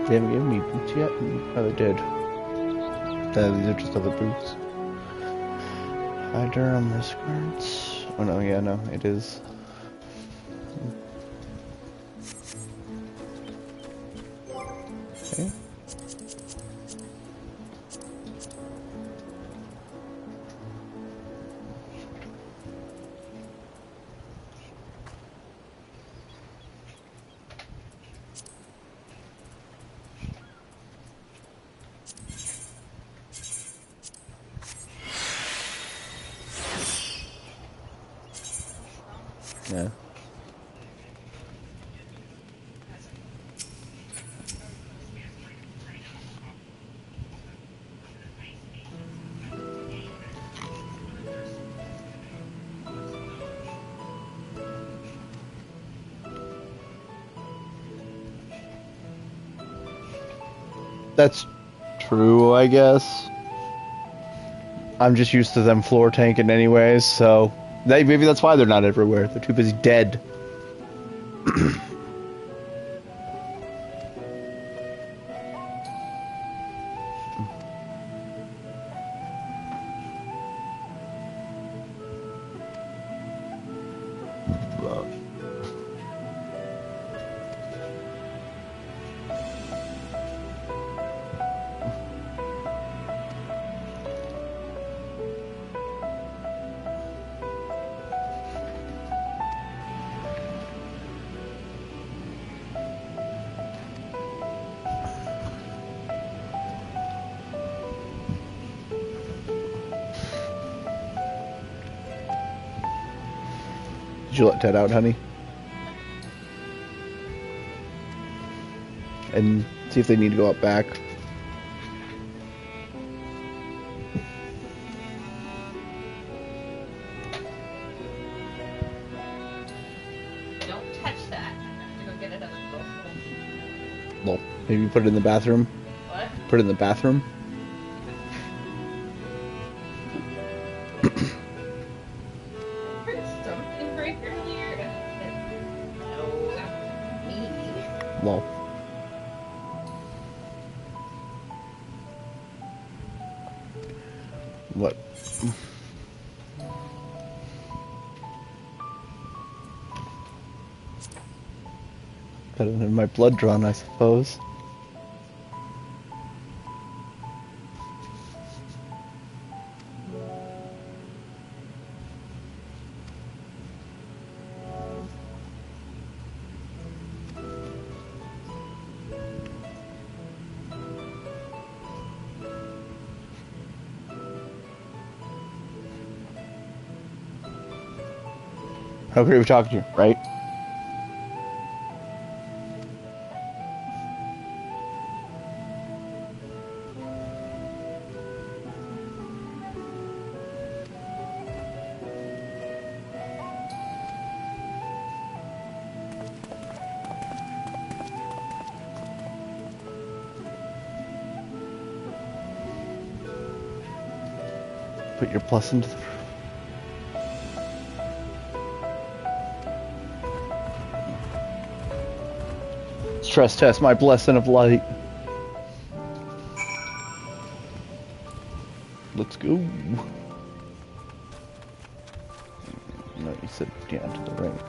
They haven't given me boots yet? Oh, they did. These are just other boots. High Durham wrist guards. Oh no, yeah, no, it is. Okay. Yeah. That's true, I guess. I'm just used to them floor tanking anyways, so maybe that's why they're not everywhere. They're too busy dead. Did you let Ted out, honey? And see if they need to go up back. Don't touch that. I have to go get another book. Well, maybe put it in the bathroom. What? Put it in the bathroom. Something break earlier. No, me. Well. What? Better than my blood drawn, I suppose. How great we talking to you, right? Put your plus into the... Stress test my blessing of light. Let's go. No, you said down to the right.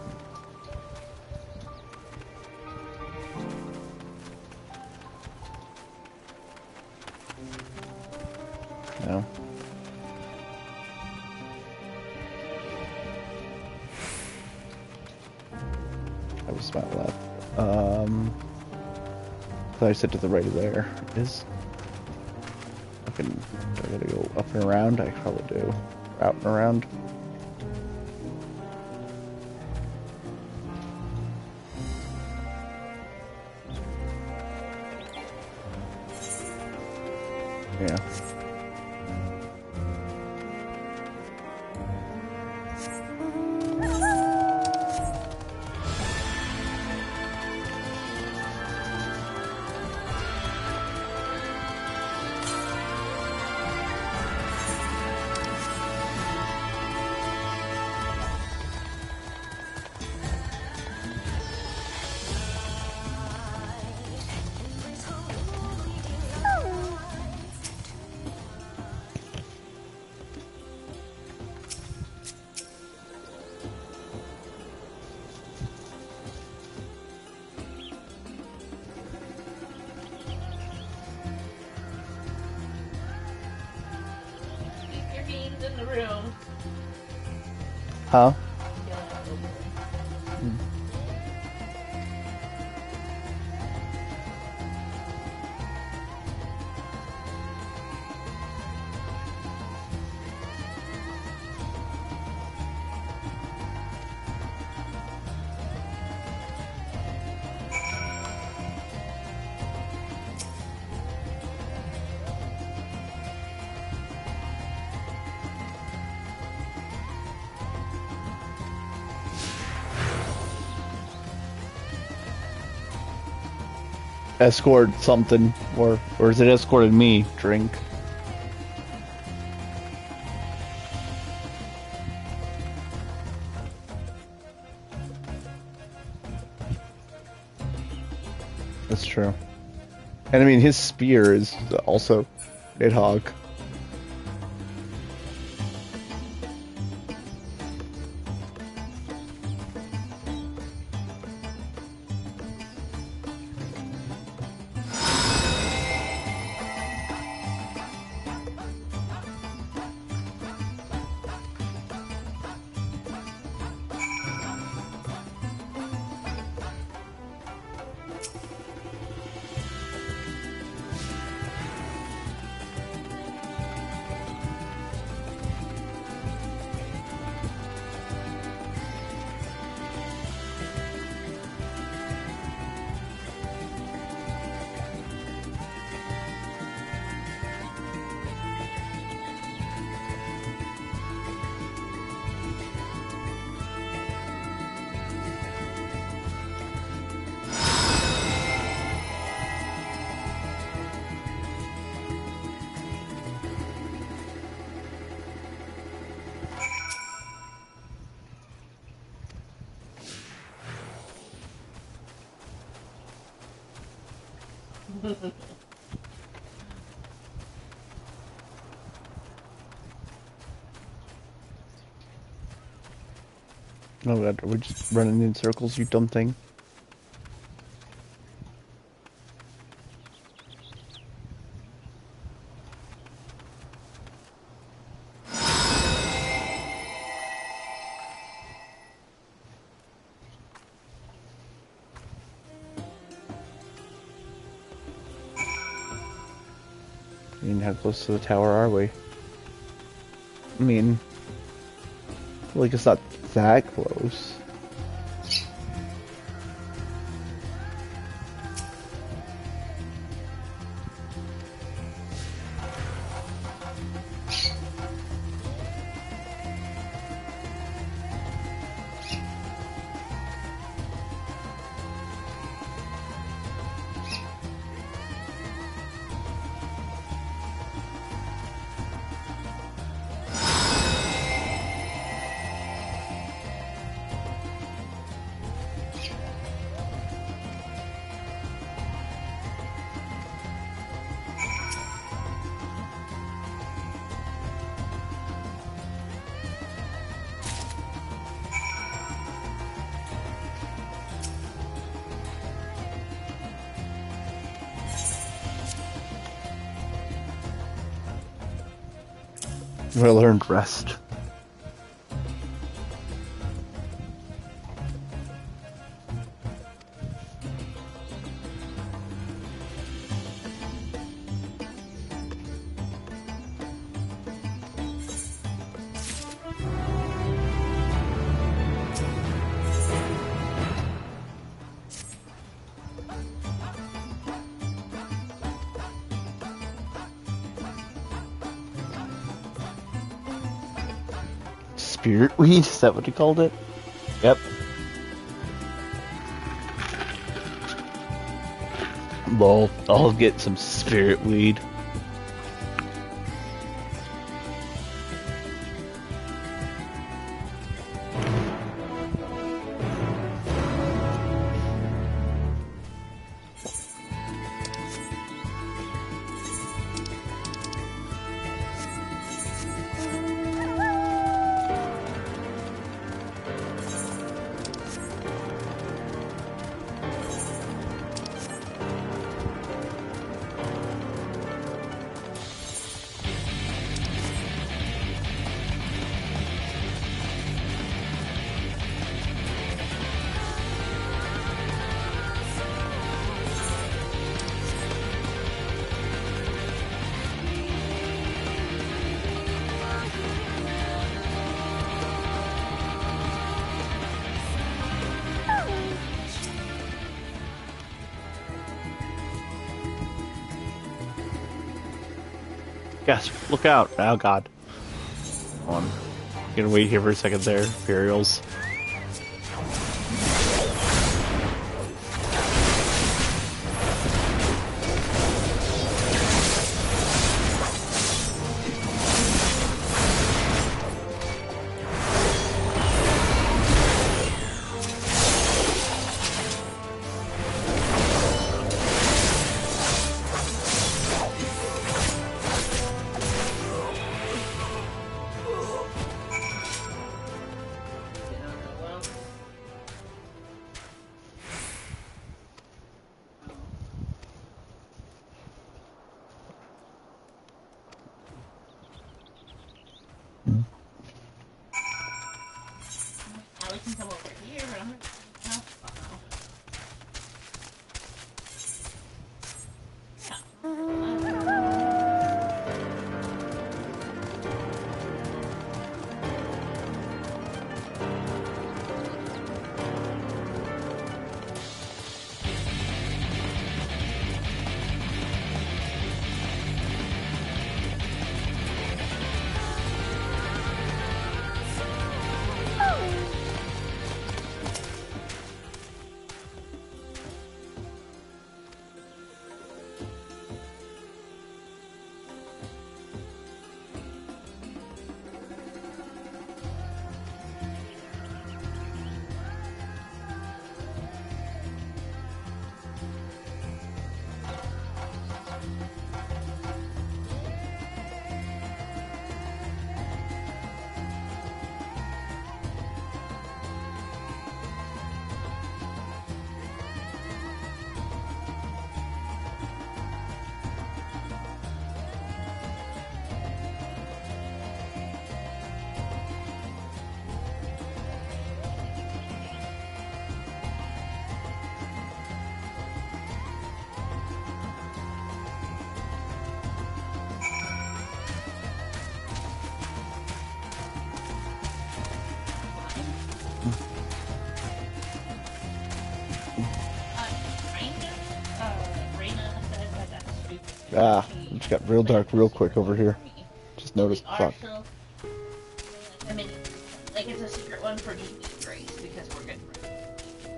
No. I was my left. I said to the right of there is. I gotta go up and around. I probably do. Out and around. Yeah. Owen's in the room. Huh? Escort something, or is it escorted me? Drink. That's true. And I mean, his spear is also Nidhogg. Oh god, are we just running in circles, you dumb thing? I mean, how close to the tower are we? I mean, I feel like it's not that close. I learned rest. Spirit weed? Is that what he called it? Yep. Well, I'll get some spirit weed. Guys, look out. Oh, God. Hold on. Gonna wait here for a second there, Imperials. We can come over here, but I'm Ah, it just got real dark real quick over here. Just noticed. Fuck. I mean, like it's a secret one for just me and Grace because we're good friends.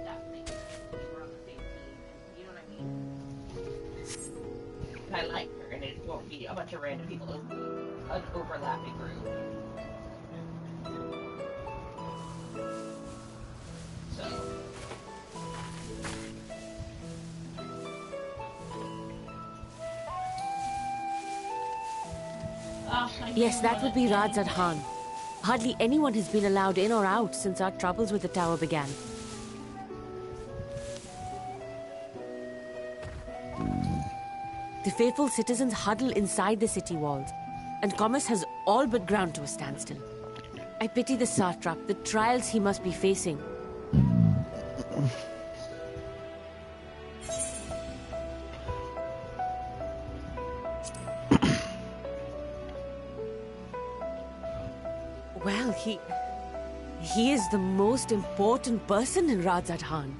That makes sense. We're on the same team. You know what I mean? I like her, and it won't be a bunch of random people. It'll be an overlapping group. So. Yes, that would be Radzad Khan. Hardly anyone has been allowed in or out since our troubles with the tower began. The faithful citizens huddle inside the city walls, and commerce has all but ground to a standstill. I pity the satrap, the trials he must be facing. Well, he is the most important person in Radzad Khan.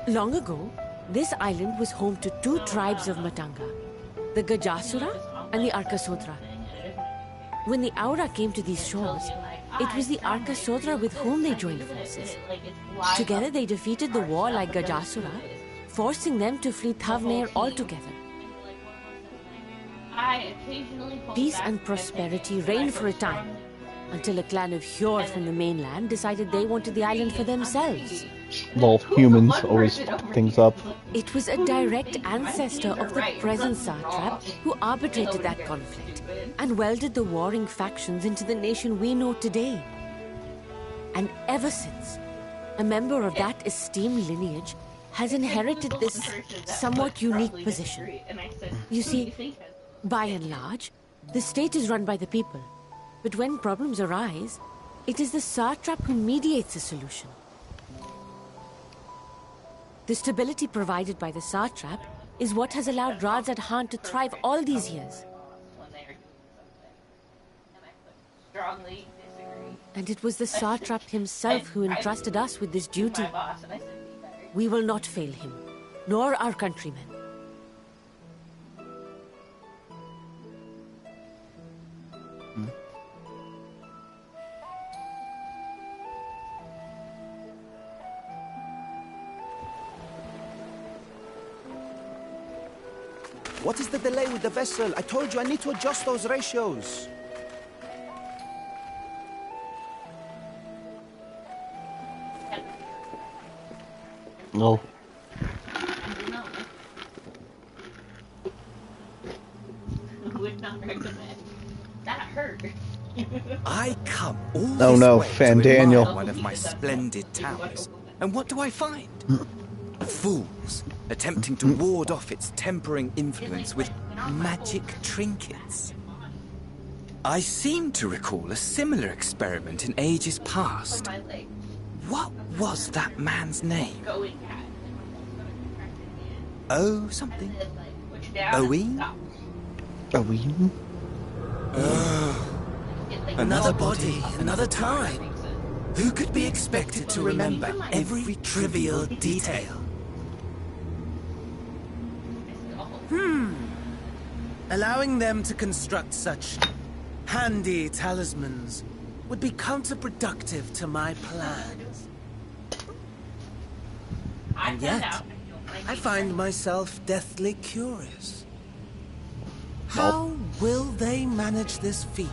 Long ago, this island was home to two tribes of Matanga, the Gajasura and the Arkasodra. When the Aura came to these shores, it was the Arkasodra with whom they joined forces. Together they defeated the warlike Gajasura, forcing them to flee Thavnair altogether. Peace and prosperity reigned for a time, until a clan of Hjor from the mainland decided they wanted the island for themselves. Well, humans always fuck things up. It was a direct ancestor of the present satrap who arbitrated that conflict and welded the warring factions into the nation we know today. And ever since, a member of that esteemed lineage has inherited this somewhat unique position. You see, by and large, the state is run by the people. But when problems arise, it is the satrap who mediates a solution. The stability provided by the satrap is what has allowed Radzad Khan to thrive all these years. And it was the satrap himself who entrusted us with this duty. We will not fail him, nor our countrymen. What is the delay with the vessel? I told you I need to adjust those ratios. No. Would not recommend. That hurt. I come all Oh this no, way Fan to admire Daniel. one of my splendid towers, and what do I find? Fools attempting to ward off its tempering influence with magic trinkets. I seem to recall a similar experiment in ages past. What was that man's name? Oh, something. Owen? Owen? Another body, another time. Who could be expected to remember every trivial detail? Allowing them to construct such handy talismans would be counterproductive to my plans. And yet, I find myself deathly curious. How will they manage this feat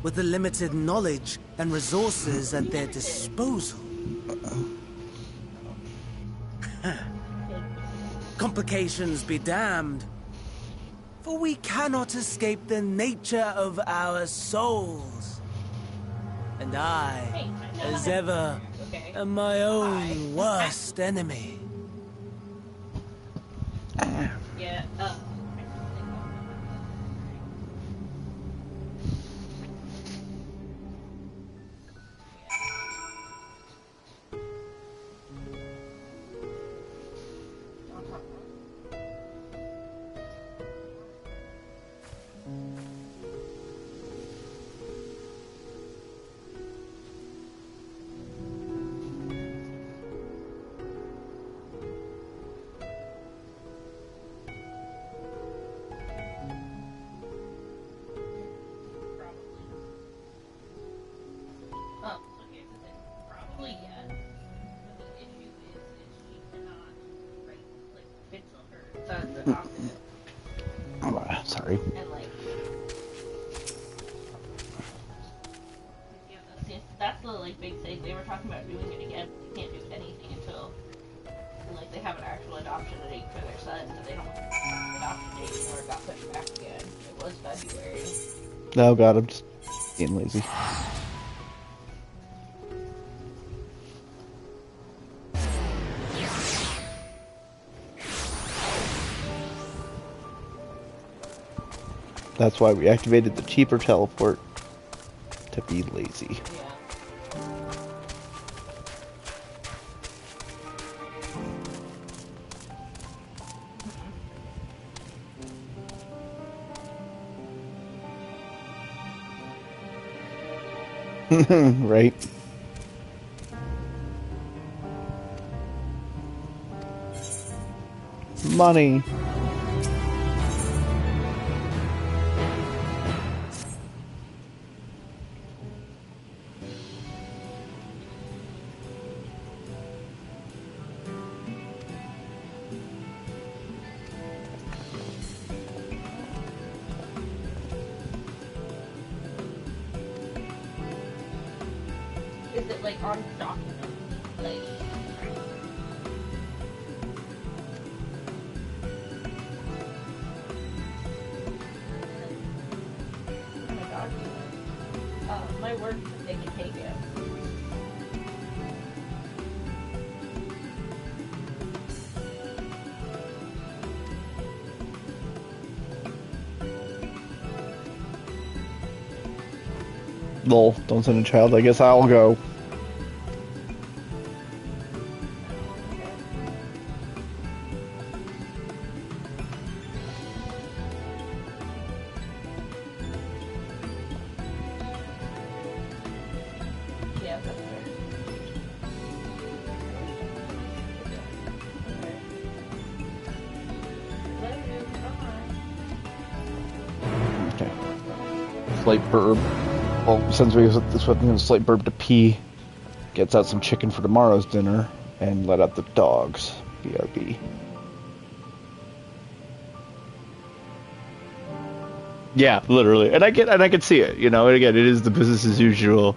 with the limited knowledge and resources at their disposal? Complications be damned, for we cannot escape the nature of our souls. And I, as ever, am my own worst enemy. Yeah, probably, yeah. The issue is she cannot write, like, pencil her document. Oh, sorry. And, like, yeah, that's the, like, big thing. They were talking about doing it again. They can't do anything until, like, they have an actual adoption date for their son, and they don't have an adoption date anymore. It got pushed back again. It was February. Oh god, I'm just being lazy. That's why we activated the cheaper teleport, to be lazy. Right. Money. Is it, like, on document? Like... my work, they can take it. Lol, don't send a child, I guess I'll go. Yeah, that's fair. Okay. slight burp. Well, sends me this with a slight burp to pee. Gets out some chicken for tomorrow's dinner, and let out the dogs. BRB. Yeah, literally, and I can see it. You know, and again, it is the business as usual.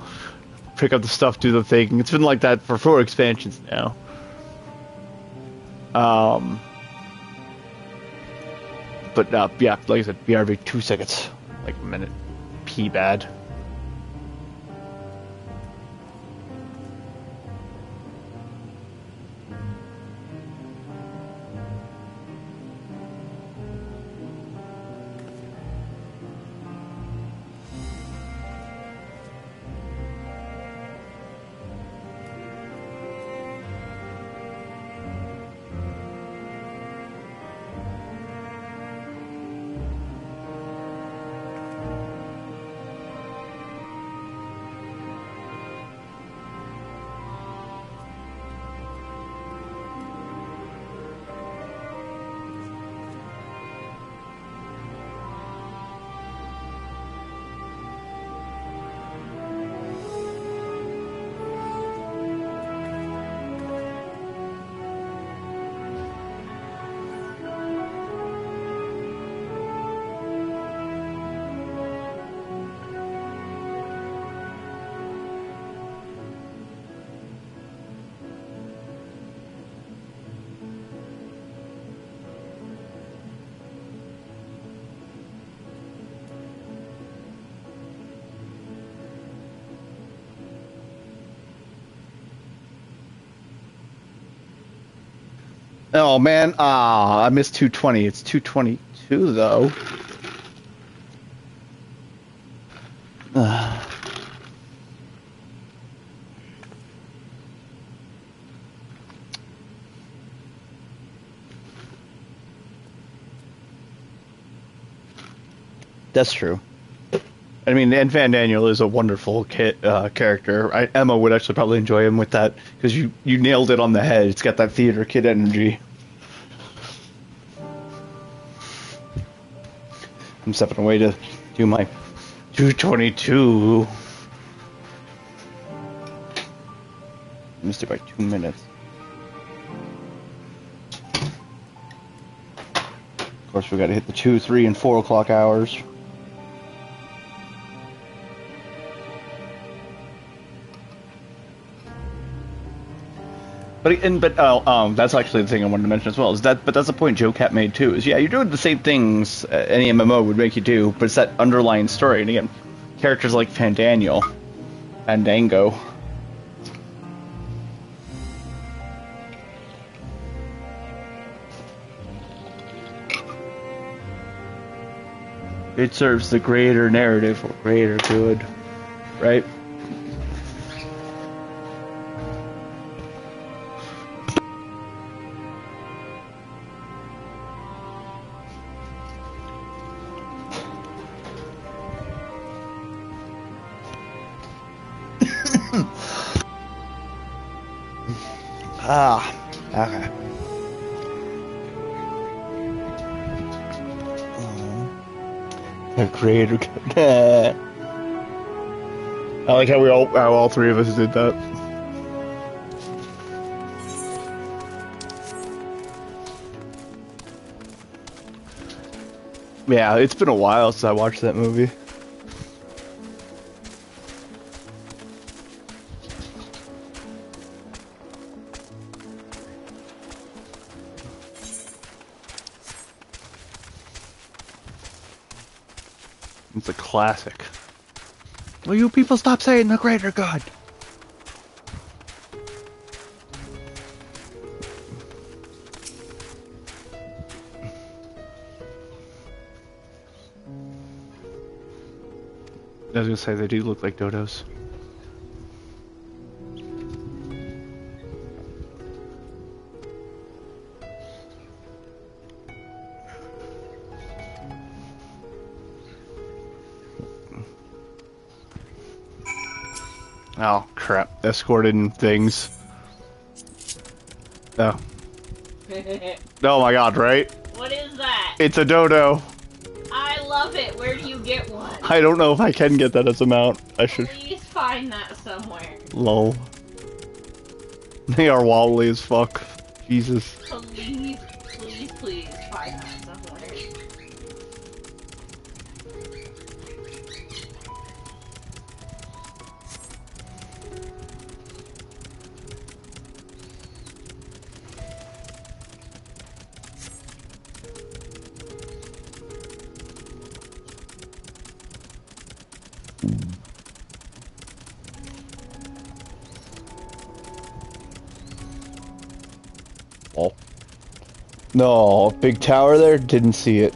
Pick up the stuff, do the thing. It's been like that for 4 expansions now. But yeah, like I said, BRB 2 seconds, like a minute. Pee bad. Oh man, I missed 220. It's 222 though. That's true. I mean, and Van Daniel is a wonderful character. Emma would actually probably enjoy him with that, because you nailed it on the head. It's got that theater kid energy. I'm stepping away to do my 222. Missed it by 2 minutes. Of course, we got to hit the 2, 3, and 4 o'clock hours. But that's actually the thing I wanted to mention as well. Is that, but that's the point Joe Cat made too. Is yeah, you're doing the same things any MMO would make you do, but it's that underlying story. And again, characters like Fandango. It serves the greater narrative or greater good, right? Okay. The creator. I like how all three of us did that. Yeah, it's been a while since I watched that movie. It's a classic. Will you people stop saying the greater good? I was gonna say they do look like dodos. Oh crap! Escorted and things. Oh. Oh my god! Right? What is that? It's a dodo. I love it. Where do you get one. I don't know if I can get that as a mount. I should. Please find that somewhere. Lol. They are wobbly as fuck. Jesus. Please, please, please find that somewhere. Oh. No, big tower there? Didn't see it.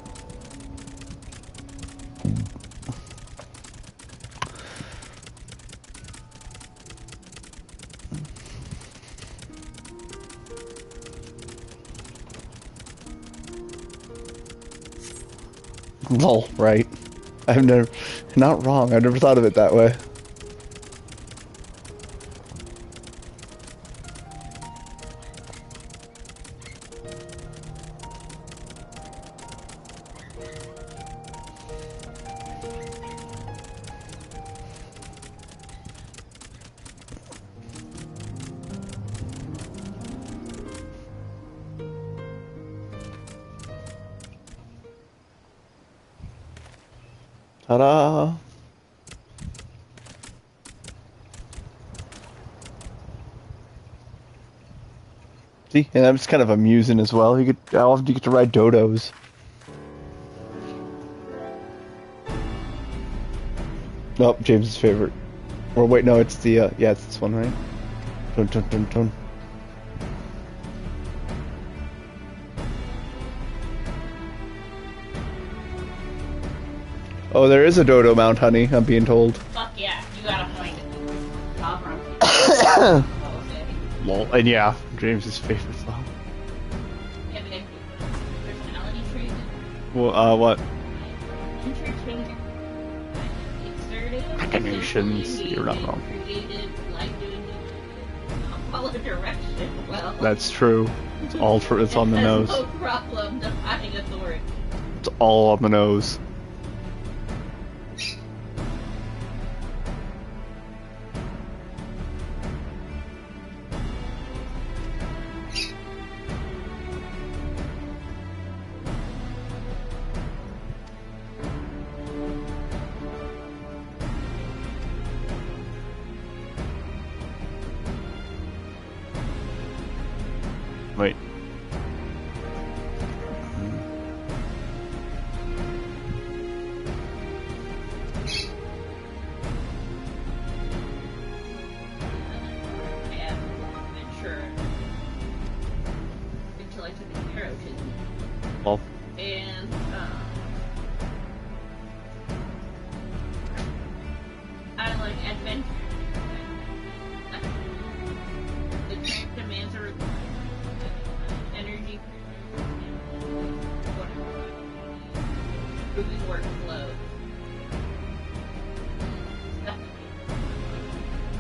Lol, right. I've never... Not wrong, I've never thought of it that way. Ta-da! See, and that's kind of amusing as well. You get how often do you get to ride dodos? Nope, James's favorite. Or wait, no, it's the yeah, it's this one, right? Dun dun dun dun. Oh, there is a dodo mount, honey. I'm being told. Fuck yeah, you gotta find it. I'll run. Lol, and yeah, James's favorite song. Yeah, but personality trait. Well, what? Entertainer. Exertive. Machinations. You're not wrong. Creative, like doing follow direction well. That's true. It's all true. It's on the nose. No problem defying authority. It's all on the nose. Wait. Yeah, adventure. Until I took an arrow to them. Well. And, I like adventure. The track demands a energy, whatever. Improving workflow.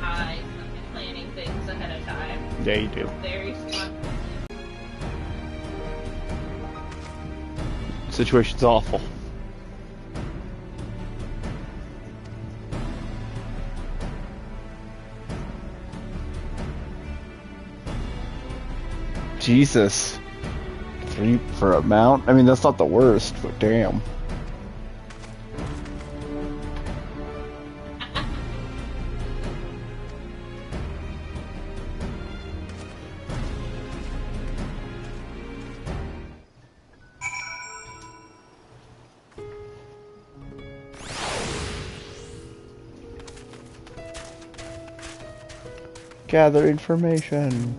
I am planning things ahead of time. Yeah, you do. Very smart. Situation's awful. Jesus. 3 for a mount? I mean, that's not the worst, but damn. Gather information.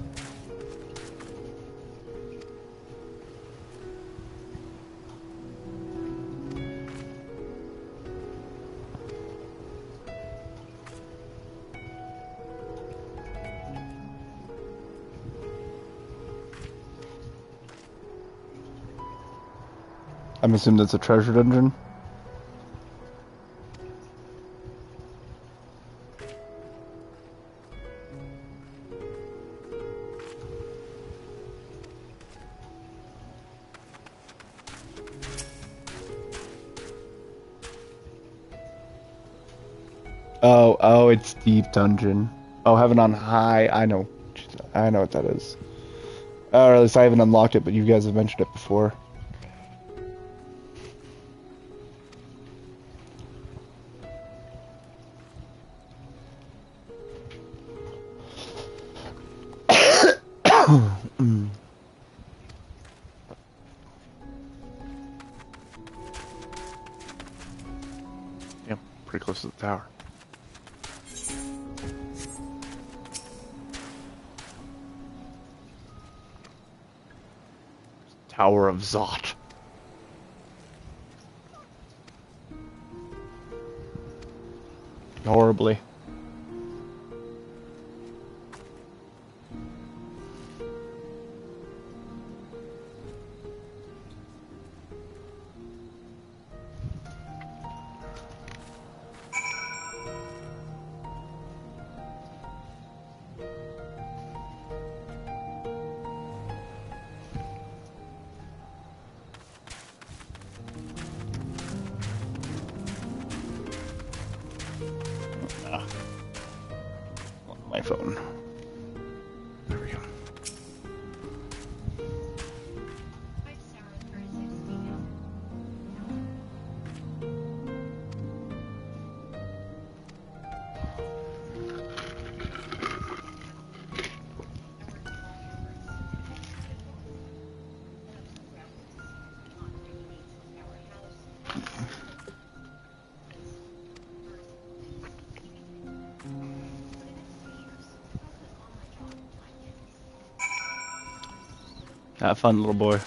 I'm assuming that's a treasure dungeon. Oh, it's Deep Dungeon. Oh, Heaven on High. I know what that is. Or at least I haven't unlocked it, but you guys have mentioned it before. Yeah, pretty close to the tower. Tower of Zot. Horribly. My phone. There we go. Have fun, little boy.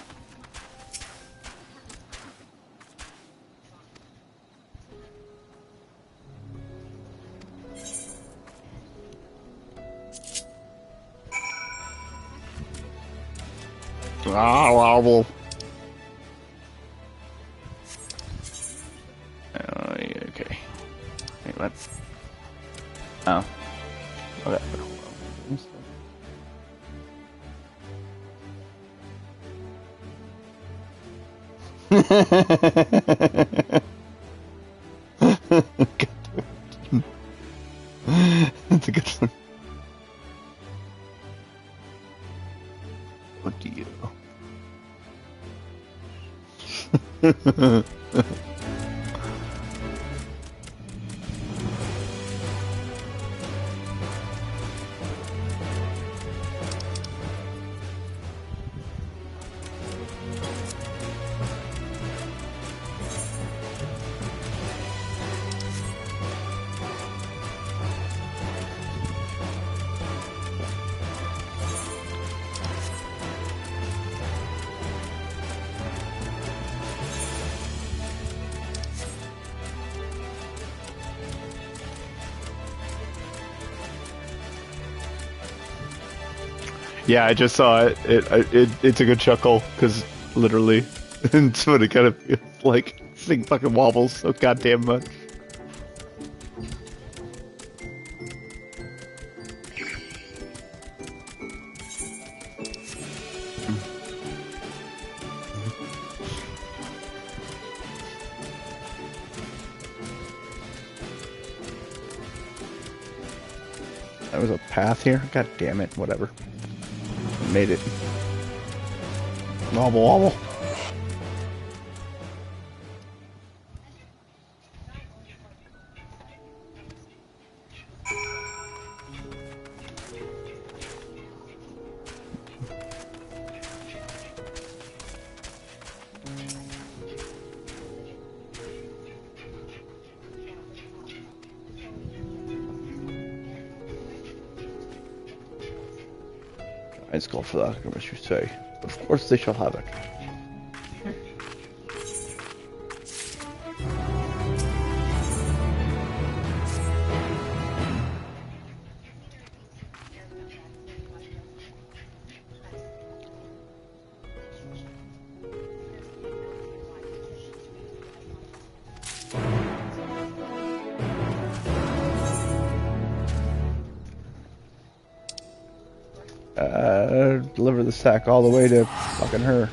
Wobble. Yeah, okay. Wait, what? Oh. Okay. That's a good one. What do you know? Yeah, I just saw it. It's a good chuckle because literally, it's what it kind of feels like. This thing fucking wobbles so goddamn much. There was a path here. God damn it! Whatever. Made it. Wobble, wobble. It's called for that, I must you say. But of course they shall have it. Deliver the sack all the way to fucking her.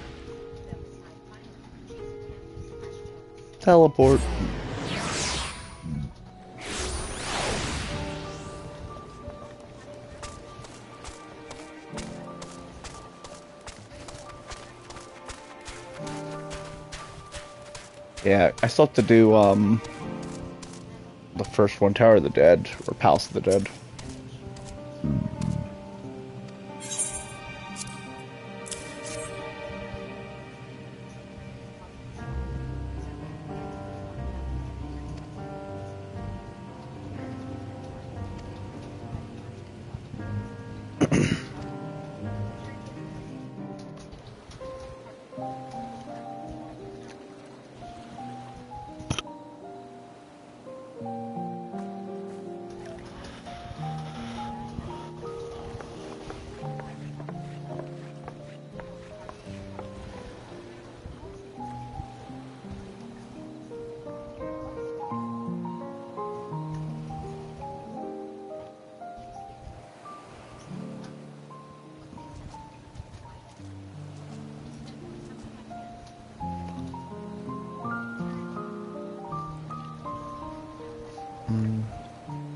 Yeah, I still have to do the first one, Tower of the Dead, or Palace of the Dead.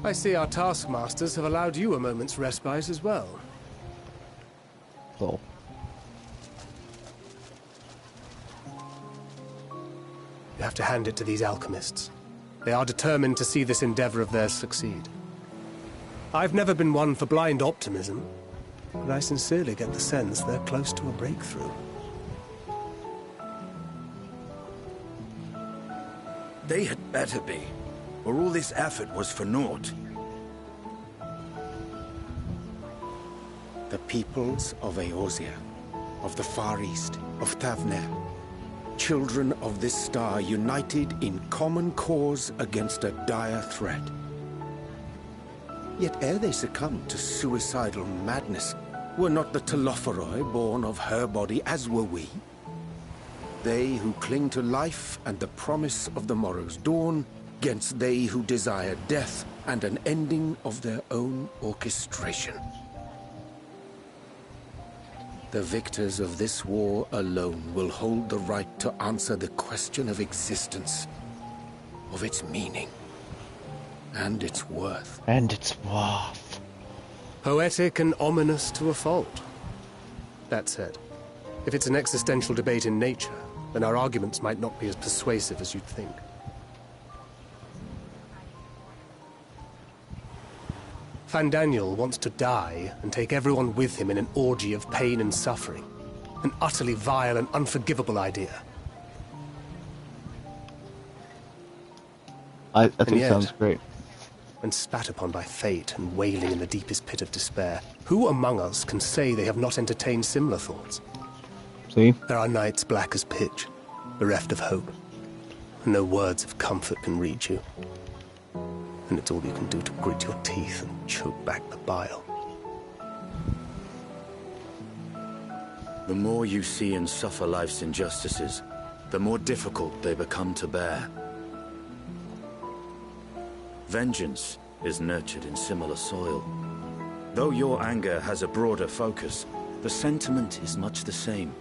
I see our taskmasters have allowed you a moment's respite as well. Oh. You have to hand it to these alchemists. They are determined to see this endeavor of theirs succeed. I've never been one for blind optimism, but I sincerely get the sense they're close to a breakthrough. They had better be, or all this effort was for naught. The peoples of Eorzea, of the Far East, of Thavner, children of this star united in common cause against a dire threat. Yet ere they succumbed to suicidal madness, were not the Telophoroi born of her body as were we? They who cling to life and the promise of the morrow's dawn, against they who desire death and an ending of their own orchestration. The victors of this war alone will hold the right to answer the question of existence, of its meaning, and its worth. And its worth. Poetic and ominous to a fault. That said, if it's an existential debate in nature, then our arguments might not be as persuasive as you'd think. Fandaniel wants to die and take everyone with him in an orgy of pain and suffering. An utterly vile and unforgivable idea. I think it sounds great. When spat upon by fate and wailing in the deepest pit of despair, who among us can say they have not entertained similar thoughts? See? There are nights black as pitch, bereft of hope, and no words of comfort can reach you. And it's all you can do to grit your teeth and choke back the bile. The more you see and suffer life's injustices, the more difficult they become to bear. Vengeance is nurtured in similar soil. Though your anger has a broader focus, the sentiment is much the same.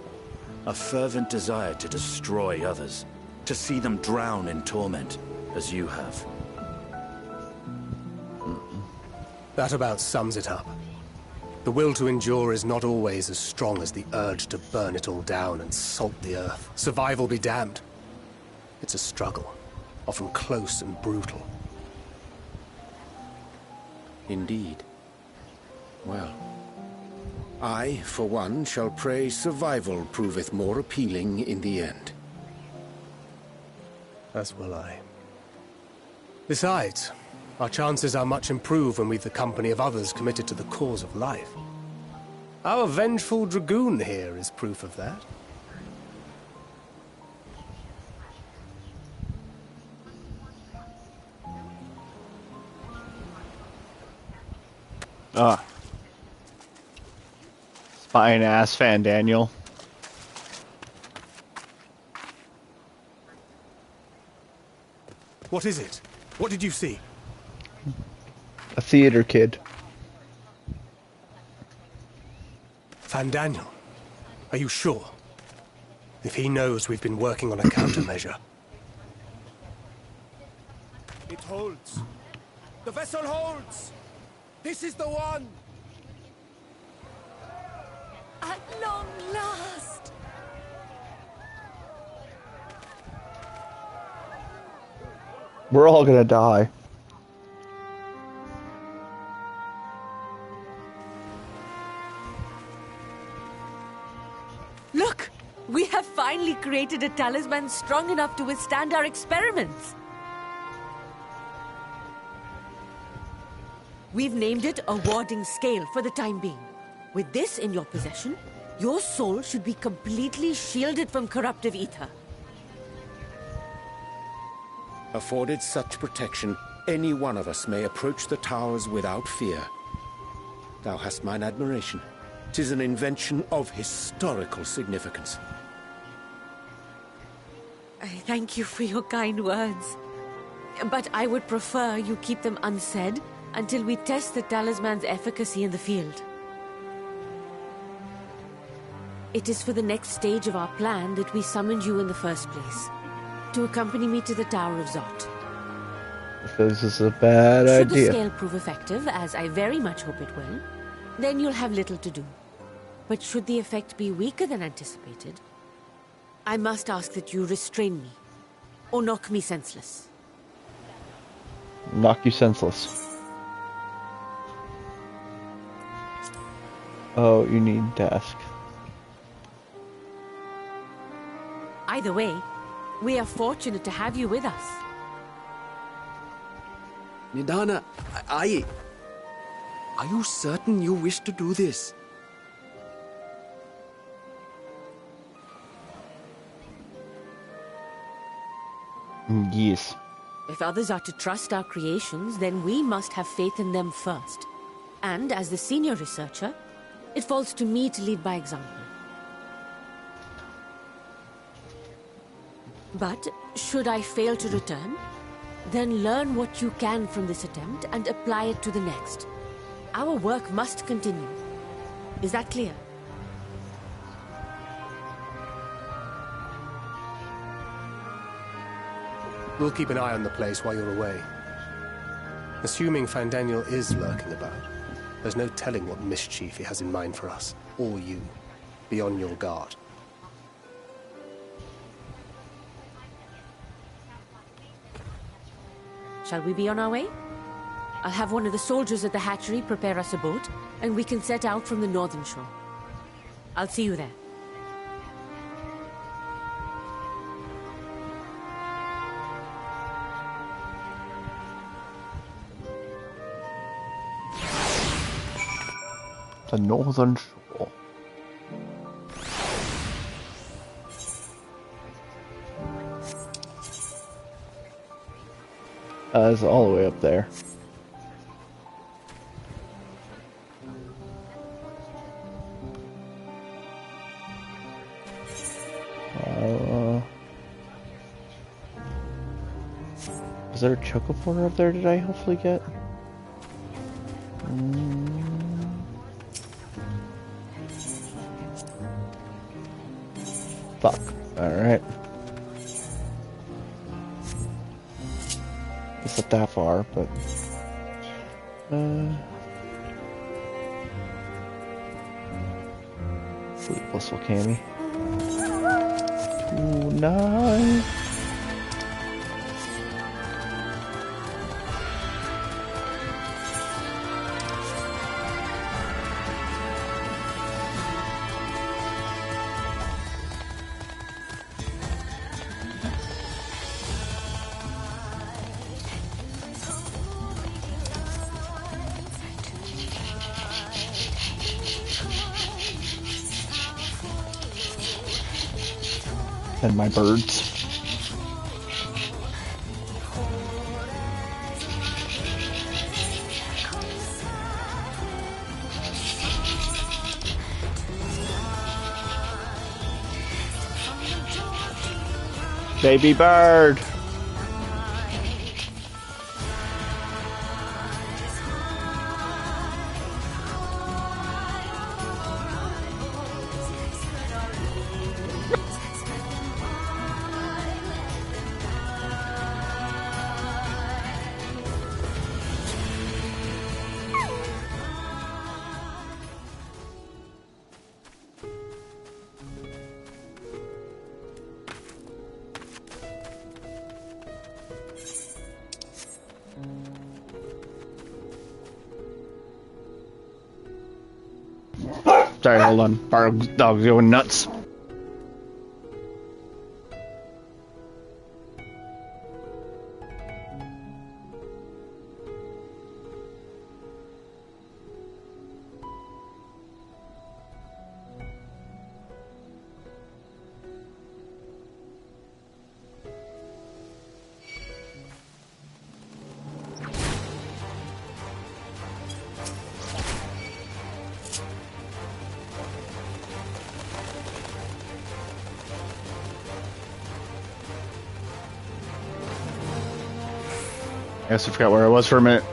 A fervent desire to destroy others, to see them drown in torment, as you have. That about sums it up. The will to endure is not always as strong as the urge to burn it all down and salt the earth. Survival be damned. It's a struggle, often close and brutal. Indeed. Well, I, for one, shall pray survival proveth more appealing in the end. As will I. Besides, our chances are much improved when we've the company of others committed to the cause of life. Our vengeful dragoon here is proof of that. Fine ass Fandaniel. What is it? What did you see? A theater kid. Fandaniel, are you sure? If he knows we've been working on a countermeasure. It holds. The vessel holds. This is the one. At long last! We're all gonna die. Look! We have finally created a talisman strong enough to withstand our experiments. We've named it a warding scale for the time being. With this in your possession, your soul should be completely shielded from corruptive ether. Afforded such protection, any one of us may approach the towers without fear. Thou hast mine admiration. 'Tis an invention of historical significance. I thank you for your kind words. But I would prefer you keep them unsaid until we test the talisman's efficacy in the field. It is for the next stage of our plan that we summoned you in the first place, to accompany me to the Tower of Zot. This is a bad Should the idea. scale prove effective, as I very much hope it will, then you'll have little to do. But should the effect be weaker than anticipated, I must ask that you restrain me, or knock me senseless. Knock you senseless. Oh, you need desk. Either way, we are fortunate to have you with us. Nidana, are you certain you wish to do this? Yes. If others are to trust our creations, then we must have faith in them first. And as the senior researcher, it falls to me to lead by example. But should I fail to return, then learn what you can from this attempt and apply it to the next. Our work must continue. Is that clear? We'll keep an eye on the place while you're away. Assuming Fandaniel is lurking about, there's no telling what mischief he has in mind for us, or you. Be on your guard. Shall we be on our way? I'll have one of the soldiers at the hatchery prepare us a boat, and we can set out from the northern shore. I'll see you there. The northern shore. It's all the way up there. Is there a chocopore up there? Did I hopefully get? Fuck. Alright. It's not that far, but... Sweet blissful Cammy. Ooh, nice. And my birds. Baby bird. Sorry, hold on. Our dog's going nuts. I guess I forgot where I was for a minute.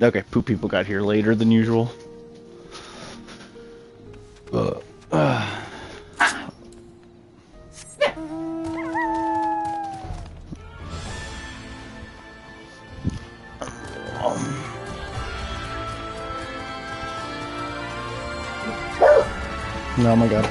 Okay, poop people got here later than usual. Oh my god.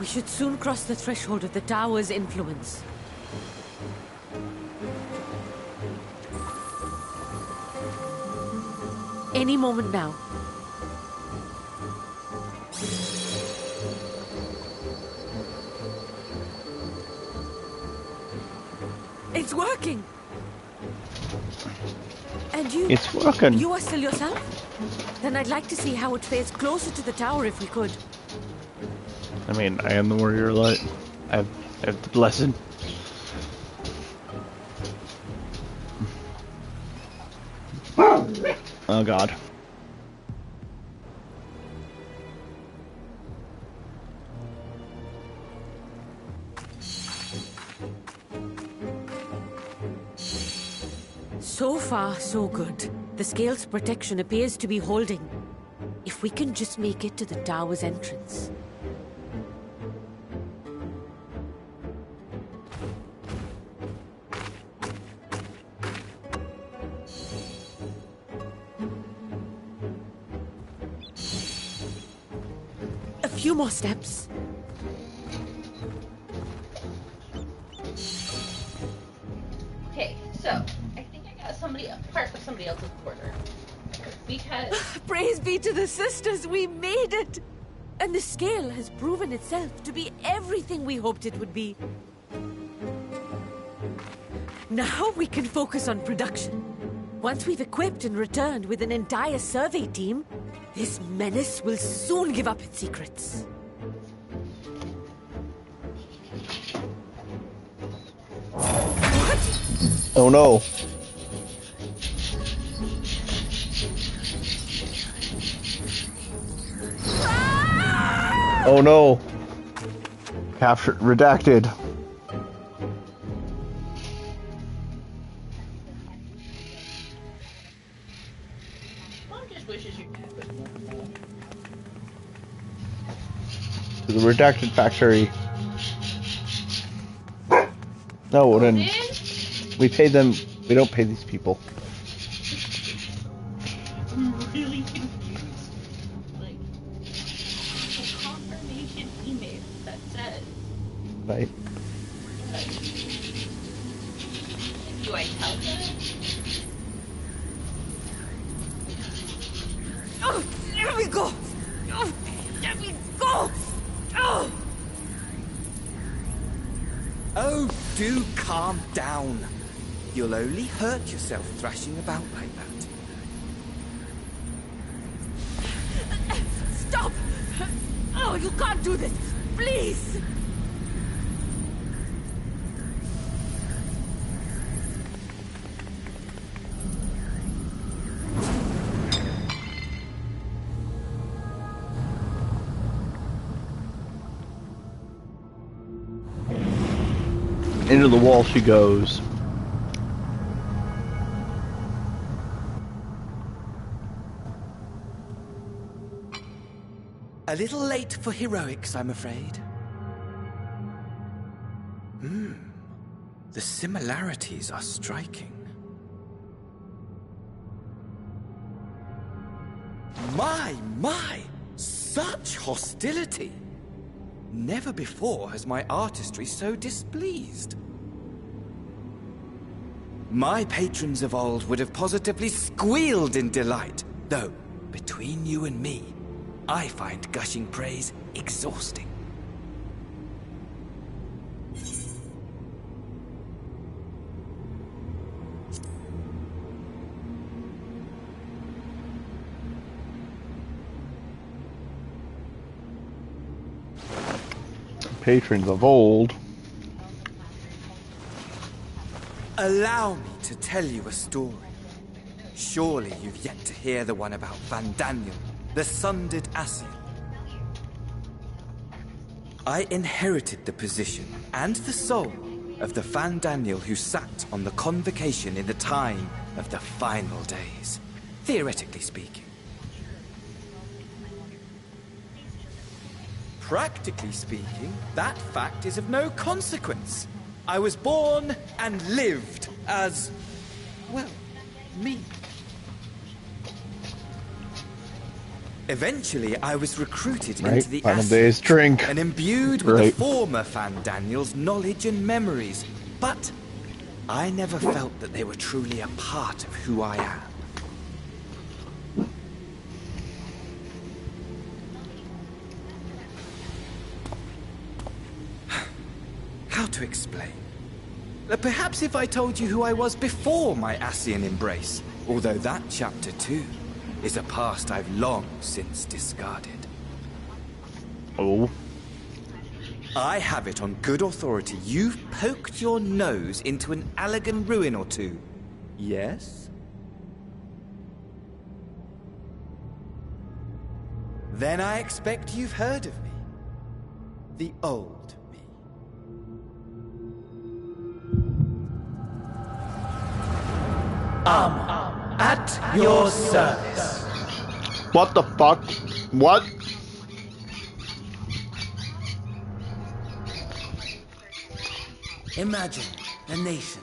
We should soon cross the threshold of the tower's influence. Any moment now. It's working! And you... It's working. You are still yourself? Then I'd like to see how it fares closer to the tower if we could. I mean, I am the warrior light. I have the blessing. Oh god. So far, so good. The scale's protection appears to be holding. If we can just make it to the tower's entrance. few more steps. Okay, so I think I got part of somebody else's order. Because Praise be to the sisters, we made it! And the scale has proven itself to be everything we hoped it would be. Now we can focus on production. Once we've equipped and returned with an entire survey team, this menace will soon give up its secrets. Oh no. Oh no. Captured, redacted. Mom just wishes you To the redacted factory. No, then we pay them. We don't pay these people. I'm really confused. Like, a confirmation email that says, Right. do I tell them? Oh, there we go! Oh, there we go! Oh! Oh, do calm down. You'll only hurt yourself thrashing about like that. Stop! Oh, you can't do this! Please! Into the wall she goes. A little late for heroics, I'm afraid. The similarities are striking. My! Such hostility! Never before has my artistry so displeased. My patrons of old would have positively squealed in delight, though, between you and me, I find gushing praise exhausting. Patrons of old. Allow me to tell you a story. Surely you've yet to hear the one about Van Daniel, the sundered Asien. I inherited the position and the soul of the Van Daniel who sat on the convocation in the time of the final days, theoretically speaking. Practically speaking, that fact is of no consequence. I was born and lived as, well, me. Eventually, I was recruited into the final day's drink. and imbued with the former Van Daniel's knowledge and memories. But I never felt that they were truly a part of who I am. How to explain? Perhaps if I told you who I was before my Asien embrace, although that chapter too is a past I've long since discarded. Oh. I have it on good authority you've poked your nose into an Allegan ruin or two. Yes? Then I expect you've heard of me. The old me. At your service. What the fuck? What? Imagine a nation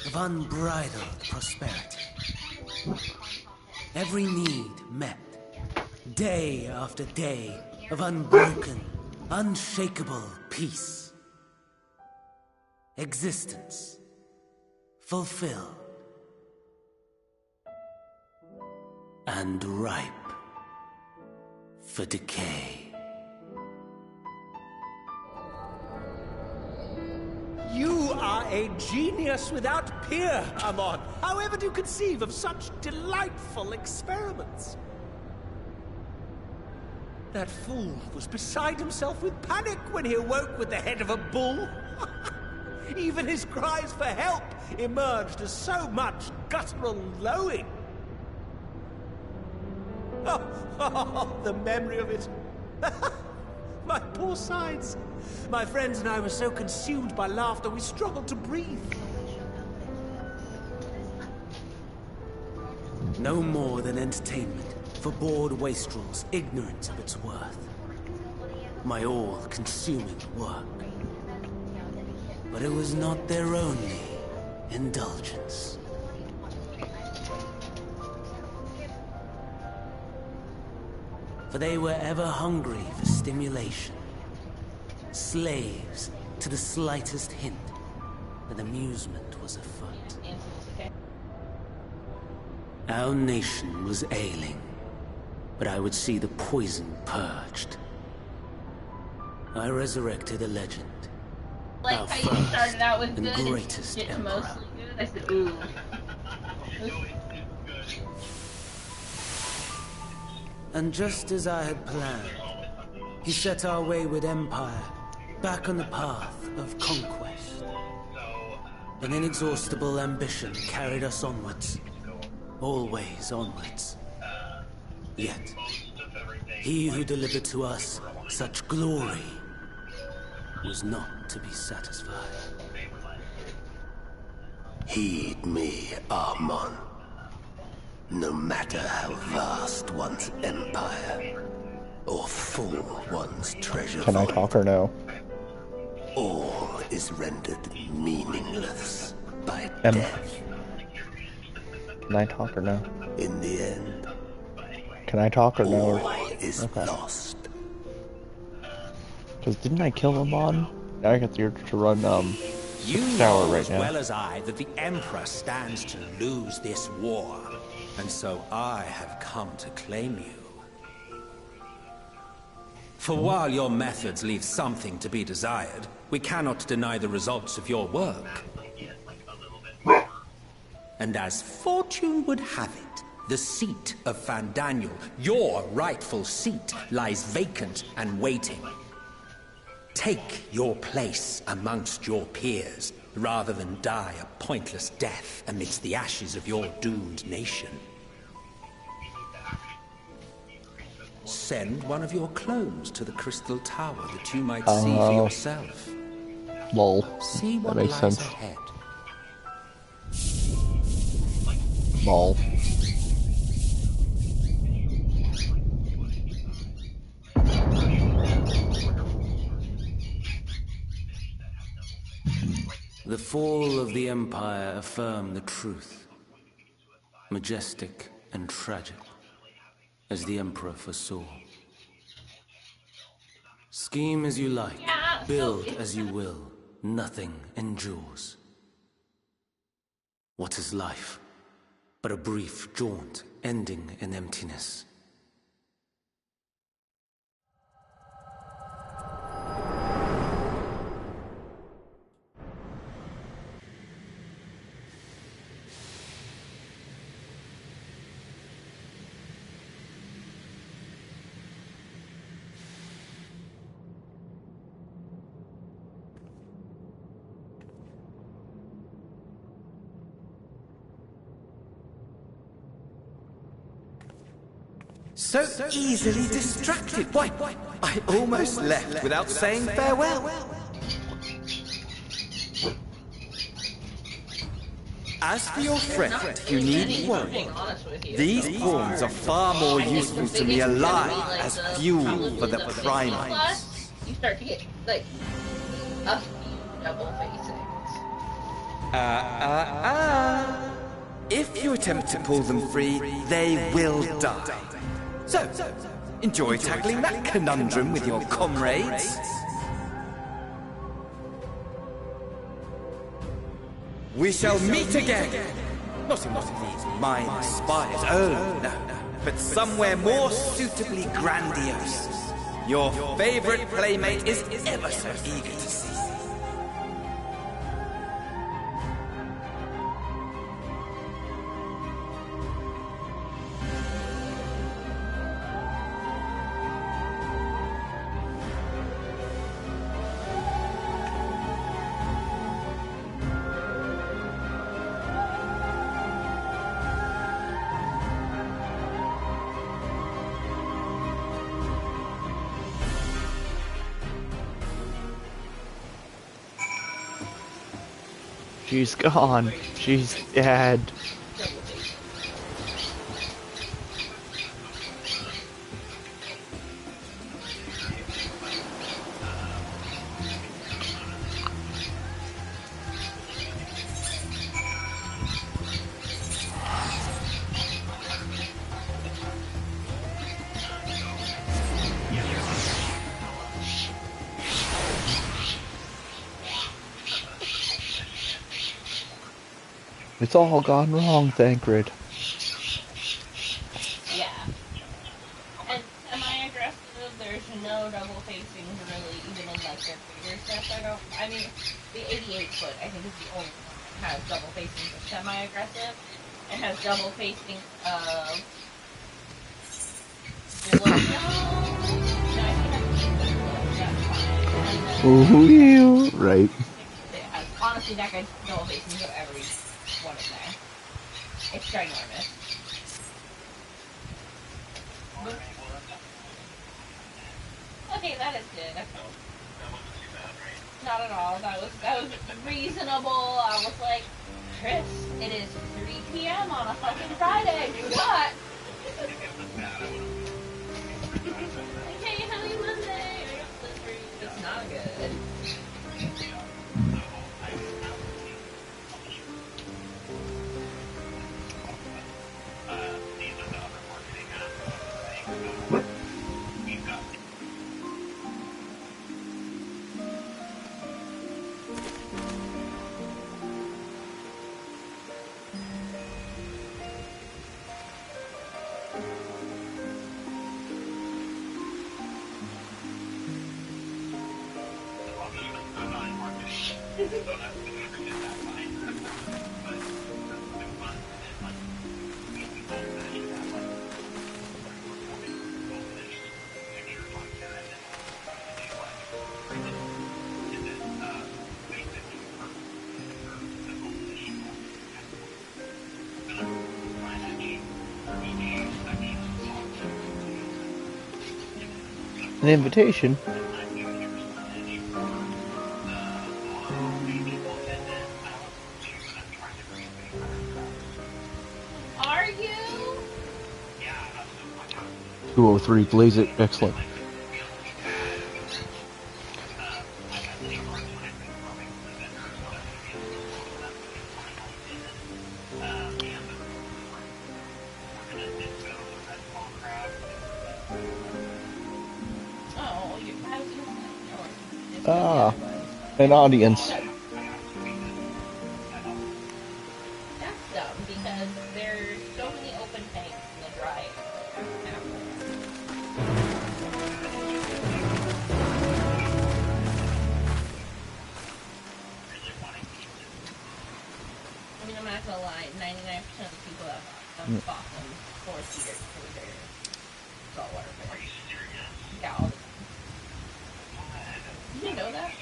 of unbridled prosperity. Every need met, day after day, of unbroken, unshakable peace. Existence fulfilled and ripe for decay. You are a genius without peer, Amon. How ever do you conceive of such delightful experiments? That fool was beside himself with panic when he awoke with the head of a bull. Even his cries for help emerged as so much guttural lowing. Oh, the memory of it. My poor sides. My friends and I were so consumed by laughter we struggled to breathe. No more than entertainment for bored wastrels ignorant of its worth. My all-consuming work. But it was not their only indulgence. For they were ever hungry for stimulation. Slaves to the slightest hint that amusement was afoot. Our nation was ailing, but I would see the poison purged. I resurrected a legend. Like our how you started out with and good and greatest get to emperor. mostly good. I said, ooh. And just as I had planned, he set our wayward empire back on the path of conquest. An inexhaustible ambition carried us onwards, always onwards. Yet, he who delivered to us such glory was not to be satisfied. Heed me, Amon. No matter how vast one's empire, or full one's treasure Can I vault, talk or no? all is rendered meaningless by Em. death. Can I talk or no? In the end, Can I talk or no? all is lost. Because didn't I kill him on? Now I got the urge to run You Sixth know Tower right as now. well as I that the Emperor stands to lose this war, and so I have come to claim you. For while your methods leave something to be desired, we cannot deny the results of your work. And as fortune would have it, the seat of Fandaniel, your rightful seat, lies vacant and waiting. Take your place amongst your peers, rather than die a pointless death amidst the ashes of your doomed nation. Send one of your clones to the Crystal Tower that you might see for yourself. Lol. See what That makes lies sense. ahead. Lol. The fall of the Empire affirmed the truth. Majestic and tragic, as the Emperor foresaw. Scheme as you like, build as you will, nothing endures. What is life but a brief jaunt ending in emptiness? So easily distracted. Why, I almost left without saying farewell. As for your friend, you needn't worry. These pawns are far more useful to me alive as fuel for the primates. Plus, you start to get, like, a few double facings. If you attempt to pull them free, they will die. So, Enjoy tackling that conundrum with your comrades? We shall meet again! Not in one of these minor spires, oh no, but somewhere more suitably grandiose. Your favorite playmate is ever so eager to see you. She's gone. She's dead. It's all gone wrong, Thancred. Yeah. And semi-aggressive, there's no double facing really, even in like their bigger stuff. I mean, the 88-foot I think is the only one that has double facing of semi-aggressive. It has double facing of Ooh, right. Honestly, that guy's double facing of every one in there. It's ginormous. Okay, that is good. Not at all. That was reasonable. I was like, Chris, it is 3 p.m. on a fucking Friday. What? Okay, happy Monday. It's not good. An invitation? Are you? 203, blaze it. Excellent. Ah, an audience. That's dumb because there's so many open tanks in the dry area. I mean, I'm not gonna lie, 99% of the people that bought them 4-seaters for their saltwater fish. Yeah, all the time. Did you know that?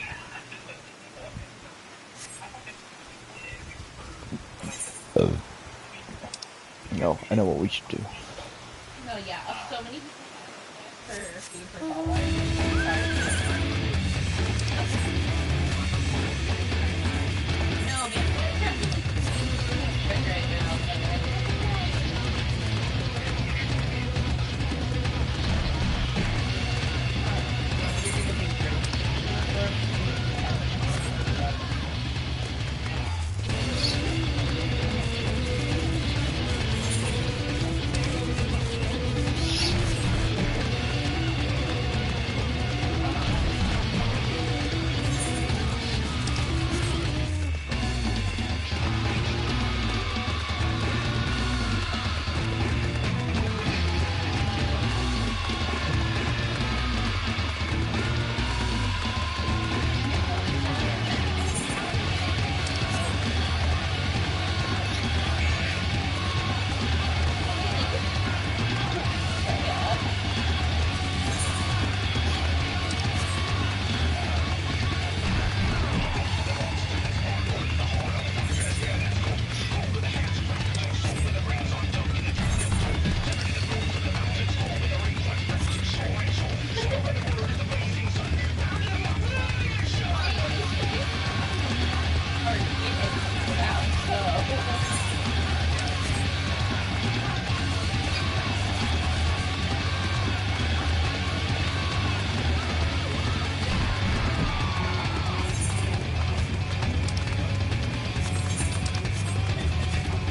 No, I know what we should do. No, yeah, so many people for food for saltwater No,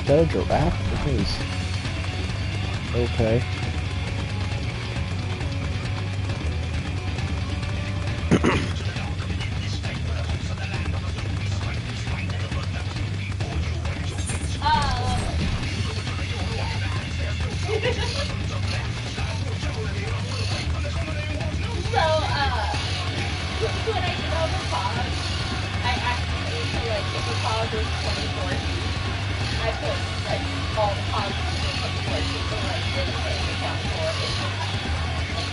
that a giraffe? It is. Okay. When I did all the pods, I actually, so like, if the pod was 24 feet, I put, like, all the pods in 24 feet, so like, the thing to count for is the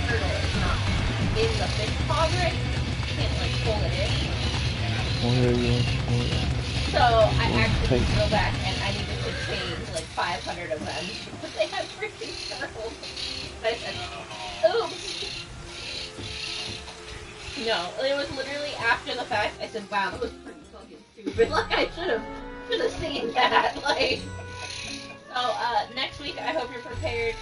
turtle is not in the fish pod, right? You can't, like, pull it in. So, I actually need to go back and I needed to change, like, 500 of them, but they had freaking turtles. I said, oops. No, it was literally after the fact. I said, "Wow, that was pretty fucking stupid. Like, I should have seen that." Like, so next week, I hope you're prepared.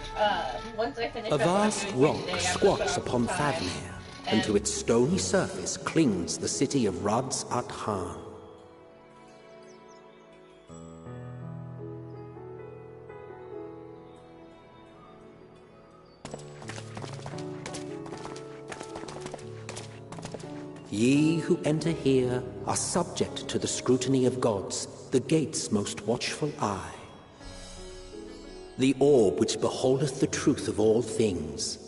Once I finish. A vast rock squats upon Fafnir, and to its stony surface clings the city of Radz at Han. Ye who enter here are subject to the scrutiny of gods, the gate's most watchful eye. The orb which beholdeth the truth of all things.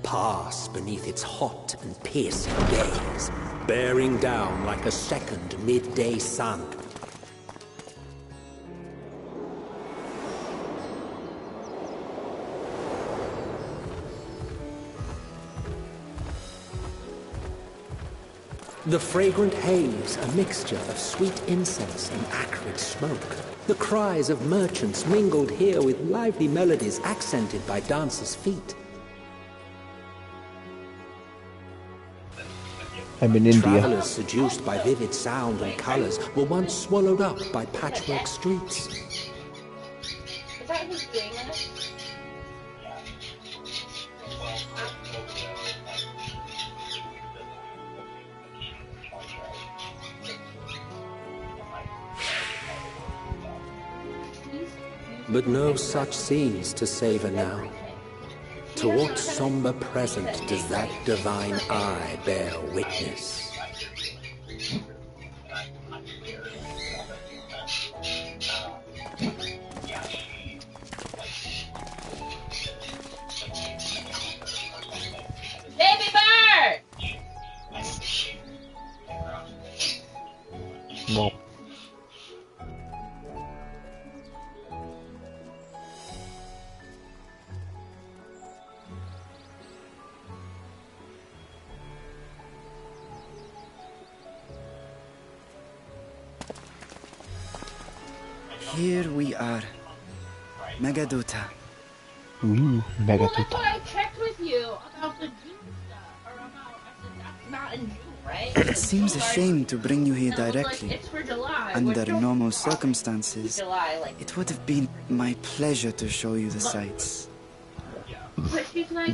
Pass beneath its hot and piercing gaze, bearing down like a second midday sun. The fragrant haze, a mixture of sweet incense and acrid smoke. The cries of merchants mingled here with lively melodies accented by dancers' feet. I'm in India. Travelers seduced by vivid sound and colors were once swallowed up by patchwork streets. Is that who's doing this? But no such scenes to savor now. To what somber present does that divine eye bear witness? Baby bird! No. Here we are. Megaduta. Ooh, Megaduta. That's what I checked with you about the June stuff. Or about, I said, that's not in June, right? It seems a shame to bring you here directly. It's for July. Under normal circumstances, July, like, it would have been my pleasure to show you the sights. but she's like,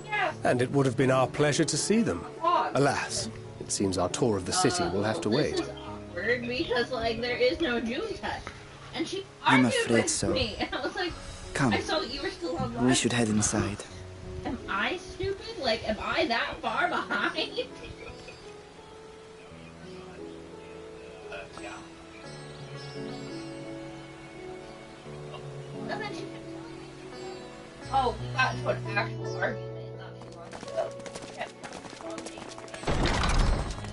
yeah. And it would have been our pleasure to see them. Fog. Alas, it seems our tour of the city will have to wait. This is awkward because, like, there is no June test. And she I'm argued afraid with so. me. And I was like, Come. I saw that you were still online. We should head inside. Am I stupid? Like, am I that far behind? And then she kept telling me, oh, we got into an actual argument not too long ago. She kept telling me,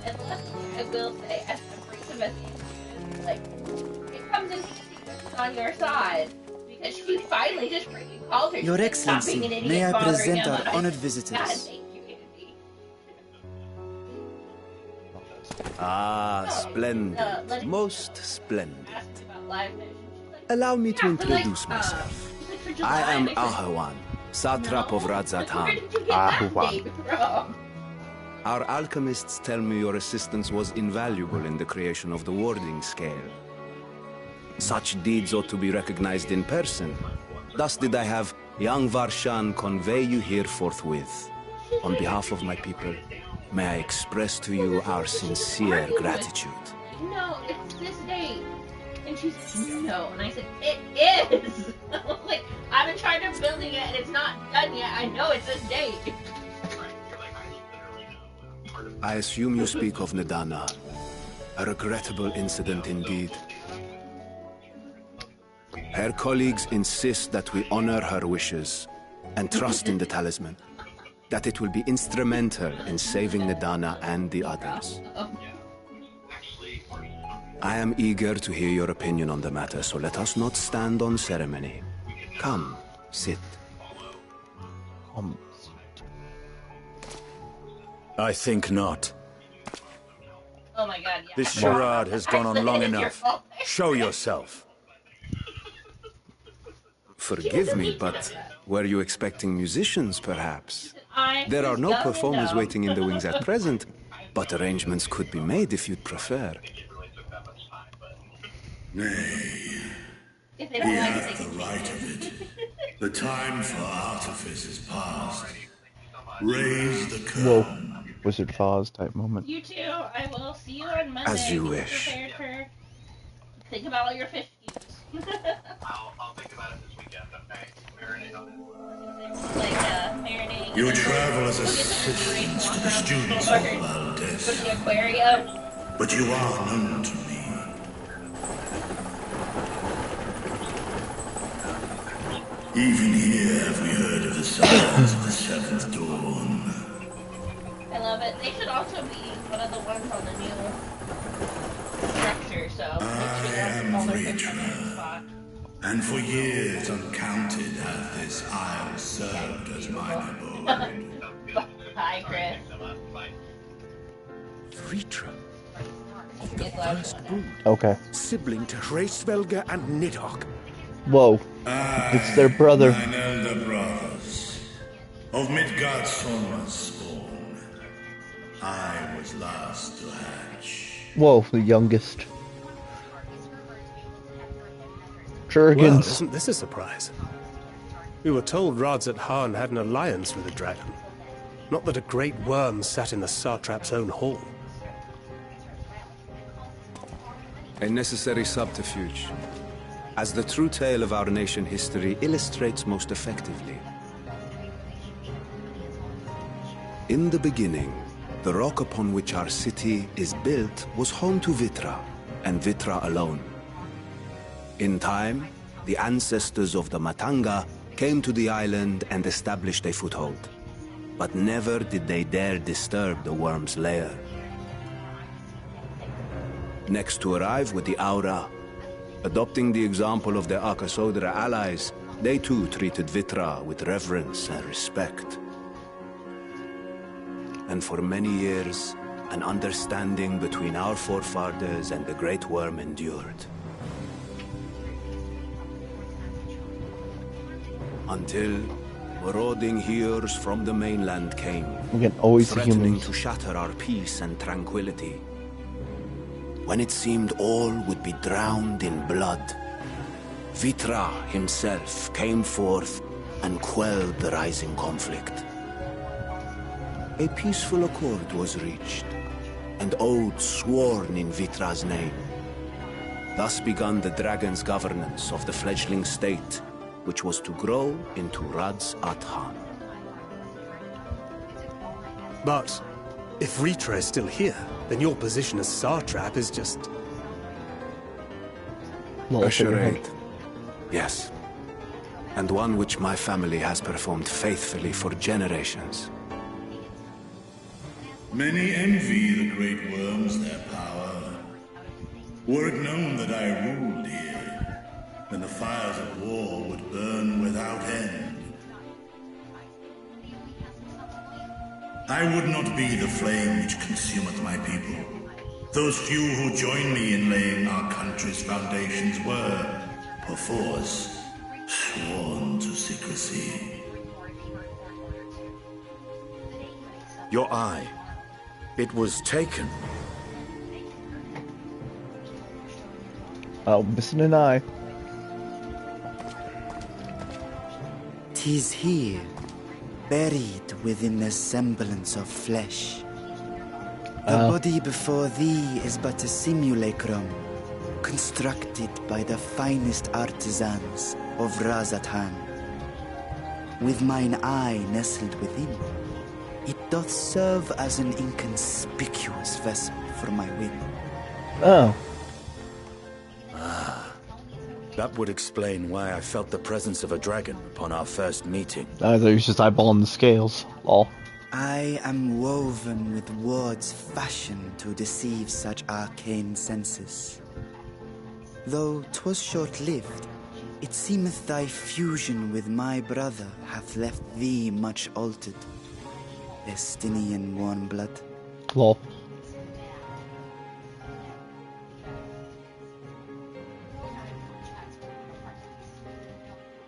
and the last thing I will say, as abrasive as the is, like, it comes in on your side. Because she finally just freaking called her. Your Excellency, may I present our honored visitors? Ah, splendid. Most splendid. Allow me to introduce myself. I am Ahawan, satrap of Radz at Han. Ahawan. Our alchemists tell me your assistance was invaluable in the creation of the warding scale. Such deeds ought to be recognized in person. Thus did I have young Varshan convey you here forthwith. On behalf of my people, may I express to you our sincere gratitude. No, it's this date. And she's no. And I said, it is. Like, I've been trying to building it and it's not done yet. I know it's this date. I assume you speak of Nadana. A regrettable incident indeed. Her colleagues insist that we honor her wishes and trust in the talisman, that it will be instrumental in saving Nadana and the others. I am eager to hear your opinion on the matter, so let us not stand on ceremony. Come, sit. I think not. Oh my god, yeah. This charade has gone on long enough. Show yourself. Forgive me, but were you expecting musicians, perhaps? There are no performers waiting in the wings at present, but arrangements could be made if you'd prefer. Nay, we have the right of it. The time for artifice is past. Raise the curtain. Whoa, Wizard of Oz type moment. You too. I will see you on Monday. As you Be wish. prepared for... Think about all your 50s. I'll think about it this weekend, okay? Marinate on it. Marinating. You travel as assistants to the students of Valdez. Go to the aquarium. But you are known to me. Even here have we heard of the signs of the seventh dawn. I love it. They should also be one of the ones on the new structure, so make sure they're all their pictures on the spot. And for years uncounted hath this isle served as mine abode. Hi, Chris. Vritra of the first brood. Okay. Sibling to Hraesvelga and Nidhogg. Whoa. It's their brother. Mine elder brothers. Of Midgard Sorma's spawn. I was last to hatch. Whoa, the youngest. Well, Jurgens. isn't this a surprise? We were told Radzat Khan had an alliance with a dragon. Not that a great worm sat in the satrap's own hall. A necessary subterfuge, as the true tale of our nation history illustrates most effectively. In the beginning, the rock upon which our city is built was home to Vitra, and Vitra alone. In time, the ancestors of the Matanga came to the island and established a foothold. But never did they dare disturb the worm's lair. Next to arrive with the Aura, adopting the example of their Akasodra allies, they too treated Vitra with reverence and respect. And for many years, an understanding between our forefathers and the Great Worm endured. Until marauding heroes from the mainland came, Again, always the threatening humans. to shatter our peace and tranquility. When it seemed all would be drowned in blood, Vitra himself came forth and quelled the rising conflict. A peaceful accord was reached, and oaths sworn in Vitra's name. Thus began the dragon's governance of the fledgling state, which was to grow into Radzat Khan. But if Vritra is still here, then your position as satrap is just... A charade. Yes. And one which my family has performed faithfully for generations. Many envy the great worms their power. Were it known that I ruled here, then the fires of war would burn without end. I would not be the flame which consumeth my people. Those few who join me in laying our country's foundations were, perforce, sworn to secrecy. Your eye. It was taken. Oh, missing an eye. 'Tis here, buried within the semblance of flesh. The body before thee is but a simulacrum, constructed by the finest artisans of Razatan. With mine eye nestled within, it doth serve as an inconspicuous vessel for my whim. Oh. That would explain why I felt the presence of a dragon upon our first meeting. I thought he was just eyeballing the scales. Lol. I am woven with words fashioned to deceive such arcane senses. Though 'twas short-lived, it seemeth thy fusion with my brother hath left thee much altered. Estinian warm blood. Lol.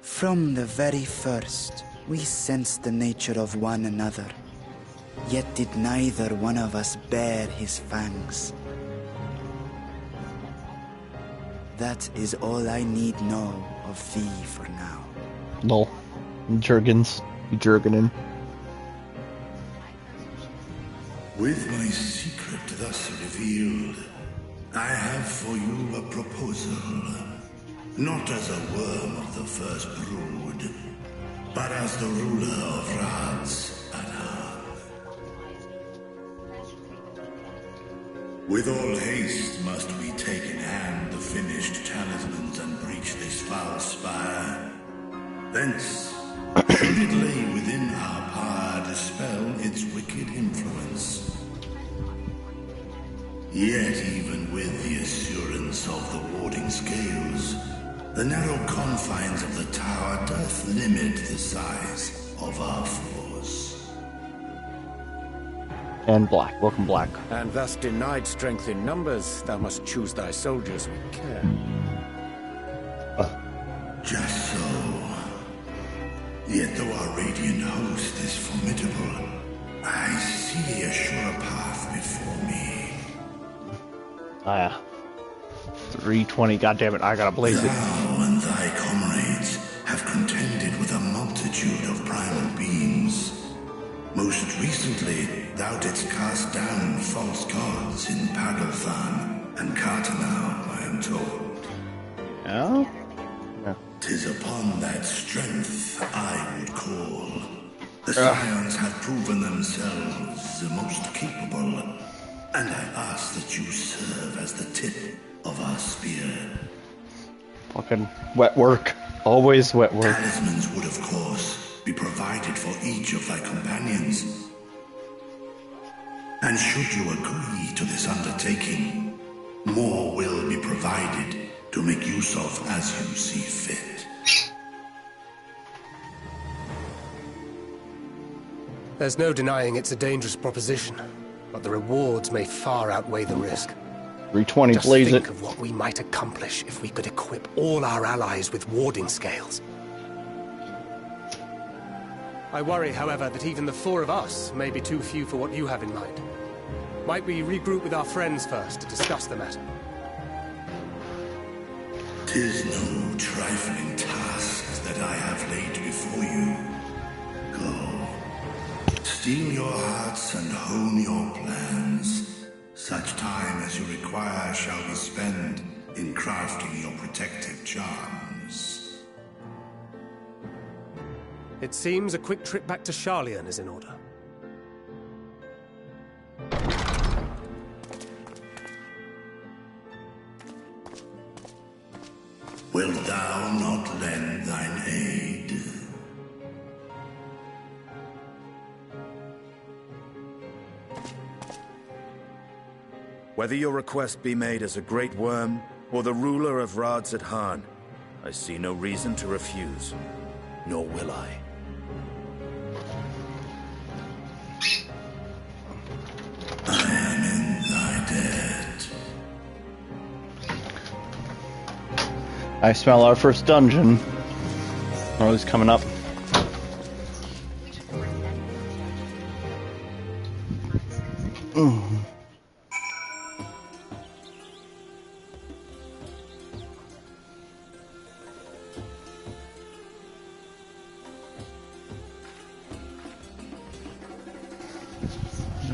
From the very first, we sensed the nature of one another, yet did neither one of us bare his fangs. That is all I need know of thee for now. Lol. Jurgens. You Jurgenin. With my secret thus revealed, I have for you a proposal. Not as a worm of the first brood, but as the ruler of Razatan. With all haste must we take in hand the finished talismans and breach this foul spire. Thence, should it lay within our power, dispel its wicked influence. Yet even with the assurance of the warding scales, the narrow confines of the tower doth limit the size of our force. And Black. Welcome, Black. And thus denied strength in numbers, thou must choose thy soldiers with care. Just so. Yet though our radiant host is formidable, I see a surer path before me. Ah, yeah. 320, goddammit, I gotta blaze it. Thou and thy comrades have contended with a multitude of primal beings. Most recently, thou didst cast down false gods in Pagalthan and Cartanau, I am told. Oh? No. 'Tis upon that strength I would call. The Scions have proven themselves the most capable, and I ask that you serve as the tip of our spear. Fucking wet work. Always wet work. Talismans would, of course, be provided for each of thy companions. And should you agree to this undertaking, more will be provided to make use of as you see fit. There's no denying it's a dangerous proposition, but the rewards may far outweigh the risk. 320, Just blaze think it. of what we might accomplish if we could equip all our allies with warding scales. I worry, however, that even the four of us may be too few for what you have in mind. Might we regroup with our friends first to discuss the matter? 'Tis no trifling task that I have laid before you. Go. Steel your hearts and hone your plans. Such time as you require shall be spent in crafting your protective charms. It seems a quick trip back to Sharlayan is in order. Wilt thou not lend thine aid? Whether your request be made as a great worm or the ruler of Razatan, I see no reason to refuse, nor will I. I am in thy debt. I smell our first dungeon. Oh, it's coming up.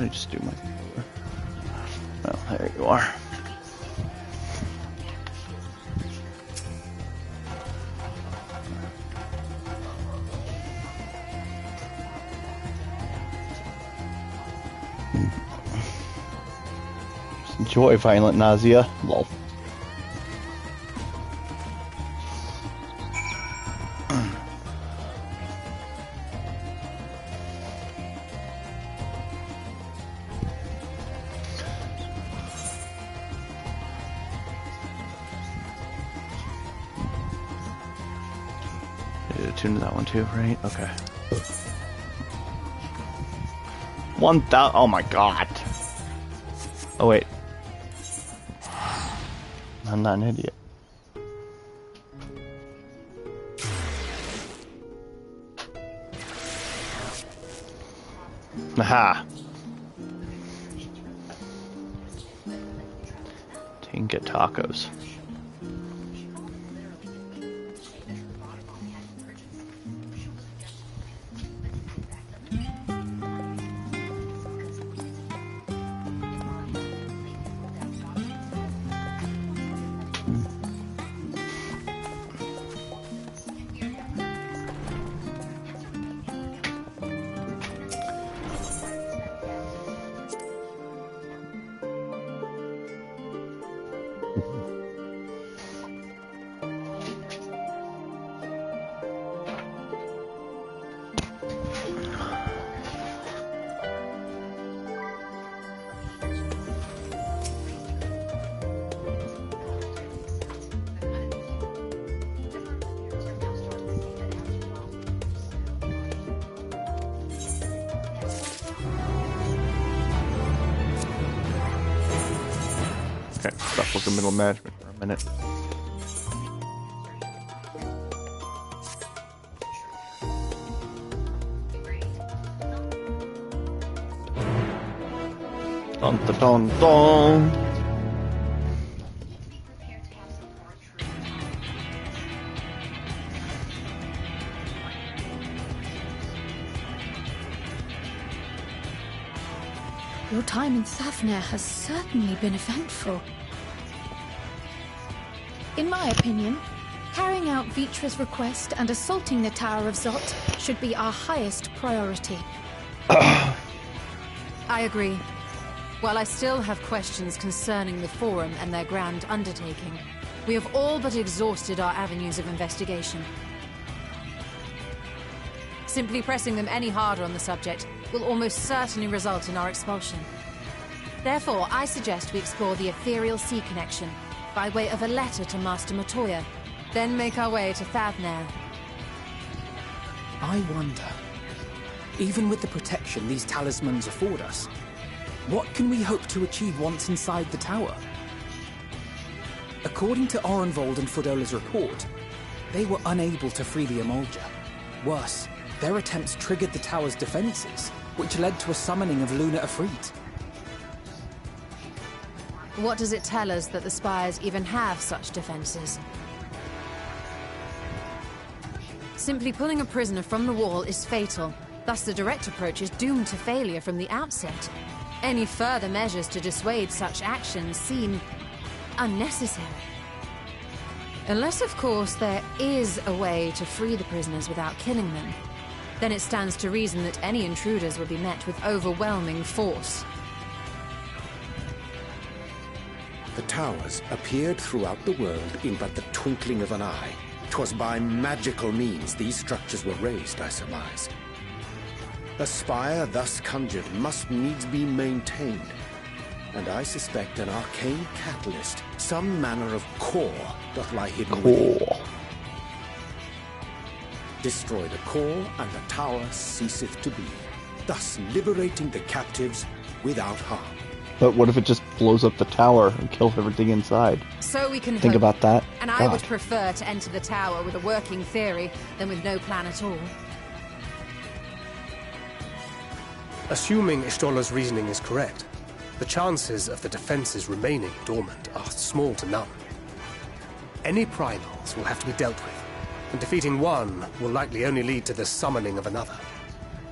Let me just do my... Oh, there you are. Just enjoy violent nausea. Lol. Tune to that one too, right? Okay. 1,000. Oh my god. Oh wait. I'm not an idiot. Aha. Tinga tacos. Okay, stop looking middle management for a minute. Dun dun dun dun. Your time in Thavnair has certainly been eventful. In my opinion, carrying out Vitra's request and assaulting the Tower of Zot should be our highest priority. I agree. While I still have questions concerning the Forum and their grand undertaking, we have all but exhausted our avenues of investigation. Simply pressing them any harder on the subject will almost certainly result in our expulsion. Therefore, I suggest we explore the ethereal sea connection by way of a letter to Master Matoya, then make our way to Thavnair. I wonder, even with the protection these talismans afford us, what can we hope to achieve once inside the tower? According to Orenvold and Fodola's report, they were unable to free the Emolja. Worse, their attempts triggered the tower's defenses, which led to a summoning of Luna Afrit. What does it tell us that the Spires even have such defenses? Simply pulling a prisoner from the wall is fatal, thus the direct approach is doomed to failure from the outset. Any further measures to dissuade such actions seem unnecessary. Unless, of course, there is a way to free the prisoners without killing them. Then it stands to reason that any intruders would be met with overwhelming force. The towers appeared throughout the world in but the twinkling of an eye. 'Twas by magical means these structures were raised, I surmise. A spire thus conjured must needs be maintained, and I suspect an arcane catalyst, some manner of core, doth lie hidden within. Destroy the core, and the tower ceaseth to be, thus liberating the captives without harm. But what if it just blows up the tower and kills everything inside? So we can think hope. about that. And I would prefer to enter the tower with a working theory than with no plan at all. Assuming Ishtola's reasoning is correct, the chances of the defenses remaining dormant are small to none. Any primals will have to be dealt with, and defeating one will likely only lead to the summoning of another.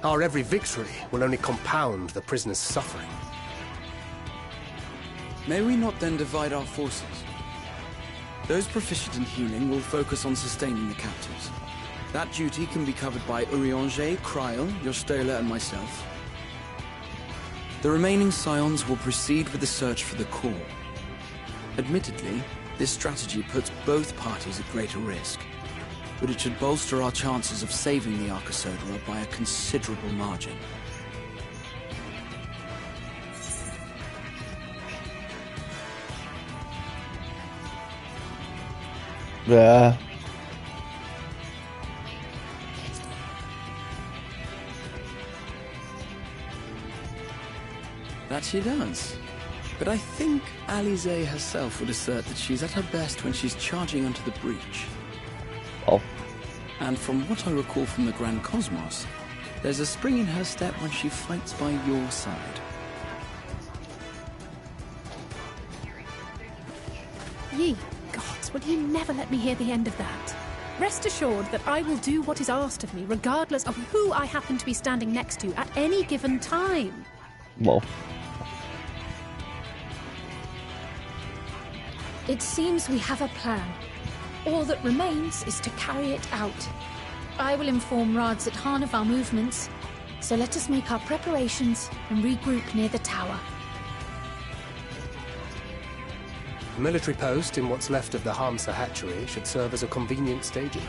Our every victory will only compound the prisoner's suffering. May we not then divide our forces? Those proficient in healing will focus on sustaining the captives. That duty can be covered by Urianger, Kryl, Jostola, and myself. The remaining scions will proceed with the search for the core. Admittedly, this strategy puts both parties at greater risk, but it should bolster our chances of saving the Arcosodra by a considerable margin. Yeah. That she does. But I think Alize herself would assert that she's at her best when she's charging onto the breach. Oh. And from what I recall from the Grand Cosmos, there's a spring in her step when she fights by your side. Ye gods, will you never let me hear the end of that? Rest assured that I will do what is asked of me, regardless of who I happen to be standing next to at any given time. Well. It seems we have a plan. All that remains is to carry it out. I will inform Rads at Han of our movements, so let us make our preparations and regroup near the tower. A military post in what's left of the Hamsa hatchery should serve as a convenient staging.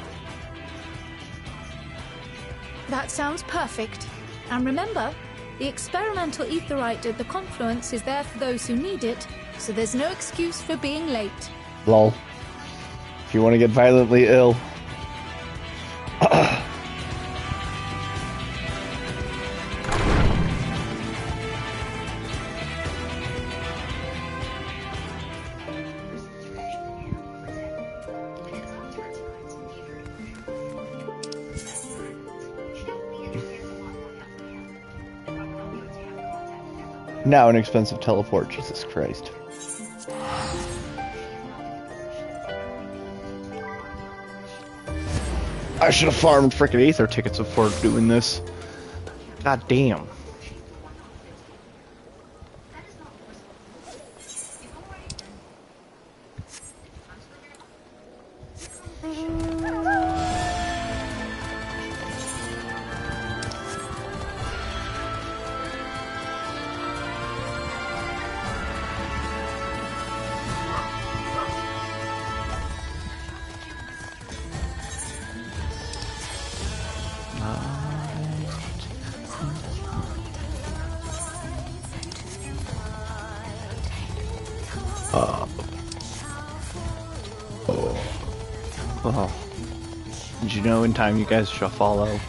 That sounds perfect. And remember, the experimental aetherite at the confluence is there for those who need it, so there's no excuse for being late. Lol. If you want to get violently ill. Now an expensive teleport, Jesus Christ. I should have farmed frickin' Aether tickets before doing this. God damn. Oh. Did you know in time you guys shall follow?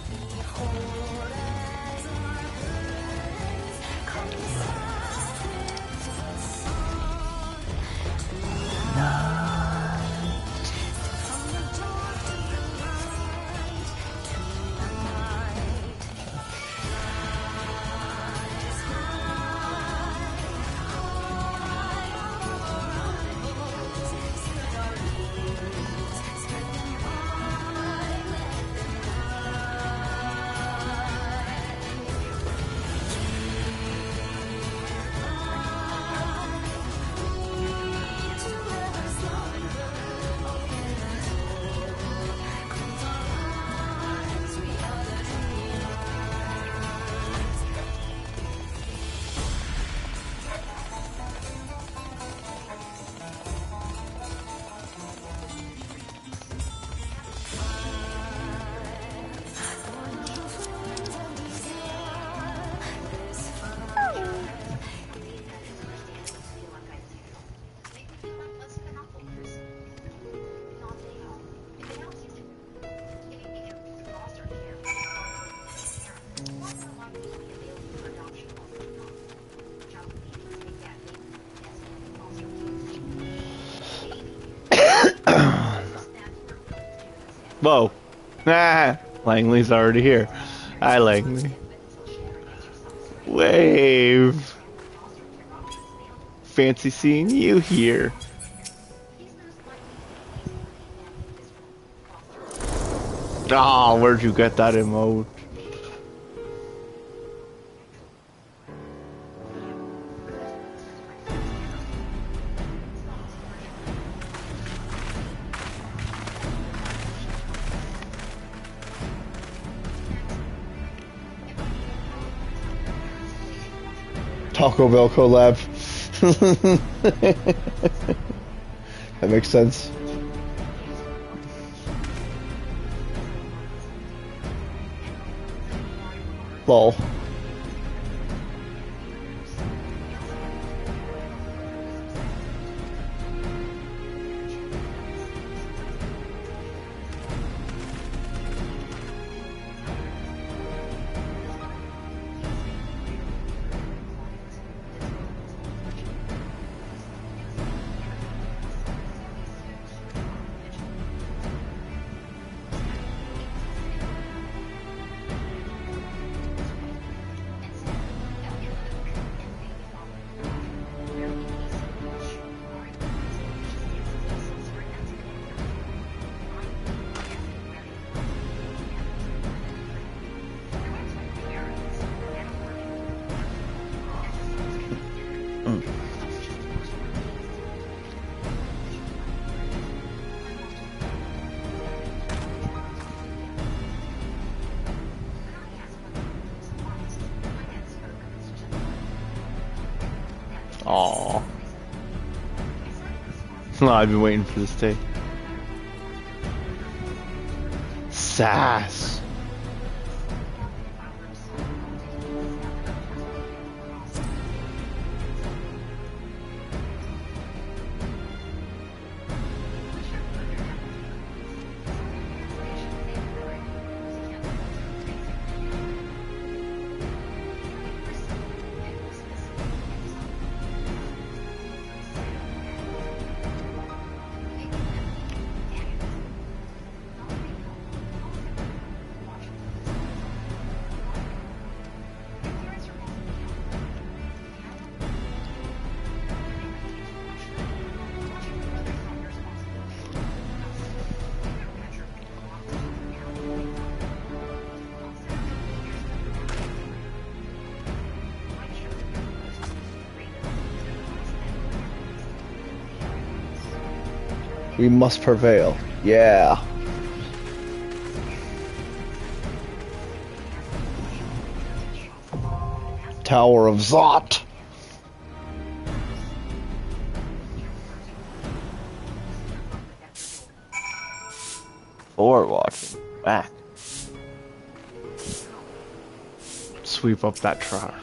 Whoa. Ah, Langley's already here. Hi, Langley. Wave. Fancy seeing you here. Oh, where'd you get that emote? Taco Bell collab. That makes sense. Lol. Aww. I've been waiting for this day. Sass. We must prevail. Yeah. Tower of Zot. Forward watching. Back. Sweep up that trial.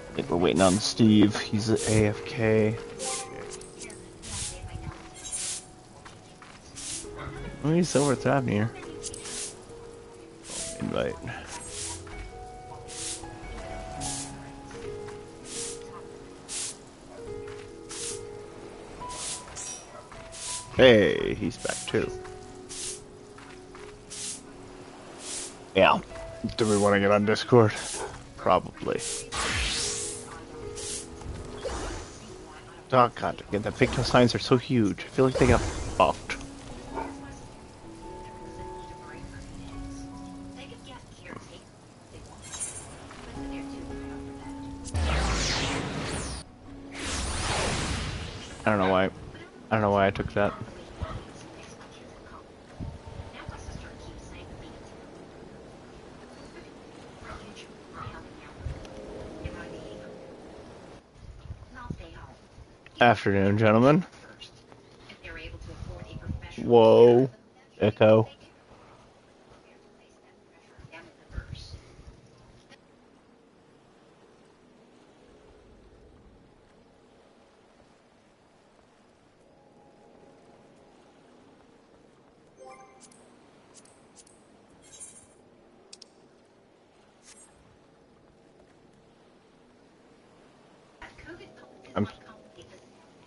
I think we're waiting on Steve. He's at AFK. Oh, he's still worth having here. Invite. Hey, he's back too. Yeah. Do we want to get on Discord? Probably. Oh god, again, the victim signs are so huge. I feel like they got buffed. I don't know why. I don't know why I took that. Afternoon, gentlemen. Whoa. Echo.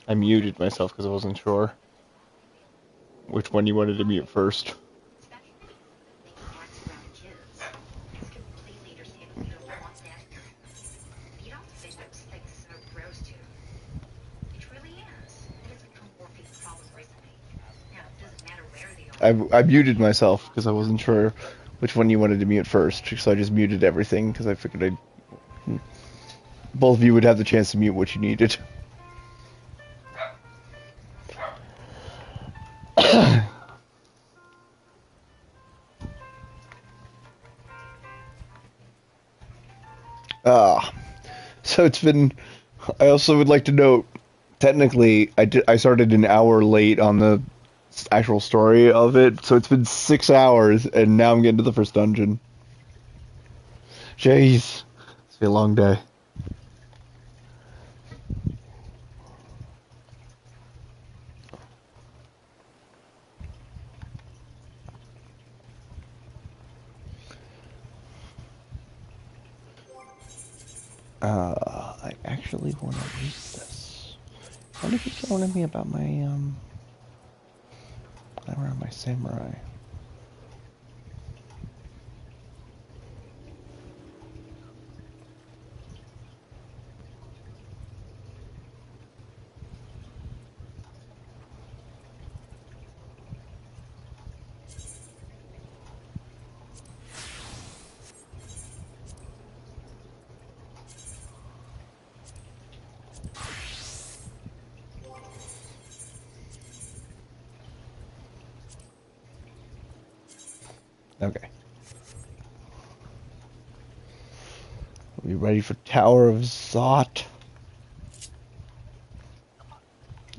I muted myself because I wasn't sure which one you wanted to mute first. I muted myself because I wasn't sure which one you wanted to mute first, so I just muted everything because I figured both of you would have the chance to mute what you needed. So it's been. I also would like to note, technically, I started an hour late on the actual story of it, so it's been 6 hours, and now I'm getting to the first dungeon. Jeez, it's been a long day. I actually want to read this. What if he's telling me about my, around my samurai? Okay. Are we ready for Tower of Zot?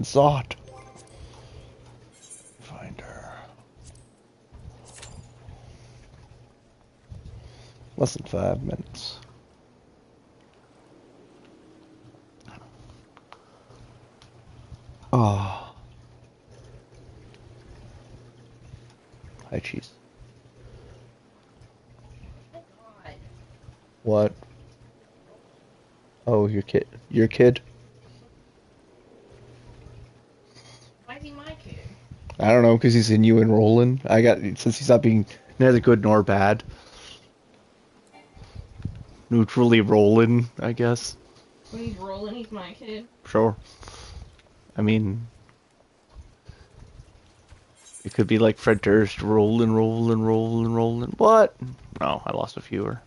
Zot. Find her. Less than 5 minutes. Oh. Hi, cheese. What? Oh, your kid. Your kid? Why is he my kid? I don't know, because he's in you and Roland. Since he's not being neither good nor bad. Neutrally rolling, I guess. When he's rolling, he's my kid. Sure. I mean, it could be like Fred Durst, rolling. What? No, I lost a viewer.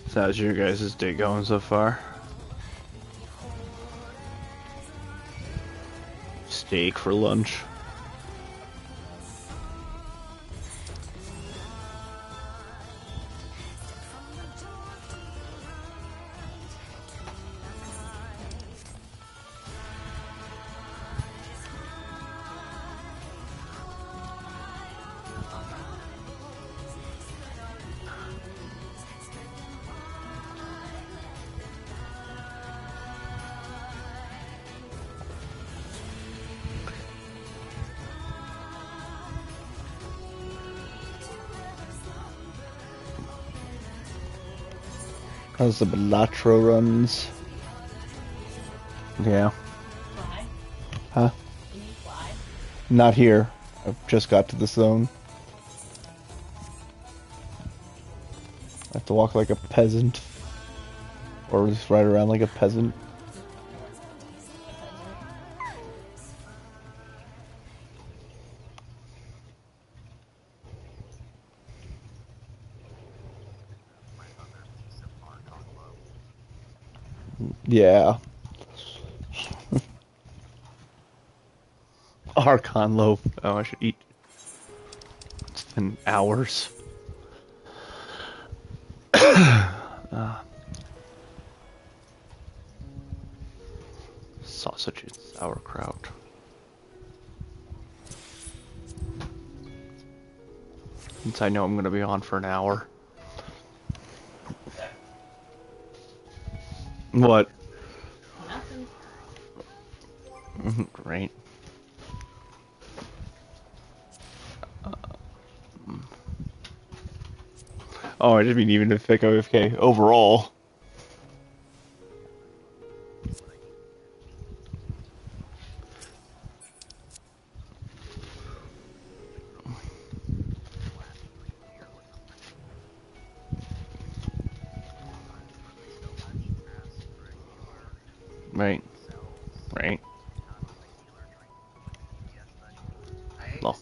So how's your guys' day going so far? Steak for lunch. How's the Balatro runs? Yeah. Fly? Huh? Can you fly? Not here. I've just got to the zone. I have to walk like a peasant. Or just ride around like a peasant. Yeah. Archon loaf. Oh, I should eat. It's been hours. Since I know I'm gonna be on for an hour. What? Nothing. Great. Oh, I didn't mean even if pick OFK overall. Right. Right. No.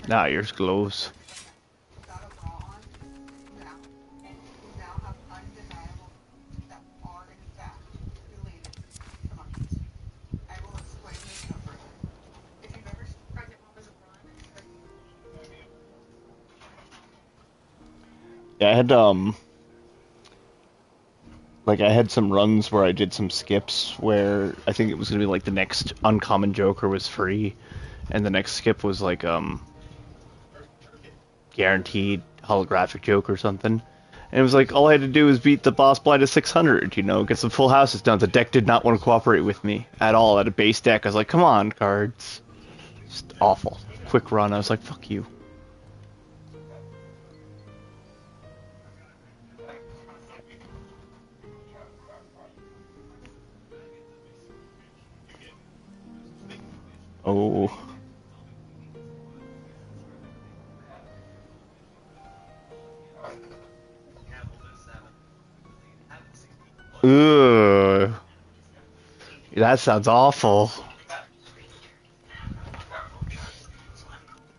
Nah, yours glows. Yeah, I had like I had some runs where I did some skips where I think it was gonna be like the next uncommon Joker was free, and the next skip was like guaranteed holographic Joker or something. And it was like all I had to do was beat the boss blind to 600, you know, get some full houses done. The deck did not want to cooperate with me at all. At a base deck, I was like, come on, cards. Just awful. Quick run. I was like, fuck you. Oh. Ugh. That sounds awful.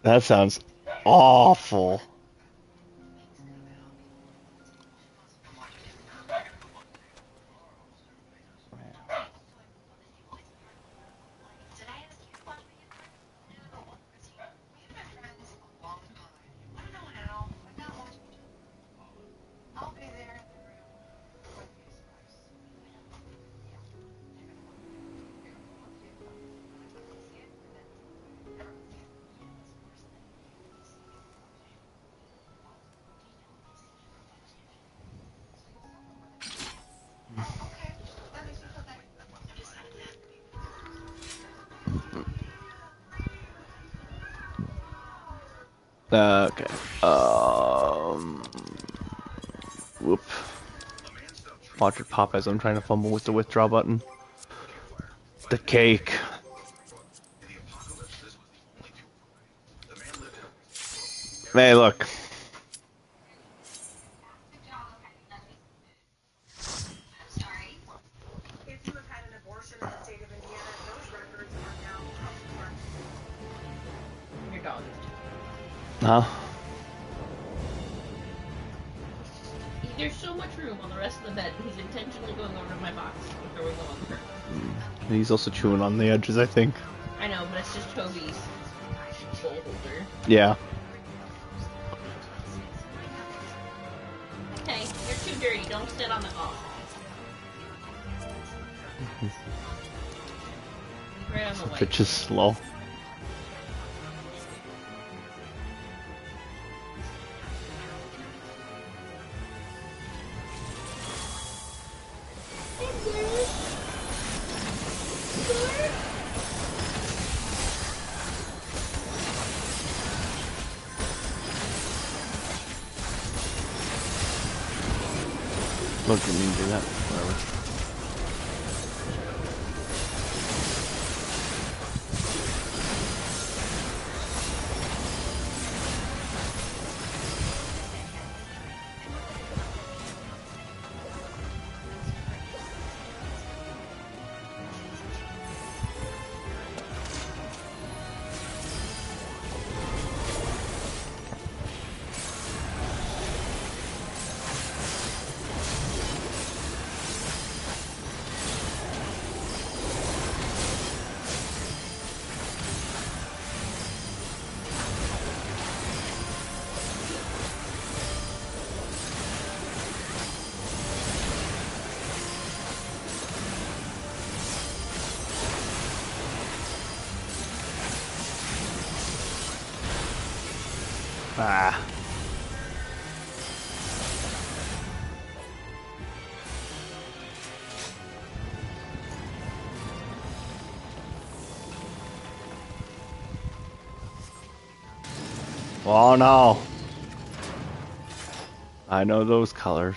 That sounds awful. Okay. Whoop. Watch it pop as I'm trying to fumble with the withdraw button. The cake. Hey, look. Huh? There's so much room on the rest of the bed, he's intentionally going over to my box before we go on the curtain. He's also chewing on the edges, I think. I know, but it's just Toby's bowl holder. Yeah. Hey, you're too dirty. Don't sit on the right on the way. Bitch is slow. Look, didn't mean to do that. Whatever. Ah. Oh no. I know those colors.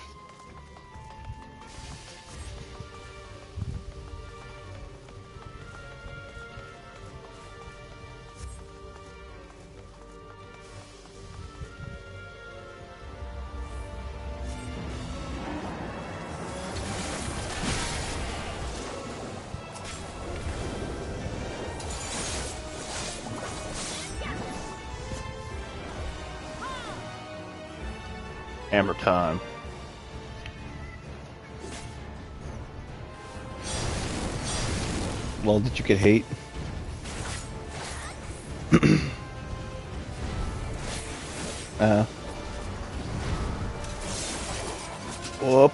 Hammer time. Well, did you get hate? Whoop.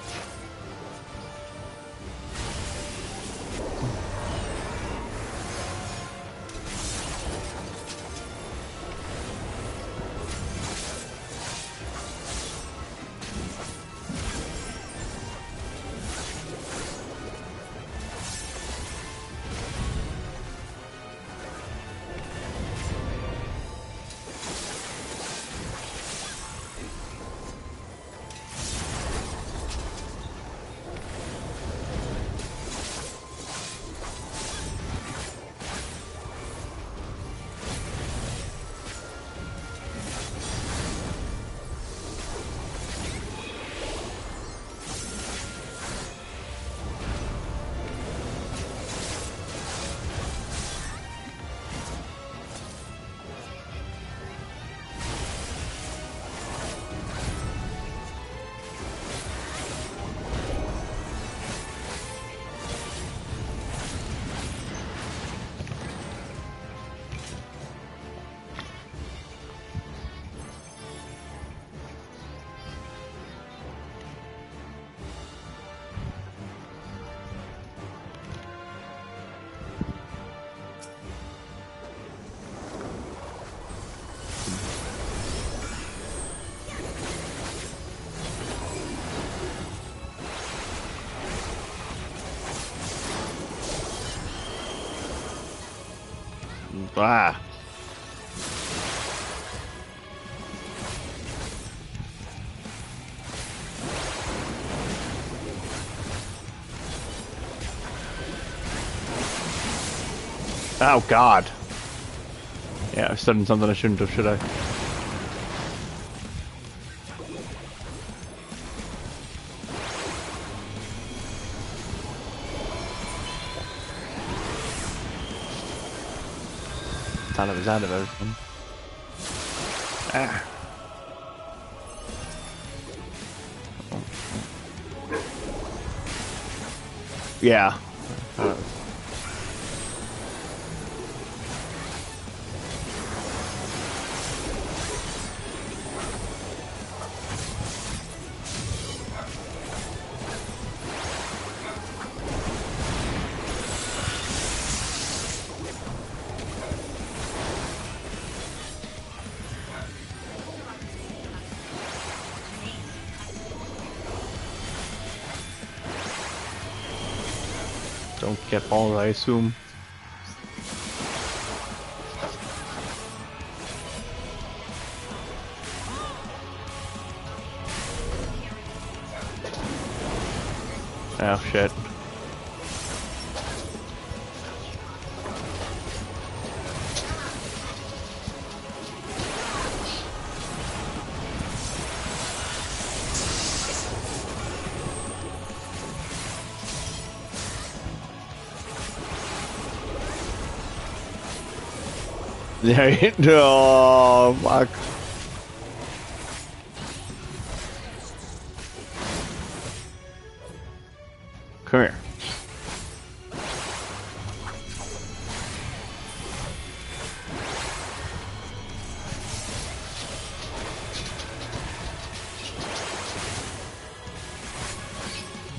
Ah. Oh God. Yeah, I've done something I shouldn't have, should I? Thought I was out of everything. Ah. Yeah. Don't get balls, I assume. Oh shit. Yeah, oh, fuck. Come here.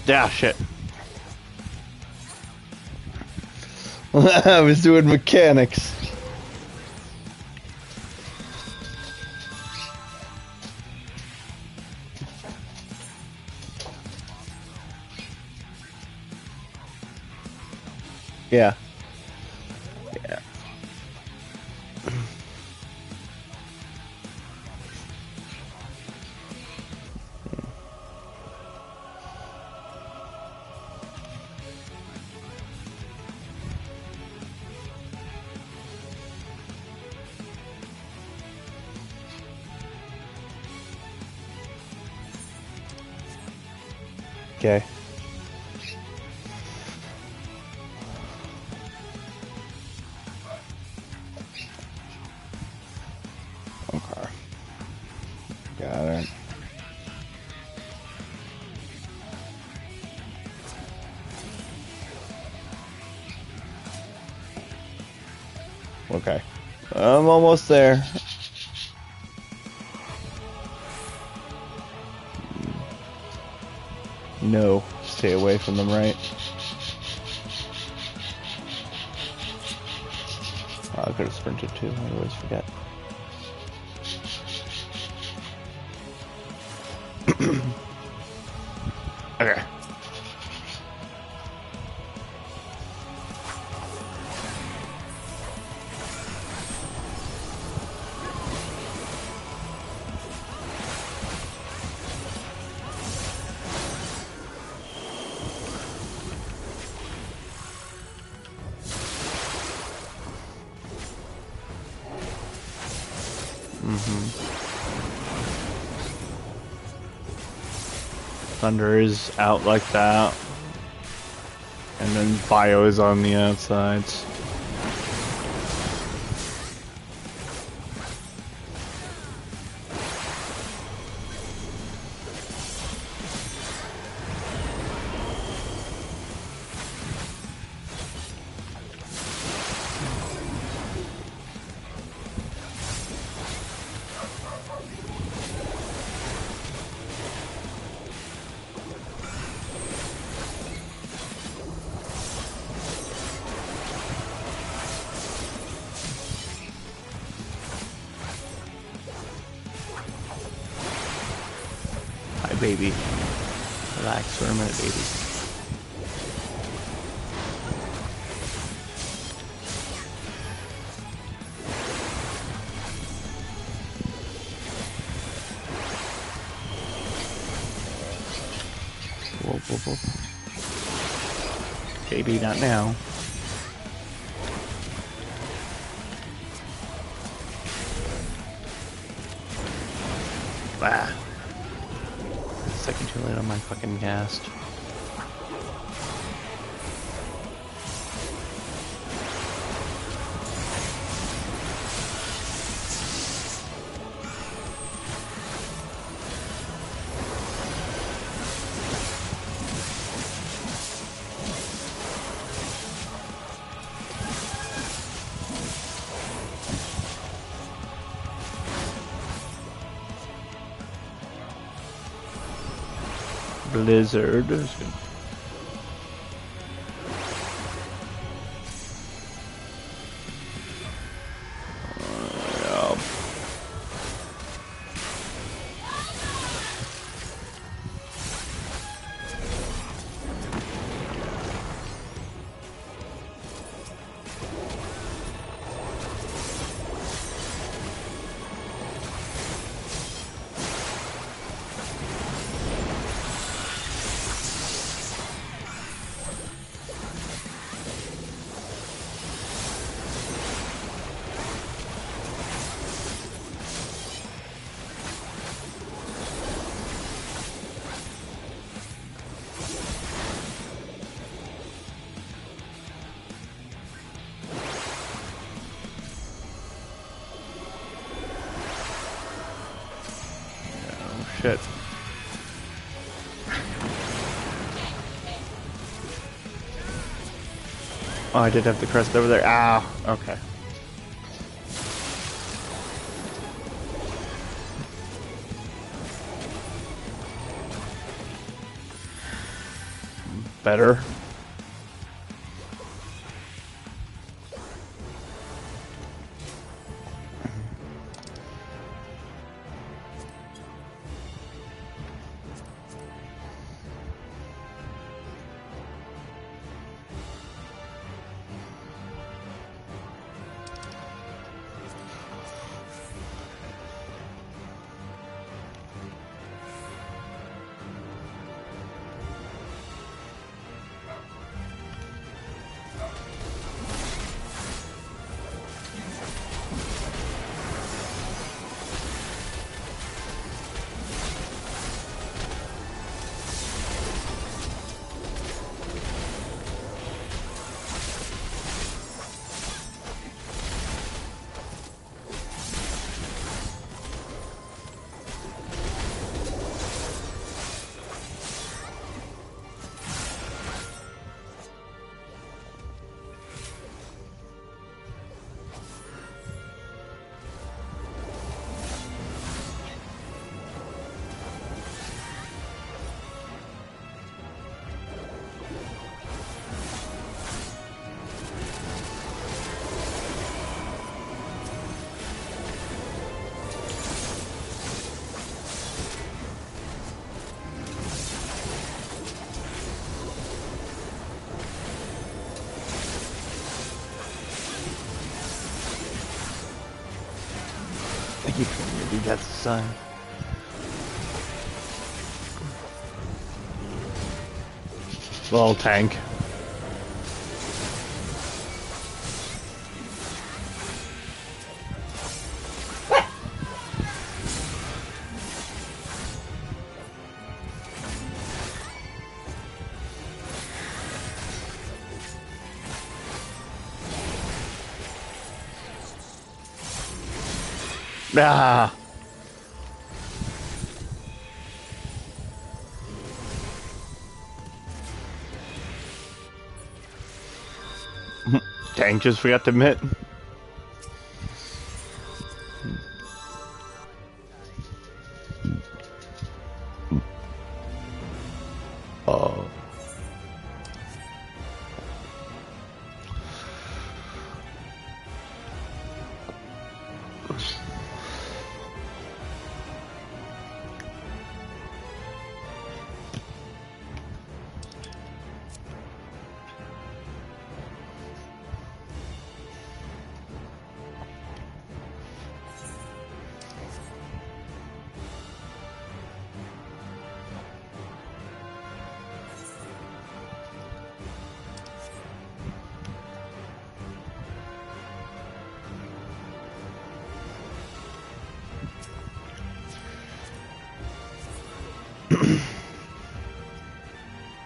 Yeah, shit. I was doing mechanics. Yeah. Yeah. Okay. Okay. Got it. Okay. I'm almost there. No. Stay away from them, right? Oh, I could have sprinted too. I always forget. Okay. Thunder is out like that. And then Bio is on the outsides. Baby. Relax for a minute, baby. Whoa, whoa, whoa. Baby, not now. Ah. Second too late on my fucking cast. Blizzard. Shit. Oh, I did have the crest over there. Ah, okay. Better. Maybe that's the sign. Little tank. Ah. Tank just forgot to admit. Oh.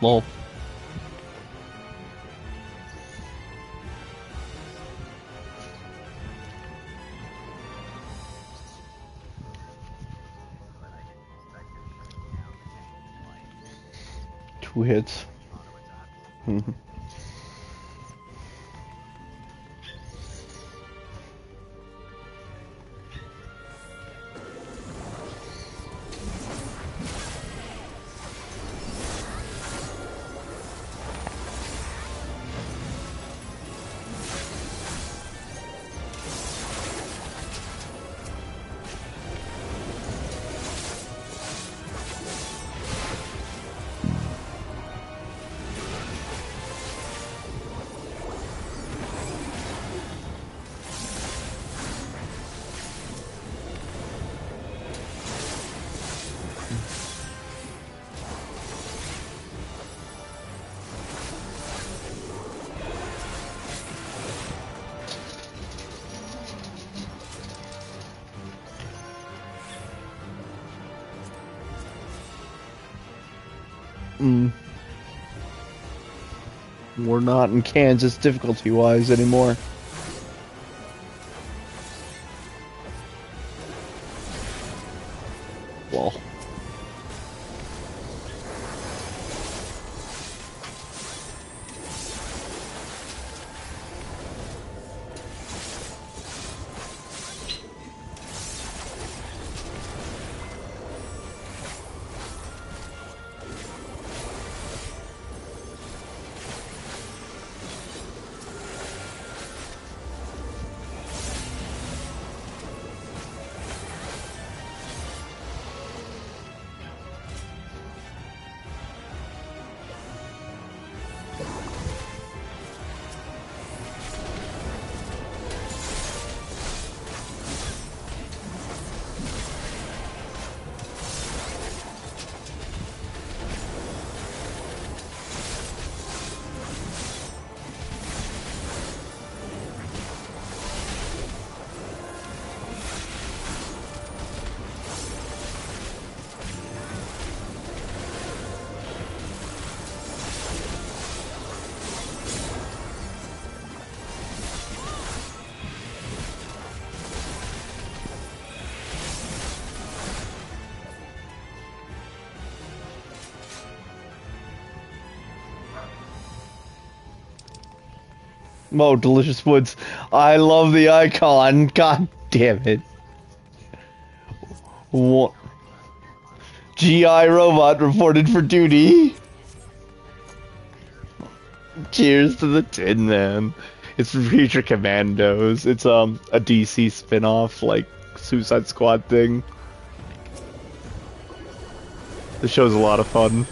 Lol. Two hits. We're not in Kansas difficulty-wise anymore. Well. Oh, Delicious Woods. I love the icon. God damn it. What? GI robot reported for duty. Cheers to the Tin Man. It's Future Commandos. It's a DC spin-off, like, Suicide Squad thing. The show's a lot of fun.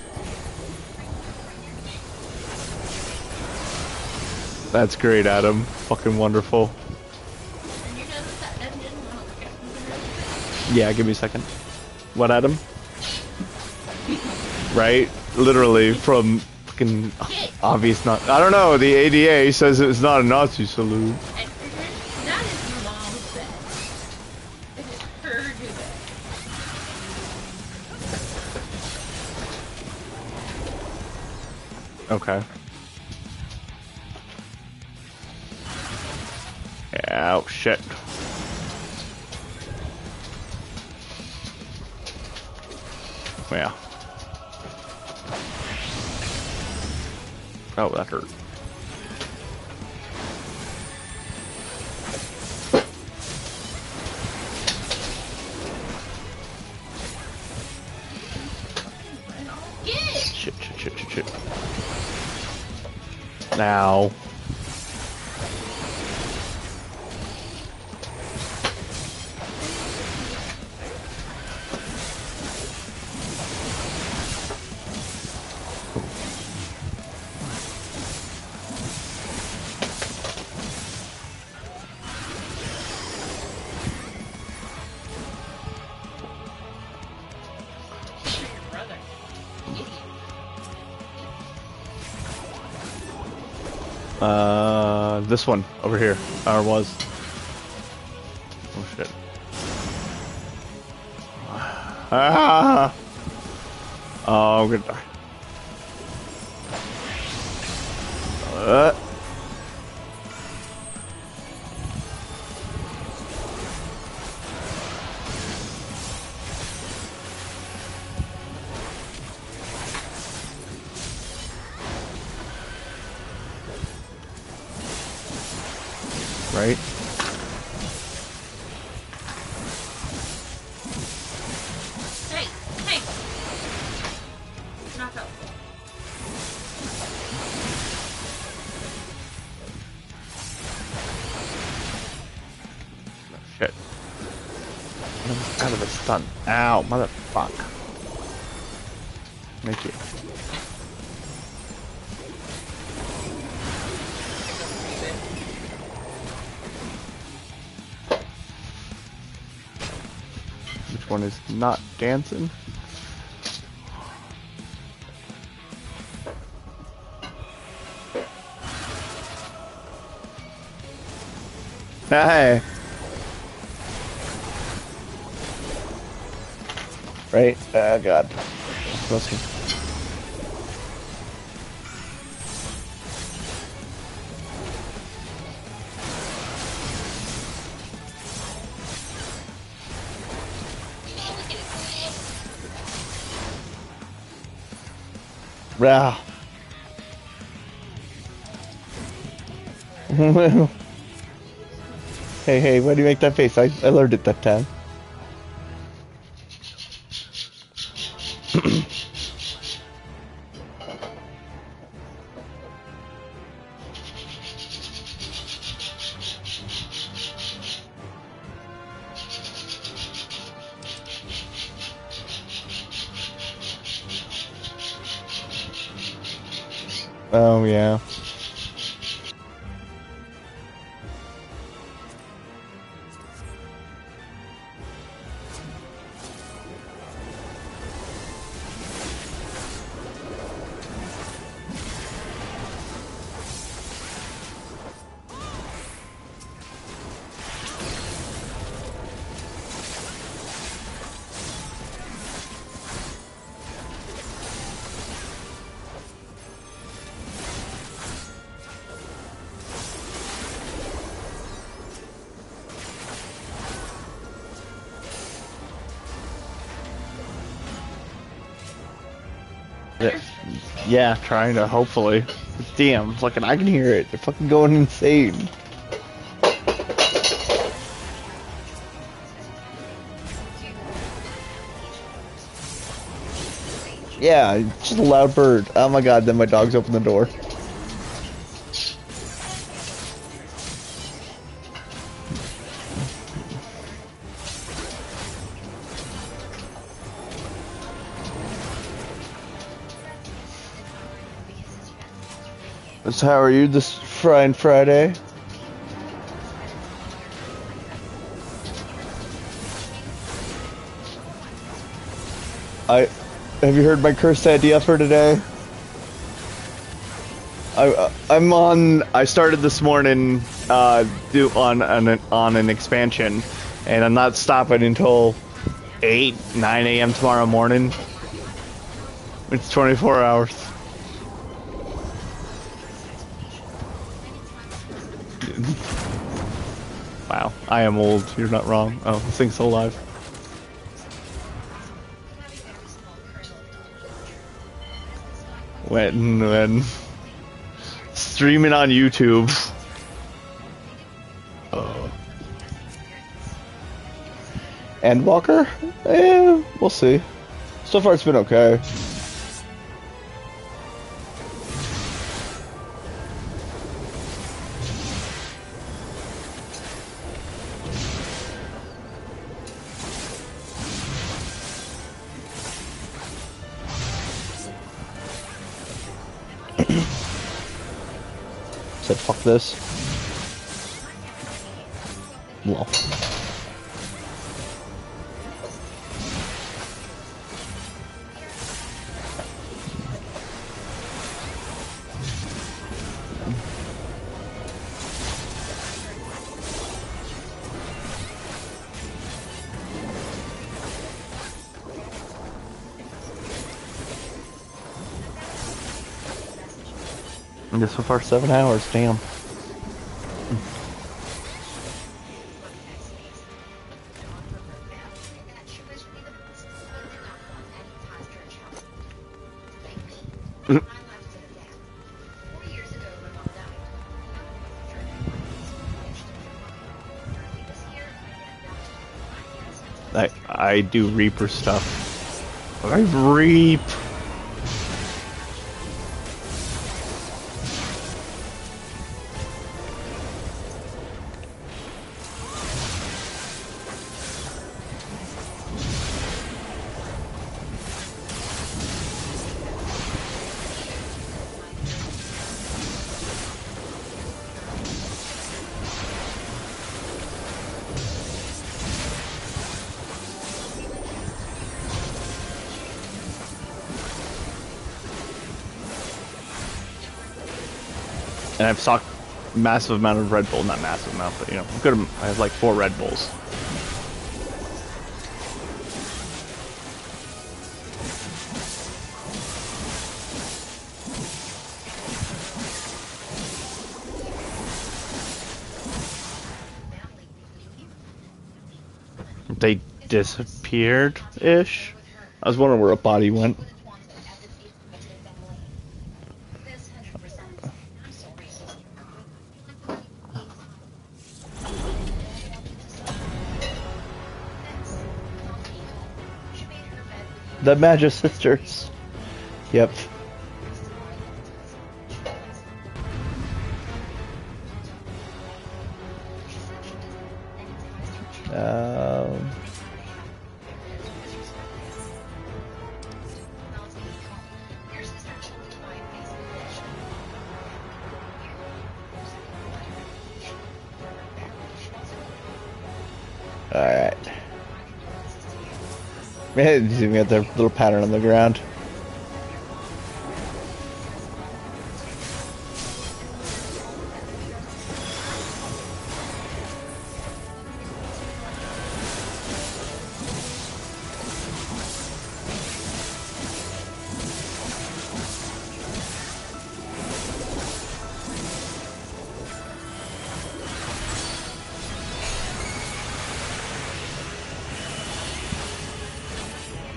That's great, Adam. Fucking wonderful. Yeah, give me a second. What, Adam? Right? Literally from fucking obvious not. I don't know. The ADA says it's not a Nazi salute. That is your mom's bed. It is her bed. Okay. Oh shit. Yeah. Oh, that hurt. Shit. Now. This one over here, or was. Oh shit. Ah! Oh, I'm gonna die. Right? Hey! Not helpful. Shit. Out of a stun. Ow, motherfuck. Thank you. Which one is not dancing? Hey. Right? Oh god. Pussy. Rah. Hey, why do you make that face? I learned it that time. Oh, yeah. Yeah, trying to, hopefully. Damn, fucking, I can hear it. They're fucking going insane. Yeah, it's just a loud bird. Oh my god, then my dogs open the door. So how are you this Friday? Have you heard my cursed idea for today? I started this morning on an expansion, and I'm not stopping until 9 a.m. tomorrow morning. It's 24 hours. Wow, I am old. You're not wrong. Oh, this thing's still alive. When streaming on YouTube. Endwalker? We'll see. So far it's been okay. Said fuck this. Well. And so far 7 hours, damn. I do Reaper stuff. I reap. And I've stocked massive amount of Red Bull, not massive amount, but you know, good. I have like 4 Red Bulls. They disappeared-ish? I was wondering where a body went. The Magic Sisters. Yep. Alright. Man, you even got their little pattern on the ground.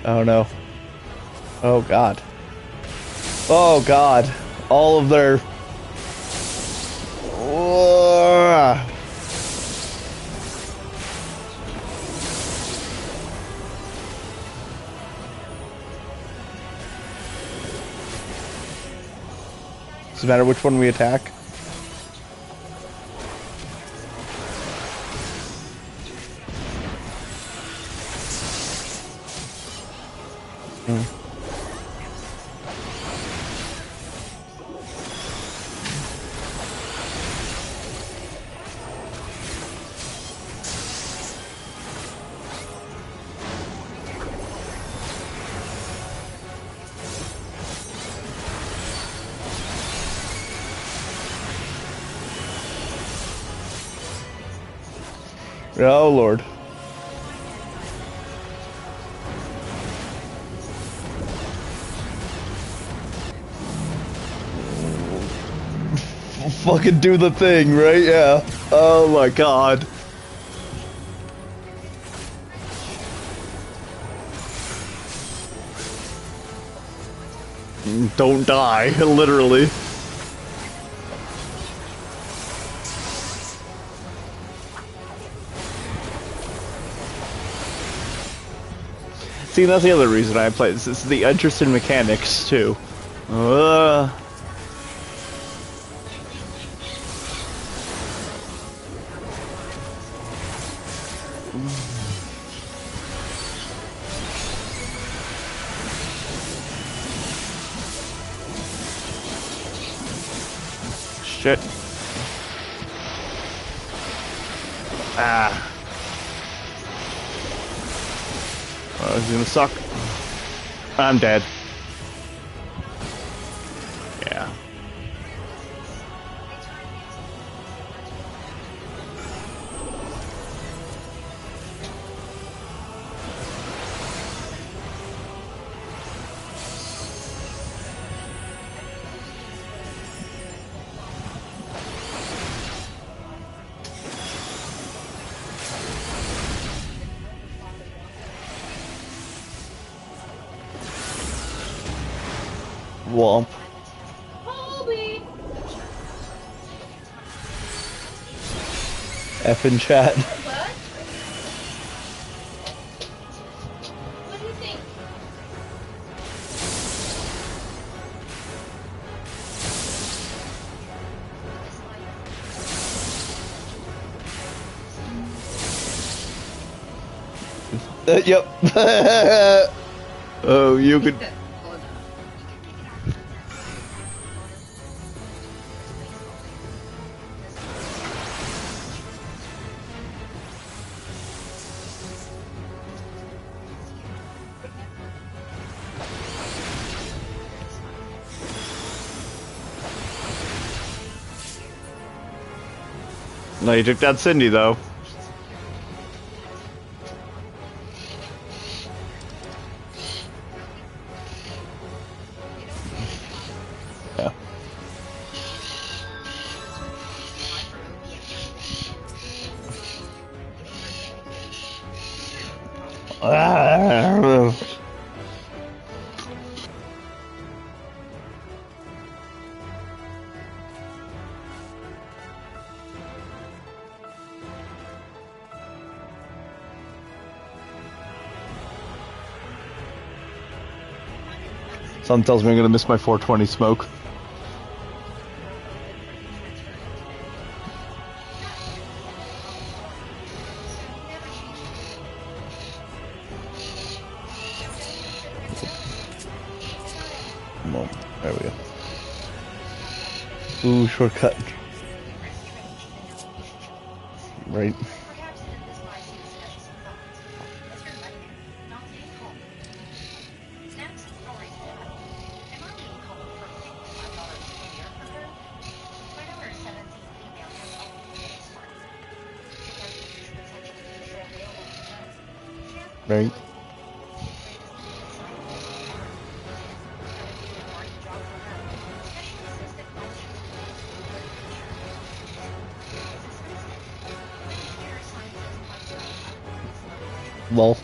Oh no. Oh god. Oh god. All of their... Doesn't matter which one we attack. Oh, Lord. Fucking do the thing, right? Yeah. Oh my god. Don't die, literally. See, that's the other reason I play this. It's the interest in mechanics, too. Shit. Ah. Oh, it's gonna suck. I'm dead. Yeah. Womp. F in chat. What? What do you think? Yep. Oh, you could. No, you took that Cindy, though. Yeah. Something tells me I'm gonna miss my 420 smoke. Well, there we go. Ooh, shortcut. Right. Right. Lol.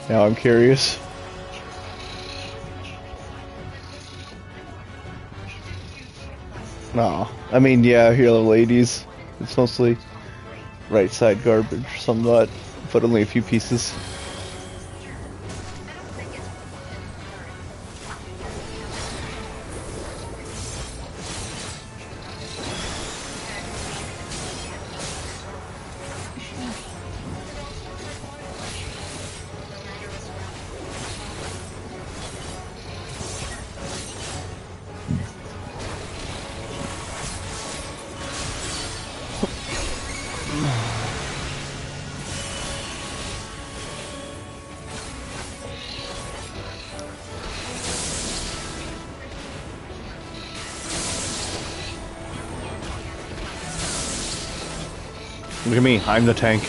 Now I'm curious. Nah. I mean, yeah, here are the ladies. It's mostly right side garbage, somewhat, but only a few pieces. Look at me, I'm the tank.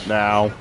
Now.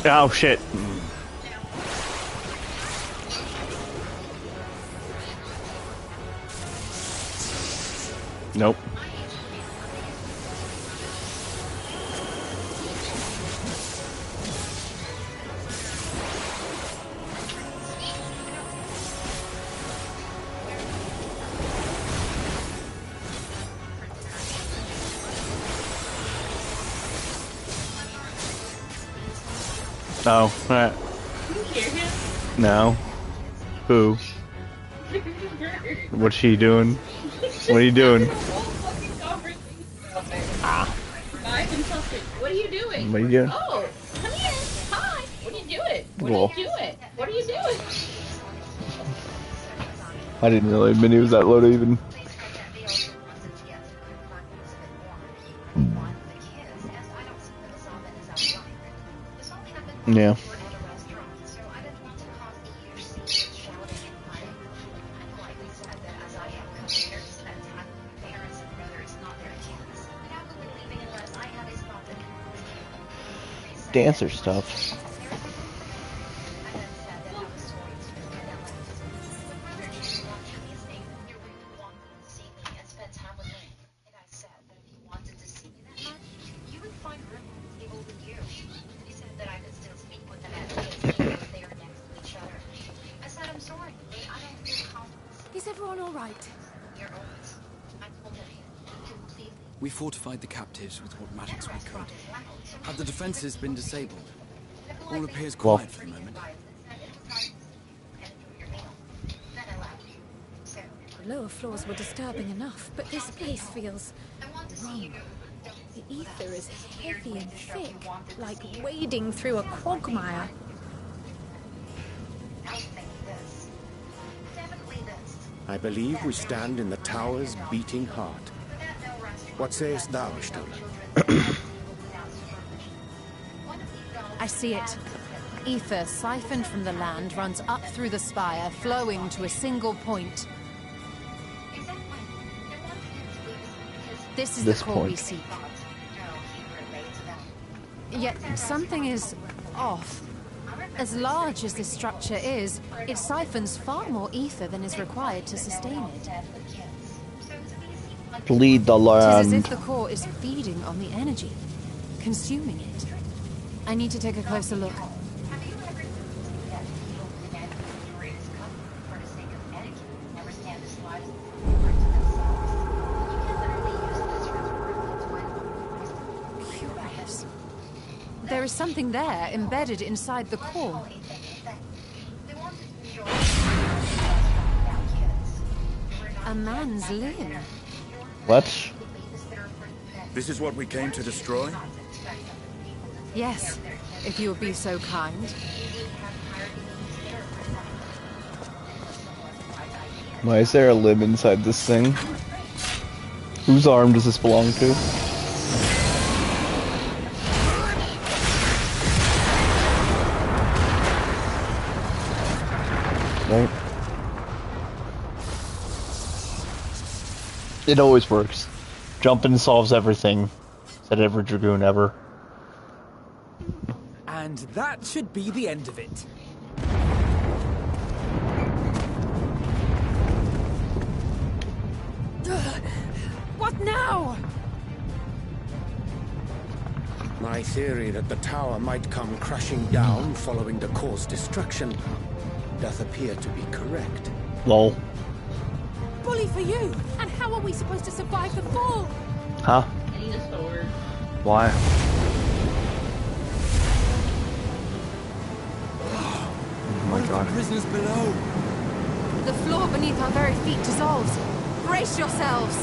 Oh shit. Nope. Oh, alright. Can you hear him? No. Who? What's she doing? What are you doing? What are you doing? What are you doing? Oh, come here. Hi. What are you doing? What Cool. are you doing? What are you doing? I didn't really admit he was that low to even. Yeah. Dancer stuff. Is everyone all right? We fortified the captives with what magics we could. Had the defenses been disabled? All appears quiet for the moment. The lower floors were disturbing enough, but this place feels wrong. The ether is heavy and thick, like wading through a quagmire. I believe we stand in the tower's beating heart. What sayest thou, Stola? I see it. Ether siphoned from the land runs up through the spire, flowing to a single point. This is the core we seek. Yet something is off. As large as this structure is, it siphons far more ether than is required to sustain it. Bleed the It is as land. if the core is feeding on the energy, consuming it. I need to take a closer look. Curious. There is something there embedded inside the core. A man's limb. What? This is what we came to destroy? Yes, if you would be so kind. Why is there a limb inside this thing? Whose arm does this belong to? Right. It always works. Jumping solves everything. Said every Dragoon ever. And that should be the end of it. What now? My theory that the tower might come crashing down following the core's destruction doth appear to be correct. Lol. Bully for you! And how are we supposed to survive the fall? Huh? I need a sword. Why? Oh my god. Prisoners below. The floor beneath our very feet dissolves. Brace yourselves!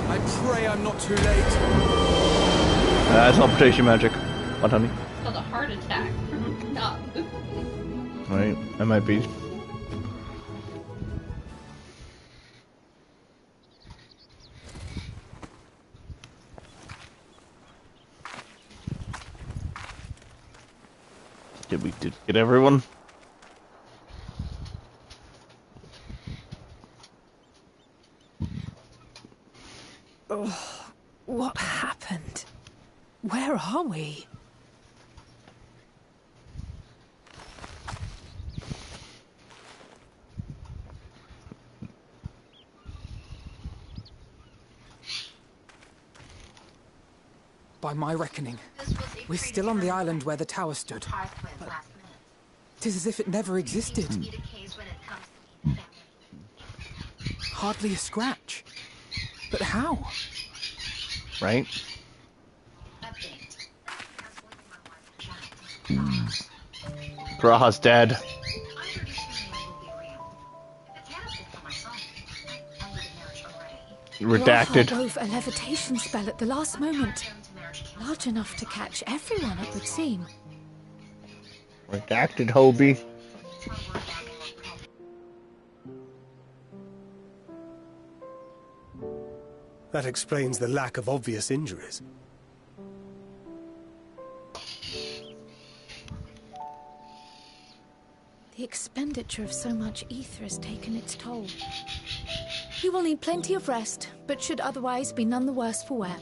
I pray I'm not too late. It's teleportation magic. What, honey? It's called a heart attack. Not. Right, that might be. Did we get everyone? Oh, what happened? Where are we? By my reckoning, we're still on the island where the tower stood. But 'tis as if it never existed. Hardly a scratch. But how? Right? Graha's dead. Redacted. Graha wove a levitation spell at the last moment. Large enough to catch everyone, it would seem. Redacted, Hobie. That explains the lack of obvious injuries. The expenditure of so much ether has taken its toll. You will need plenty of rest, but should otherwise be none the worse for wear.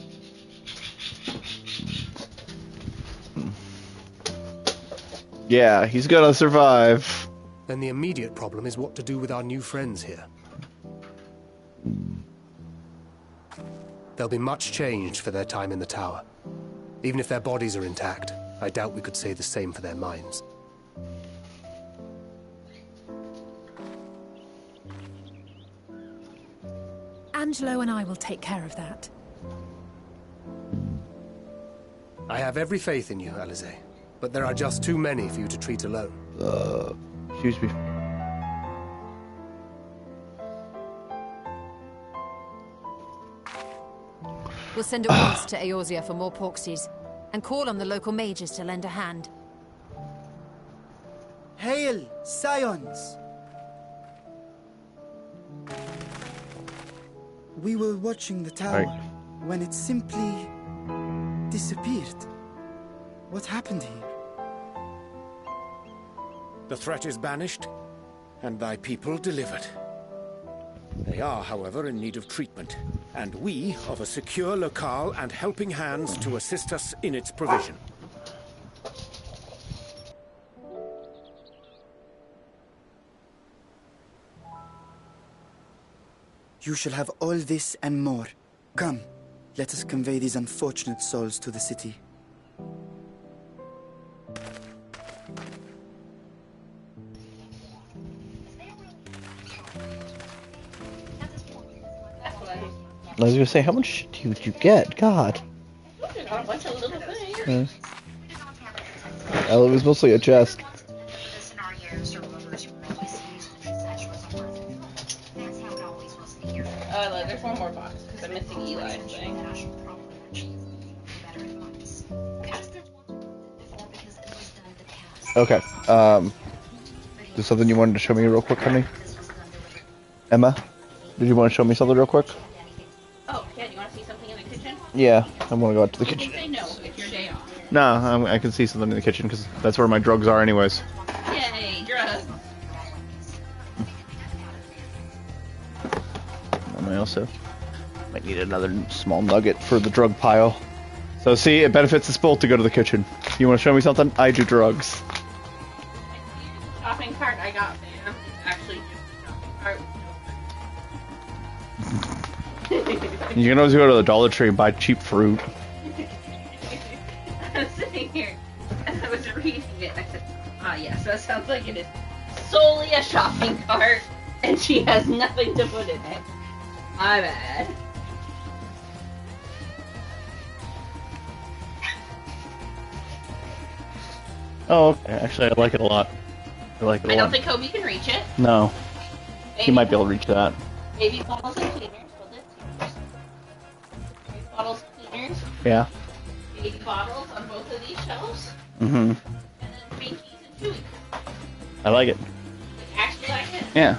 Yeah, he's gonna survive. Then the immediate problem is what to do with our new friends here. They'll be much changed for their time in the tower. Even if their bodies are intact, I doubt we could say the same for their minds. Angelo and I will take care of that. I have every faith in you, Alize, but there are just too many for you to treat alone. Excuse me. We'll send at once to Eorzea for more Porksies, and call on the local mages to lend a hand. Hail, Scions! We were watching the tower when it simply disappeared. What happened here? The threat is banished, and thy people delivered. They are, however, in need of treatment, and we of a secure locale and helping hands to assist us in its provision. You shall have all this and more. Come, let us convey these unfortunate souls to the city. I was gonna say, how much did you get? God. I got a bunch of little things. Well, it was mostly a chest. There's one more box, because I'm missing Eli's thing. Okay. Is something you wanted to show me real quick, honey? Emma? Did you want to show me something real quick? Oh, yeah, do you want to see something in the kitchen? Yeah, I want to go out to the You kitchen. can say no, it's your day off. No, I can see something in the kitchen, because that's where my drugs are anyways. Yay, drugs! And I also might need another small nugget for the drug pile. So see, it benefits us both to go to the kitchen. You want to show me something? I do drugs. Shopping cart I got, man. It's actually just a shopping cart. You can always go to the Dollar Tree and buy cheap fruit. I was sitting here, and I was reading it, and I said, yes, that sounds like it is solely a shopping cart, and she has nothing to put in it. My bad. Oh, okay. Actually, I like it a lot. I like it a I lot. don't think Kobe can reach it. No. Maybe. He might be able to reach that. Baby bottles and cleaners. Hold it. Baby bottles and cleaners. Yeah. Baby bottles on both of these shelves. Mm-hmm. And then Twinkies and Chewy. I like it. Actually like it? Yeah.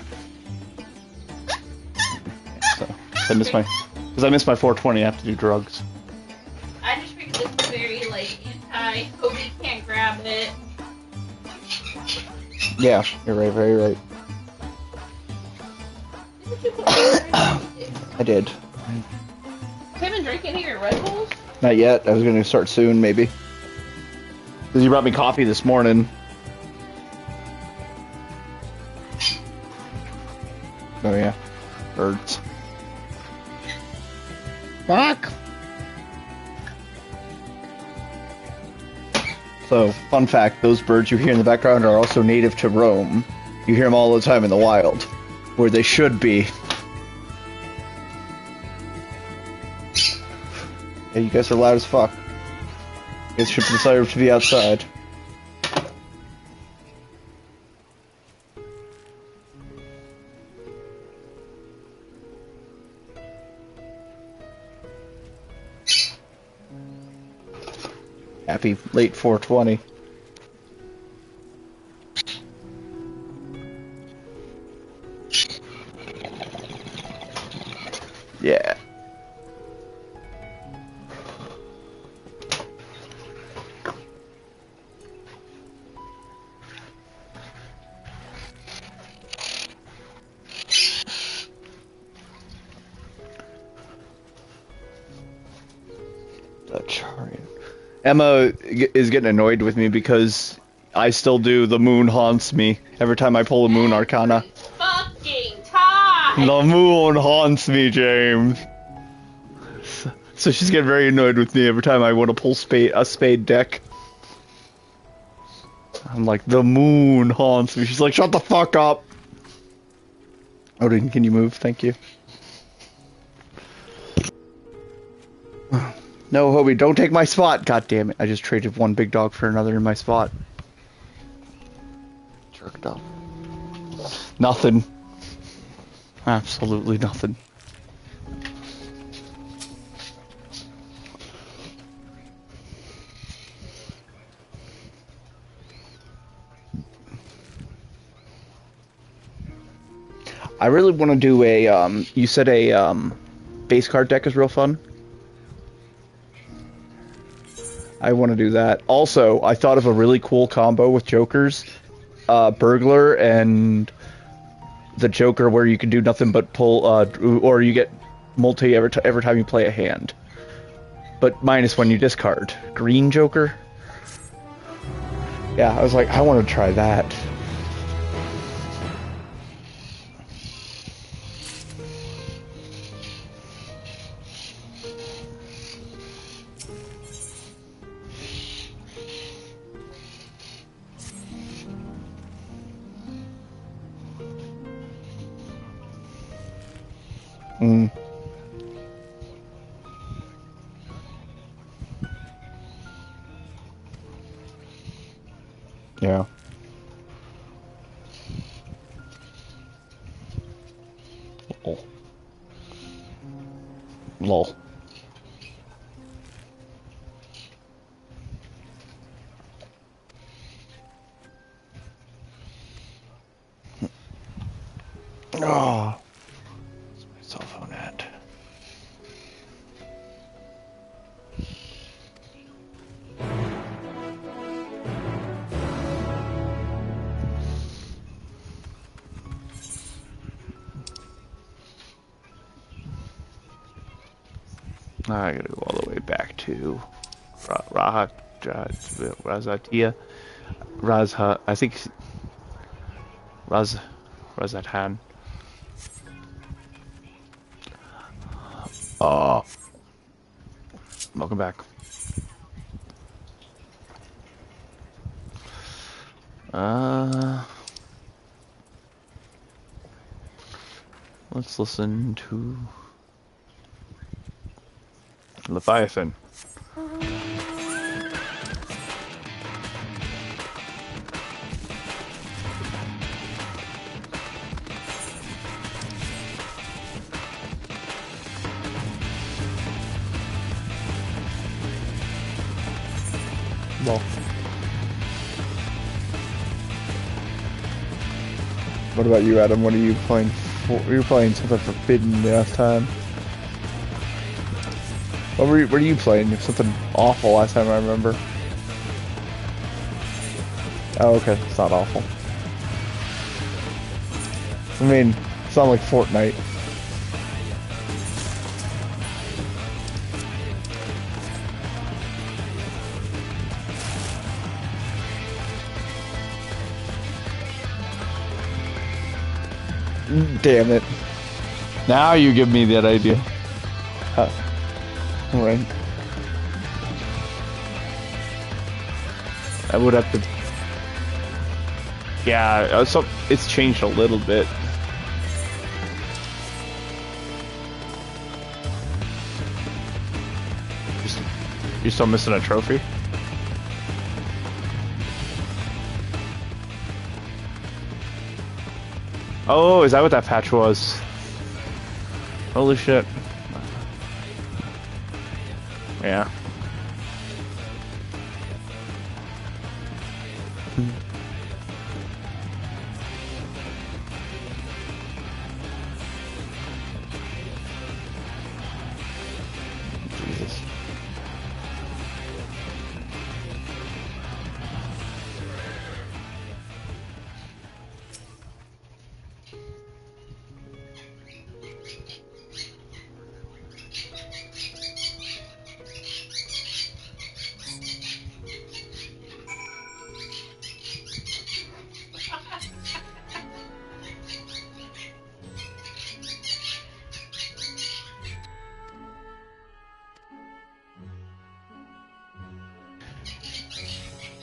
So, I miss my... Because I miss my 420, I have to do drugs. I just figured this was very, like, Kobe can't grab it. Yeah, you're right, very right. I did. Have been drinking any of your Red Bulls? Not yet. I was going to start soon, maybe. Because you brought me coffee this morning. Oh, yeah. Birds. Fuck! So, fun fact, those birds you hear in the background are also native to Rome. You hear them all the time in the wild. Where they should be. Yeah, you guys are loud as fuck. You guys should deserve to be outside. Happy late 420. Yeah. Emma is getting annoyed with me because I still do the moon haunts me every time I pull a moon arcana. Fucking time! The moon haunts me, James. So she's getting very annoyed with me every time I want to pull a spade deck. I'm like, the moon haunts me. She's like, shut the fuck up. Odin, can you move? Thank you. No, Hobie, don't take my spot. God damn it. I just traded one big dog for another in my spot. Jerked up. Nothing. Absolutely nothing. I really want to do a, you said a base card deck is real fun. I want to do that. Also, I thought of a really cool combo with Jokers. Burglar and the Joker where you can do nothing but pull, or you get multi every time you play a hand. But minus when you discard. Green Joker? Yeah, I was like, I want to try that. Mm. Yeah. Lol. Lol. Oh. Where's my cell phone at? I gotta go all the way back to Razatia. Razha, I think Razathan. Oh, welcome back. Let's listen to Leviathan. Well, what about you, Adam? What are you playing for? You were playing something forbidden last time. What were you playing? Something awful last time I remember. Oh, okay. It's not awful. I mean, it's not like Fortnite. Damn it. Now you give me that idea. Huh. Alright. I would have to... Yeah, so it's changed a little bit. You're still missing a trophy? Oh, is that what that patch was? Holy shit. Yeah. Jesus.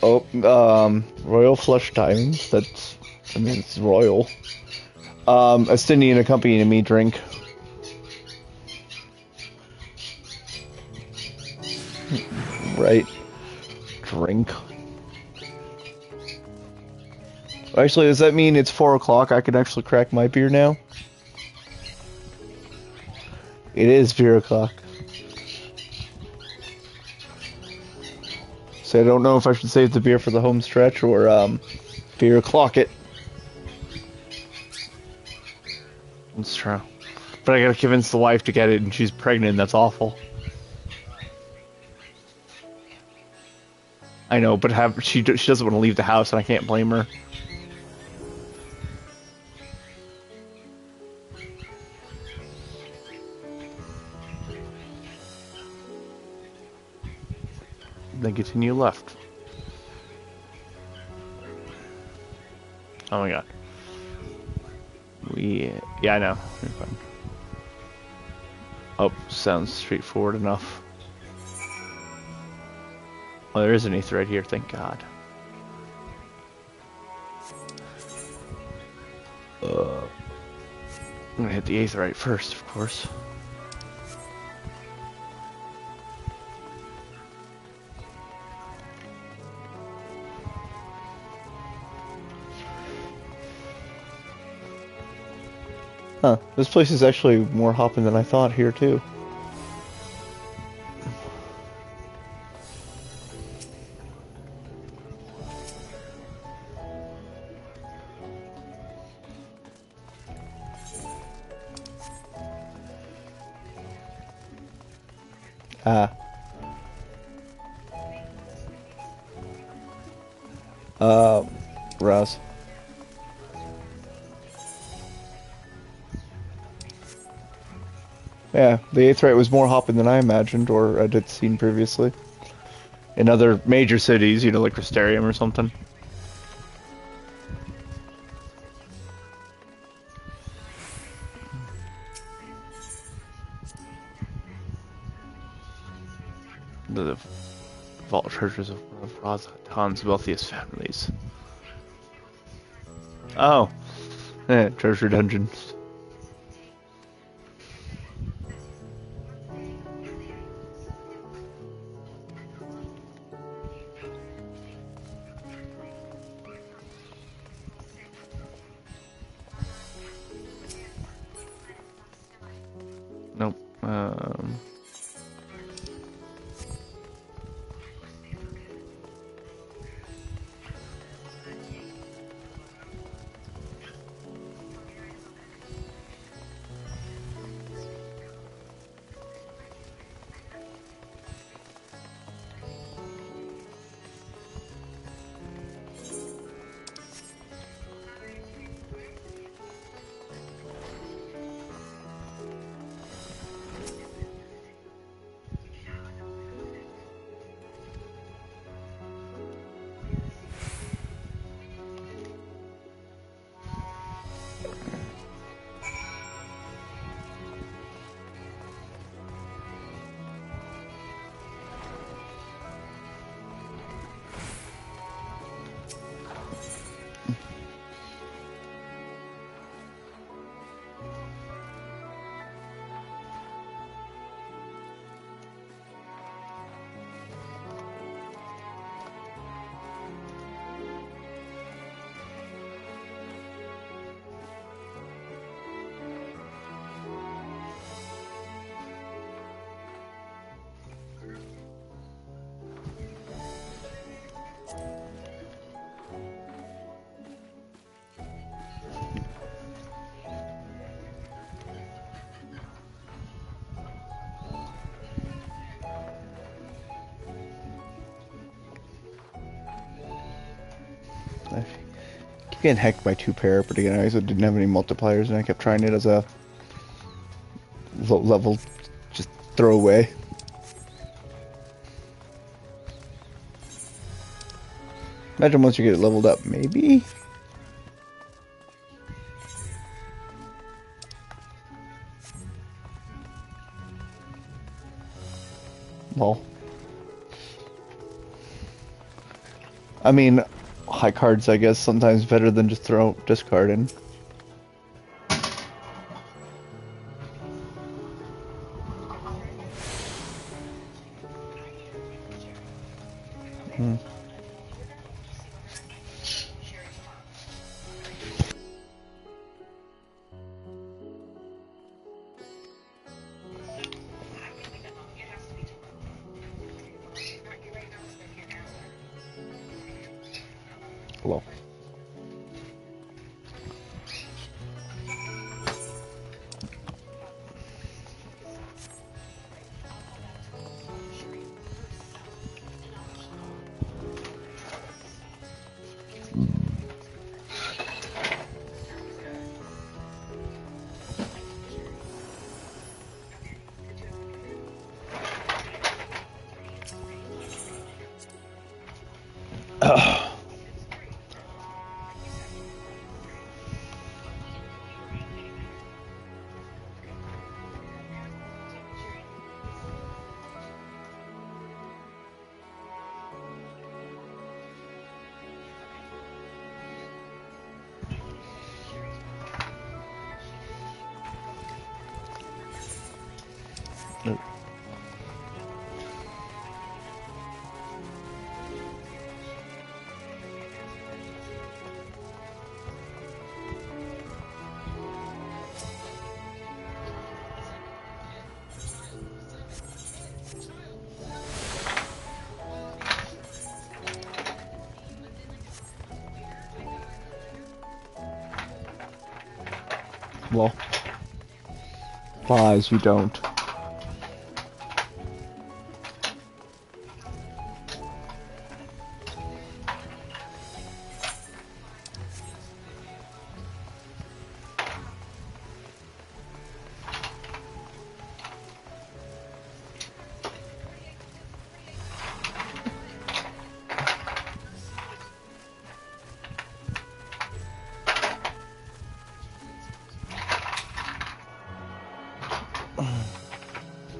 Oh, Royal Flush Diamonds. That's, I mean, it's royal. Estinian accompanying me drink. Right. Drink. Actually, does that mean it's 4 o'clock? I can actually crack my beer now? It is beer o'clock. So I don't know if I should save the beer for the home stretch or beer o'clock it. It's true. But I gotta convince the wife to get it, and she's pregnant. That's awful. I know, but she doesn't want to leave the house, and I can't blame her. Then continue left. Oh my god. Yeah, I know. You're fine. Oh, sounds straightforward enough. Oh, there is an eighth right here, thank god. I'm gonna hit the eighth right first, of course. Huh, this place is actually more hopping than I thought here, too. Rouse. Yeah, the eighth right was more hopping than I imagined, or I had seen previously. In other major cities, you know, like Crystarium or something. The vault treasures of one of Razathan's wealthiest families. Oh, yeah, treasure dungeons. Nope. I keep getting hecked by two pair, but again, I also didn't have any multipliers, and I kept trying it as a low level, just throwaway. Imagine once you get it leveled up, maybe? Well, I mean, high cards, I guess, sometimes better than just discarding. Hello. Well, lies you don't.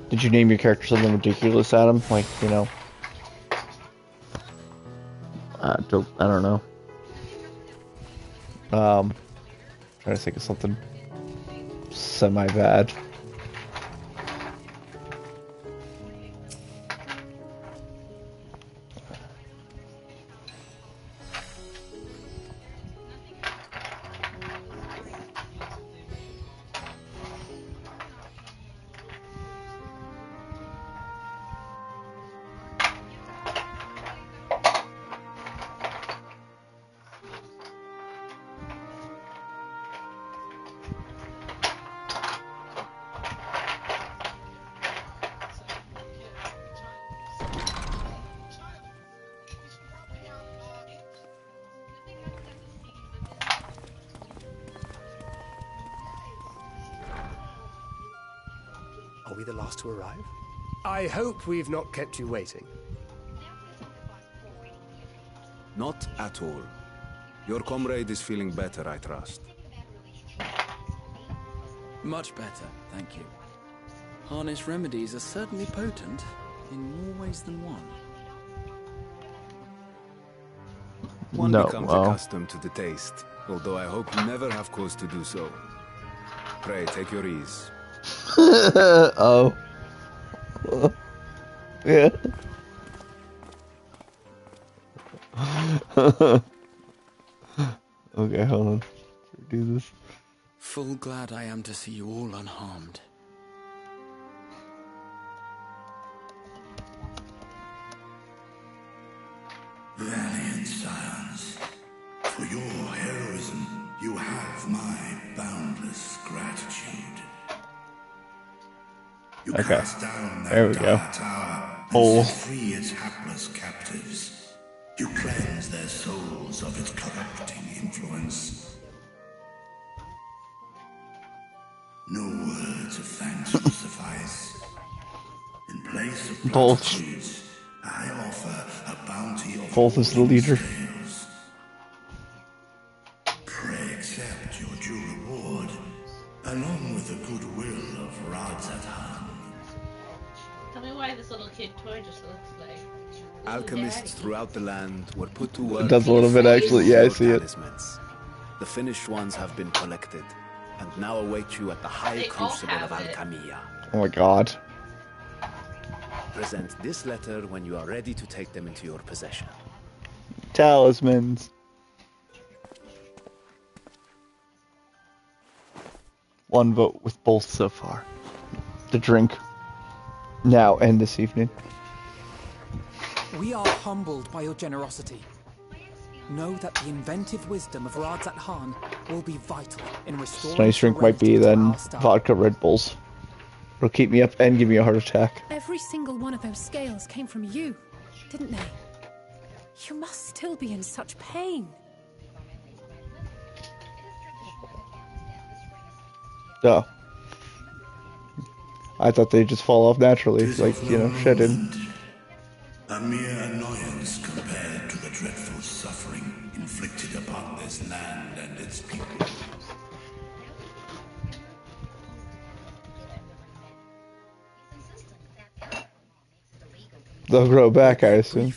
Did you name your character something ridiculous, Adam? Like, you know, I don't know. Trying to think of something semi-bad. Are we the last to arrive? I hope we've not kept you waiting. Not at all. Your comrade is feeling better, I trust. Much better, thank you. Harness remedies are certainly potent, in more ways than one. One becomes accustomed to the taste, although I hope you never have cause to do so. Pray, take your ease. Oh. Yeah. Okay, hold on. Do this. Full glad I am to see you all unharmed. Valiant scions, for your heroism, you have my boundless gratitude. You cast down that dark tower and set free its hapless captives. You cleanse their souls of its corrupting influence. No words of thanks will suffice. In place of platitudes, I offer a bounty of Both is the leader. scales. Pray accept your due reward, along with the goodwill of Radzatan. Tell me why this little kid toy just looks like... Alchemists throughout the land were put to work. It does a little bit, actually. Yeah, I see it. The finished ones have been collected, and now await you at the high crucible of Alchemia. Oh my god. Present this letter when you are ready to take them into your possession. Talismans. One vote with both so far. The drink. Now and this evening. We are humbled by your generosity. Know that the inventive wisdom of Radzat Khan will be vital in restoring... Nice drink might be then vodka Red Bulls. It'll keep me up and give me a heart attack. Every single one of those scales came from you, didn't they? You must still be in such pain. Oh. I thought they'd just fall off naturally, like, you know, shedded. A mere annoyance compared to the dreadful suffering inflicted upon this land and its people. They'll grow back, I assume.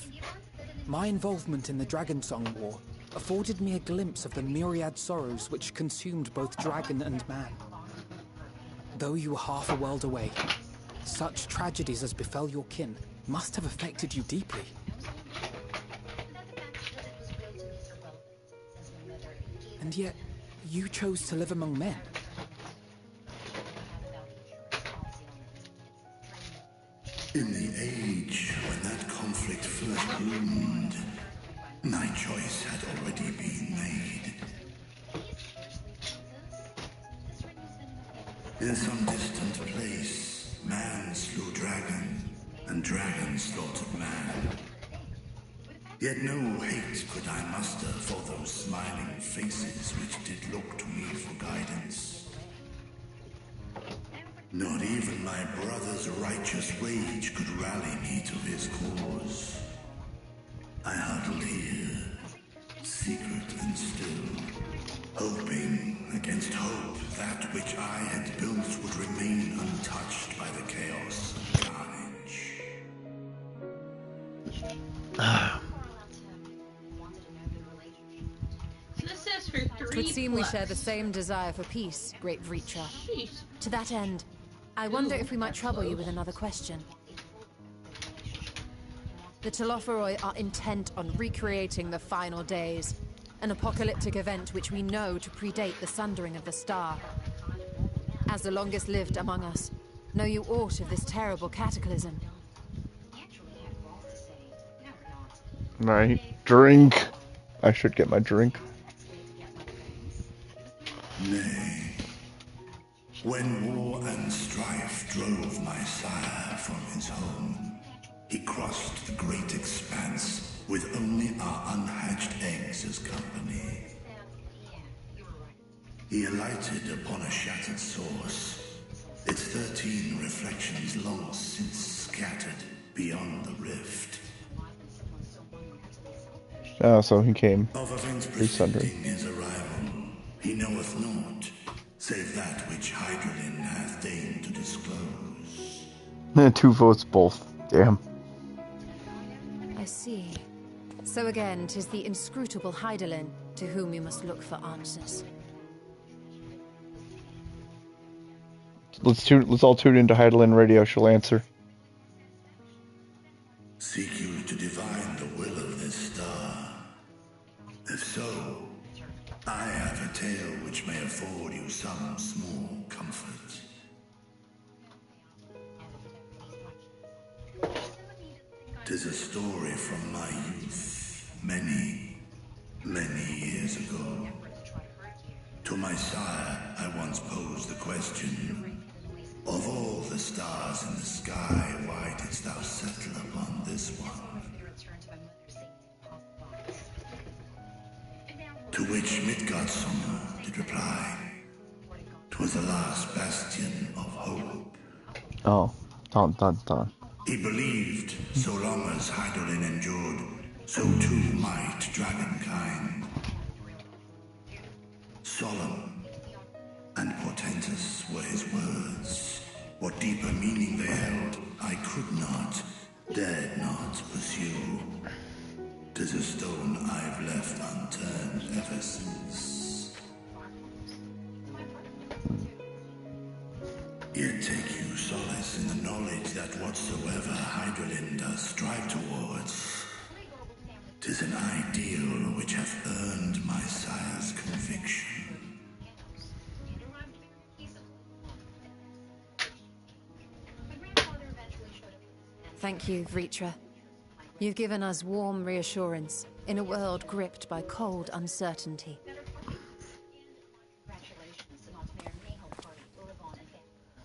My involvement in the Dragonsong War afforded me a glimpse of the myriad sorrows which consumed both dragon and man. Though you were half a world away, Such tragedies as befell your kin must have affected you deeply. And yet, you chose to live among men. In the age when that conflict first bloomed, my choice had already been made. In some distant place, man slew dragon, and dragon slaughtered man. Yet no hate could I muster for those smiling faces which did look to me for guidance. Not even my brother's righteous rage could rally me to his cause. I huddled here, secret and still, hoping against hope that which I had built would remain untouched by the chaos and carnage. It would seem we share the same desire for peace, great Vritra. To that end, I wonder if we might trouble you with another question. The Telophoroi are intent on recreating the final days, an apocalyptic event which we know to predate the sundering of the star. As the longest lived among us, know you aught of this terrible cataclysm? My drink. I should get my drink. Nay. When war and strife drove my sire from his home, he crossed the great expanse with only our unhatched eggs as company. He alighted upon a shattered source, its 13 reflections long since scattered beyond the rift. Oh, so he came. Of events Pre-sundering. preceding his arrival, he knoweth naught, save that which Hydralin hath deigned to disclose. 2 votes both. Damn. I see. So again, 'tis the inscrutable Hydaelyn to whom we must look for answers. Let's all tune into Hydaelyn Radio. She'll answer. Seek you to divine the will of this star? If so, I have a tale which may afford you some small comfort. Tis a story from my youth, many, many years ago. To my sire, I once posed the question, of all the stars in the sky, why didst thou settle upon this one? To which Midgardsormr did reply, 'twas the last bastion of hope. Oh, dun dun dun. He believed, so long as Hydaelyn endured, so too might dragonkind. Solemn and portentous were his words. What deeper meaning they held, I could not, dared not pursue. 'Tis a stone I've left unturned ever since. Yet take you solace in the knowledge that whatsoever Hydaelyn does strive towards, 'tis an ideal which hath earned my sire's conviction. Thank you, Vritra. You've given us warm reassurance in a world gripped by cold uncertainty.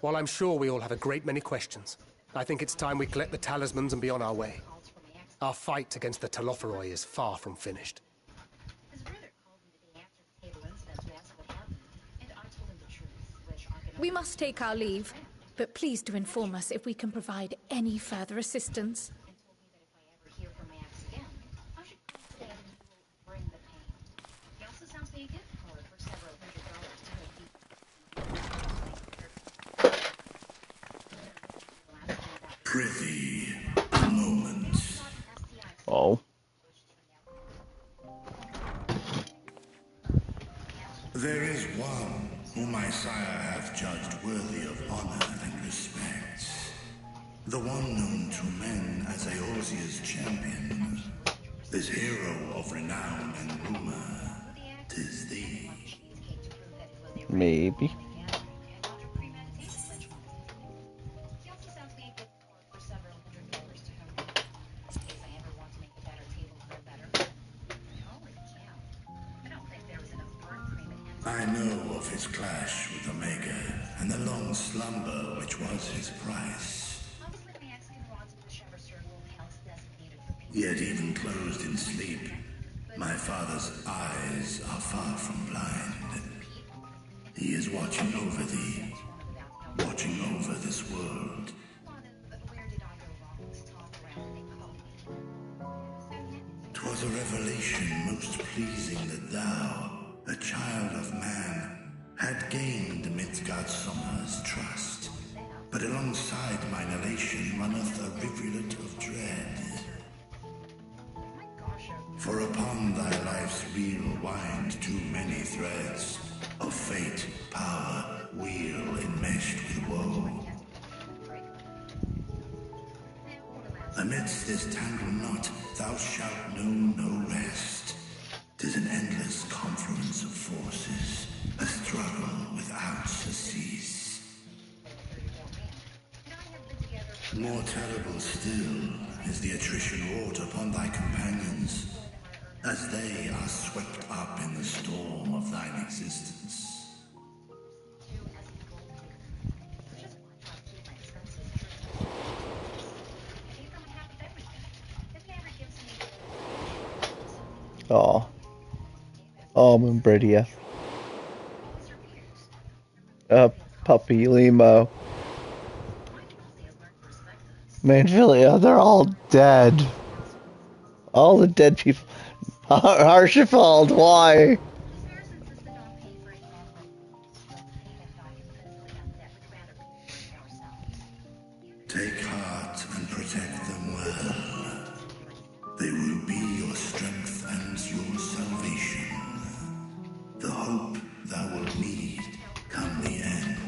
While I'm sure we all have a great many questions, I think it's time we collect the talismans and be on our way. Our fight against the Telophoroi is far from finished. We must take our leave, but please do inform us if we can provide any further assistance. Prithee, a moment. Oh. There is one whom my sire hath judged worthy of honor and respect. The one known to men as Eorzea's champion. This hero of renown and rumor. 'Tis thee. Maybe. I know of his clash with Omega, and the long slumber which was his price. Yet even closed in sleep, my father's eyes are far from blind. He is watching over thee, watching over this world. 'Twas a revelation most pleasing that thou, a child of man, had gained Midgardsormr's trust. But alongside mine elation runneth a rivulet of dread. For upon thy life's wheel wind too many threads of fate, power, wheel enmeshed with woe. Amidst this tangled knot thou shalt know no rest. 'Tis an endless confluence of forces, a struggle without surcease. More terrible still is the attrition wrought upon thy companions, as they are swept up in the storm of thine existence. Oh. Oh, Mumbridia. Puppy Limo. Manfilia, they're all dead. All the dead people. Archibald, why? Take heart and protect them well. They will be your strength and your salvation. The hope thou wilt need come the end.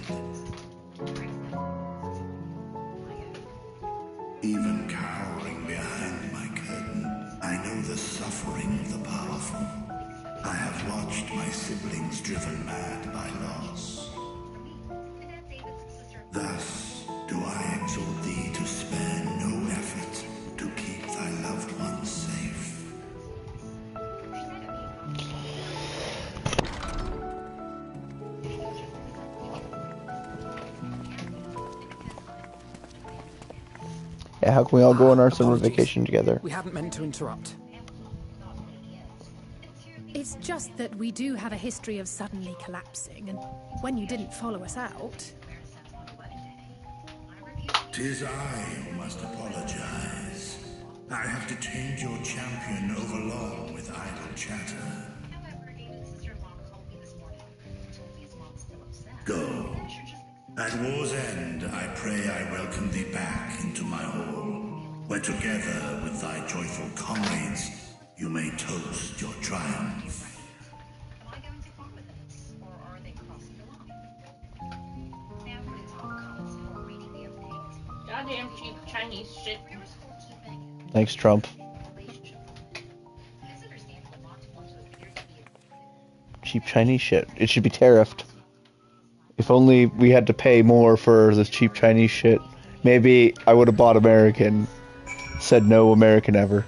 Even cowering behind my curtain, I know the suffering of the powerful. I have watched my siblings driven mad by loss. Thus do I exhort thee to spare no effort to keep thy loved ones safe. Yeah, how can we all go on our summer vacation together? We hadn't meant to interrupt. It's just that we do have a history of suddenly collapsing, and when you didn't follow us out... 'Tis I who must apologize. I have detained your champion overlong with idle chatter. Go. At war's end, I pray I welcome thee back into my hall, where together with thy joyful comrades, you may toast your triumph. Goddamn cheap Chinese shit. Thanks, Trump. Cheap Chinese shit. It should be tariffed. If only we had to pay more for this cheap Chinese shit. Maybe I would have bought American. Said no American ever.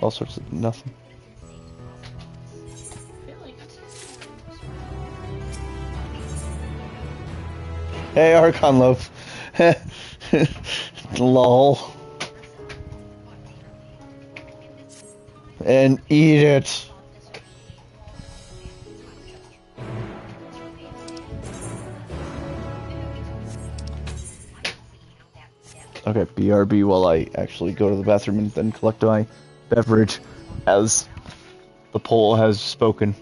All sorts of nothing. Hey, Archon Loaf. Lol. And eat it. Okay, BRB while I actually go to the bathroom and then collect my beverage, as the poll has spoken.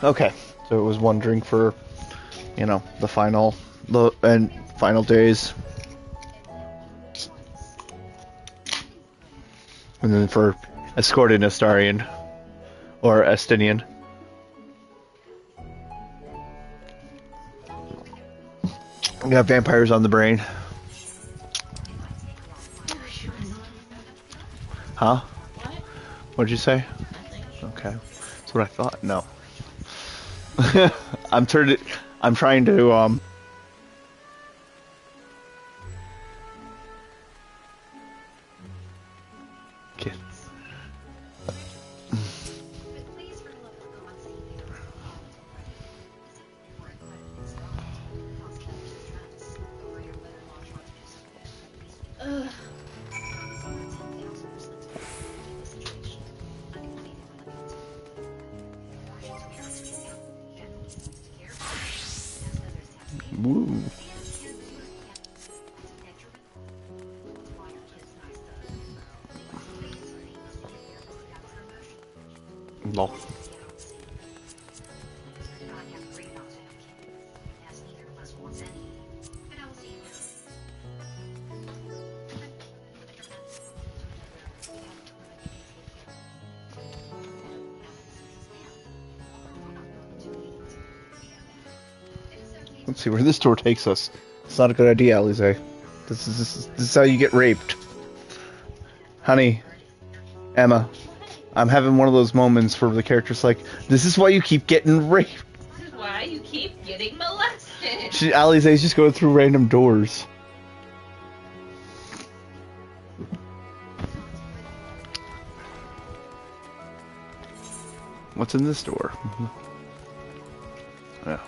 Okay, so it was one drink for, you know, the final days, and then for escorting Astarian or Estinian. We got vampires on the brain. Huh? What'd you say? Okay, that's what I thought. No. I'm trying to get. Woo. No. Let's see where this door takes us. It's not a good idea, Alize. This is how you get raped. Honey, Emma, I'm having one of those moments where the character's like, this is why you keep getting raped. This is why you keep getting molested. Alize's just going through random doors. What's in this door? Yeah.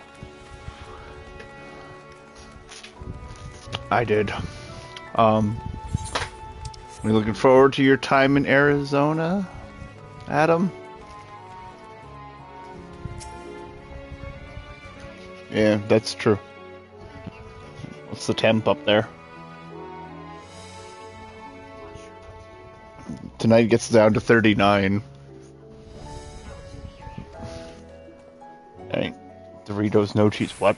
I did. We looking forward to your time in Arizona, Adam? Yeah, that's true. What's the temp up there? Tonight gets down to 39. Dang. Doritos, no cheese. What?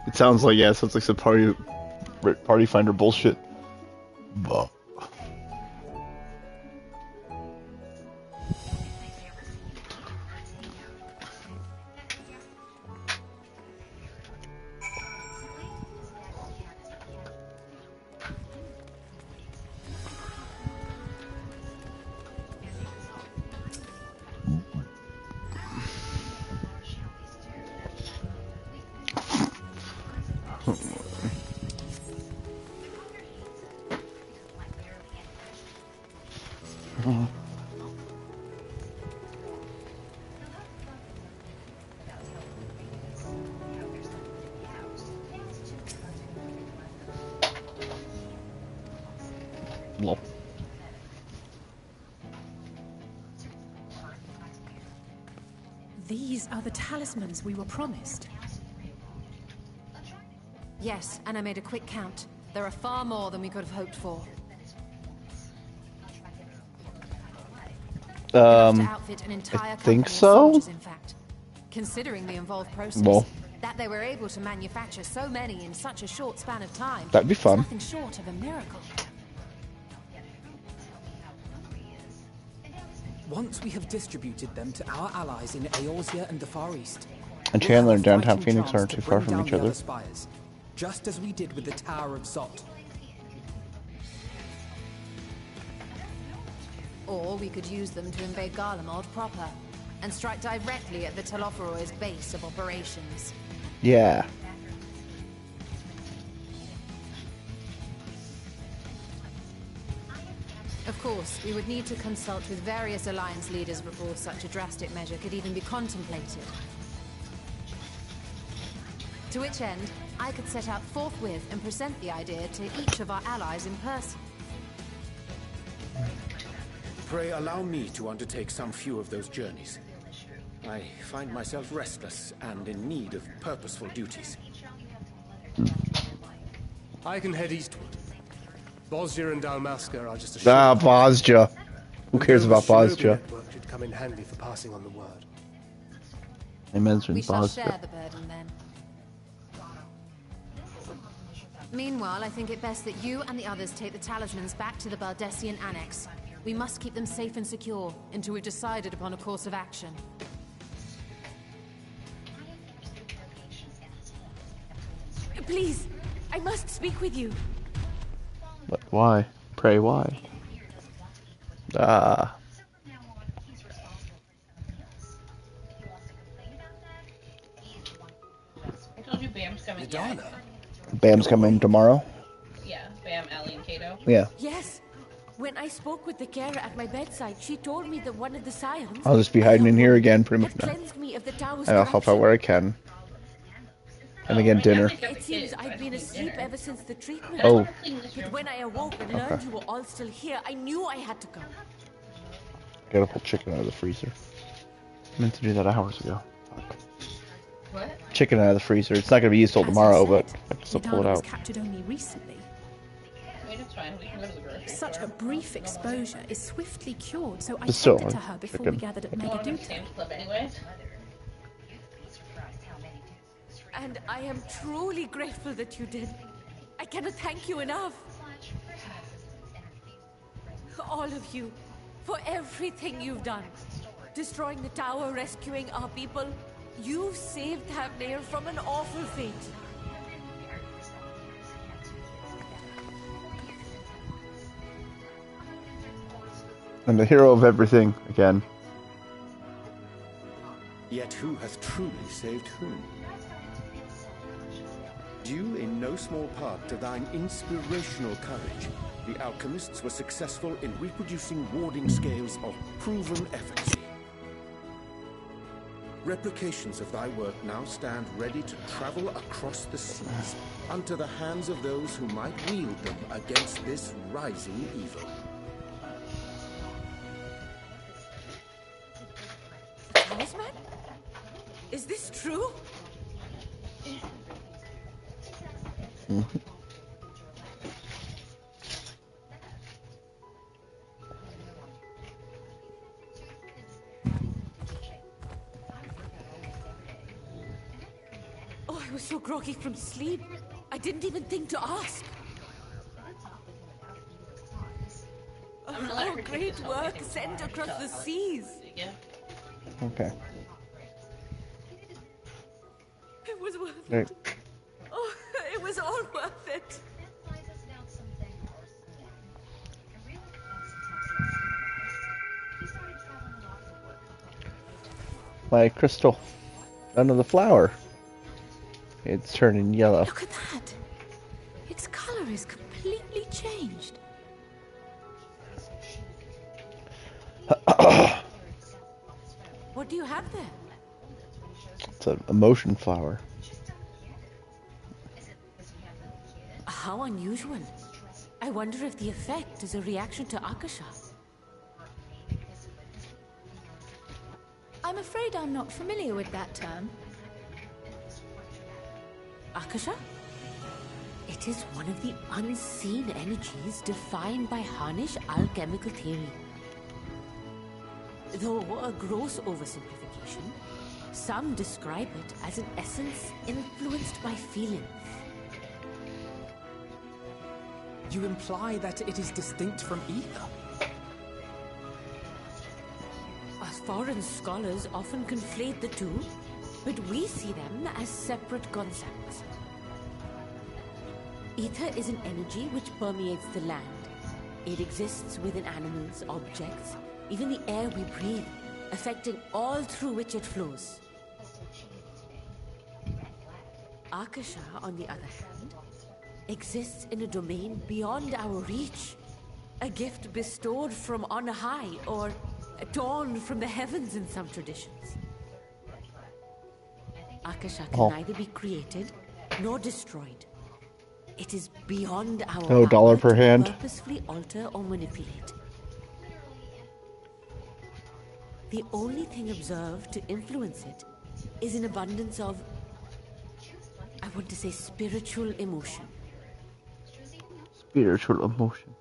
It sounds like, yeah, it sounds like some party finder bullshit. Bah. These are the talismans we were promised. Yes, and I made a quick count. There are far more than we could have hoped for. I think so. Soldiers, in fact. Considering the involved process, Well, that they were able to manufacture so many in such a short span of time, that'd be fun. is nothing short of a miracle. Once we have distributed them to our allies in Eorzea and the Far East, and Chandler and downtown Phoenix aren't too far from each other. Spires, just as we did with the Tower of Zot. Or we could use them to invade Garlemald proper, and strike directly at the Telophoroid's base of operations. Yeah. Of course, we would need to consult with various Alliance leaders before such a drastic measure could even be contemplated. To which end, I could set out forthwith and present the idea to each of our allies in person. Pray allow me to undertake some few of those journeys. I find myself restless and in need of purposeful duties. I can head eastward. Bosnia and Dalmasca are just a Bosnia. Who cares about Bosnia? Should come in handy for passing on the word. I mentioned We shall Bosnia. share the burden then. Meanwhile, I think it best that you and the others take the talismans back to the Baldessian Annex. We must keep them safe and secure until we've decided upon a course of action. Please, I must speak with you. But why? Pray why? Ah. I told you Bam's coming. Yeah. Bam's coming tomorrow? Yeah, Bam, Ellie, and Kato. Yeah. Yes. When I spoke with the carer at my bedside, she told me that one of the scions... I'll just be hiding in here again pretty much now. cleansed me of the tower's I'll help out where I can. And again, dinner. It seems I've been asleep ever since the treatment. Oh. But when I awoke and learned you were all still here, I knew I had to go. Gotta pull chicken out of the freezer. I meant to do that hours ago. Fuck. What? Chicken out of the freezer. It's not gonna be used till tomorrow, but I can still pull it Yadana was out. captured only recently. I mean, it's fine. We can go to the grocery Such store. a brief exposure is swiftly cured, so I But still, sent it to her before chicken. we gathered at Oh, I'm Megaduta. Sam's Club anyways. And I am truly grateful that you did. I cannot thank you enough. All of you, for everything you've done. Destroying the tower, rescuing our people. You've saved Thavnair from an awful fate. I'm the hero of everything again. Yet who hath truly saved whom? Due in no small part to thine inspirational courage, the alchemists were successful in reproducing warding scales of proven efficacy. Replications of thy work now stand ready to travel across the seas, unto the hands of those who might wield them against this rising evil. Talisman? Is this true? Oh, I was so groggy from sleep. I didn't even think to ask. Oh, great work sent across the seas. Yeah. Okay. It was worth it. Right. Oh, it was all worth it. My crystal. Another flower. It's turning yellow. Look at that. Its color is completely changed. What do you have there? It's an emotion flower. How unusual. I wonder if the effect is a reaction to Akasha. I'm afraid I'm not familiar with that term. Akasha? It is one of the unseen energies defined by Harnish alchemical theory. Though a gross oversimplification, some describe it as an essence influenced by feelings. You imply that it is distinct from ether? As foreign scholars often conflate the two, but we see them as separate concepts. Ether is an energy which permeates the land. It exists within animals, objects, even the air we breathe, affecting all through which it flows. Akasha, on the other hand, exists in a domain beyond our reach. A gift bestowed from on high, or torn from the heavens in some traditions. Akasha can neither be created nor destroyed. It is beyond our Oh, dollar power per to hand. purposefully alter or manipulate. The only thing observed to influence it is an abundance of, I want to say, spiritual emotion. spiritual emotion.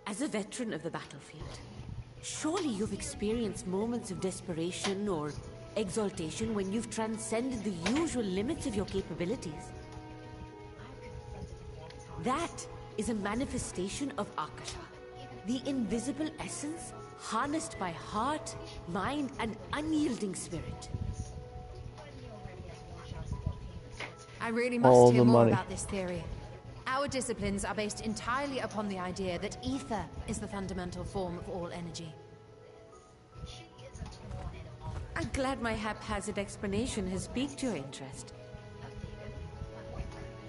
As a veteran of the battlefield, surely you've experienced moments of desperation or exaltation when you've transcended the usual limits of your capabilities. That is a manifestation of Akasha, the invisible essence harnessed by heart, mind, and unyielding spirit. I really All must hear the more money. about this theory. Our disciplines are based entirely upon the idea that ether is the fundamental form of all energy. I'm glad my haphazard explanation has piqued your interest.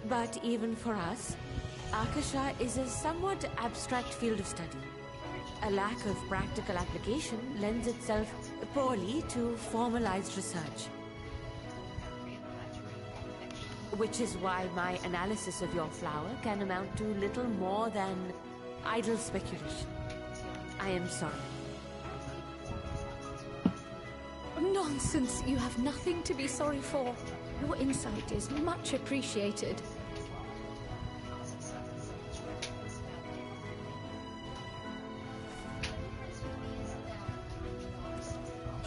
But even for us, Akasha is a somewhat abstract field of study. A lack of practical application lends itself poorly to formalized research. Which is why my analysis of your flower can amount to little more than idle speculation. I am sorry. Nonsense. You have nothing to be sorry for. Your insight is much appreciated.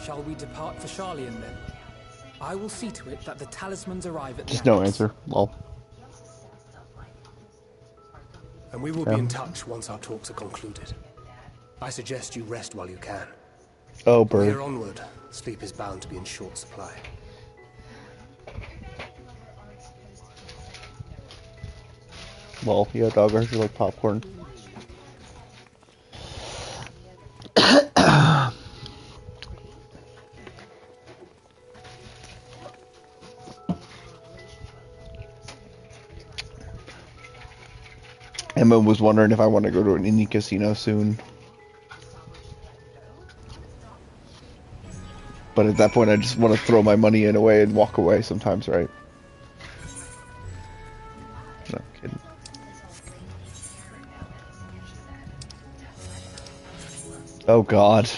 Shall we depart for Charlian then? I will see to it that the talismans arrive at the Just no annex. answer. Lol. And we will be in touch once our talks are concluded. I suggest you rest while you can. Oh, From here bird. onward, sleep is bound to be in short supply. Well, yeah, dog, I heard you like popcorn. Emma was wondering if I want to go to an indie casino soon. But at that point, I just want to throw my money in away and walk away sometimes, right? No, I'm kidding. Oh, God.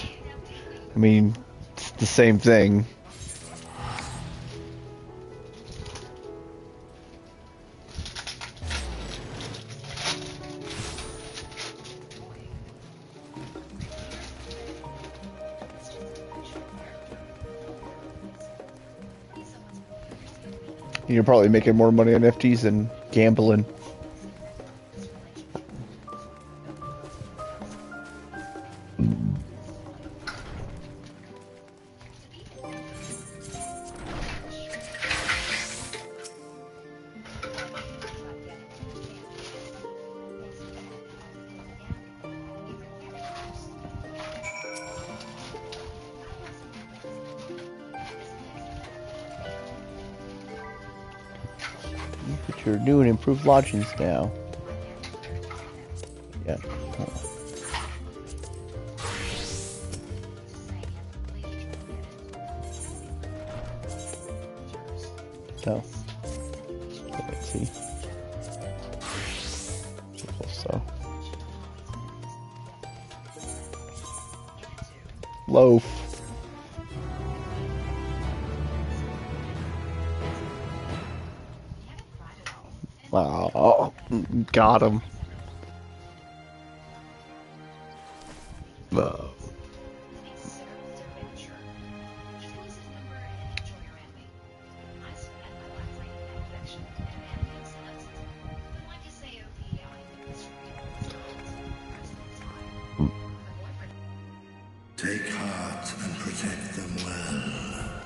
I mean, it's the same thing. You're probably making more money on FTs than gambling. But you're new and improved lodgings now. Yeah. No. Let's see. So. Loaf. Oh, got him. Oh. Take heart and protect them well.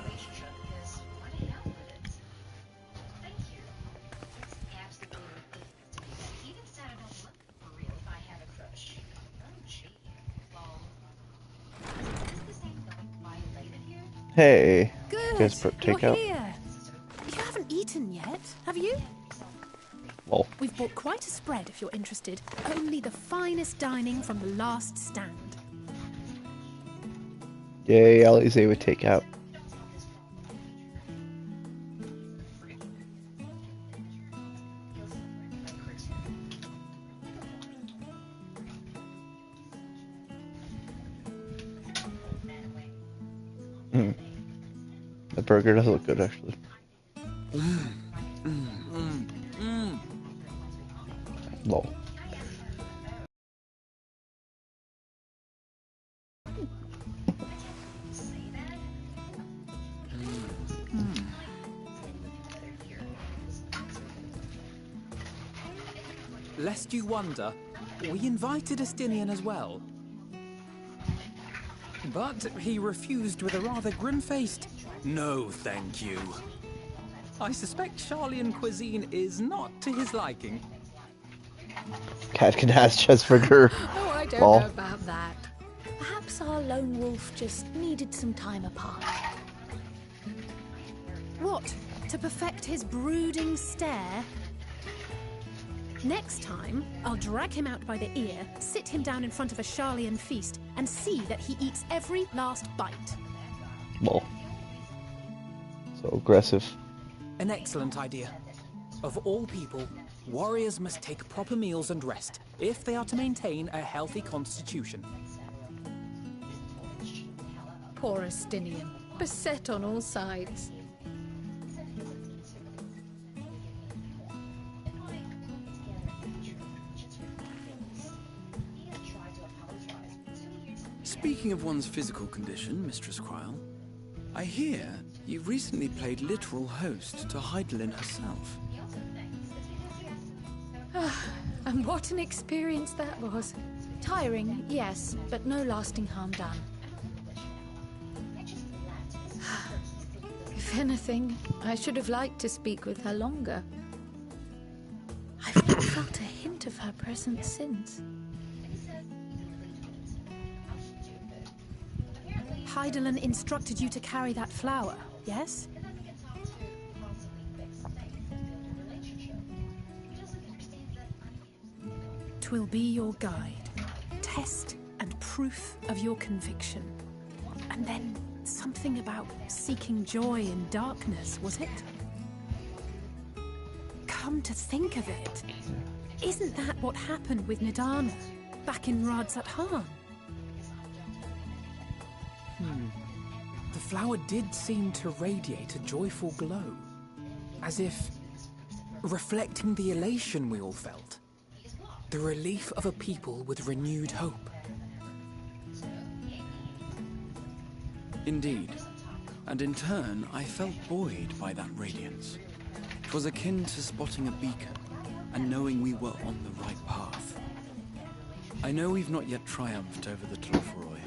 Hey. Good. Guys, You're takeout. here. You haven't eaten yet, have you? Well, We've bought quite a spread if you're interested. Only the finest dining from the last stand. yay, Alize with takeout. The burger does look good, actually. Lol. lest you wonder, we invited Estinian as well. But he refused with a rather grim-faced, "No, thank you." I suspect Charlian cuisine is not to his liking. Cat can ask Chesburger. Oh, I don't Lol. know about that. Perhaps our lone wolf just needed some time apart. What? To perfect his brooding stare? Next time, I'll drag him out by the ear, sit him down in front of a Charlian feast, and see that he eats every last bite. Lol. So aggressive. An excellent idea. Of all people, warriors must take proper meals and rest if they are to maintain a healthy constitution. Poor Estinian, beset on all sides. Speaking of one's physical condition, Mistress Kryl, I hear you recently played literal host to Heidelin herself. And what an experience that was. Tiring, yes, but no lasting harm done. If anything, I should have liked to speak with her longer. I've not felt a hint of her presence since. Heidelin instructed you to carry that flower, yes? 'Twill be your guide, test and proof of your conviction. And then something about seeking joy in darkness, was it? Come to think of it, isn't that what happened with Nidana back in Radzat Han? The flower did seem to radiate a joyful glow, as if reflecting the elation we all felt, the relief of a people with renewed hope. Indeed, and in turn, I felt buoyed by that radiance. It was akin to spotting a beacon and knowing we were on the right path. I know we've not yet triumphed over the Tloforoi,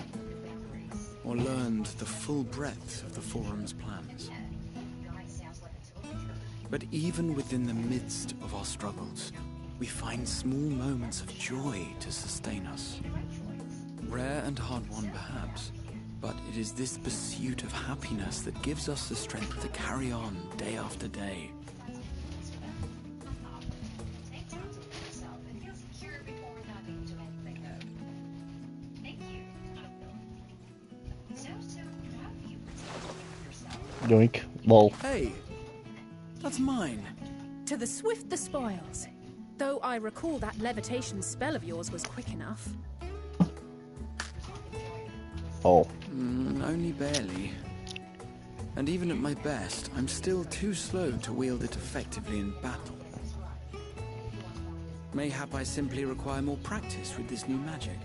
or learned the full breadth of the Forum's plans. But even within the midst of our struggles, we find small moments of joy to sustain us. Rare and hard-won, perhaps, but it is this pursuit of happiness that gives us the strength to carry on day after day. Yoink. Lol. Hey, that's mine. To the swift the spoils. Though I recall that levitation spell of yours was quick enough. Oh. Only barely. And even at my best, I'm still too slow to wield it effectively in battle. Mayhap I simply require more practice with this new magic.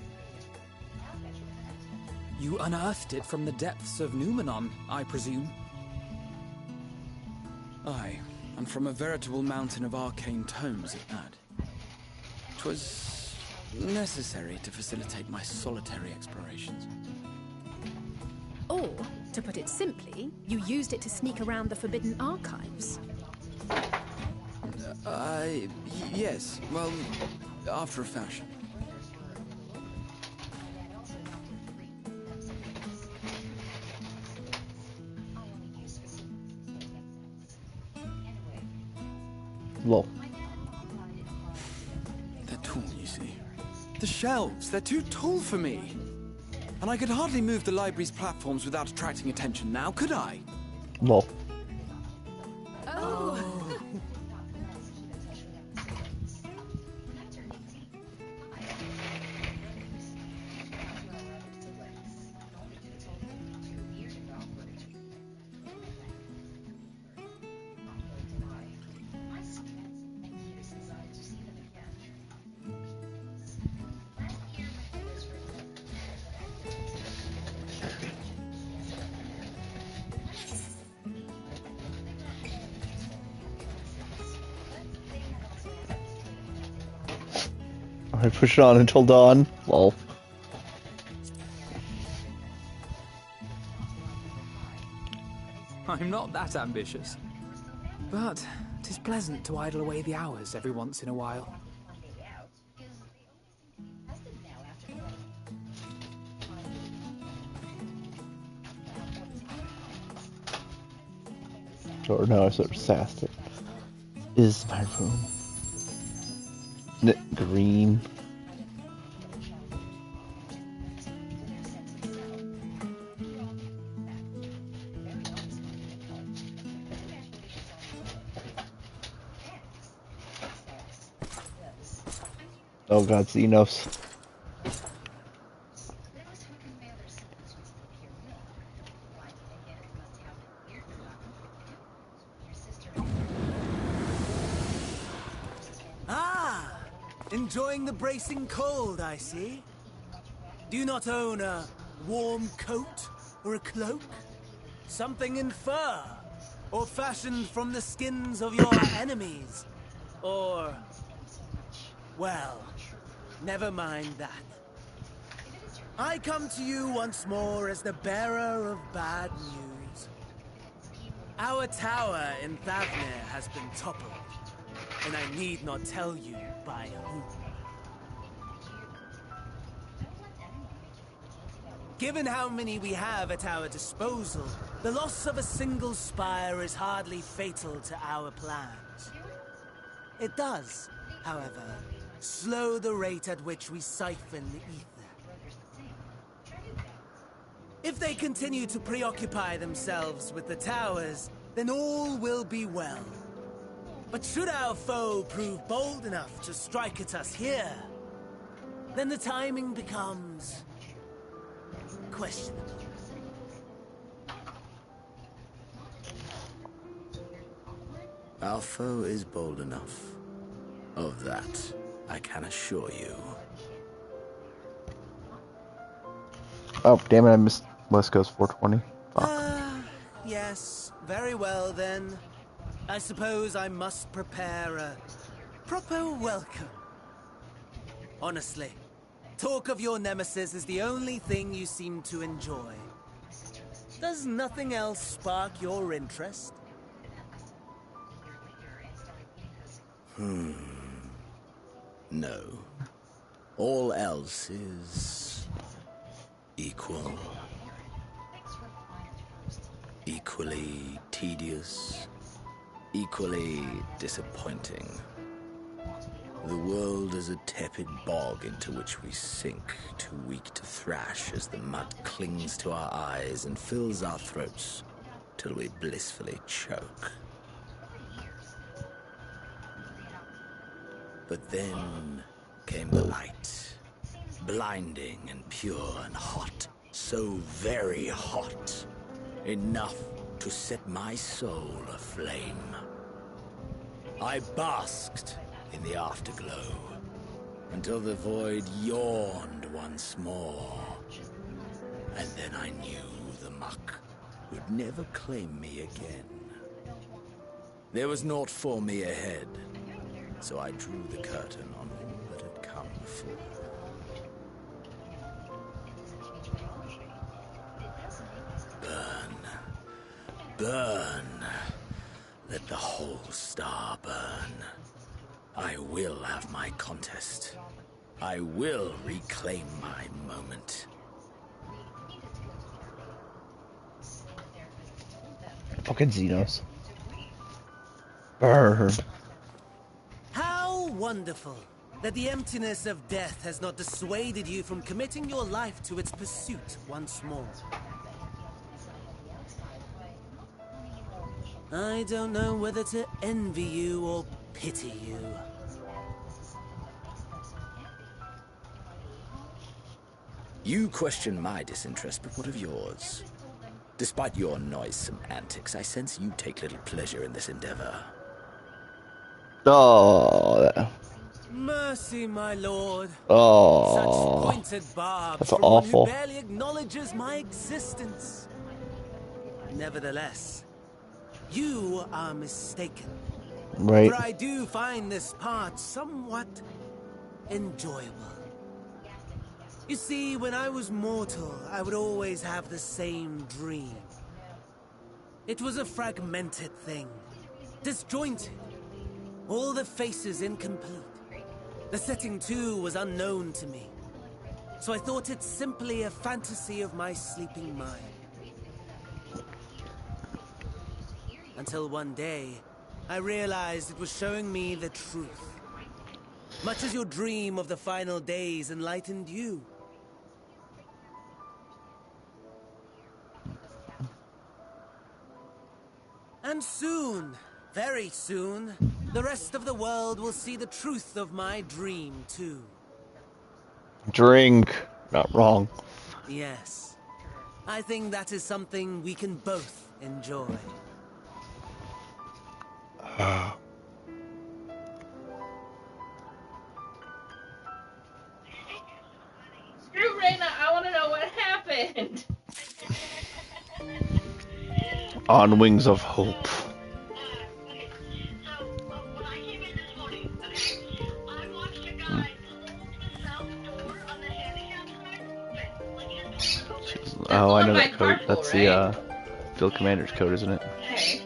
You unearthed it from the depths of Numenon, I presume? Aye, and from a veritable mountain of arcane tomes at that. 'Twas necessary to facilitate my solitary explorations. Or, to put it simply, you used it to sneak around the Forbidden Archives. Yes, well, after a fashion. Lol. They're tall, you see. The shelves, they're too tall for me. And I could hardly move the library's platforms without attracting attention now, could I? Lol. Oh. I push it on until dawn. Lol. I'm not that ambitious. But 'tis pleasant to idle away the hours every once in a while. Or no, I sort of sassed it. Is my room. Isn't it green? Oh god, Xenos. Ah! Enjoying the bracing cold, I see. Do you not own a warm coat or a cloak? Something in fur? Or fashioned from the skins of your enemies? Or... well, never mind that. I come to you once more as the bearer of bad news. Our tower in Thavnir has been toppled, and I need not tell you by whom. Given how many we have at our disposal, the loss of a single spire is hardly fatal to our plans. It does, however, slow the rate at which we siphon the ether. If they continue to preoccupy themselves with the towers, then all will be well. But should our foe prove bold enough to strike at us here, then the timing becomes questionable. Our foe is bold enough. Of that, I can assure you. Oh, damn it, I missed West Coast 420. Fuck. Yes, very well then. I suppose I must prepare a proper welcome. Honestly, talk of your nemesis is the only thing you seem to enjoy. Does nothing else spark your interest? No. All else is equal. Equally tedious. Equally disappointing. The world is a tepid bog into which we sink, too weak to thrash as the mud clings to our eyes and fills our throats till we blissfully choke. But then came the light, blinding and pure and hot, so very hot, enough to set my soul aflame. I basked in the afterglow until the void yawned once more, and then I knew the muck would never claim me again. There was naught for me ahead, so I drew the curtain on all that had come before. Burn. Burn. Let the whole star burn. I will have my contest. I will reclaim my moment. Fucking Xenos. Burn. How wonderful that the emptiness of death has not dissuaded you from committing your life to its pursuit once more. I don't know whether to envy you or pity you. You question my disinterest, but what of yours? Despite your noisome antics, I sense you take little pleasure in this endeavor. Oh. Mercy, my lord. Oh. Such pointed barbs That's from awful. one who barely acknowledges my existence. Nevertheless, you are mistaken. Right. For I do find this part somewhat enjoyable. You see, when I was mortal, I would always have the same dream. It was a fragmented thing, disjointed, all the faces incomplete. The setting, too, was unknown to me, so I thought it simply a fantasy of my sleeping mind. Until one day, I realized it was showing me the truth. Much as your dream of the final days enlightened you. And soon, very soon, the rest of the world will see the truth of my dream, too. Drink. Not wrong. Yes. I think that is something we can both enjoy. Screw Reyna, I want to know what happened. On wings of hope. Oh, I know that code. That's the Field Commander's code, isn't it? Okay.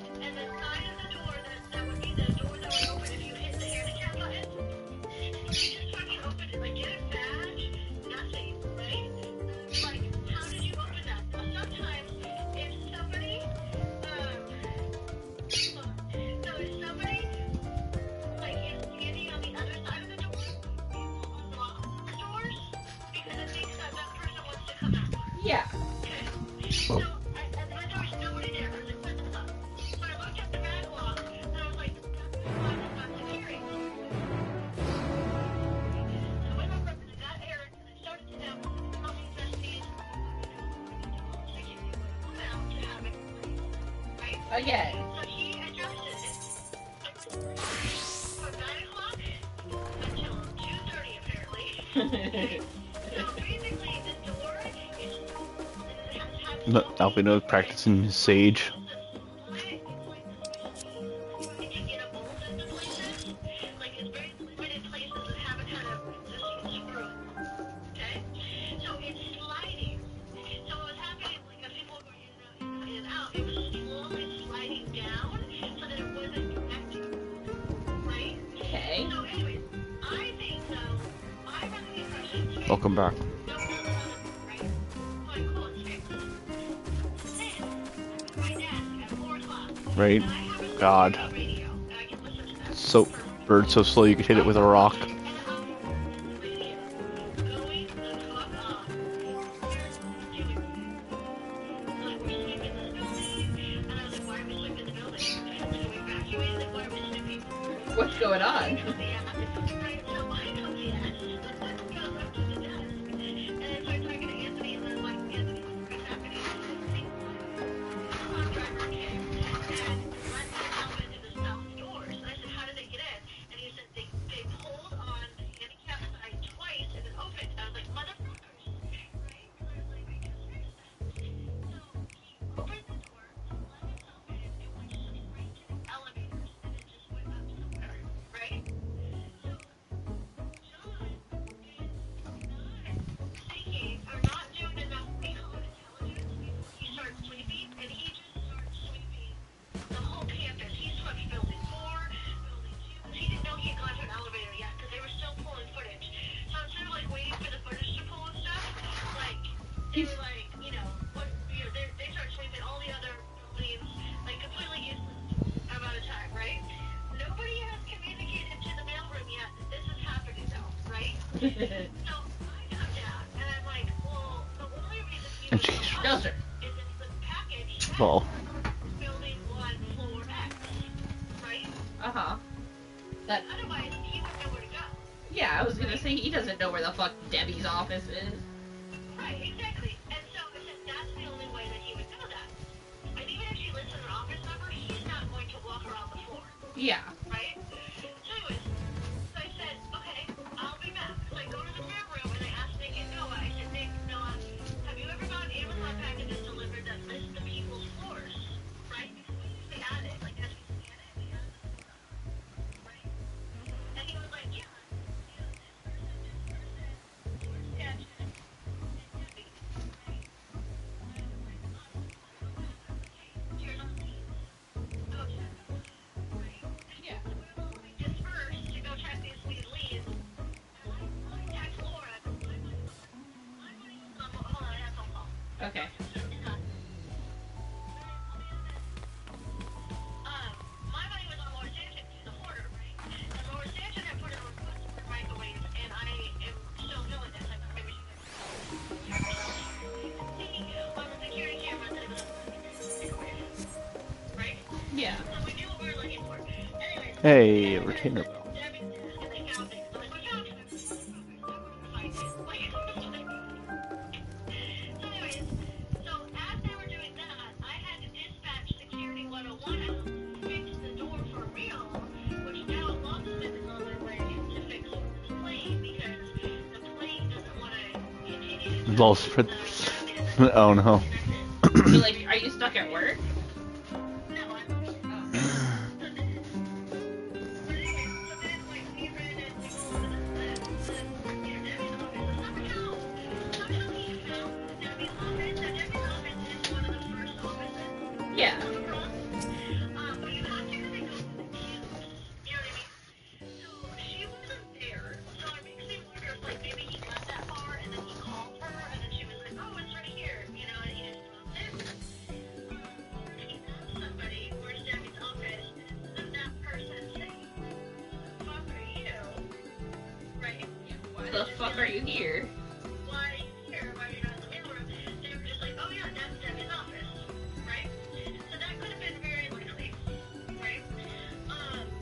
Yeah. Again. No, Albino practicing his sage. Welcome back. Right? God. So, bird so slow you could hit it with a rock. What's going on? And she's... No, sir. Well. Uh-huh. That... Yeah, I was gonna say, he doesn't know where the fuck Debbie's office is. Right, exactly. And so I said that's the only way that he would know that. And even if she lives in an office number, he's not going to walk around the floor. Yeah. Right? So anyways, so I said, okay, I'll be back. So I go to the mail room and I asked Nick and Noah, I said, Nick, Noah, have you ever gotten Amazon packages delivered that list the people's floors? Right? Because we usually add it. Like, as we scan it, we add it. Right? And he was like, yeah. Okay. My money was on Lord Sanchez, the hoarder, right? And Lord Sanchez had put in a request for microwaves, and I am still doing this. I thought maybe she see on the security camera that it was a microwave, right? Yeah. So we knew what we were looking for. Anyways, Hey, retainer bell. so as they were doing that, I had to dispatch Security 101 out, fix the door for real, which now Locksmith is on their way to fix the plane because the plane doesn't want to continue. Lost for. Oh no. So, like, are you stuck at work? Yeah. She wasn't there, so it makes me wonder if, like, maybe he went that far and then he called her and then she was like, oh, it's right here, you know, and he just moved it. He asked somebody, where's Debbie's office? And that person said, fuck are you? Right? Why the fuck are you here? Why here? Why are you not in the mailroom? They were just like, oh yeah, that's Debbie's office. Right? So that could have been very likely. Right?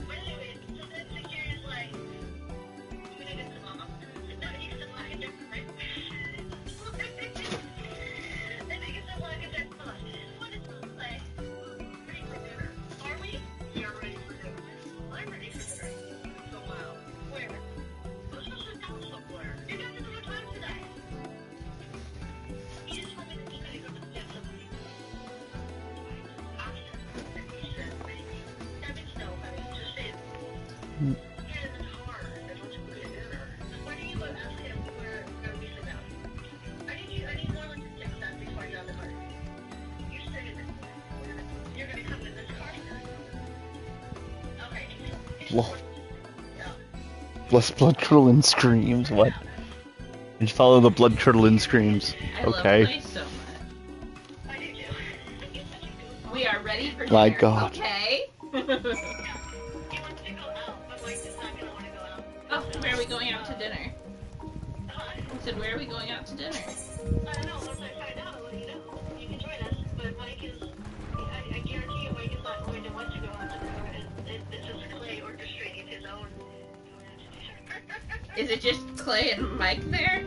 But anyways, so then Security's like, we need to come off. No, you still like it different, right? They make it so like it different. What is it like? Ready for dinner. Are we? We are ready for dinner. I'm ready for dinner. So wow. Where? Let's just sit down somewhere. You guys have no time today. He just told me that he's gonna go to the depths of the that means no, honey. Just say it. Yeah, it's hard. That's what's good at dinner. Why do you ask him where we sit down? I need more like 6 steps before you're on the car. You sit in this. You're gonna come in this car. Okay. Bless blood curdling screams. What? Just follow the blood curdling screams. Okay. I love Blaze so much. We are ready for dinner. My God. Okay. Oh, where are we going out to dinner? I said, where are we going out to dinner? I don't know. Once I find out, I'll let you know. You can join us. But Mike is, I guarantee you, Mike is not going to want to go out to dinner. It's just Clay orchestrating his own. Is it just Clay and Mike there?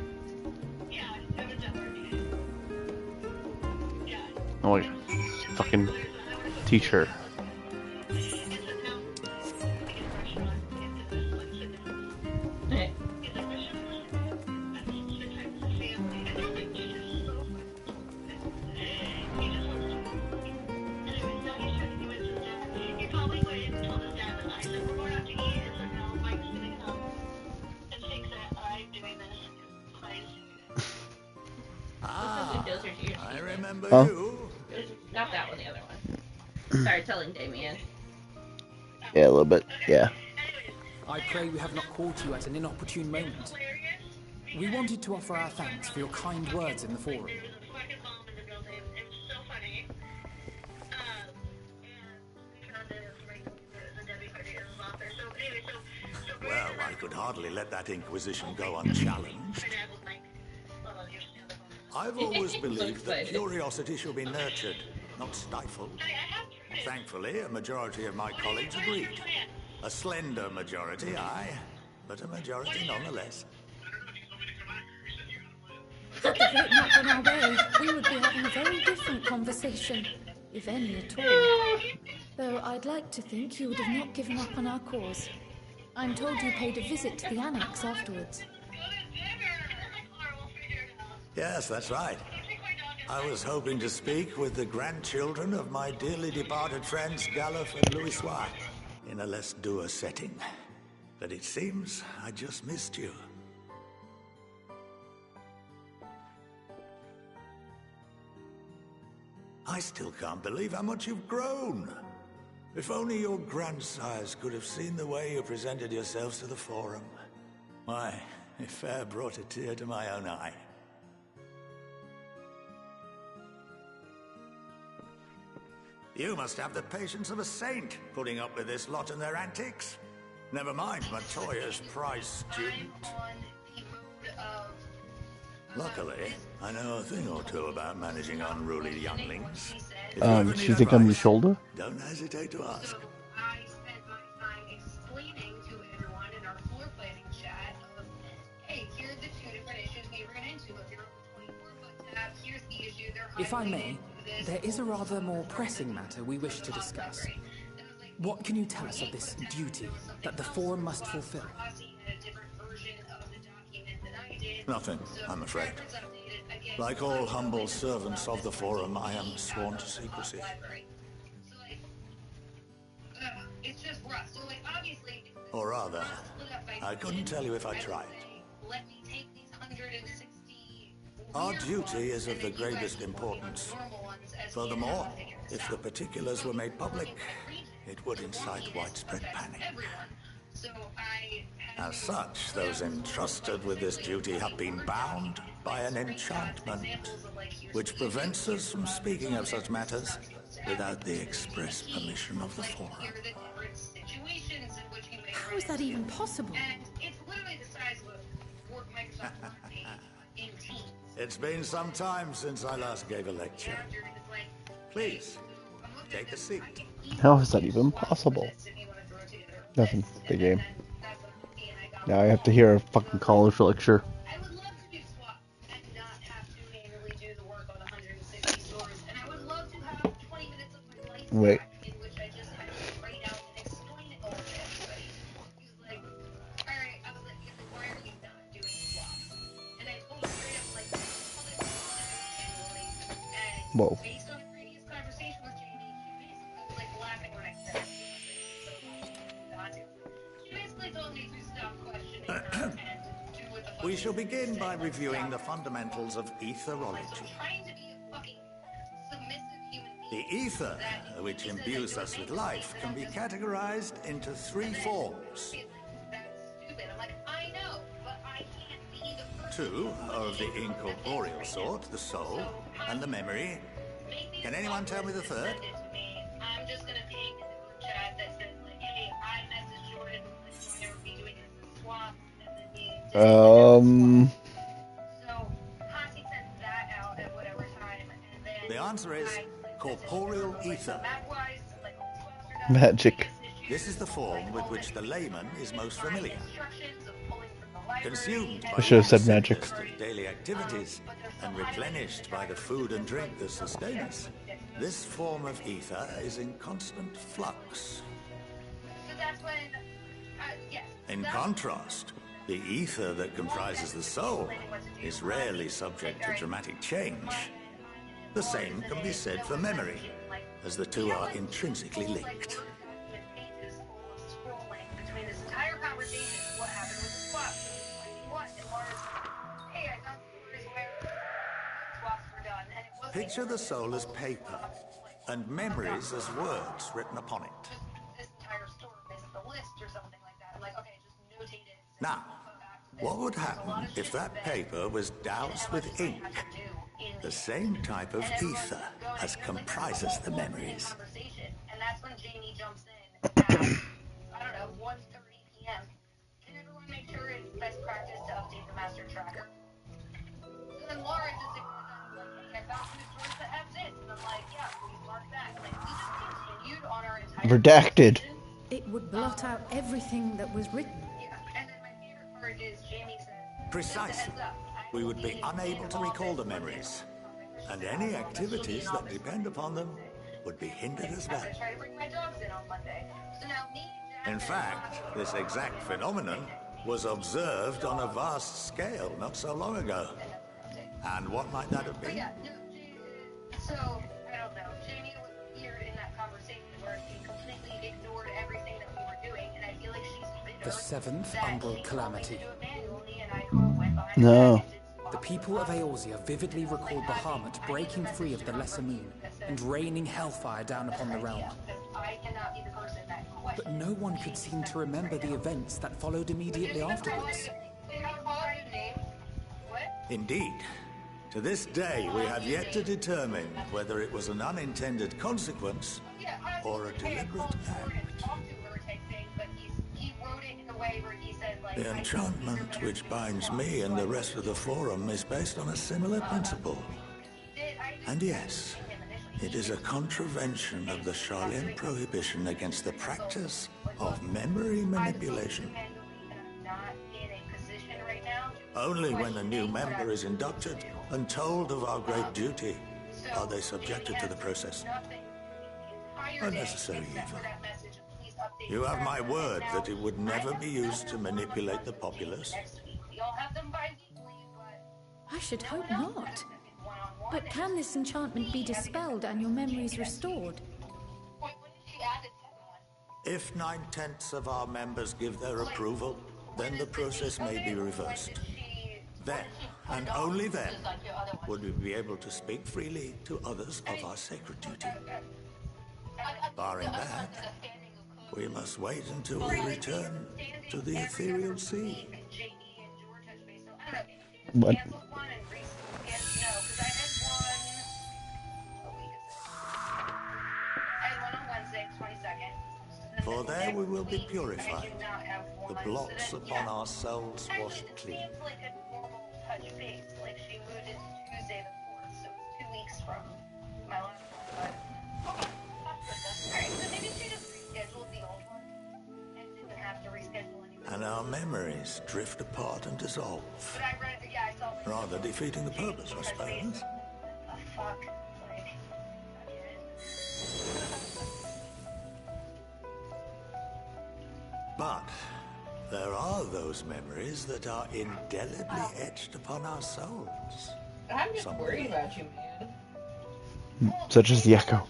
Yeah, evidently. Yeah. Oh wait. Fucking t-shirt. I remember Huh? you. Not that one, the other one. Sorry, telling Damien. Yeah, a little bit. Yeah. I pray we have not called you at an inopportune moment. We wanted to offer our thanks for your kind words in the forum. Well, I could hardly let that Inquisition go unchallenged. I've always believed that curiosity should be nurtured, not stifled. Thankfully, a majority of my colleagues agreed. A slender majority, aye, but a majority nonetheless. If it had not gone our way, we would be having a very different conversation, if any at all. Though I'd like to think you would have not given up on our cause. I'm told you paid a visit to the annex afterwards. Yes, that's right. I was hoping to speak with the grandchildren of my dearly departed friends Galuf and Louisoix in a less dour setting. But it seems I just missed you. I still can't believe how much you've grown. If only your grandsires could have seen the way you presented yourselves to the Forum. Why, it fair brought a tear to my own eye. You must have the patience of a saint, putting up with this lot and their antics. Never mind Matoya's prize student. Luckily, I know a thing or two about managing unruly younglings. If you ever She need think I'm your advice, shoulder? don't hesitate to ask. I spent my time explaining to everyone in our floor planning chat of, hey, here are the two different issues we ran into. If you're on the 24-foot tab, here's the issue. They're If I highlighted. may, there is a rather more pressing matter we wish to discuss. What can you tell us of this duty that the Forum must fulfill? Nothing, I'm afraid. Like all humble servants of the Forum, I am sworn to secrecy. It's just rough. So, like, obviously, Or rather, I couldn't tell you if I tried. let me take these 160. Our duty is of the greatest importance. Furthermore, if the particulars were made public, it would incite widespread panic. As such, those entrusted with this duty have been bound by an enchantment, which prevents us from speaking of such matters without the express permission of the Forum. How is that even possible? It's literally the size of a Word Microsoft Word page in Teams. It's been some time since I last gave a lecture. Please, take a seat. How is that even possible? Nothing. The game. Now I have to hear a fucking college lecture. Wait. Whoa. We shall begin by reviewing the fundamentals of etherology. The ether, which imbues us with life, can be categorized into three forms. Two are of the incorporeal sort, the soul, and the memory. Can anyone tell me the third? I'm just gonna ping in the group chat that says, like, hey, I messaged Jordan, like, we're gonna be doing this swap, and then we so Hasi sent that out at whatever time, and then The answer is corporeal ether. Magic. This is the form with which the layman is most familiar. Consumed by I should have said the magic. simplest of daily activities and replenished by the food and drink that sustain us, this form of ether is in constant flux. So that's when, yes. In contrast, the ether that comprises the soul is rarely subject to dramatic change. The same can be said for memory, as the two are intrinsically linked. Between this entire conversation, what happened with the swap? What? And Laura's, hey, I got stories where swaps were done, and it wasn't Picture the soul as paper, and memories as words written upon it. this entire story is the list or something like that. I'm like, okay, just notate it. Now, what would happen if that paper was doused with ink? The same type of ether as comprises the memories. And that's when Jamie jumps in at, I don't know, 1:30 p.m. Can everyone make sure it's best practice to update the master tracker? So then Laura just ignores that, like, hey, I found some source that have this. And I'm like, yeah, please mark that. Like, we just continued on our entire Redacted. It would blot out everything that was written. Yeah, and then my favorite part is Jamie says, Precisely. We would be unable to recall the memories, and any activities that depend upon them would be hindered as well. I try to bring my dogs in on Monday. So now me, In fact, this exact phenomenon was observed on a vast scale not so long ago. And what might that have been? yeah, no, so, I don't know. Jamie was weird in that conversation where she completely ignored everything that we were doing, and I feel like she's bitter The seventh umbral calamity. No. The people of Eorzea vividly recall Bahamut breaking free of the Lesser Moon and raining hellfire down upon the realm. I cannot be the person that But no one could seem to remember the events that followed immediately afterwards. Indeed. To this day, we have yet to determine whether it was an unintended consequence or a deliberate act. The enchantment which binds me and the rest of the Forum is based on a similar principle. And yes, it is a contravention of the Sharlayan prohibition against the practice of memory manipulation. Only when a new member is inducted and told of our great duty are they subjected to the process. Unnecessary evil. You have my word that it would never be used to manipulate the populace. I should hope not. But can this enchantment be dispelled and your memories restored? If 9/10 of our members give their approval, then the process may be reversed. Then, and only then, would we be able to speak freely to others of our sacred duty. Barring that, we must wait until we return to the ethereal sea. What? For there we will be purified, the blots upon our souls washed clean. Like she moved it Tuesday the 4th, so it's 2 weeks from my last one. Alright, so maybe she just rescheduled the old one and didn't have to reschedule anything. And our memories drift apart and dissolve. But I read, yeah, I saw it. Rather defeating the purpose, I suppose. Fuck. But there are those memories that are indelibly etched upon our souls. I'm just worried about you, man. Such as the echo.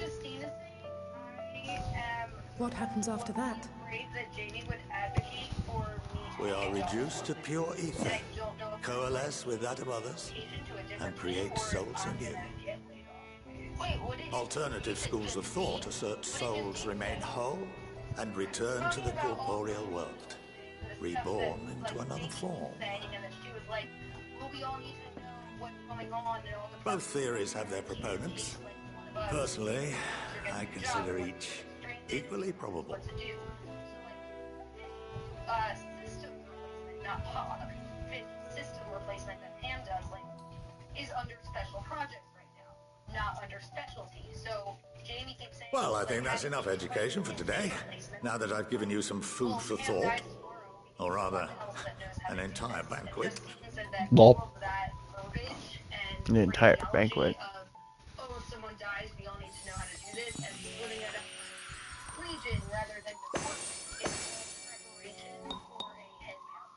What happens after that? We are reduced to pure ether, coalesce with that of others, and create souls anew. Alternative schools of thought assert souls remain whole and return to the corporeal world, reborn into another form. Both theories have their proponents. Personally, I consider each equally probable. System replacement that Pam does is under special projects right now, not under specialty. So Jamie keeps saying, well, I think that's enough education for today. Now that I've given you some food for thought, or rather, an entire banquet. Lol. An entire banquet. Oh, if someone dies, we all need to know how to do this, and splitting it up region rather than preparation for a head count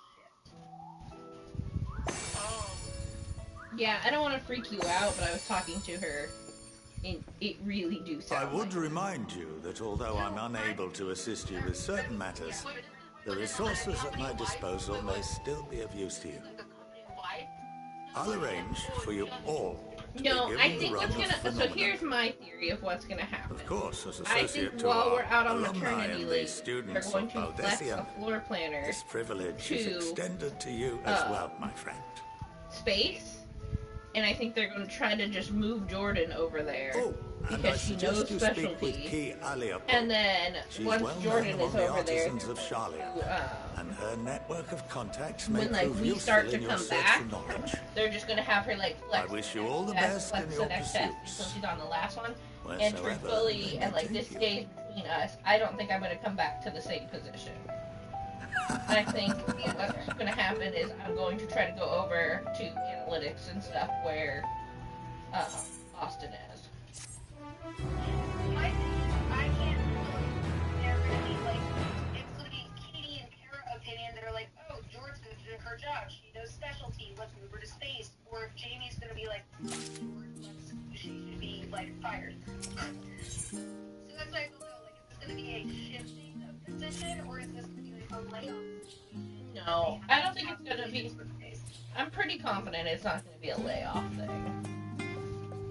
shift. Yeah, I don't want to freak you out, but I was talking to her. It really do sound. I would remind you that although I'm unable to assist you with certain matters, the resources at my disposal may still be of use to you. I'll arrange for you all to No, be I given think the what's run of gonna. So phenomena. here's my theory of what's gonna happen. Of course, as I associate think to while our we're out on alumni maternity and leave, the students they're going of to flex a Valdesian, floor planner this privilege is to, extended to you as well, my friend. space, and I think they're going to try to just move Jordan over there because she knows specialty. And then once Jordan is over there, of and her network of contacts may when like prove we useful start to in your come search back, for knowledge. they're just going to have her like flex. I wish you all the best in your pursuits. So she's on the last one, and Wheresoever truthfully, and like this stays between us. I don't think I'm going to come back to the same position. I think what's going to happen is I'm going to try to go over to analytics and stuff where Austin is. I can't. They're going to be like, including Katie and Kara opinion that are like, oh, George's going to do her job. She knows specialty. Let's move her to space. Or if Jamie's going to be like, she should be like fired. So that's why I don't know. Like, is this going to be a shifting of position, or is this going to be like a layoff? No, I don't think it's going to be. I'm pretty confident it's not going to be a layoff thing.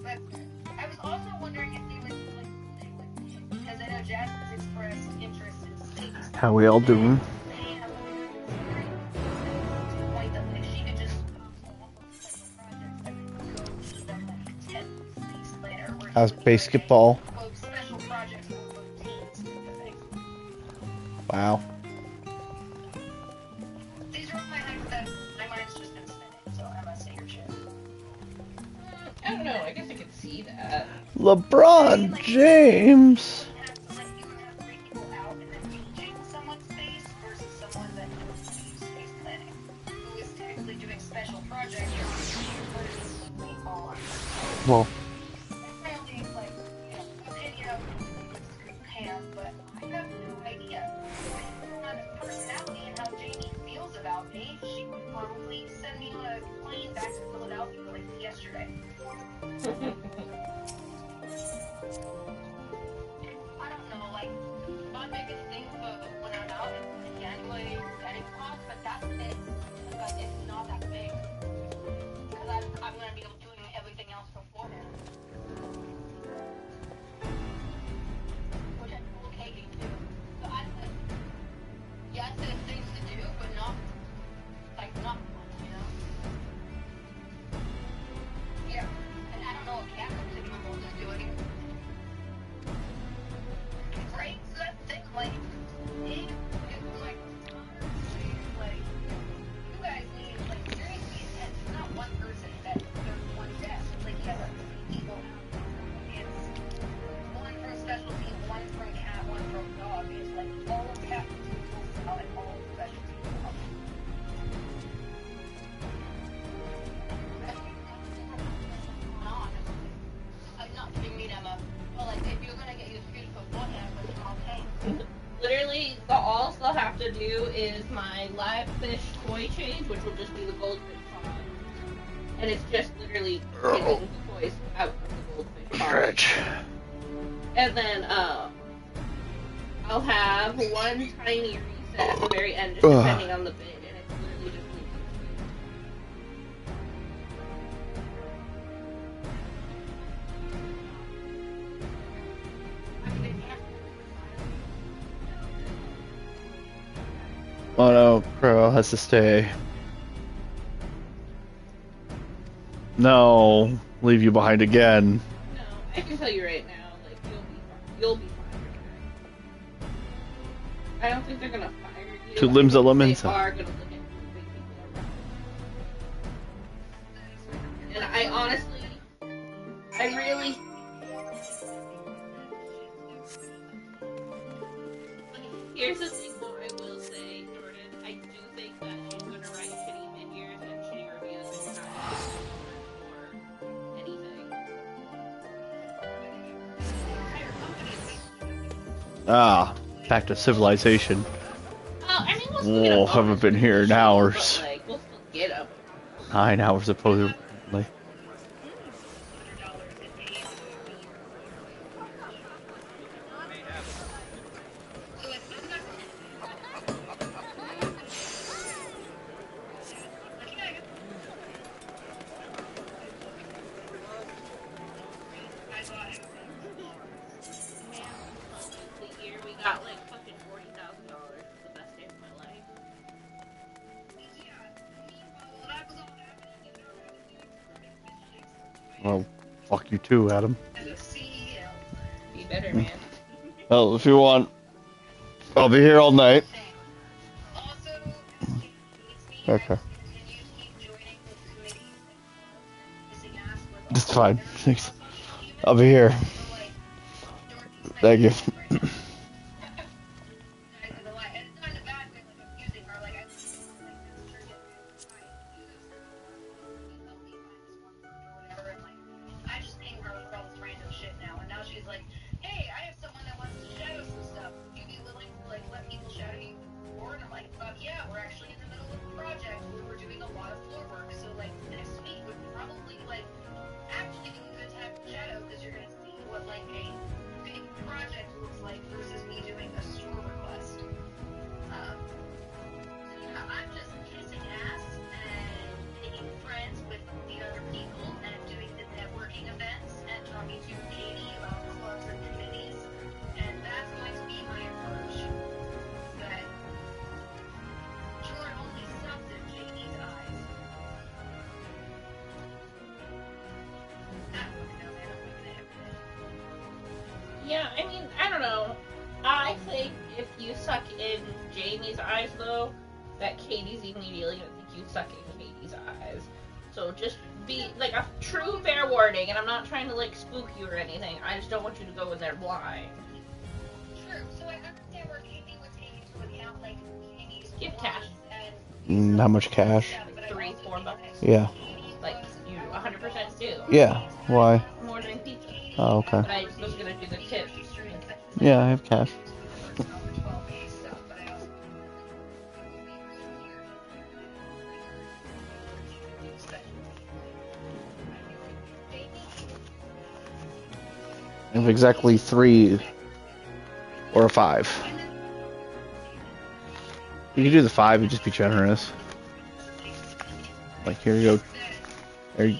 But I was also wondering if they would like, because I know Jazz has expressed interest in space. How we all doing? How's basketball? Special projects for teams. Wow. These are all my hypotheticals. My mind's just been spinning, so I'm gonna say your shit. I don't know. I guess I could see that. LeBron James. Well. Literally, all they'll have to do is my live fish toy change, which will just be the goldfish pond. And it's just literally taking the toys out of the goldfish pond. Stretch. And then, I'll have one tiny reset at the very end, just depending on the bid, and it's literally just Oh no, Pro has to stay. No, leave you behind again. No, I can tell you right now, like, you'll be fine. I don't think they're gonna fire you. Two limbs of lemons. They are gonna look at moving people around. And I honestly, I really... Here's the thing though, I will say, Jordan, I do think that she's gonna write shitty mid-years and shitty reviews and you're not gonna get anything. Ah, back to civilization. I mean, we'll still get a bonus. Haven't been here in hours. But, like, we'll still get them. 9 hours supposedly. Well, fuck you too, Adam. Be better, man. Well, if you want, I'll be here all night. Okay. It's fine. Thanks. I'll be here. Thank you. Yeah, I mean, I don't know. I think if you suck in Jamie's eyes, though, that Katie's immediately gonna think you suck in Katie's eyes. So just be, like, a true fair warning, and I'm not trying to, like, spook you or anything. I just don't want you to go in there blind. True, so I understand where Katie would take into account, like, Jamie's Gift cash. How much cash? Like $3-4. Yeah. Like, you 100% do. Yeah. Why? I'm ordering pizza. Oh, okay. But I was gonna do the tips. Yeah, I have cash. I have exactly 3 or a 5. You can do the 5 and just be generous. Like, here you go. There you...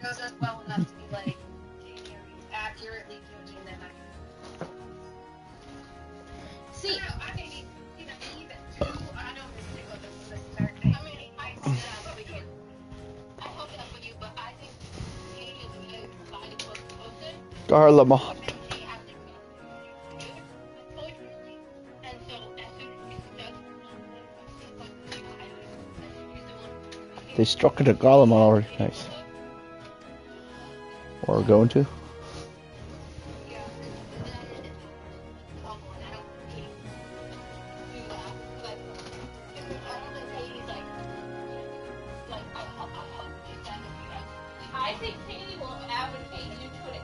knows us well enough to be like accurately judging them. See, I may be naive too. I know this is start. I mean, I hope that's for you. I hope that's for you, but I think Katie is a good person. Garlemont. They struck it at Garlemont already. Nice. Or going to. I think Katie will advocate you to it.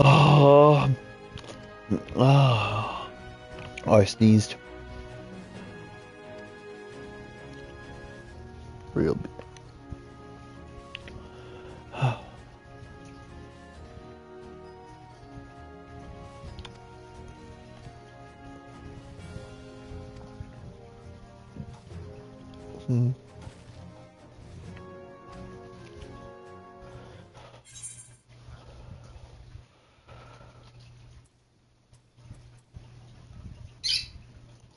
Oh. Oh, I sneezed. Real big.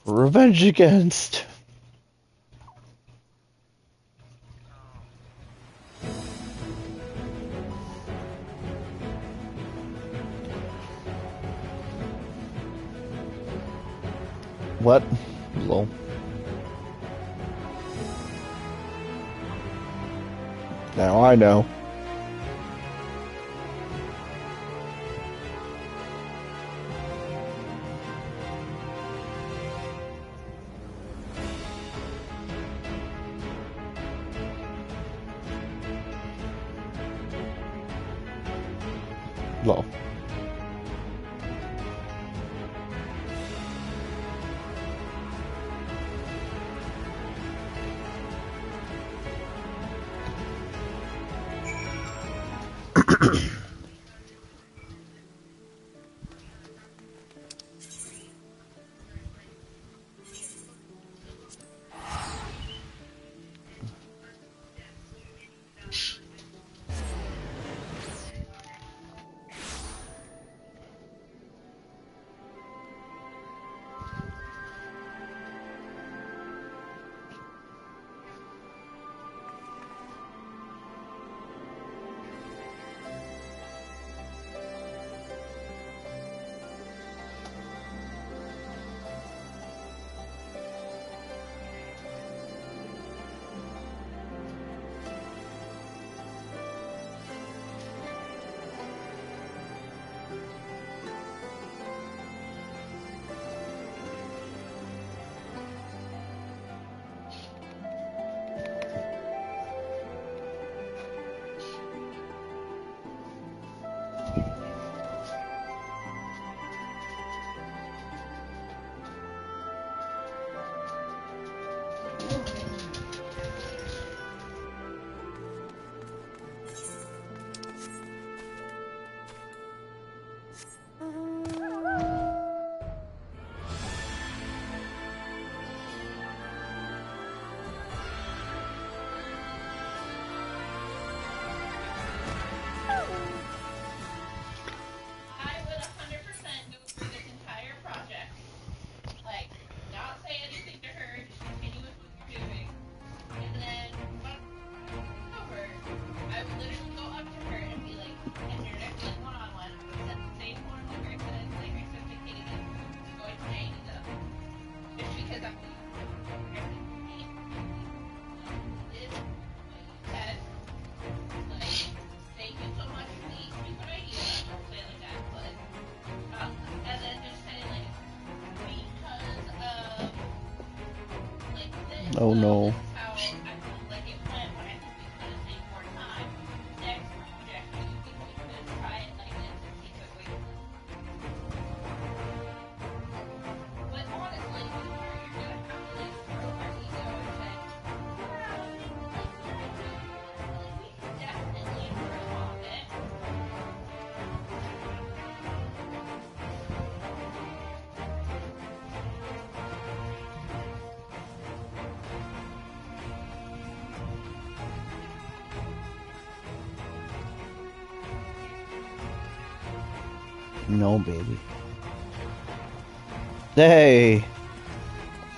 Revenge against. What? Lol. Now I know. Lol. Oh no. No, baby. Hey!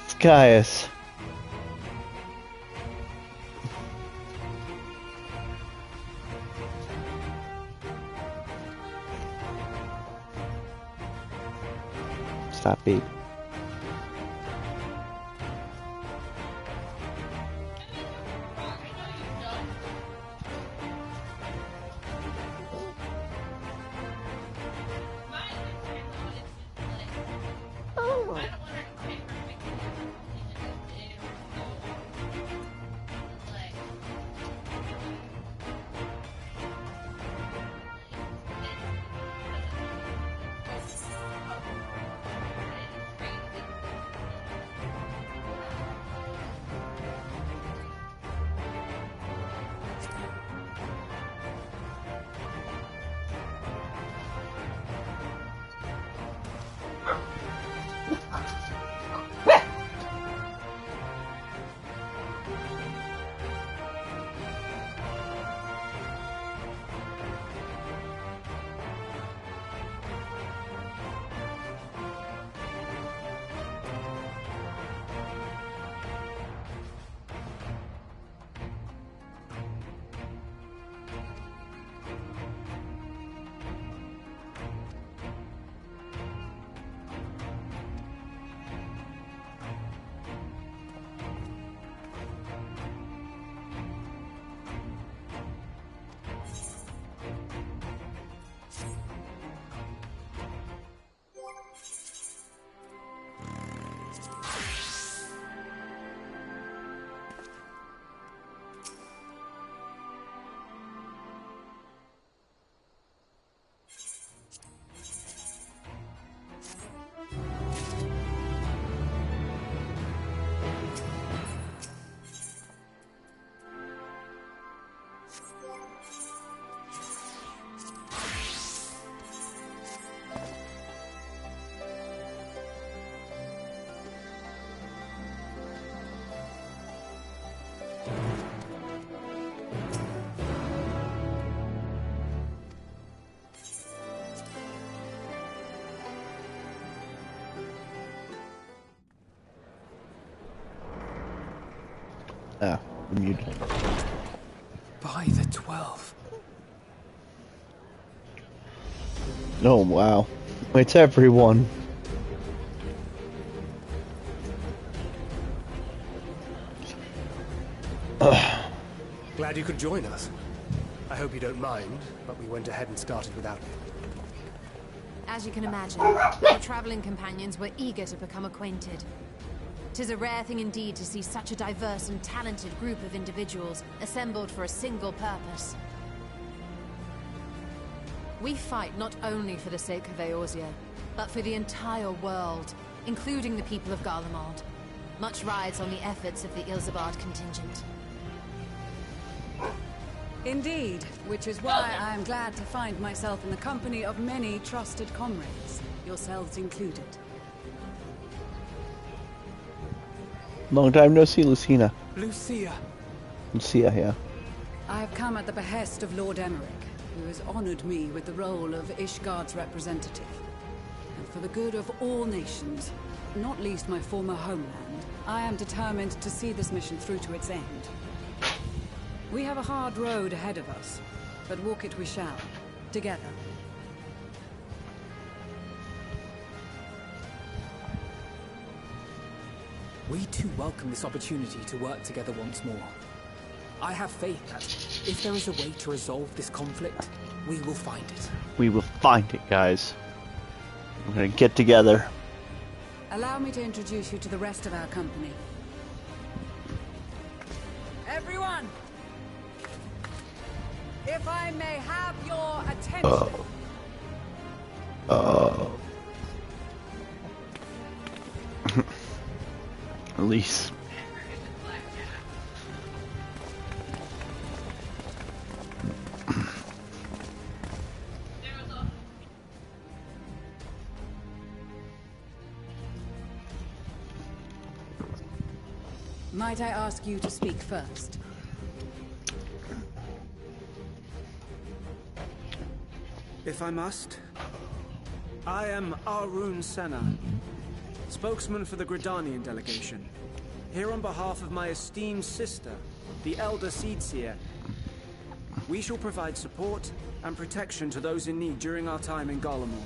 It's Caius. Stop, babe. Ah, muted. By the 12. Oh, wow. It's everyone. Glad you could join us. I hope you don't mind, but we went ahead and started without you. As you can imagine, our traveling companions were eager to become acquainted. 'Tis a rare thing indeed to see such a diverse and talented group of individuals assembled for a single purpose. We fight not only for the sake of Eorzea, but for the entire world, including the people of Garlemald. Much rides on the efforts of the Ilsabard contingent. Indeed, which is why I am glad to find myself in the company of many trusted comrades, yourselves included. Long time no see, Lucina. Lucia. Lucia, yeah. I have come at the behest of Lord Emmerich, who has honored me with the role of Ishgard's representative. And for the good of all nations, not least my former homeland, I am determined to see this mission through to its end. We have a hard road ahead of us, but walk it we shall, together. We too welcome this opportunity to work together once more. I have faith that if there is a way to resolve this conflict, we will find it. We will find it, guys. We're gonna get together. Allow me to introduce you to the rest of our company. Everyone! If I may have your attention. Elise. Might I ask you to speak first? If I must, I am Arun Senna, spokesman for the Gridanian delegation, here on behalf of my esteemed sister, the Elder Seedseer. We shall provide support and protection to those in need during our time in Garlemald.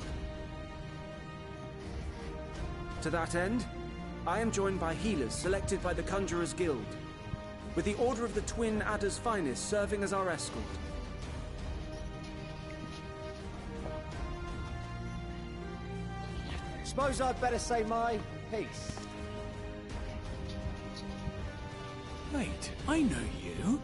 To that end, I am joined by healers selected by the Conjurers Guild, with the Order of the Twin Adder's Finest serving as our escort. Suppose I'd better say my piece. Wait, I know you.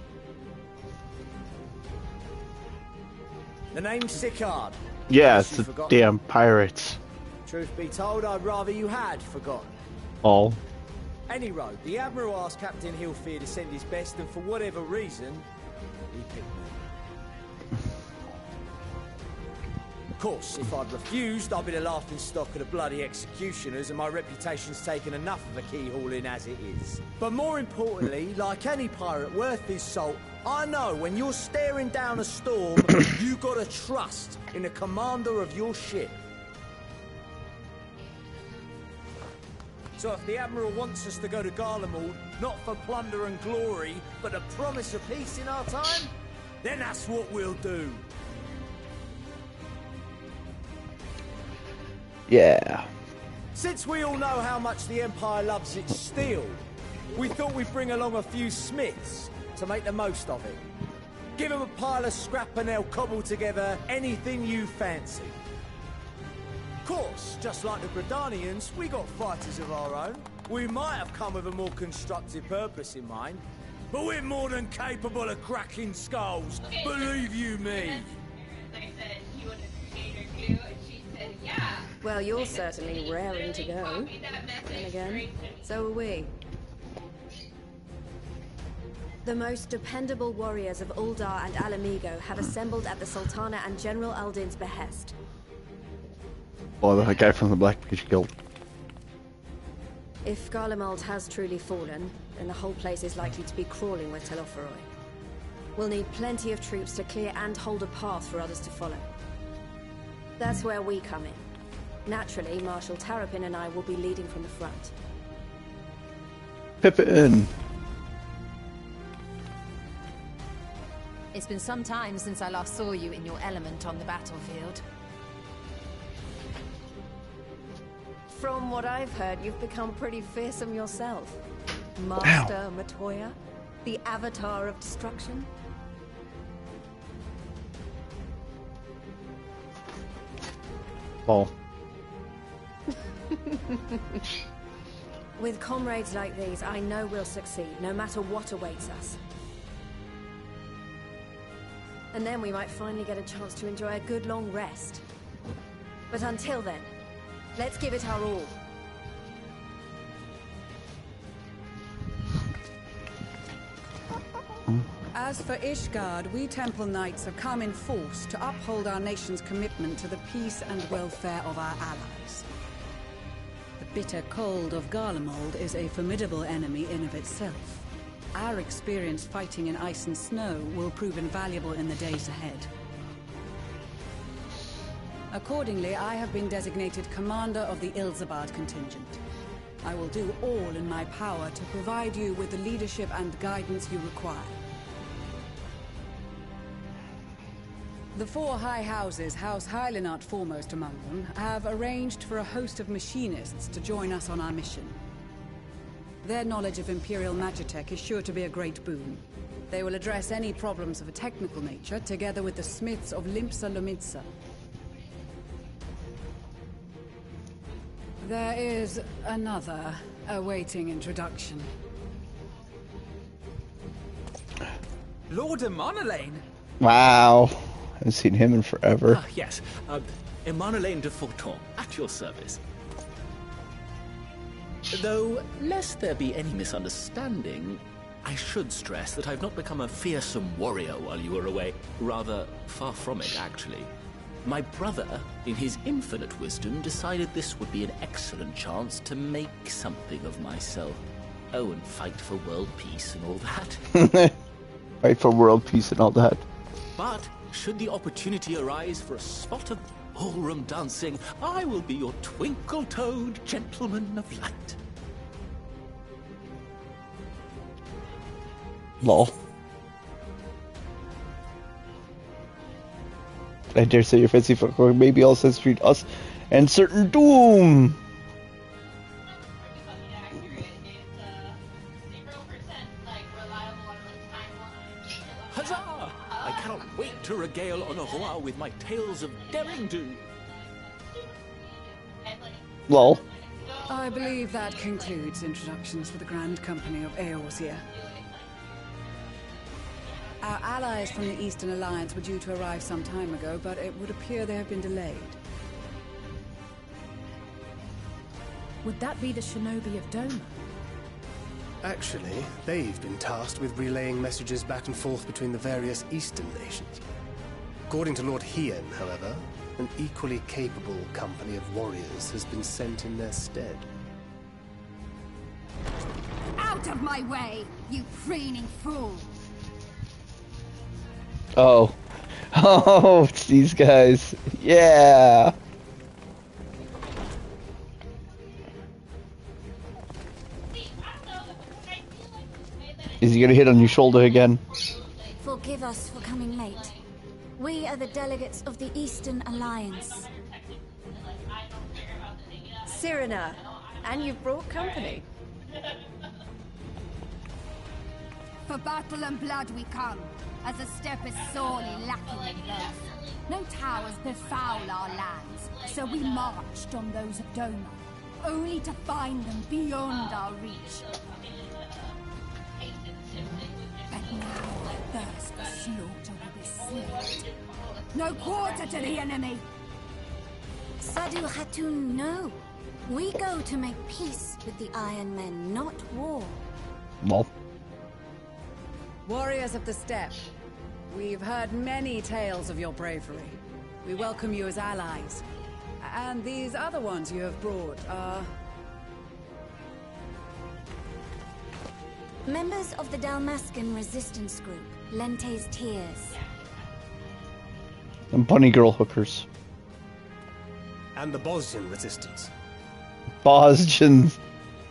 The name's Sicard. Yeah, it's the damn pirates. Truth be told, I'd rather you had forgotten. All. Any road, the Admiral asked Captain Hillfear to send his best, and for whatever reason, he picked me. Of course, if I'd refused, I'd be the laughing stock of the bloody executioners, and my reputation's taken enough of a keyhauling as it is. But more importantly, like any pirate worth his salt, I know when you're staring down a storm, you gotta trust in the commander of your ship. So if the Admiral wants us to go to Garlemald, not for plunder and glory, but the promise of peace in our time, then that's what we'll do. Yeah. Since we all know how much the Empire loves its steel, we thought we'd bring along a few smiths to make the most of it. Give them a pile of scrap and they'll cobble together anything you fancy. Of course, just like the Gridanians, we got fighters of our own. We might have come with a more constructive purpose in mind, but we're more than capable of cracking skulls, believe you me. I said, you want a creator glue? And she said, yeah. Well, you're certainly raring to go. And again, so are we. The most dependable warriors of Uldar and Alamigo have assembled at the Sultana and General Aldin's behest. Or the guy from the Black Beach Guild. If Garlemald has truly fallen, then the whole place is likely to be crawling with Telophoroi. We'll need plenty of troops to clear and hold a path for others to follow. That's where we come in. Naturally, Marshal Terrapin and I will be leading from the front. Pippin! It's been some time since I last saw you in your element on the battlefield. From what I've heard, you've become pretty fearsome yourself. Master Matoya, the avatar of destruction. Ball. With comrades like these, I know we'll succeed, no matter what awaits us. And then we might finally get a chance to enjoy a good long rest. But until then, let's give it our all. As for Ishgard, we Temple Knights have come in force to uphold our nation's commitment to the peace and welfare of our allies. The bitter cold of Garlemald is a formidable enemy in of itself. Our experience fighting in ice and snow will prove invaluable in the days ahead. Accordingly, I have been designated commander of the Ilzabard contingent. I will do all in my power to provide you with the leadership and guidance you require. The four high houses, House Hylinart foremost among them, have arranged for a host of machinists to join us on our mission. Their knowledge of Imperial Magitech is sure to be a great boon. They will address any problems of a technical nature, together with the smiths of Limpsa Lomitsa. There is another awaiting introduction. Lord Emanolain? Wow. I haven't seen him in forever. Yes. Emanolain de Forton, at your service. Though, lest there be any misunderstanding, I should stress that I've not become a fearsome warrior while you were away. Rather, far from it, actually. My brother, in his infinite wisdom, decided this would be an excellent chance to make something of myself. Oh, and fight for world peace and all that. Fight for world peace and all that. But, should the opportunity arise for a spot of ballroom dancing, I will be your twinkle-toed gentleman of light. Lol. I dare say your fancy folklore may be all sets between us and certain doom. Huzzah! I cannot wait to regale Honoroi with my tales of daring do. Lol. I believe that concludes introductions for the Grand Company of Eorzea. Our allies from the Eastern Alliance were due to arrive some time ago, but it would appear they have been delayed. Would that be the shinobi of Doma? Actually, they've been tasked with relaying messages back and forth between the various Eastern nations. According to Lord Hien, however, an equally capable company of warriors has been sent in their stead. Out of my way, you preening fool! Oh. Oh, it's these guys. Yeah. Is he gonna hit on your shoulder again? Forgive us for coming late. We are the delegates of the Eastern Alliance. Cyrena, and you've brought company. For battle and blood we come, as a step is sorely lacking in both. No towers befoul our lands, so we marched on those of Doma, only to find them beyond our reach. But now our thirst for slaughter will be slaked. No quarter to the enemy! Sadu Hatun, no. We go to make peace with the Iron Men, not war. Lol. Warriors of the Steppe, we've heard many tales of your bravery. We welcome you as allies. And these other ones you have brought are... Members of the Dalmascan resistance group, Lente's Tears. And bunny girl hookers. And the Bosnian resistance. Bosnians.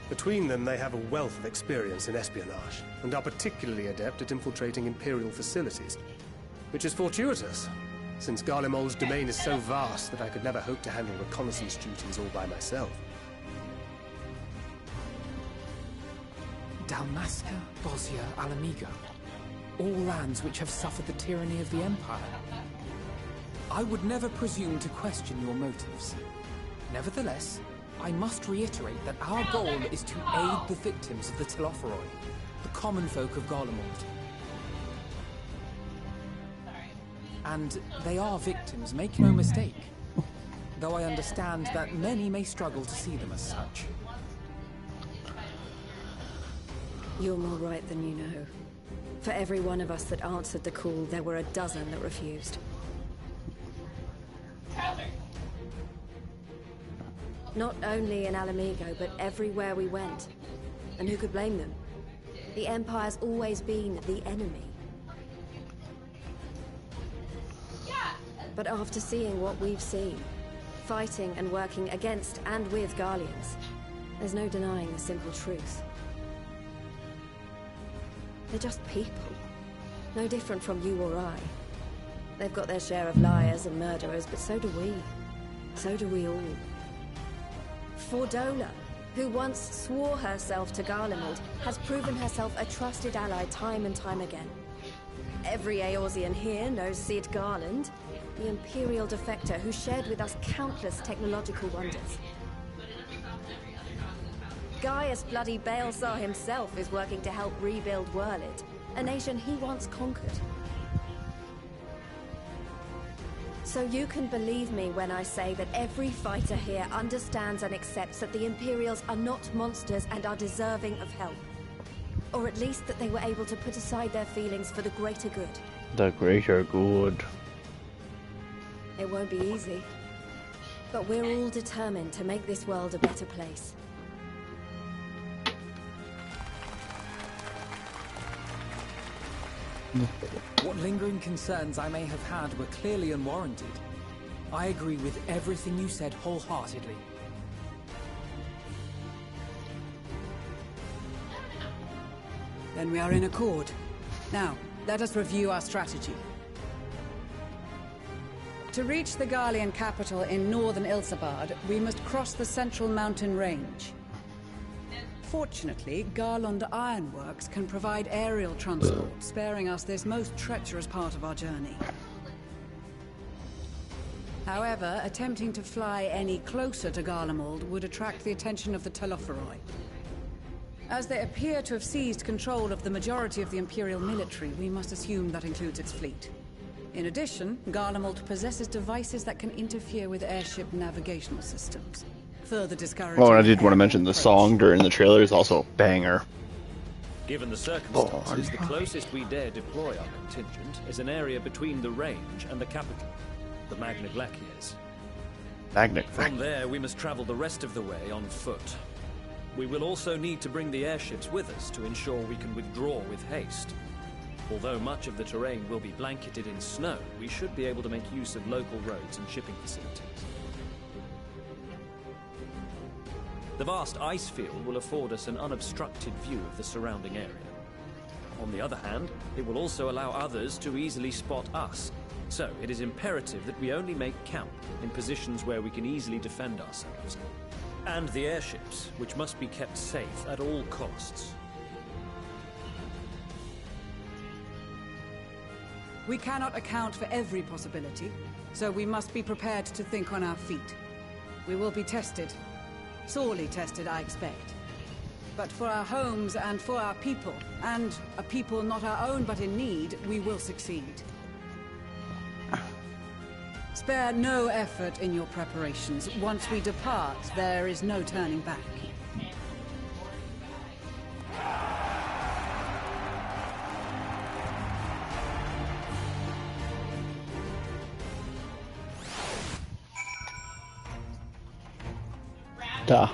Between them, they have a wealth of experience in espionage, and are particularly adept at infiltrating Imperial facilities. Which is fortuitous, since Garlemald's domain is so vast that I could never hope to handle reconnaissance duties all by myself. Dalmasca, Bosnia, Alamigo. All lands which have suffered the tyranny of the Empire. I would never presume to question your motives. Nevertheless, I must reiterate that our goal is to aid the victims of the Telophoroi, the common folk of Garlemald. And they are victims, make no mistake. Though I understand that many may struggle to see them as such. You're more right than you know. For every one of us that answered the call, there were a dozen that refused. Not only in Alamigo, but everywhere we went. And who could blame them? The Empire's always been the enemy. But after seeing what we've seen, fighting and working against and with Garleans, there's no denying the simple truth. They're just people. No different from you or I. They've got their share of liars and murderers, but so do we. So do we all. Fordola, who once swore herself to Garlemald, has proven herself a trusted ally time and time again. Every Eorzean here knows Cid Garland, the Imperial defector who shared with us countless technological wonders. Gaius bloody Balesar himself is working to help rebuild Wurlid. a nation he once conquered. So you can believe me when I say that every fighter here understands and accepts that the Imperials are not monsters and are deserving of help. Or at least that they were able to put aside their feelings for the greater good. The greater good. It won't be easy. But we're all determined to make this world a better place. What lingering concerns I may have had were clearly unwarranted. I agree with everything you said wholeheartedly. Then we are in accord. Now, let us review our strategy. To reach the Garlean capital in northern Ilsabard, we must cross the central mountain range. Fortunately, Garlund Ironworks can provide aerial transport, sparing us this most treacherous part of our journey. However, attempting to fly any closer to Garlemald would attract the attention of the Telophoroi. As they appear to have seized control of the majority of the Imperial military, we must assume that includes its fleet. In addition, Garlemald possesses devices that can interfere with airship navigational systems, further discouraging... Oh, and I did want to mention the song during the trailer is also a banger. Given the circumstances, the closest we dare deploy our contingent is an area between the range and the capital, the Magna Glaciers. From there, we must travel the rest of the way on foot. We will also need to bring the airships with us to ensure we can withdraw with haste. Although much of the terrain will be blanketed in snow, we should be able to make use of local roads and shipping facilities. The vast ice field will afford us an unobstructed view of the surrounding area. On the other hand, it will also allow others to easily spot us. So, it is imperative that we only make camp in positions where we can easily defend ourselves. And the airships, which must be kept safe at all costs. We cannot account for every possibility, so we must be prepared to think on our feet. We will be tested. Sorely tested, I expect. But for our homes and for our people, and a people not our own but in need, we will succeed. Spare no effort in your preparations. Once we depart, there is no turning back. Duh.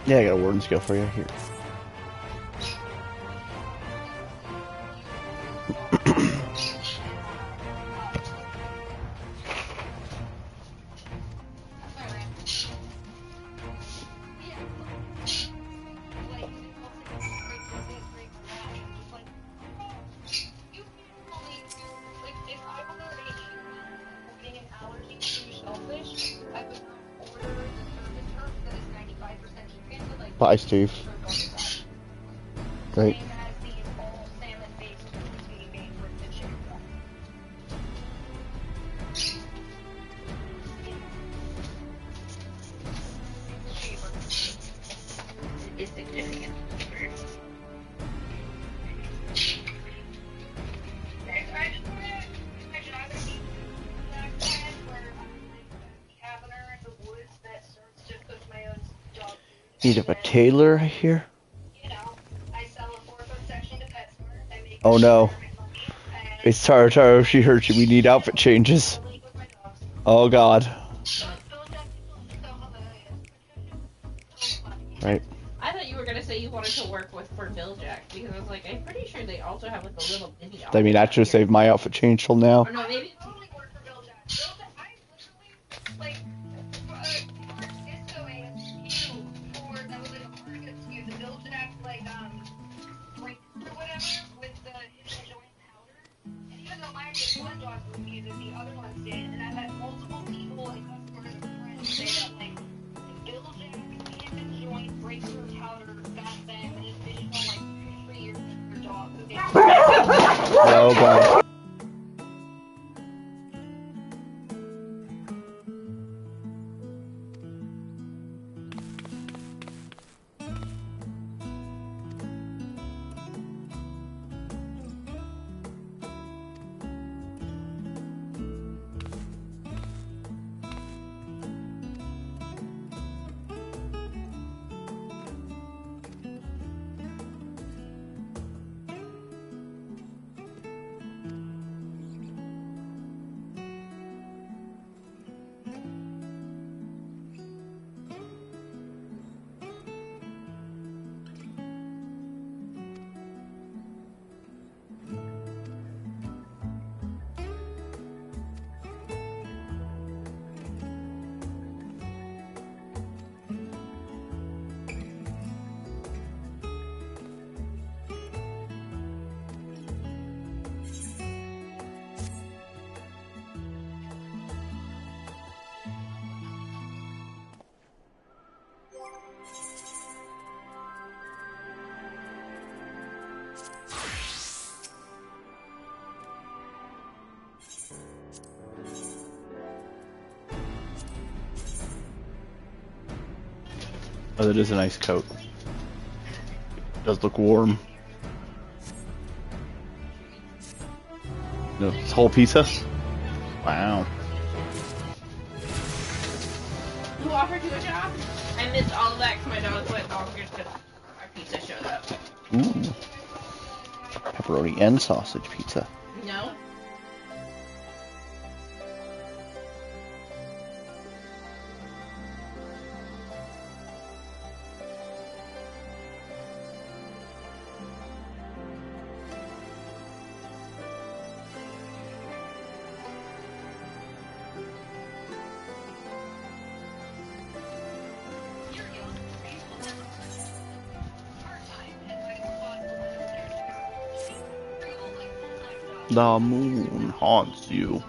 Yeah, I got a warden skill for you here. Bye, Steve. Great. Need of a tailor here. Oh no. It's Taro. She hurt you. We need outfit changes. Oh god. Right. I thought you were gonna say you wanted to work with for Billjack because I was like, I'm pretty sure they also have like a little mini. I mean, that should have saved my outfit change till now. Or no, maybe. Oh god. Oh, that is a nice coat. It does look warm. No, this whole pizza? Wow. Who offered you a job? I missed all of that because my dog went bonkers because our pizza showed up. Ooh. Pepperoni and sausage pizza. No. The moon haunts you.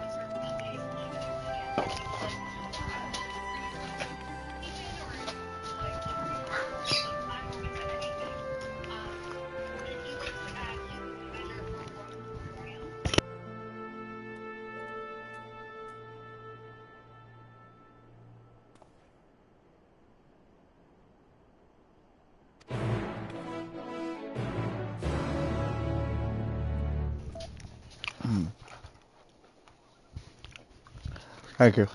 Thank you.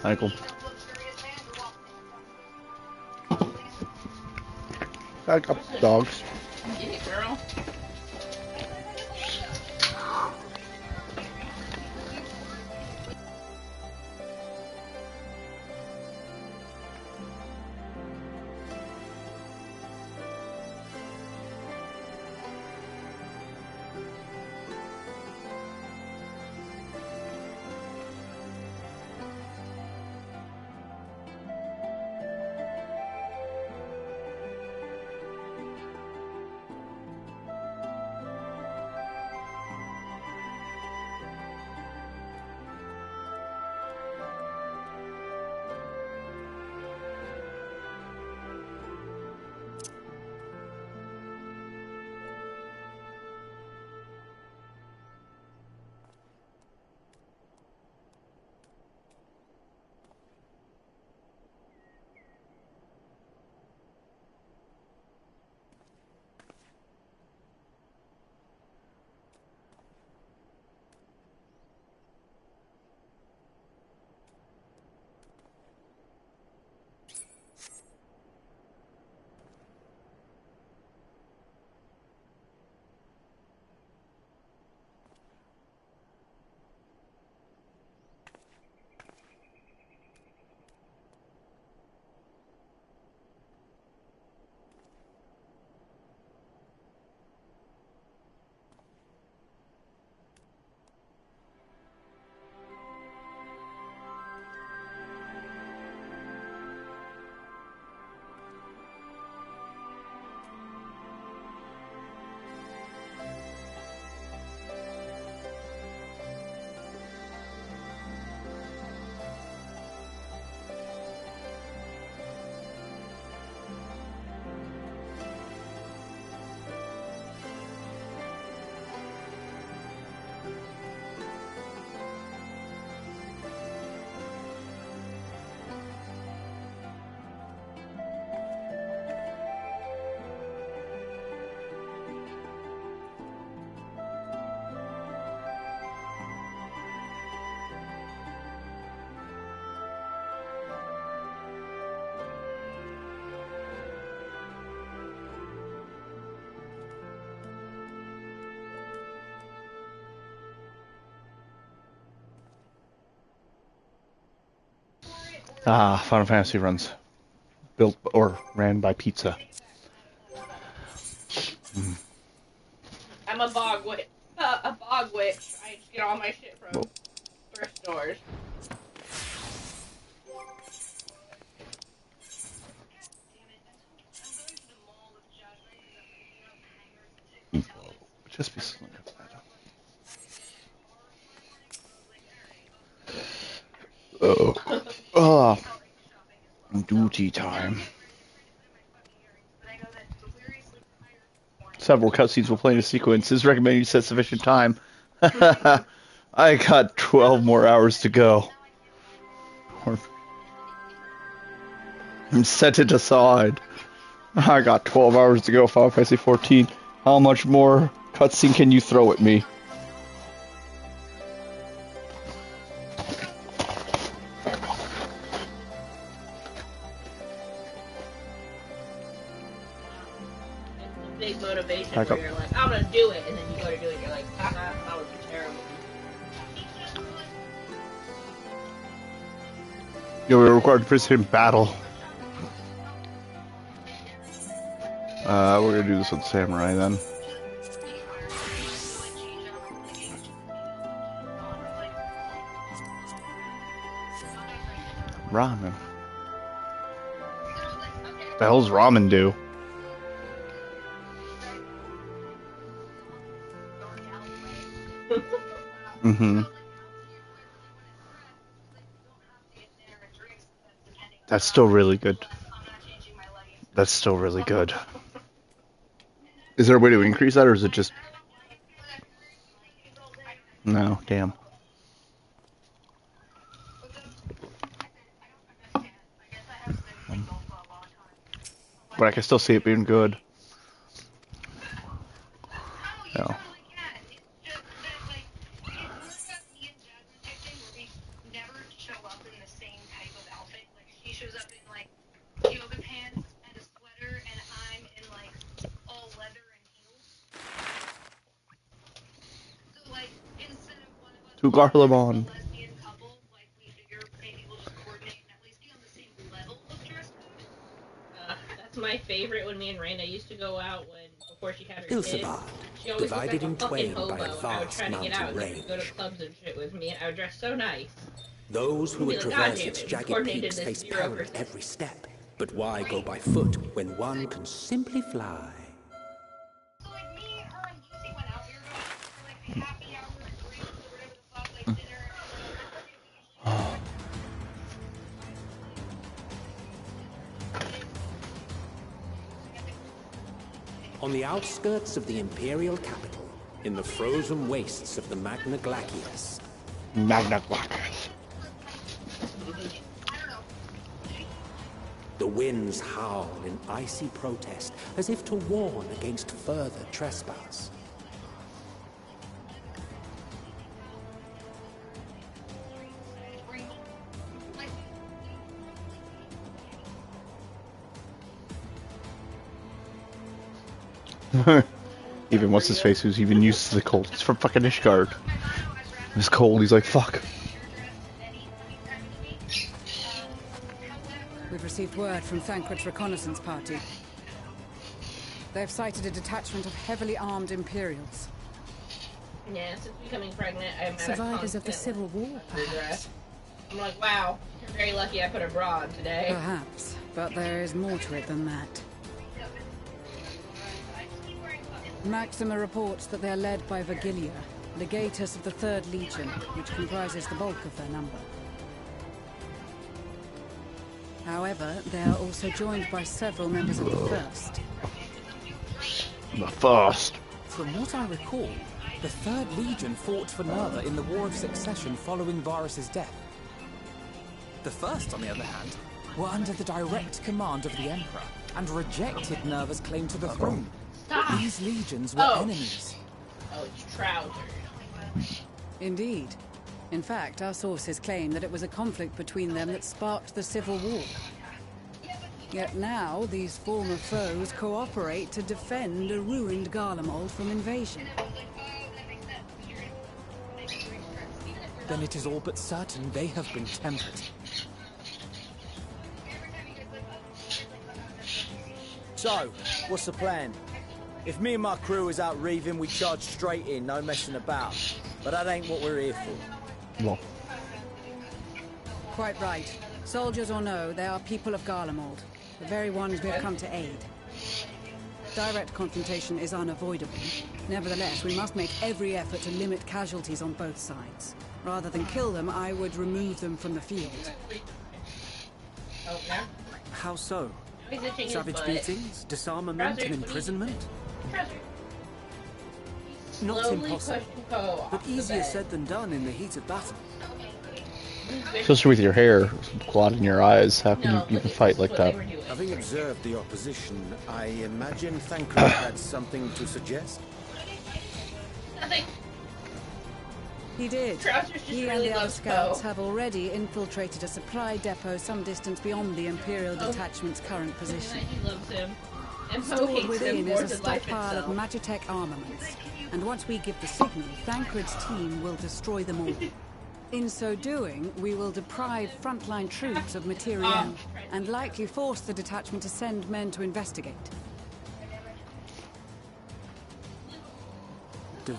Michael. Got a couple dogs. Get it, girl. Final Fantasy runs. Built or ran by Pizza. I'm a bog witch. A bog witch. I just get all my shit from thrift stores. Just be slick up that. Oh. Duty time. Several cutscenes will play in a sequence. Is recommended you set sufficient time. I got 12 more hours to go. Set it aside. I got 12 hours to go, Final Fantasy 14. How much more cutscene can you throw at me? Big motivation where you're like, I'm gonna do it, and then you go to do it, and you're like, haha, that was terrible. You're required to participate in battle. We're gonna do this with Samurai then. Ramen. The hell's ramen do? Mm-hmm. That's still really good. That's still really good. Is there a way to increase that, or is it just... No, damn. But I can still see it being good. No. To Garlemon. That's my favorite when me and Raina used to go out before she had her kids. Ilsabard, She always looked like divided a in fucking twain by hobo, a and I would vast try to get out mountain and get her to go to range. clubs and shit with me, and I would dress so nice. Those who Be would like, "God traverse damn its it, we jagged coordinated peaks this face 0%. peril at every step. But why go by foot when one can simply fly? On the outskirts of the Imperial capital, in the frozen wastes of the Magna Glacius. Magna Glacius. The winds howl in icy protest, as if to warn against further trespass. Even what's his face, who's even used to the cold. He's from fucking Ishgard. It's cold, he's like, fuck. We've received word from Thancred's reconnaissance party. They've sighted a detachment of heavily armed Imperials. Yeah, since becoming pregnant, I'm at Survivors a of the Civil War, perhaps. I'm like, wow, you're very lucky I put a bra on today. Perhaps, but there is more to it than that. Maxima reports that they are led by Vergilia, legatus of the 3rd Legion, which comprises the bulk of their number. However, they are also joined by several members of the 1st. The 1st? From what I recall, the 3rd Legion fought for Nerva in the War of Succession following Varus's death. The 1st, on the other hand, were under the direct command of the Emperor and rejected Nerva's claim to the throne. These legions were enemies. Oh, it's trousers. Indeed. In fact, our sources claim that it was a conflict between them that sparked the Civil War. Yet now, these former foes cooperate to defend a ruined Garlemald from invasion. Then it is all but certain they have been tempered. So, what's the plan? If me and my crew is out reaving, we charge straight in, no messing about. But that ain't what we're here for. No. Quite right. Soldiers or no, they are people of Garlemald, the very ones we have come to aid. Direct confrontation is unavoidable. Nevertheless, we must make every effort to limit casualties on both sides. Rather than kill them, I would remove them from the field. How so? He's itching his Savage butt. beatings, disarmament, and imprisonment? Not Slowly impossible, push Poe but off the easier bed. said than done in the heat of battle. Especially with your hair, clot in your eyes, how can you even fight like that? Having observed the opposition, I imagine Thancred had something to suggest? Nothing. He did. Trousers just He and really the other loves scouts Poe. have already infiltrated a supply depot some distance beyond the Imperial detachment's current position. He loves him. And Poe Stored hates him within more is a than life stockpile of itself. Magitech armaments, and once we give the signal, Thancred's team will destroy them all. In so doing, we will deprive frontline troops of materiel, and likely force the detachment to send men to investigate.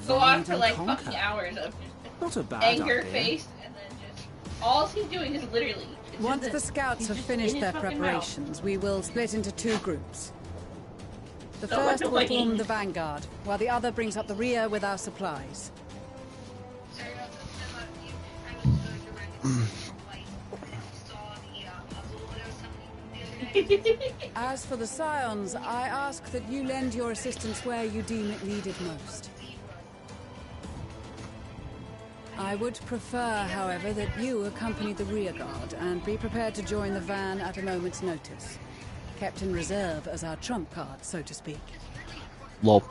Go on Divide for and like conquer. fucking hours of Not a just bad anger idea. faced, and then just all he's doing is literally. it's just Once this. the scouts He's have just finished in their his fucking preparations, we will split into 2 groups. The So first will annoying. form the vanguard, while the other brings up the rear with our supplies. As for the Scions, I ask that you lend your assistance where you deem it needed most. I would prefer, however, that you accompany the rearguard and be prepared to join the van at a moment's notice. Kept in reserve as our trump card, so to speak. Lol.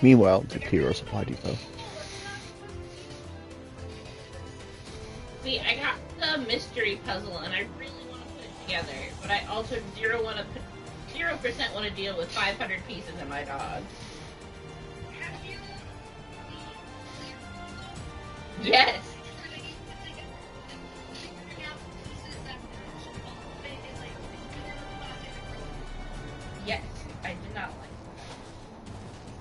Meanwhile, the Hero Supply Depot. See, I got the mystery puzzle, and I really want to put it together, but I also 0% want to deal with 500 pieces in my dog. Yes. Yes, I did not like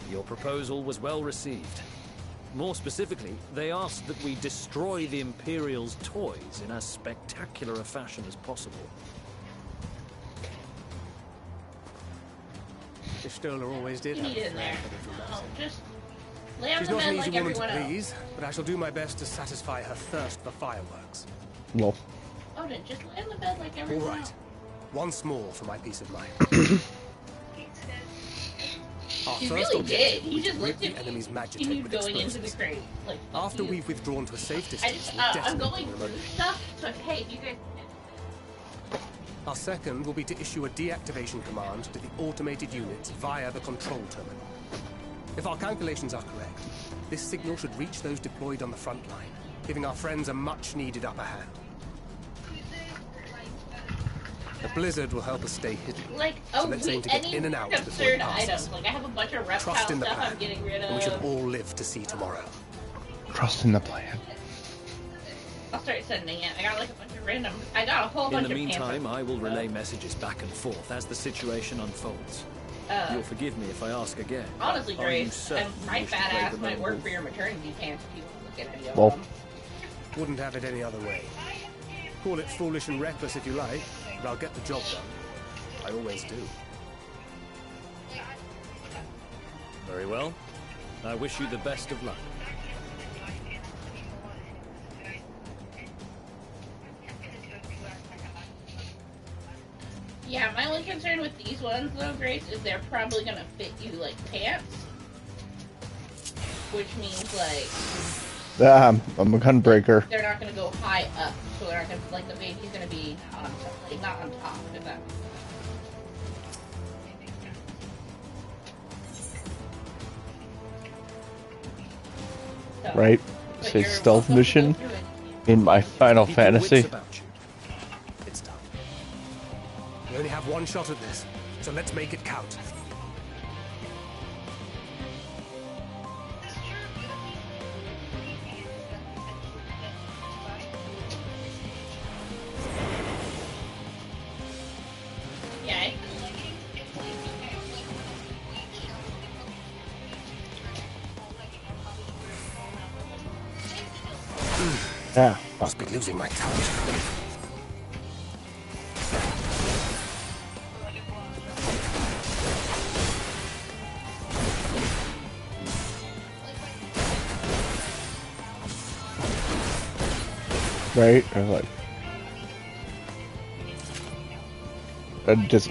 that. Your proposal was well received. More specifically, they asked that we destroy the Imperial's toys in as spectacular a fashion as possible. Ishtola always did have in there. Just lay on She's the not bed an easy like woman to everyone please, but I shall do my best to satisfy her thirst for fireworks. Lol. Odin, just lay on the bed like everyone All right. else. Once more for my peace of mind. Our He first really objective did. will He be just to looked rid at the me enemy's and Magitech continued with going into explosives. the crate. Like, After we've withdrawn to a safe distance, we'll I'm detonate going the through remote. stuff, so hey, you guys. Our second will be to issue a deactivation command to the automated units via the control terminal. If our calculations are correct, this signal should reach those deployed on the front line, giving our friends a much-needed upper hand. The blizzard will help us stay hidden. Like, so let's aim to get in and out before it absurd passes. items. Like, I have a bunch of reptile Trust in the stuff plan, I'm getting rid and we should of. all live to see tomorrow. Trust in the plan. I'll start sending it. I got like a bunch of random. I got a whole In bunch the of meantime, pamphlets. I will relay messages back and forth as the situation unfolds. You'll forgive me if I ask again. Honestly, Are you Grace, certain my you should fat play ass the might lone work wolf? for your maternity pants if you want to look at any of Well. them. Wouldn't have it any other way. Call it foolish and reckless if you like, but I'll get the job done. I always do. Very well. I wish you the best of luck. Yeah, my only concern with these ones, though, Grace, is they're probably gonna fit you like pants. Which means, like, I'm a gunbreaker. they're not gonna go high up. So they're not gonna, like, the baby's gonna be on top, like, not on top, if that makes sense. So, Right? but Say you're stealth welcome to mission go through it. in my Final Keep your Fantasy. wits about you. It's done. We only have one shot at this, so let's make it count. Yeah. Yeah. Must be losing my touch. Right? Or like,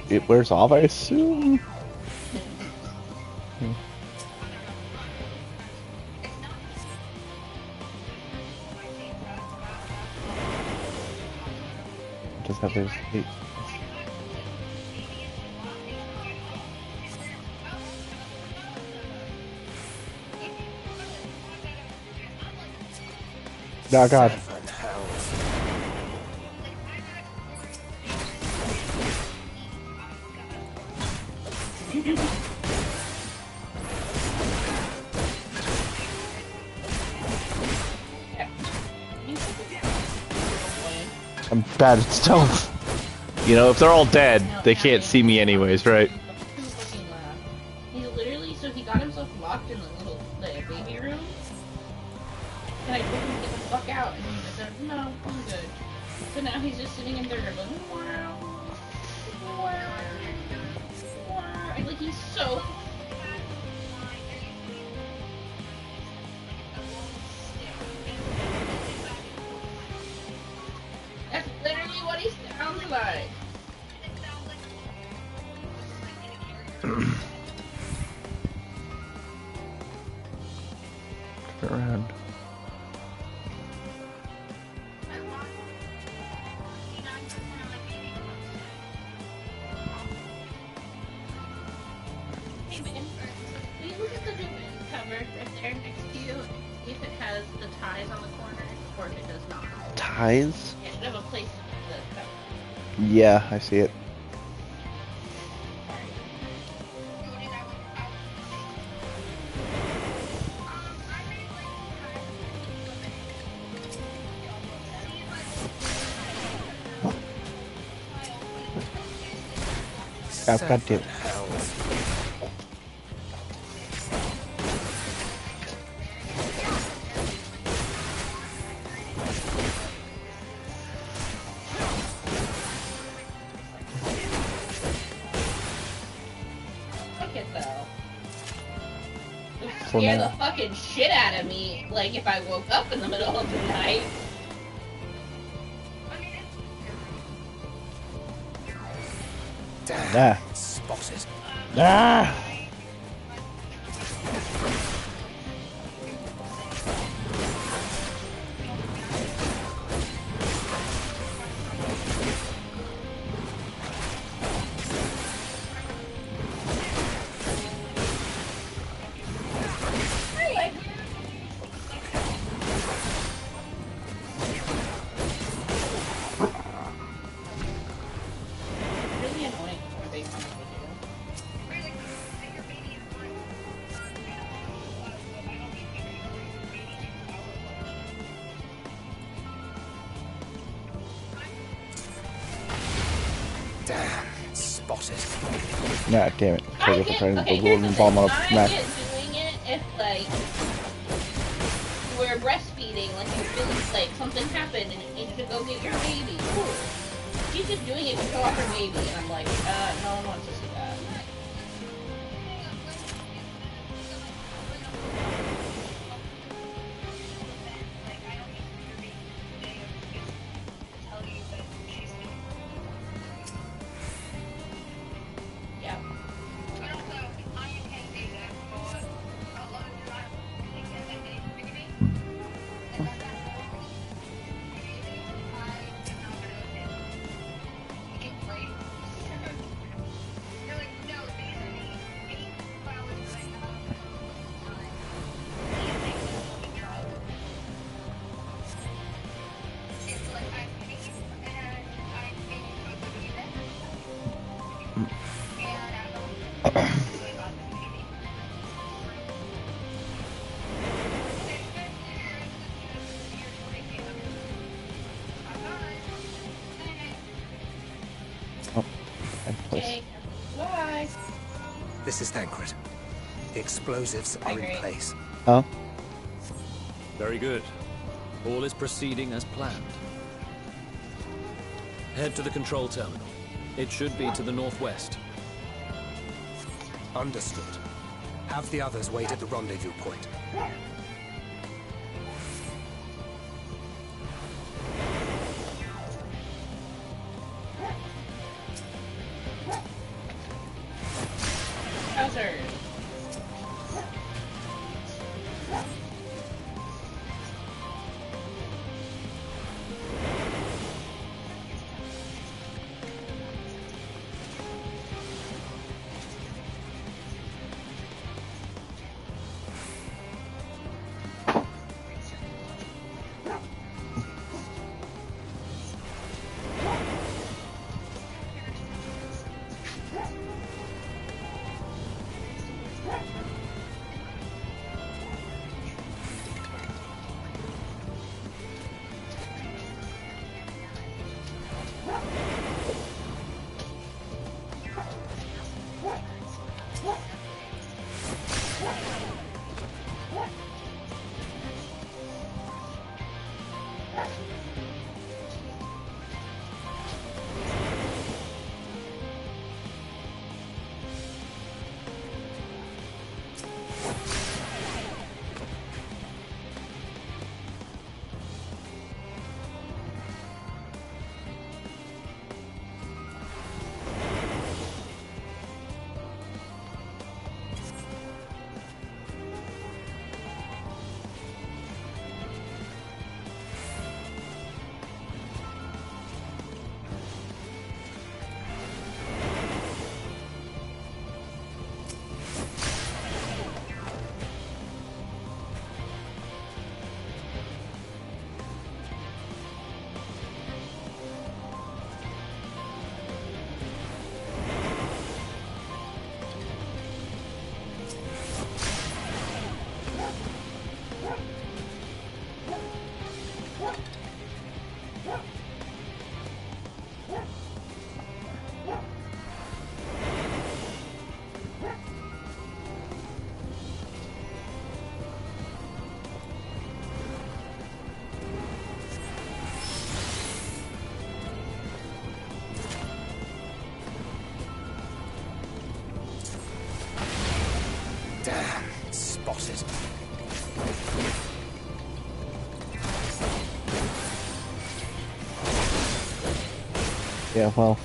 it wears off, I assume. Hmm. Does have this heat. Oh God. I'm bad at stealth. You know, if they're all dead, they can't see me anyways, right? He's literally, so he got himself locked in the baby room. And I told him to get the fuck out, and he said, no, I'm good. So now he's just sitting in there going, wow. And like, he's so... That's literally what he sounds like. Turn around. Hey man, will you look at the new cover right there next to you and see if it has the ties on the corner or if it does not? Ties? Yeah, it should have a place Yeah, I see it. I've got to. Scare the fucking shit out of me, like if I woke up in the middle of the night. Nah. Spotted. Ah! Nah, damn it. I guess I'm trying to the golden bomb on a smack. Doing it if, like, you were breastfeeding, like, you feel like something happened and you need to go get your baby. Cool. She's just doing it to show off her baby, and I'm like, no one wants to see that. This is Thancred. The explosives are in place. Oh? Very good. All is proceeding as planned. Head to the control terminal. It should be to the northwest. Understood. Have the others wait at the rendezvous point. Yeah, well,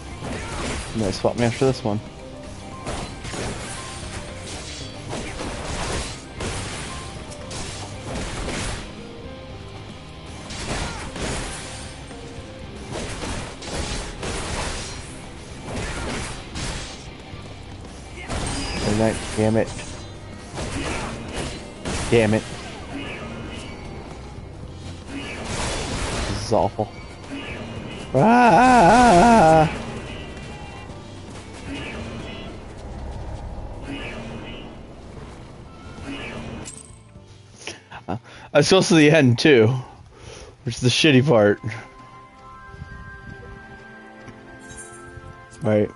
you might swap me after this one. Damn it. Damn it. This is awful. Ah! I'm supposed to the end too, which is the shitty part. Right.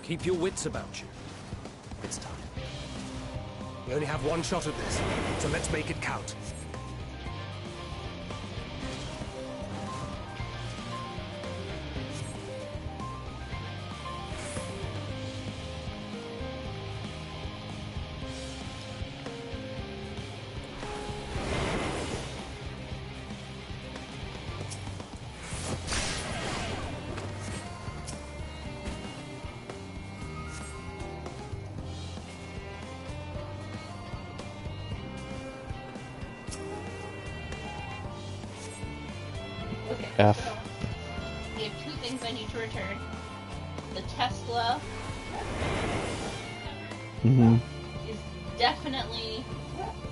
Keep your wits about you. It's time. We only have one shot at this, so let's make it count. F. We have two things I need to return. The Tesla is definitely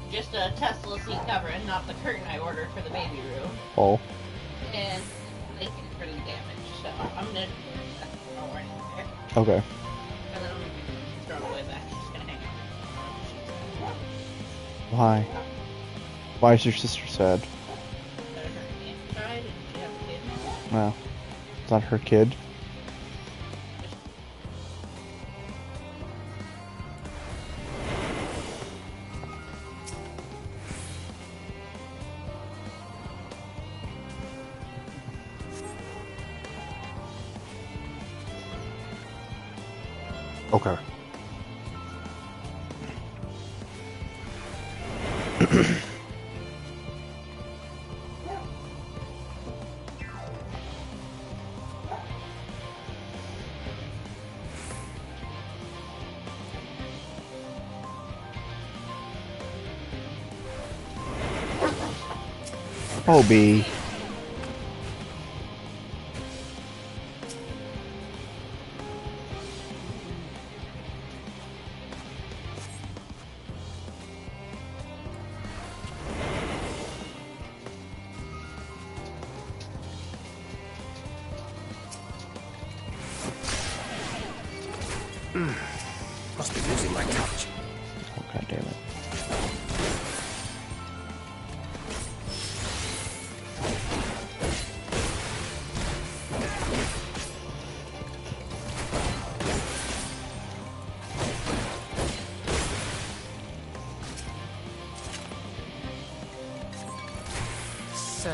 just a Tesla seat cover and not the curtain I ordered for the baby room. Oh. And like it's really damaged, so I'm gonna throw it in there. Okay. And then I'm gonna throw it away back. She's gonna hang out. Why? Why is your sister sad? Well, it's not her kid. Okay. Obi. Must be losing my touch. Oh, God damn it.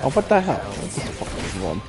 Oh, what the hell? What's this fucking one?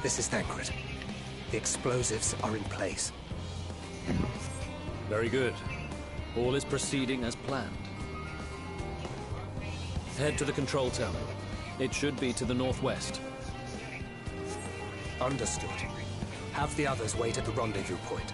This is Thancred. The explosives are in place. Very good. All is proceeding as planned. Head to the control terminal. It should be to the northwest. Understood. Have the others wait at the rendezvous point.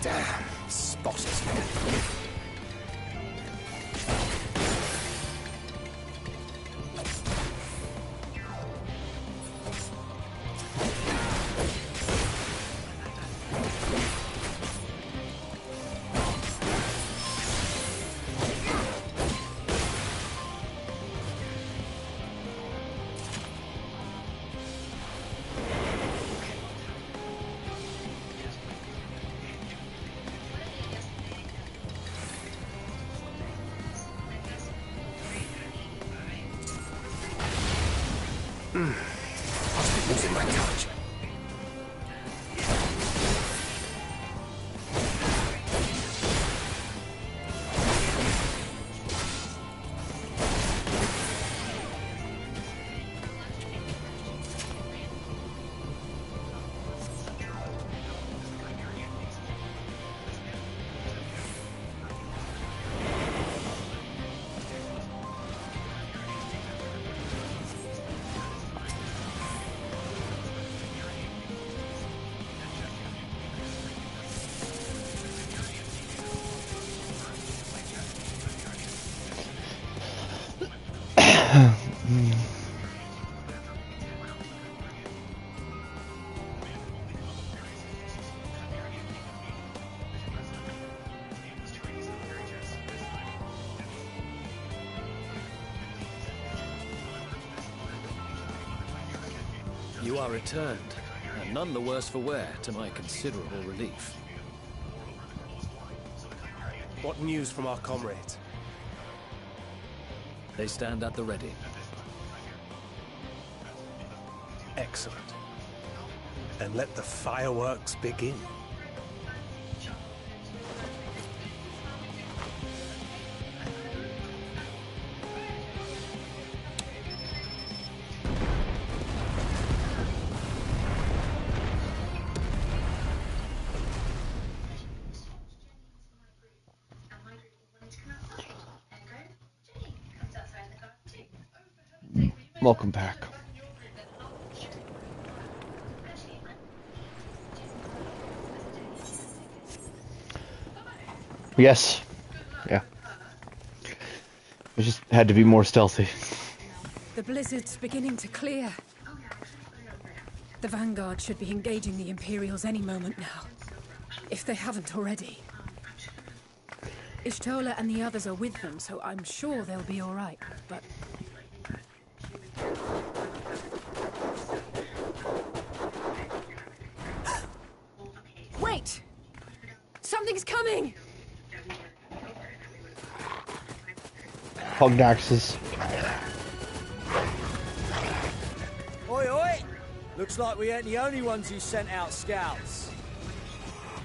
Damn, spotters, man. Must be losing my touch. You are returned, and none the worse for wear, to my considerable relief. What news from our comrades? They stand at the ready. Excellent. Then let the fireworks begin. Welcome back. Yes. Yeah. We just had to be more stealthy. The blizzard's beginning to clear. The Vanguard should be engaging the Imperials any moment now, if they haven't already. Ishtola and the others are with them, so I'm sure they'll be all right, but... Wait! Something's coming! Pugnaxes. Oi, oi! Looks like we ain't the only ones who sent out scouts.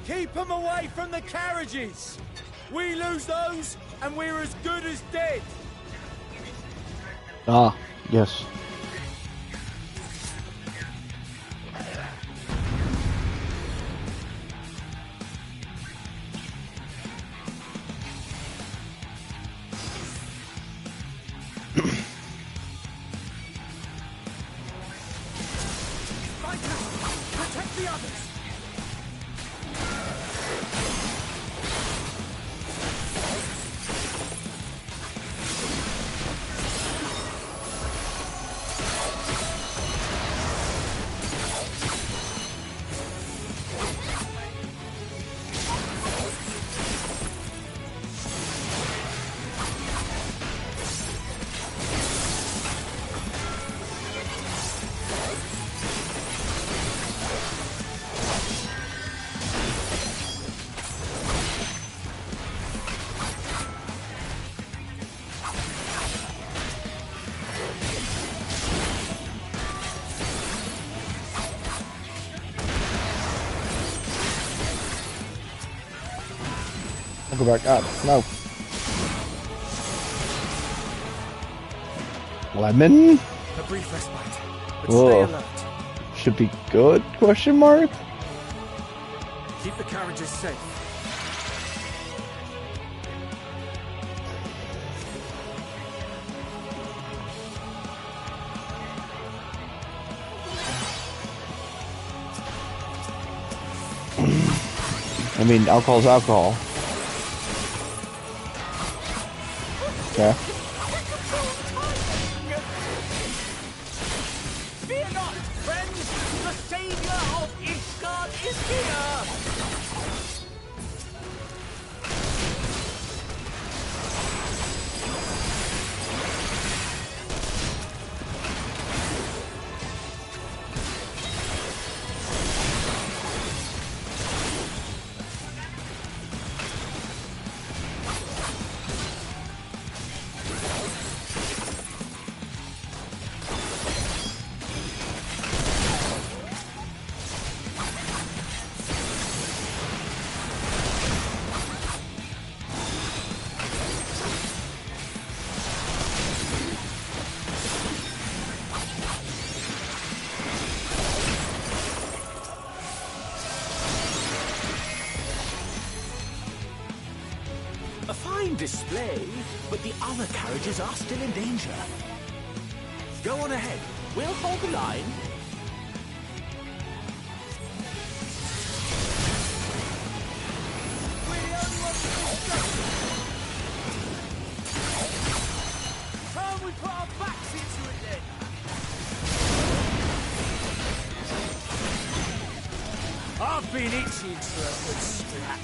Keep them away from the carriages! We lose those, and we're as good as dead! Ah, yes. Protect the others! I'll go back up. No. Lemon? A brief respite, but stay Whoa. alert. Should be good? Question mark? Keep the carriages safe. I mean, alcohol's alcohol. Okay. Fear not, friends! The savior of Ishgard is here! A fine display, but the other carriages are still in danger. Go on ahead. We'll hold the line. Time we put our backs into it then! I've been itching for a good scrap.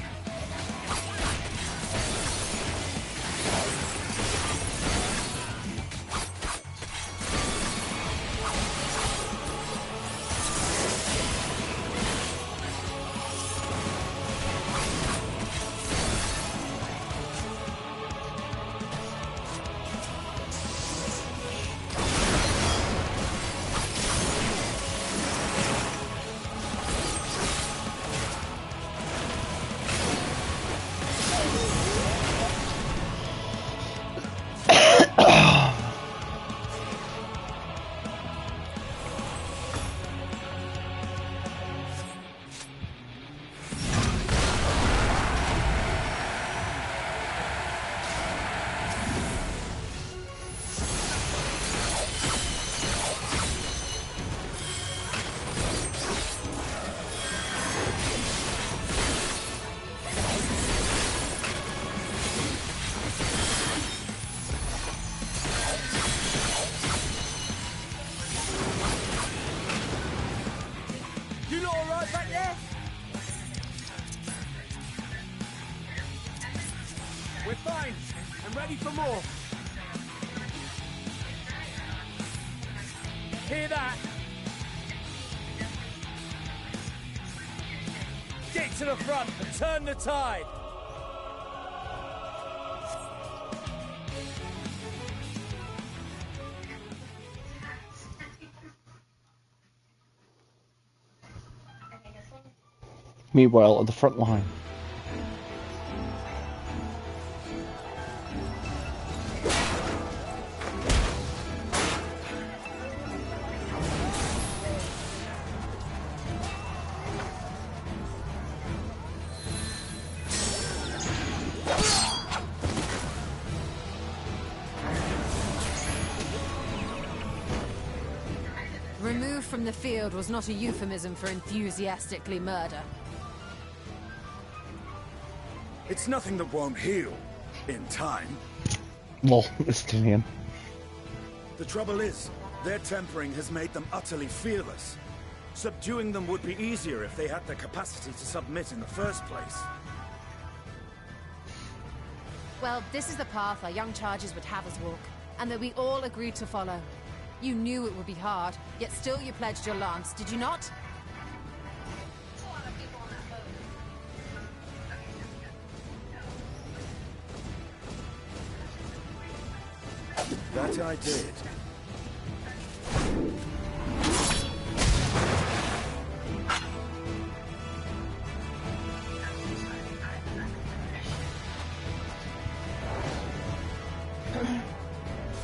You lot alright back there? We're fine and ready for more. Hear that? Get to the front and turn the tide. Meanwhile, at the front line. Removed from the field was not a euphemism for enthusiastically murder. It's nothing that won't heal. In time. Lol, Estinian. The trouble is, their tempering has made them utterly fearless. Subduing them would be easier if they had the capacity to submit in the first place. Well, this is the path our young charges would have us walk, and that we all agreed to follow. You knew it would be hard, yet still you pledged your lance, did you not? That I did.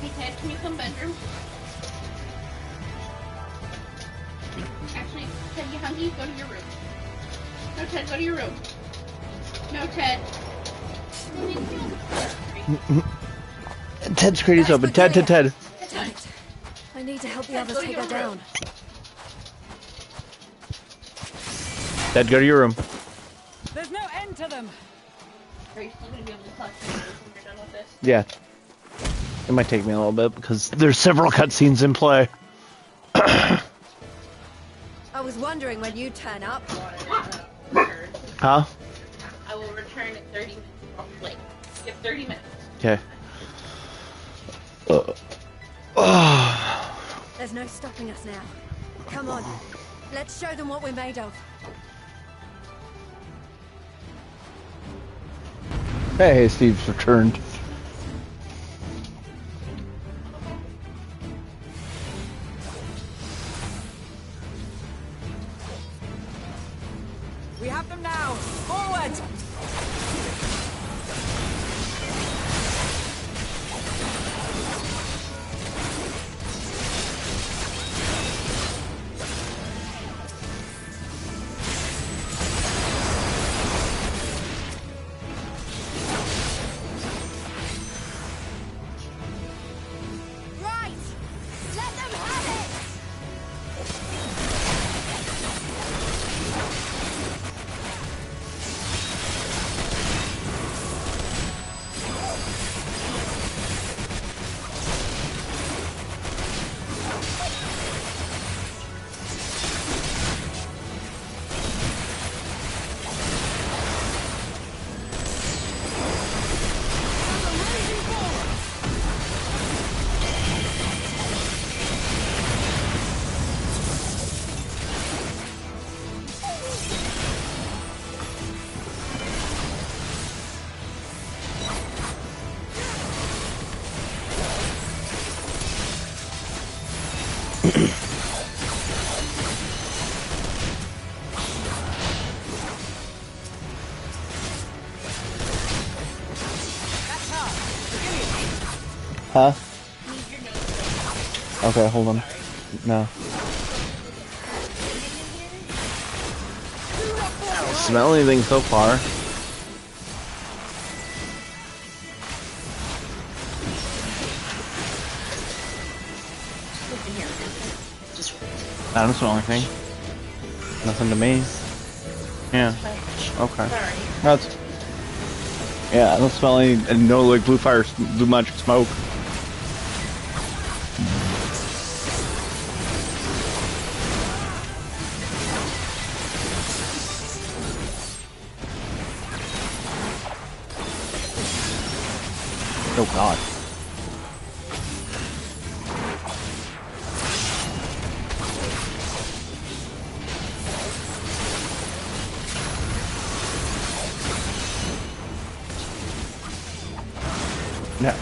Hey Ted, can you come bedroom? Actually, Ted, you hungry? Go to your room. No, Ted, go to your room. No, Ted. Ted's crady's open. Ted. I need to help the others take her down. Ted, go to your room. There's no end to them. Are you still going to be able to talk to me when you're done with this? Yeah. It might take me a little bit because there's several cutscenes in play. I was wondering when you'd turn up. Huh? I will return in 30 minutes. Wait, you have 30 minutes. Okay. There's no stopping us now. Come on. Let's show them what we're made of. Hey, Steve's returned. We have them now! Forward! Right! Let them have it! Huh? Okay, hold on. No. I don't smell anything so far. I don't smell anything. Nothing to me. Yeah. Okay. That's. Yeah, I don't smell any. No, like blue magic smoke. Oh God. No.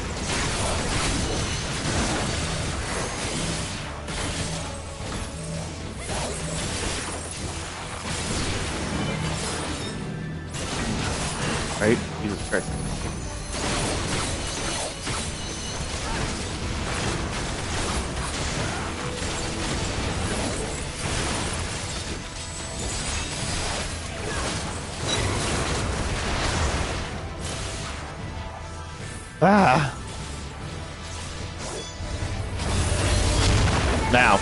Right? Jesus Christ. Ah. Now.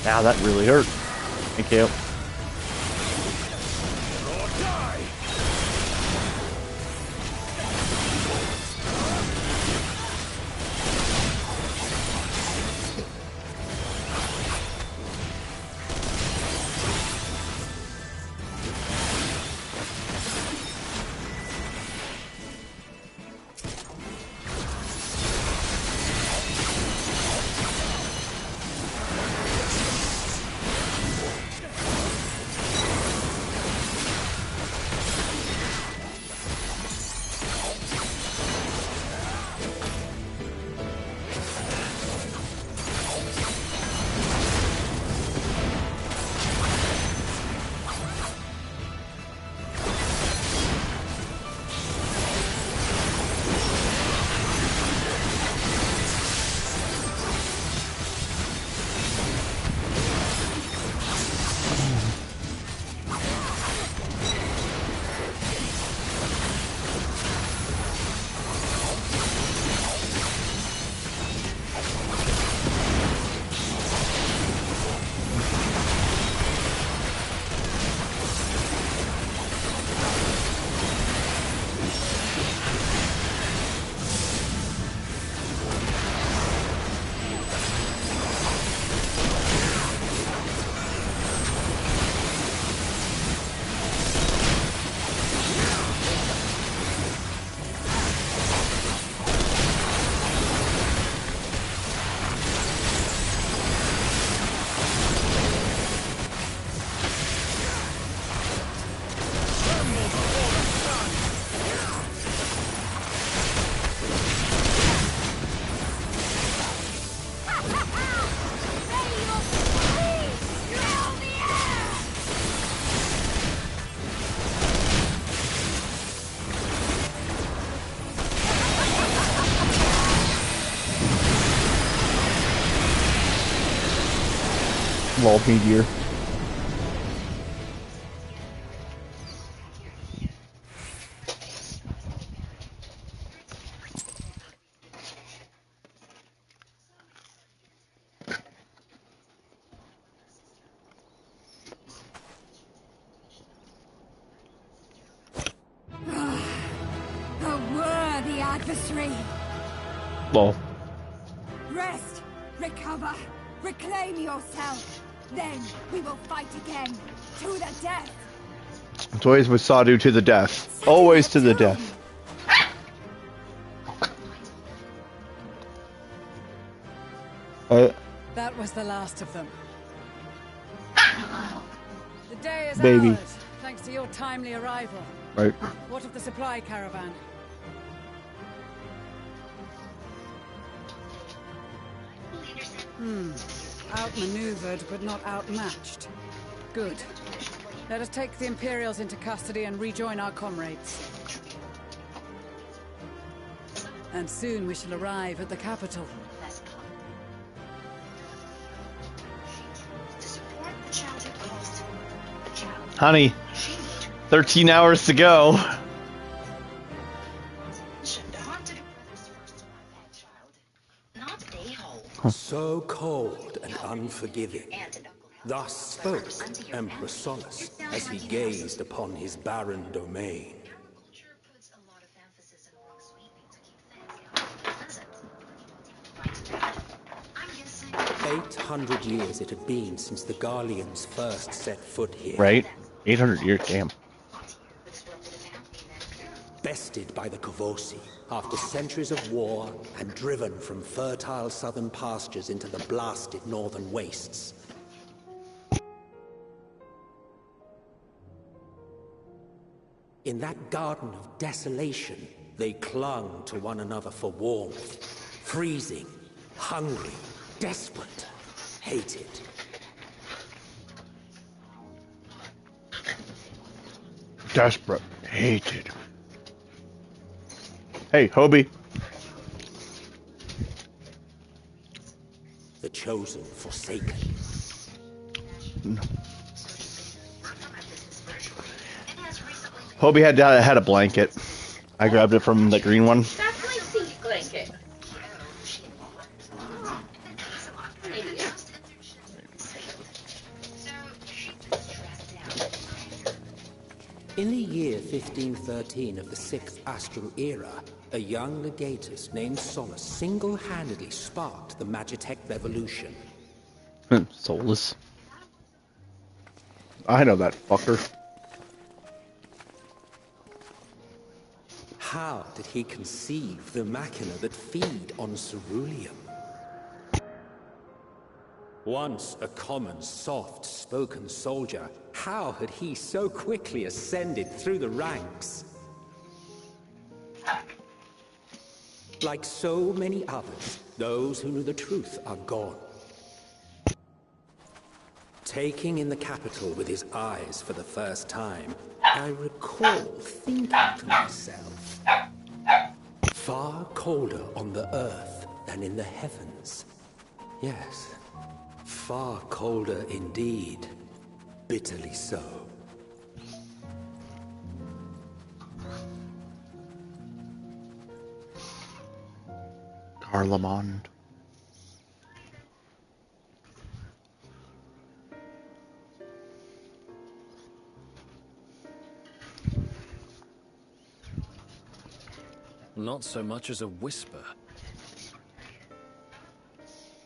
Now that really hurt. Thank you. Lol meteor. A worthy adversary. Lol. Rest, recover, reclaim yourself. Then we will fight again, to the death. Toys with Sadu to the death. Always to the death. That was the last of them. The day is Baby. ours, thanks to your timely arrival. Right. What of the supply caravan? Outmaneuvered, but not outmatched. Good. Let us take the Imperials into custody and rejoin our comrades. And soon we shall arrive at the capital. Honey, 13 hours to go. So cold and unforgiving. Thus spoke Emperor Solus as he gazed upon his barren domain. 800 years it had been since the Garleans first set foot here. Right? 800 years, damn. Best bested by the Kavosi after centuries of war and driven from fertile southern pastures into the blasted northern wastes. In that garden of desolation, they clung to one another for warmth. Freezing, hungry, desperate, hated. Desperate, hated. Hey, Hobie. The chosen, forsaken. Hobie had a blanket. I grabbed it from the green one. That's my seat blanket. In the year 1513 of the 6th Astral Era, a young legatus named Solus single-handedly sparked the Magitech revolution. Solus. I know that fucker. How did he conceive the machina that feed on ceruleum? Once a common, soft-spoken soldier, how had he so quickly ascended through the ranks? Like so many others, those who knew the truth are gone. Taking in the capital with his eyes for the first time, I recall thinking to myself, far colder on the earth than in the heavens. Yes, far colder indeed. Bitterly so. Carlamond. Not so much as a whisper.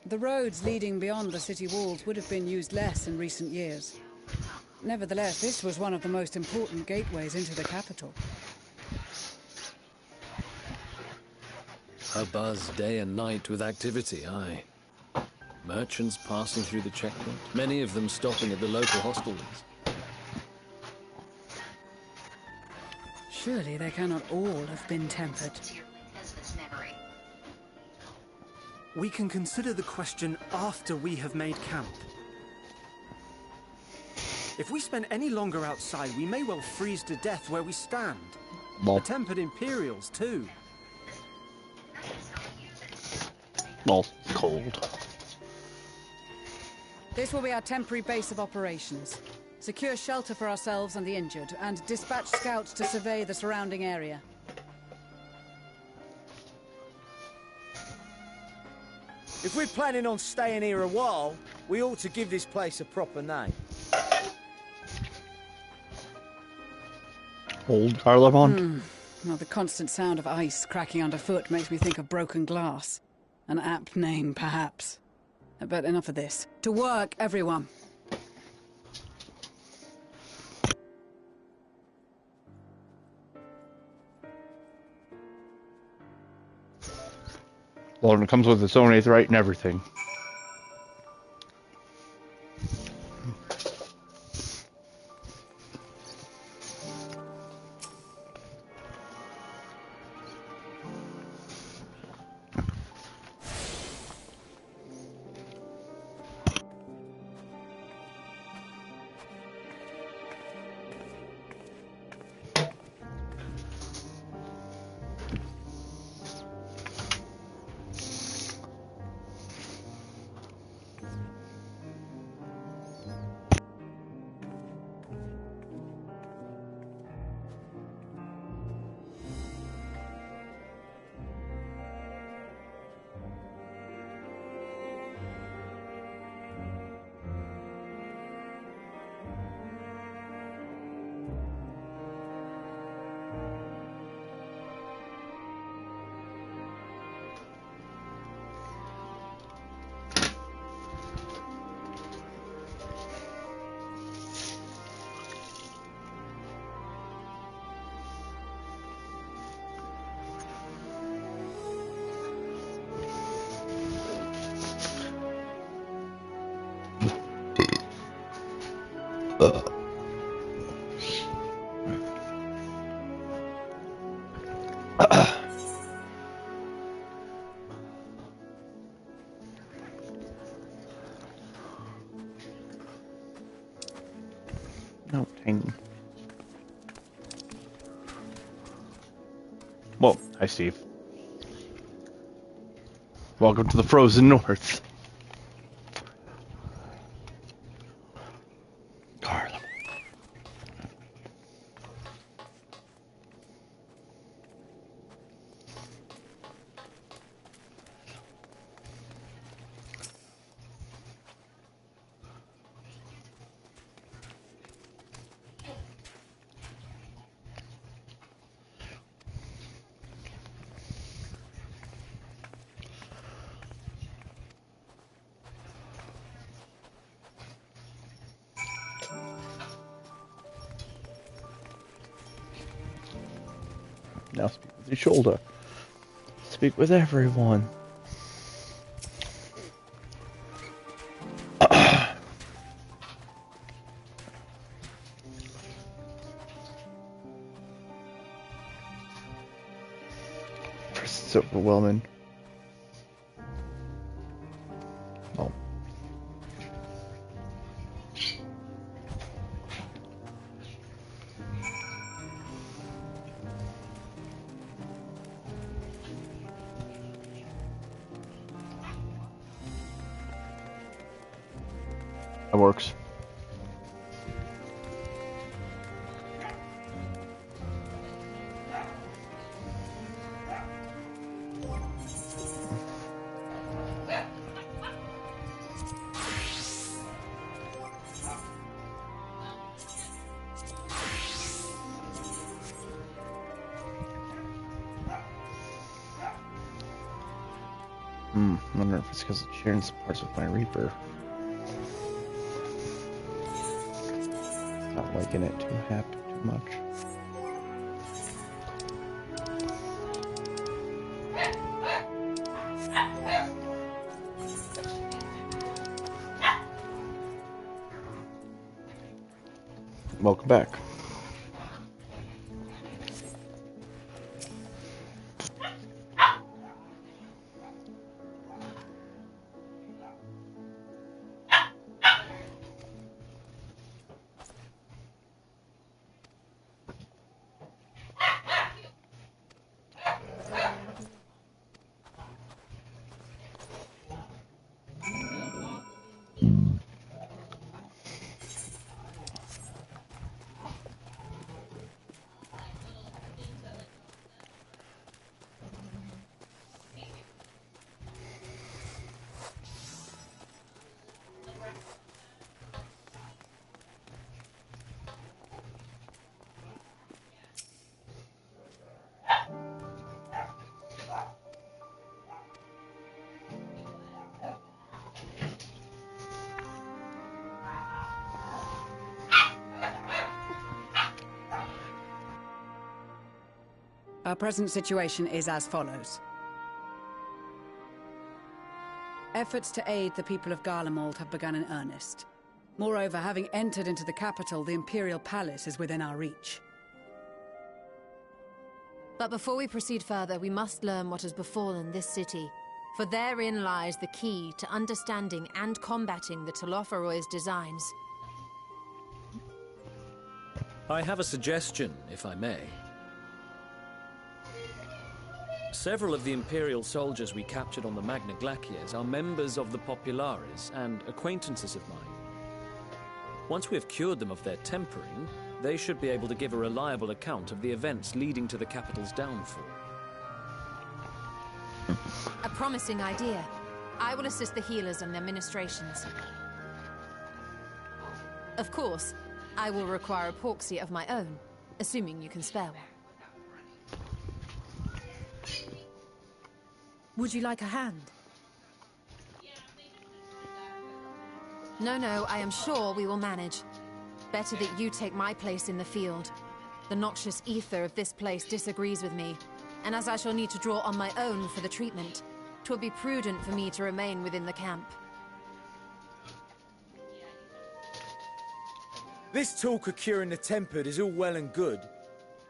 The roads leading beyond the city walls would have been used less in recent years. Nevertheless, this was one of the most important gateways into the capital. A buzz day and night with activity, aye. Merchants passing through the checkpoint, many of them stopping at the local hostelries. Surely they cannot all have been tempered. We can consider the question after we have made camp. If we spend any longer outside, we may well freeze to death where we stand. Well. The tempered Imperials, too. Well, cold. This will be our temporary base of operations. Secure shelter for ourselves and the injured, and dispatch scouts to survey the surrounding area. If we're planning on staying here a while, we ought to give this place a proper name. Old Carlamond. Well, the constant sound of ice cracking underfoot makes me think of broken glass. An apt name, perhaps. But enough of this. To work, everyone! Well, it comes with its own aetheryte and everything. No, dang. Well, hi, Steve. Welcome to the frozen north. Carla. Now speak with your shoulder. Speak with everyone. It's overwhelming. Oh. That works. I wonder if it's because it's sharing some parts with my Reaper. Not liking it too much. Welcome back. Our present situation is as follows. Efforts to aid the people of Garlemald have begun in earnest. Moreover, having entered into the capital, the Imperial Palace is within our reach. But before we proceed further, we must learn what has befallen this city, for therein lies the key to understanding and combating the Telophoroid's designs. I have a suggestion, if I may. Several of the Imperial soldiers we captured on the Magna Glaciers are members of the Populares and acquaintances of mine. Once we have cured them of their tempering, they should be able to give a reliable account of the events leading to the capital's downfall. A promising idea. I will assist the healers on their ministrations. Of course, I will require a proxy of my own, assuming you can spare one. Would you like a hand? No, I am sure we will manage. Better that you take my place in the field. The noxious ether of this place disagrees with me, and as I shall need to draw on my own for the treatment, 'twill be prudent for me to remain within the camp. This talk of curing the tempered is all well and good,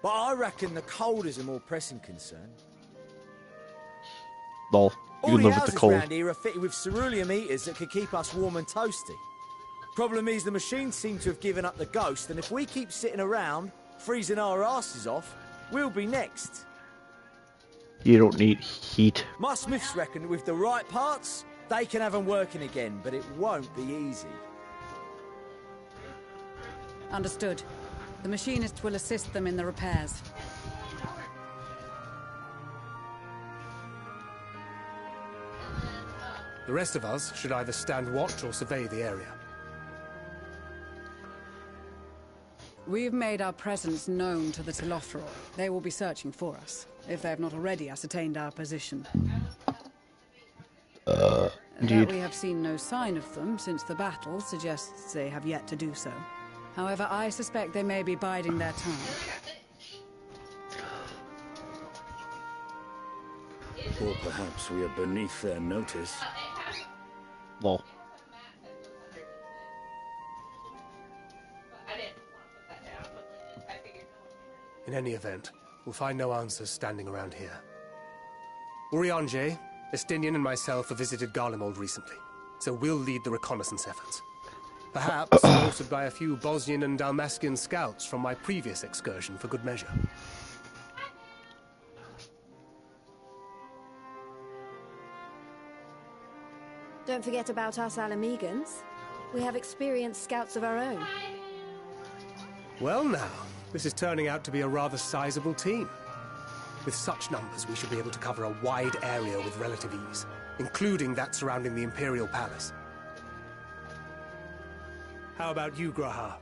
but I reckon the cold is a more pressing concern. Lol. You All can the live with the houses cold. round here are fitted with cerulean heaters that could keep us warm and toasty. Problem is, the machines seem to have given up the ghost, and if we keep sitting around, freezing our asses off, we'll be next. You don't need heat. My smiths reckon that with the right parts, they can have them working again, but it won't be easy. Understood. The machinist will assist them in the repairs. The rest of us should either stand watch or survey the area. We've made our presence known to the Telothroi. They will be searching for us, if they have not already ascertained our position. Indeed. That we have seen no sign of them since the battle suggests they have yet to do so. However, I suspect they may be biding their time. Or perhaps we are beneath their notice. Lol. In any event, we'll find no answers standing around here. Urianger, Estinian and myself have visited Garlemald recently, so we'll lead the reconnaissance efforts. Perhaps bolstered by a few Bosnian and Dalmatian scouts from my previous excursion for good measure. Don't forget about us Alamegans. We have experienced scouts of our own. Well now, this is turning out to be a rather sizable team. With such numbers, we should be able to cover a wide area with relative ease, including that surrounding the Imperial Palace. How about you, Graha?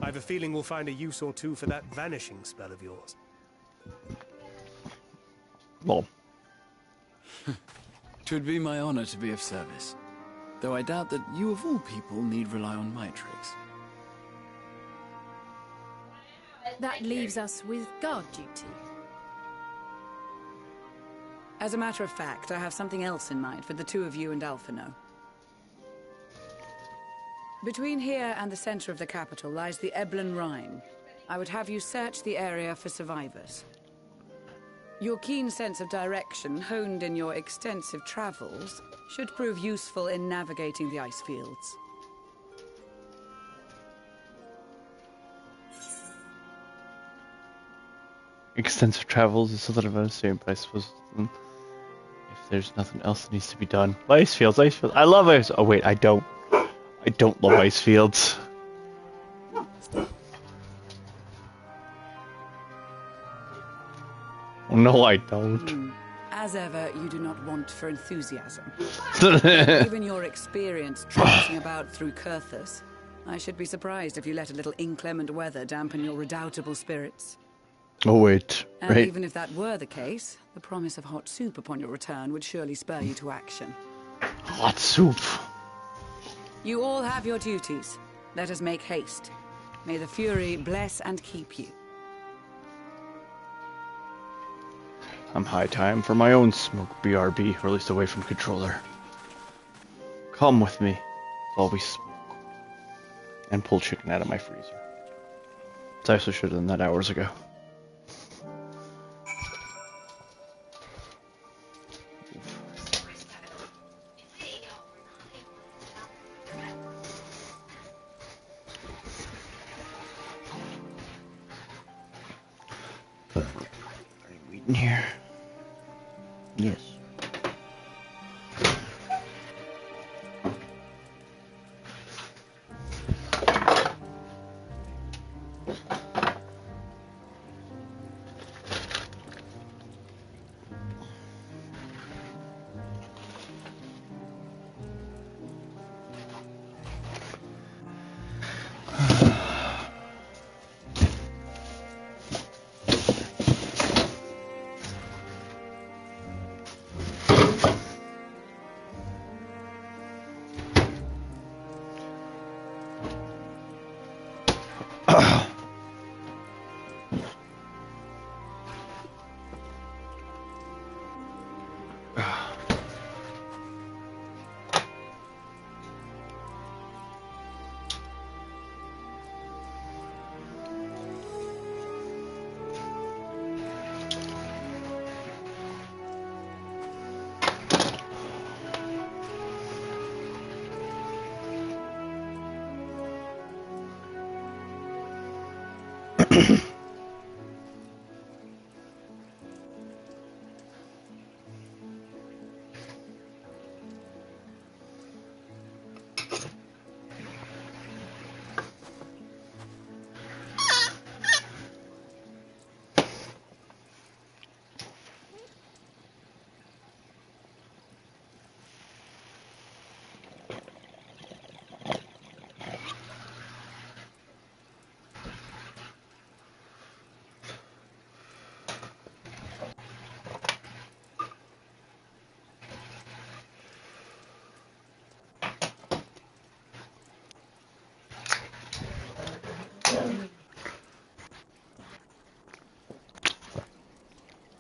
I have a feeling we'll find a use or two for that vanishing spell of yours. Lol. 'Twould be my honor to be of service, though I doubt that you of all people need rely on my tricks. That leaves us with guard duty. As a matter of fact, I have something else in mind for the two of you and Alphino. Between here and the center of the capital lies the Eblan Rhine. I would have you search the area for survivors. Your keen sense of direction, honed in your extensive travels, should prove useful in navigating the ice fields. Extensive travels is something I've assumed, but I suppose if there's nothing else that needs to be done. Ice fields, ice fields. I love ice. Oh wait, I don't. I don't love ice fields. Oh, no, I don't. As ever, you do not want for enthusiasm. Given your experience traipsing about through Kurthus, I should be surprised if you let a little inclement weather dampen your redoubtable spirits. Oh wait, And right. even if that were the case, the promise of hot soup upon your return would surely spur you to action. Hot soup. You all have your duties. Let us make haste. May the Fury bless and keep you. I'm high time for my own smoke BRB, or at least away from controller. Come with me, while we smoke. And pull chicken out of my freezer. I also should have done that hours ago. In here. Yes.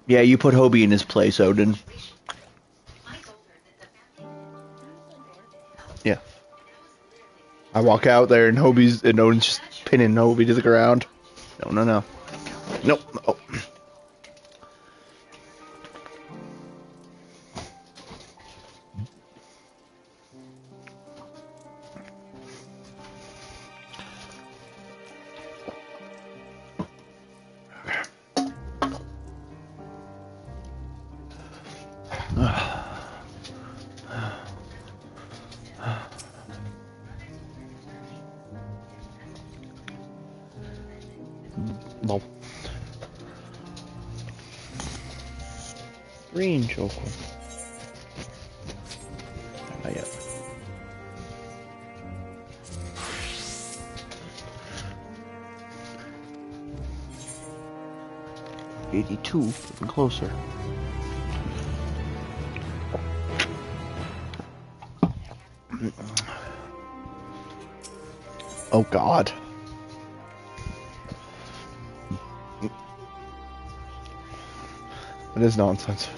Yeah, you put Hobie in his place, Odin. Yeah. I walk out there and Odin's just pinning Hobie to the ground. No. Nope. Oh. Well. Green chocolate. Not yet. $82, even closer. Oh God. That is nonsense.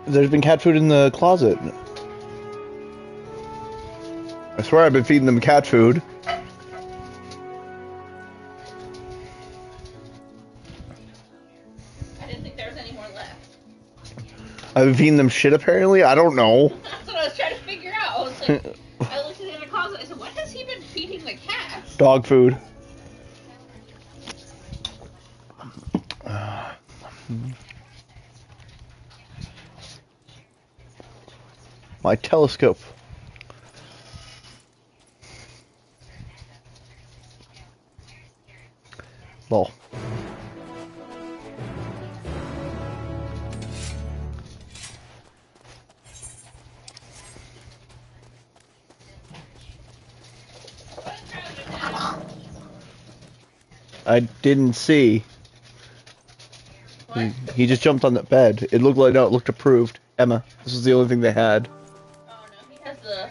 There's been cat food in the closet. I swear I've been feeding them cat food. I didn't think there was any more left. I've been feeding them shit apparently? I don't know. That's what I was trying to figure out. I was like, I looked at the other closet. I said, what has he been feeding the cats? Dog food. My telescope. Well. I didn't see. He just jumped on that bed. It looked like, no, it looked approved. Emma, this is the only thing they had. Oh no, he has the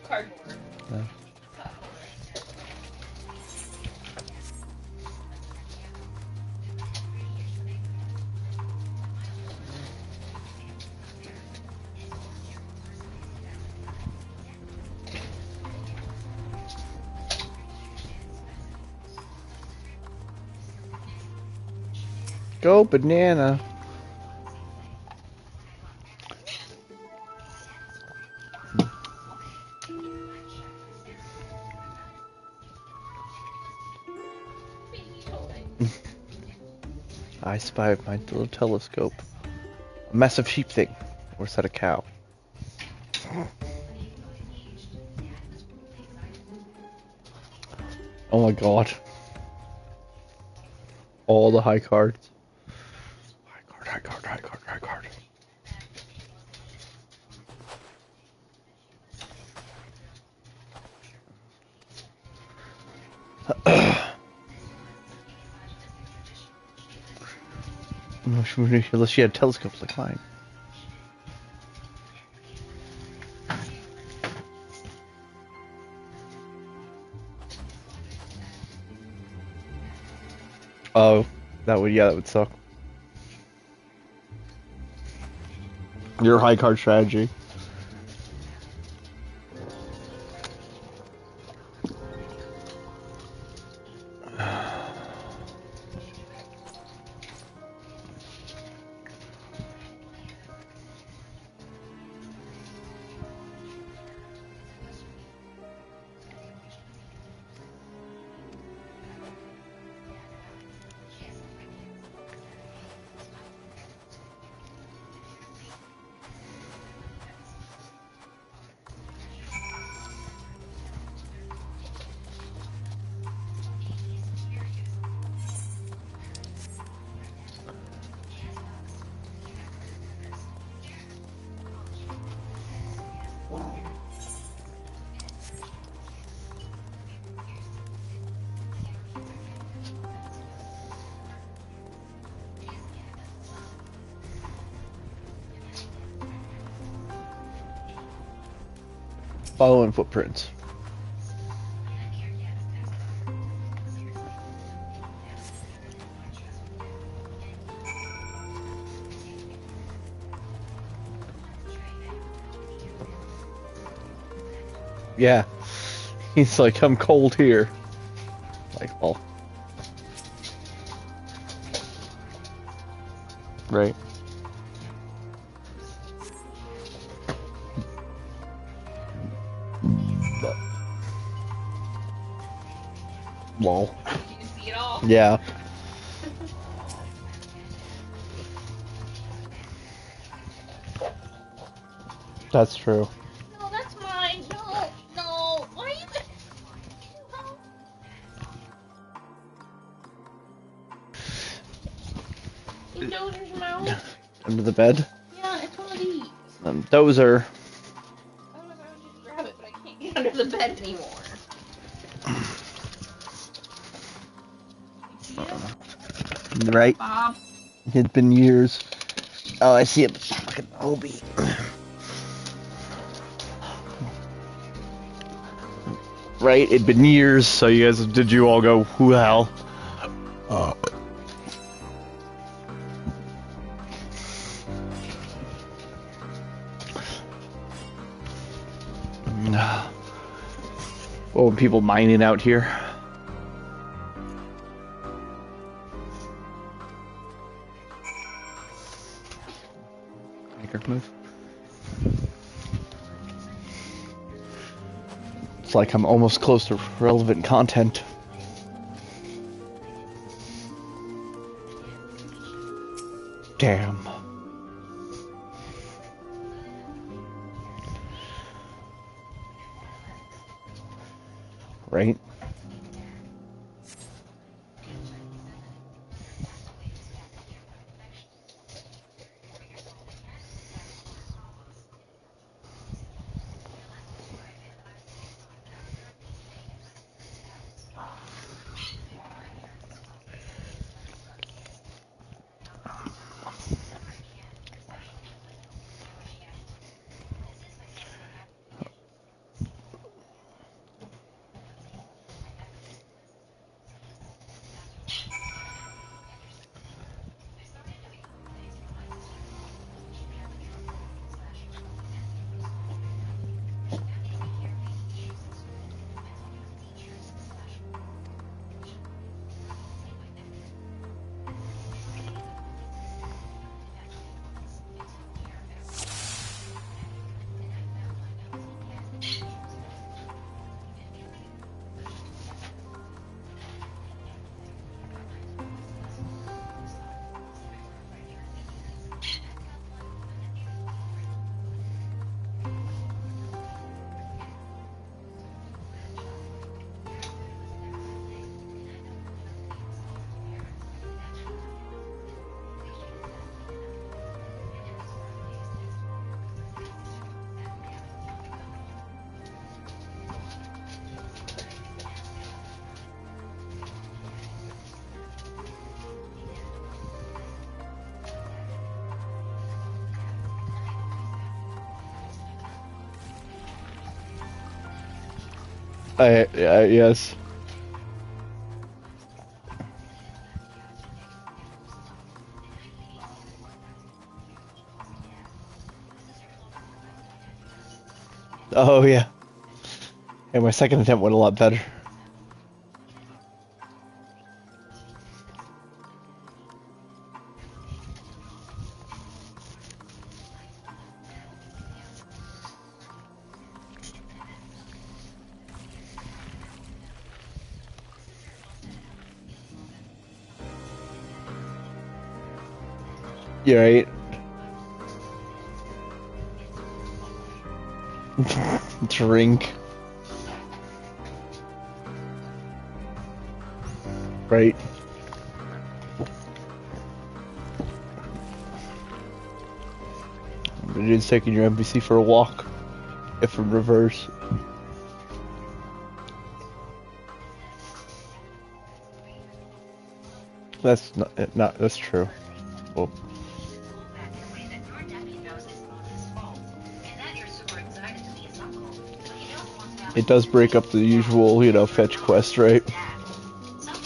cardboard. Yeah. Go banana. I spy my little telescope. A massive sheep thing. Or is that a cow? Oh my God. All the high cards. High card. Unless she had telescopes like mine. Oh, that would suck. Your high card strategy. Following footprints. Yeah. He's like, I'm cold here. Like, well. Right. But. Lol. You see it all? Yeah. That's true. No, that's mine. No, no. Why are you... In Dozer's mouth? Under the bed? Yeah, it's one of these. Dozer. Otherwise I would just grab it, but I can't get under the bed anymore. Right. Bob. It's been years. Oh, I see it. Fucking Obi. Right, it'd been years, so you guys, did you all go, who the hell? Oh, people mining out here. Make her move. It's like I'm almost close to relevant content. Damn. Right? Yes. Oh, yeah. And my second attempt went a lot better. You're right. Drink. Right. But it's taking your NPC for a walk. If in reverse. That's not that's true. Well, it does break up the usual, you know, fetch quest, right?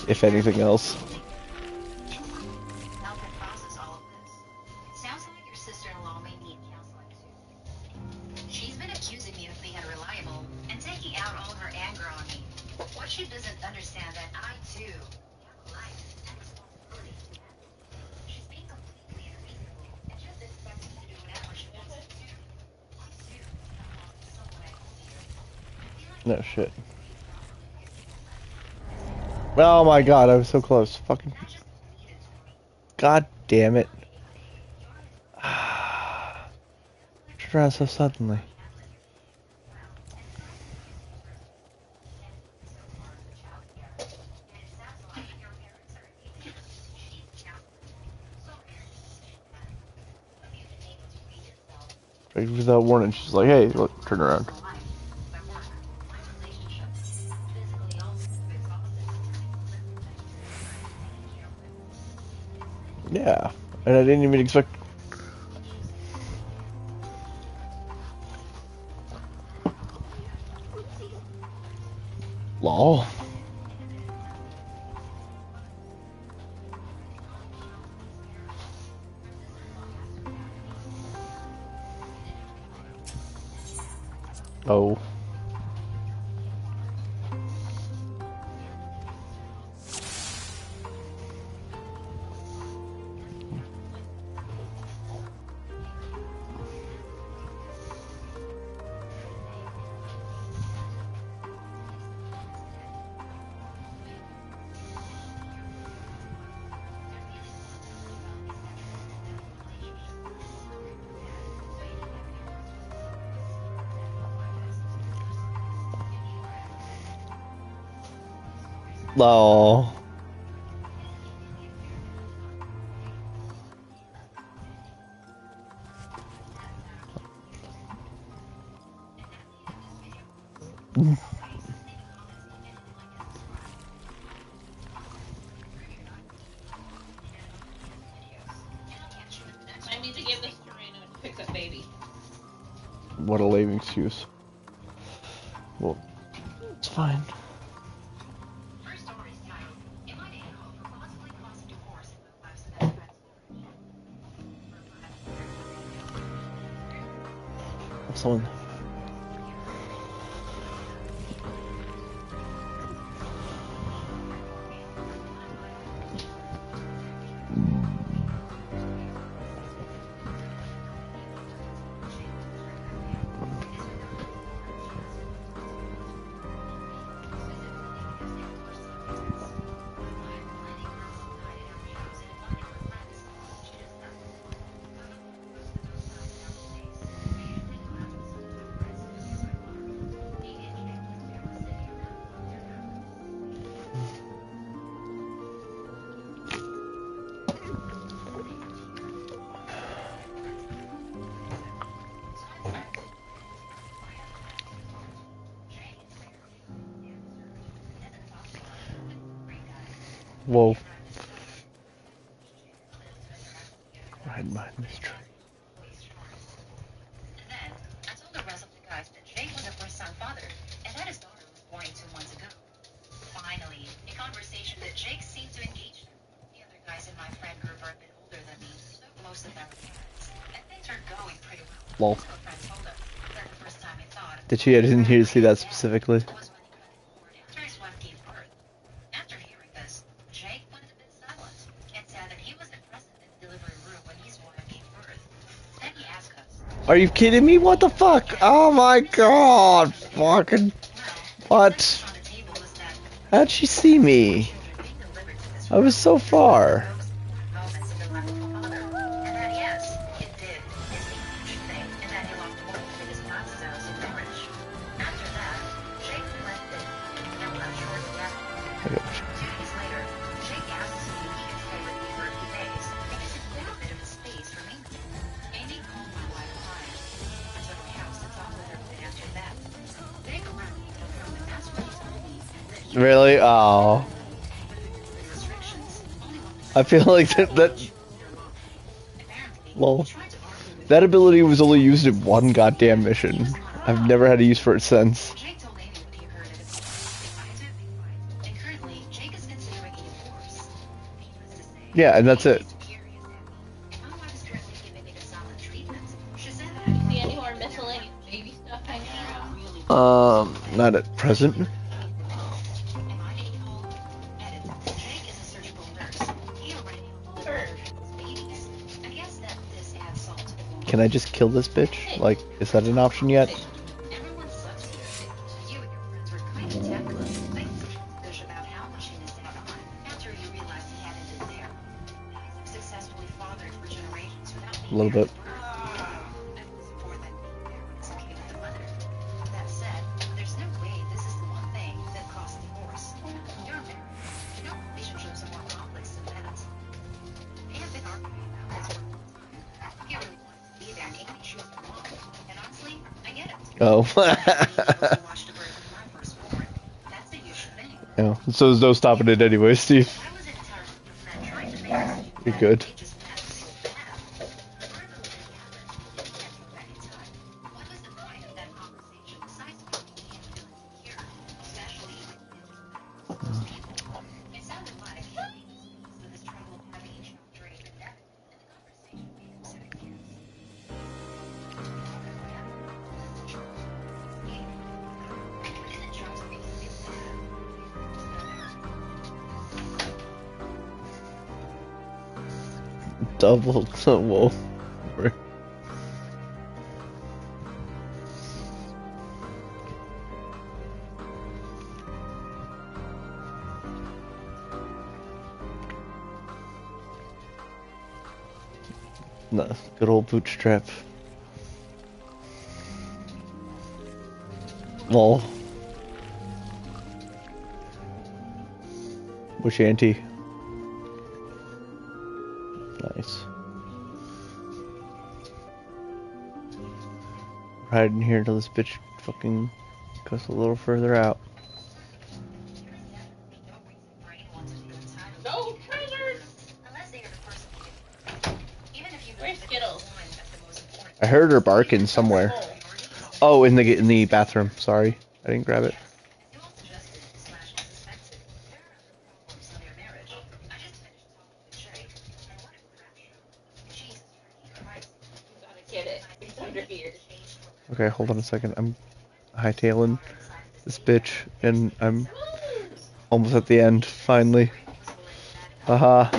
If anything else. She's been accusing me of being unreliable and taking No shit. Oh my god, I was so close. Fucking. God damn it. Turned around so suddenly. Right without warning, she's like, hey, look, turn around. Yeah, and I didn't even expect. Lol. Oh. Lol. I need to give this to Reno to pick up baby. What a lame excuse. Well, it's fine. Someone. Whoa. Hide behind this tree. And then, I told the rest of the guys that Jake was a first-time father, and that his daughter was born 2 months ago. Finally, a conversation that Jake seemed to engage in. The other guys in my friend group are a bit older than me, so most of them are parents, and things are going pretty well. Lol. So a friend told us that the first time he thought Did she? I didn't hear you see that specifically. after his wife gave birth. After hearing this, Jake went a bit silent and said that he wasn't present in the delivery room when his wife gave birth. Then he asked us, Are you kidding me? What the fuck? Oh my god! Fucking. What? How'd she see me? I was so far. Really? Oh. I feel like that. Well, that ability was only used in one goddamn mission. I've never had a use for it since. Yeah, and that's it. See any more miscellaneous baby stuff hanging around? Not at present. Can I just kill this bitch? Like, is that an option yet? A little bit. That said, there's no way this is the one thing that caused divorce. You're married. You know relationships are more complex than that. They have been arguing about this for a long time. He really wanted to be there and Amy chose her mom. And honestly, I get it. Oh. Yeah. So there's no stopping it anyway, Steve. You're good. Double. Whoa. No, good old bootstrap. Lol. Which auntie? Nice. Hiding here until this bitch fucking goes a little further out. Go, trailers! Where's Skittles? I heard her barking somewhere. Oh, in the bathroom. Sorry, I didn't grab it. Get it. It's under here. Okay, hold on a second. I'm hightailing this bitch, and I'm almost at the end, finally. Haha.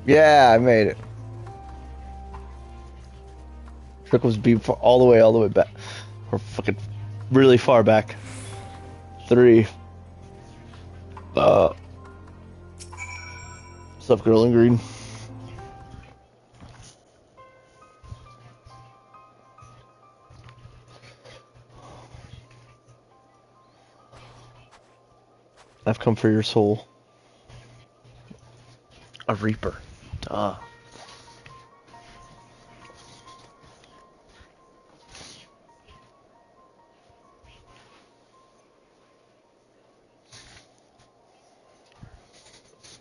Yeah, I made it. Trickles beam all the way back. Or fucking really far back. 3. Stuff girl in green. I've come for your soul. A reaper. Duh.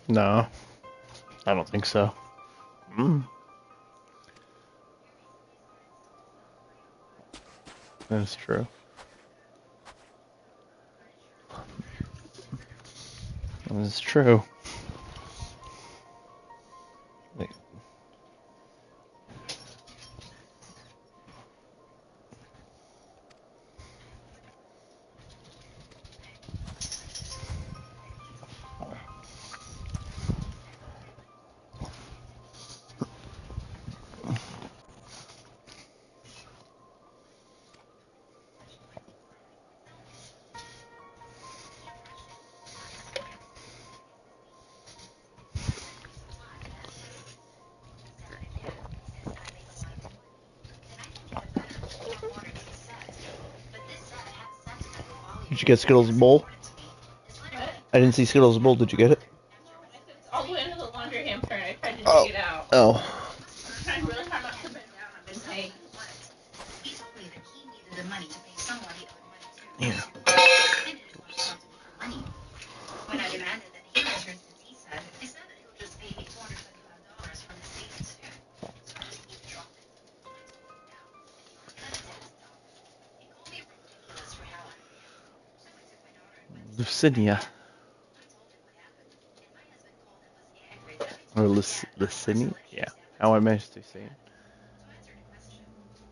No, I don't think so. That's true. That's true. Wait. Did you get Skittles' bowl? What? I didn't see Skittles' bowl. Did you get it? It's all the way into the laundry hamper and I tried to dig it out. Oh. I'm trying really hard not to bend down. I've been saying. He told me that he needed the money to pay someone he owed money to. Yeah. I didn't want to talk to him for money. When I demanded that he return to the said that he'll just pay me $275 from the state soon. So I just need to drop it. I told him now, and he was gonna do his stuff. He called me ridiculous for how I am. So I took my daughter and went to Lucinia. I told him what happened, and my husband called him angry that I Or Lucinia? Yeah. How I managed to say it. to answer the question.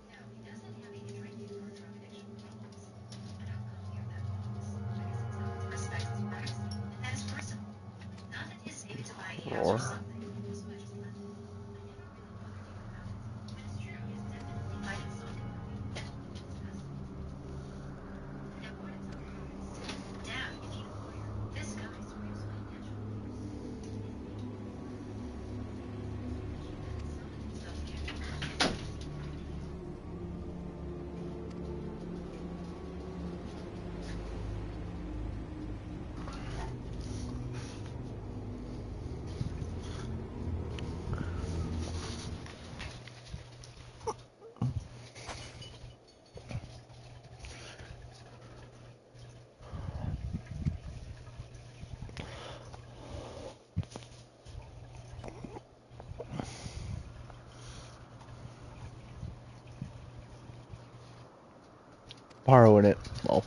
No, he doesn't have any drinking or drug addiction problems. I don't go near that office. I guess it's not a prison. Or... borrowing it. Well.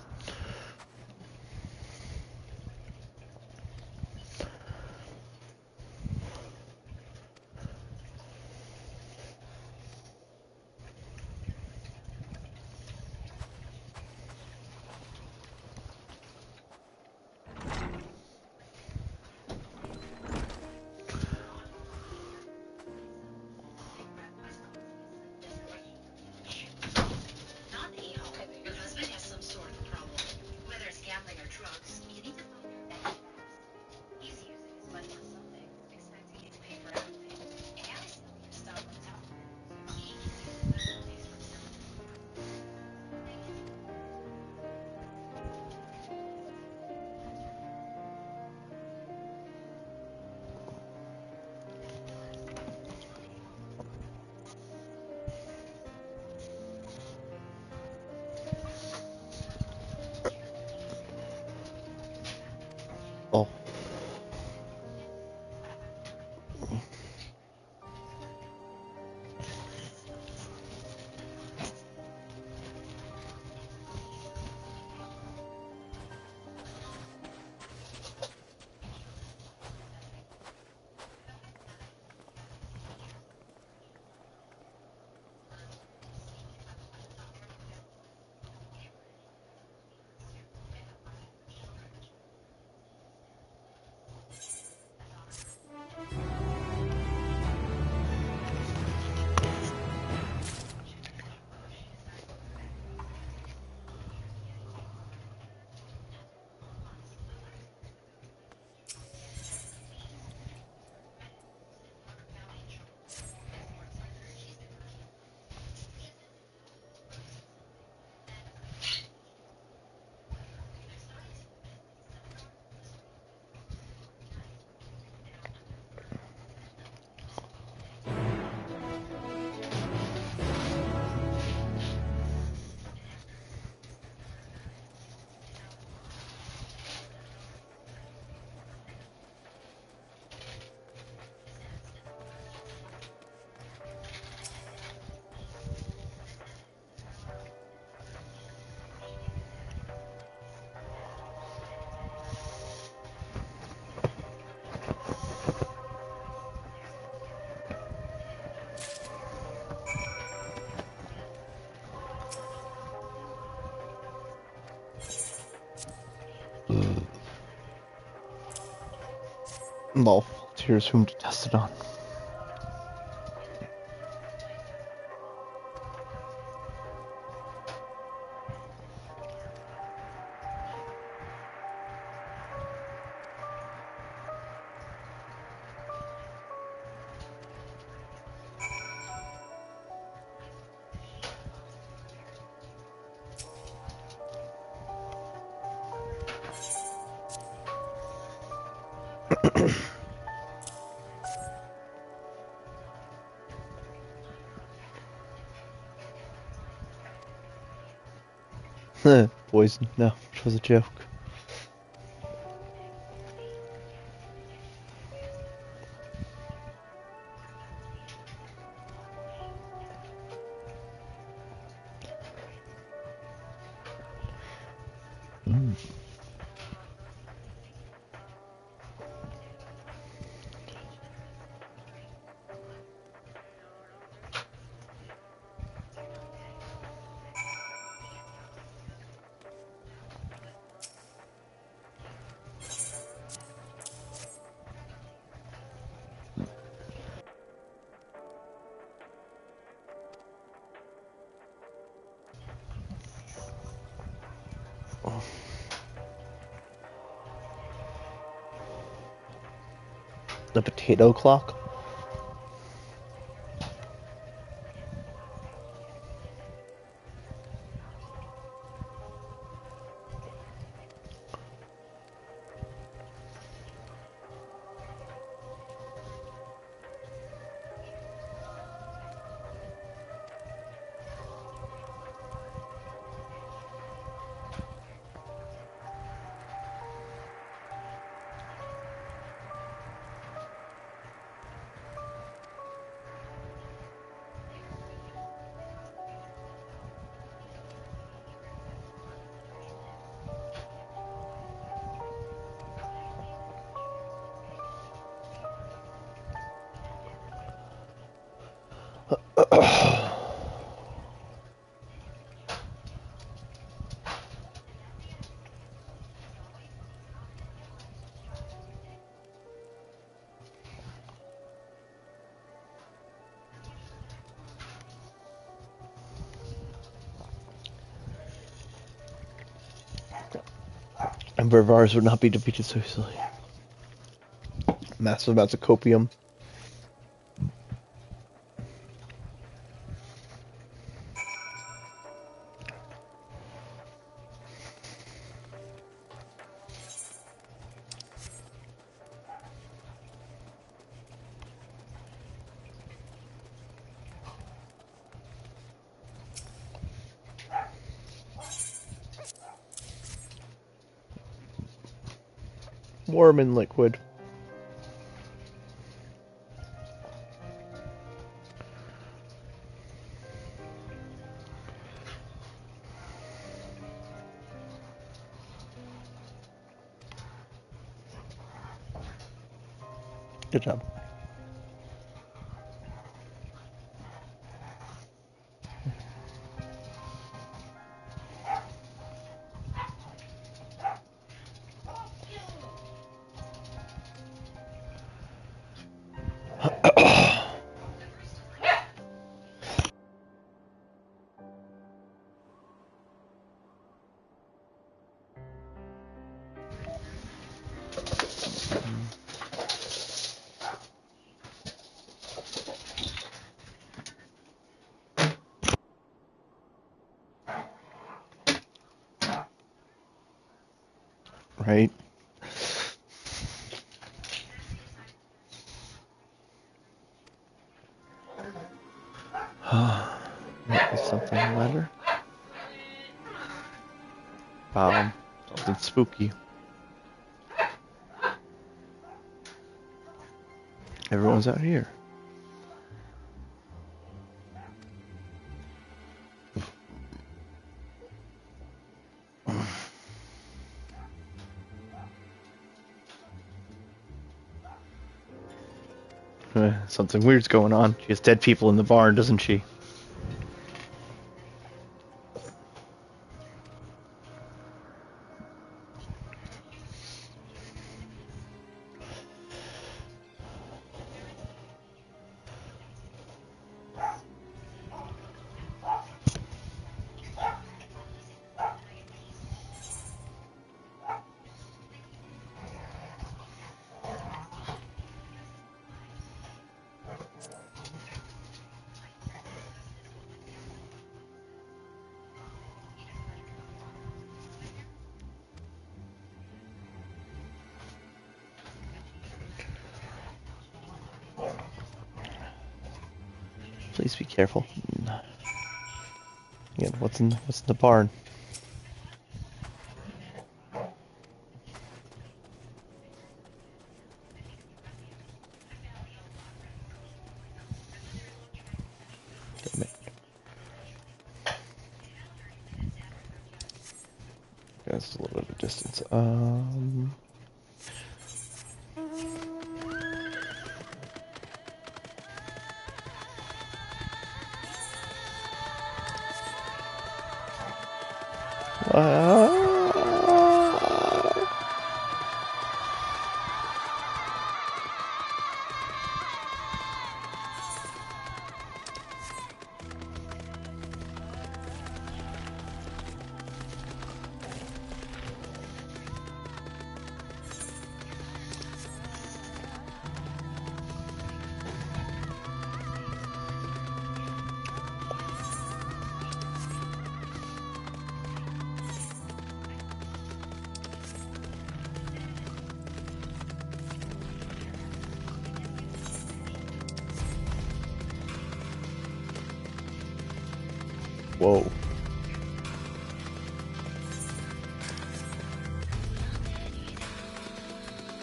Oh. Well, here's whom to test it on. Poison. No, it was a joke. The potato clock? And Brevars would not be defeated so easily. Massive amounts of copium. Warm and liquid. Good job. Right? Might be something better. Something spooky. Everyone's out here. Something weird's going on. She has dead people in the barn, doesn't she? Please be careful. Again, what's in the barn? Damn it. That's a little bit of distance. Whoa.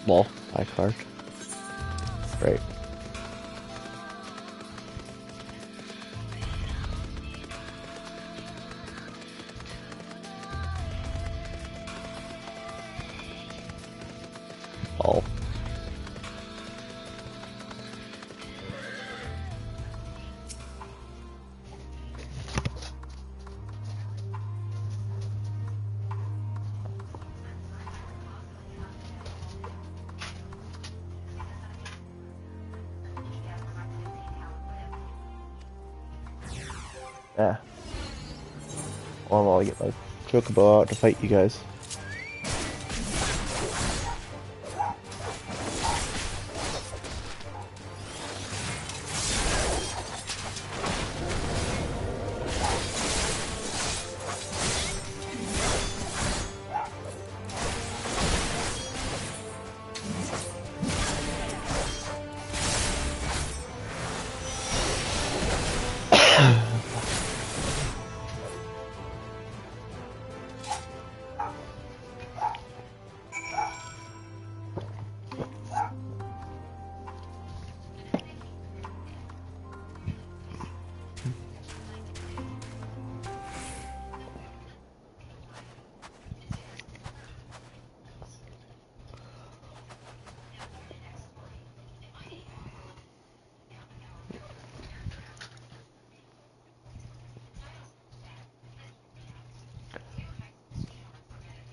Lol, high card. Great. Oh. Yeah. Well, I'll get my chocobo out to fight you guys.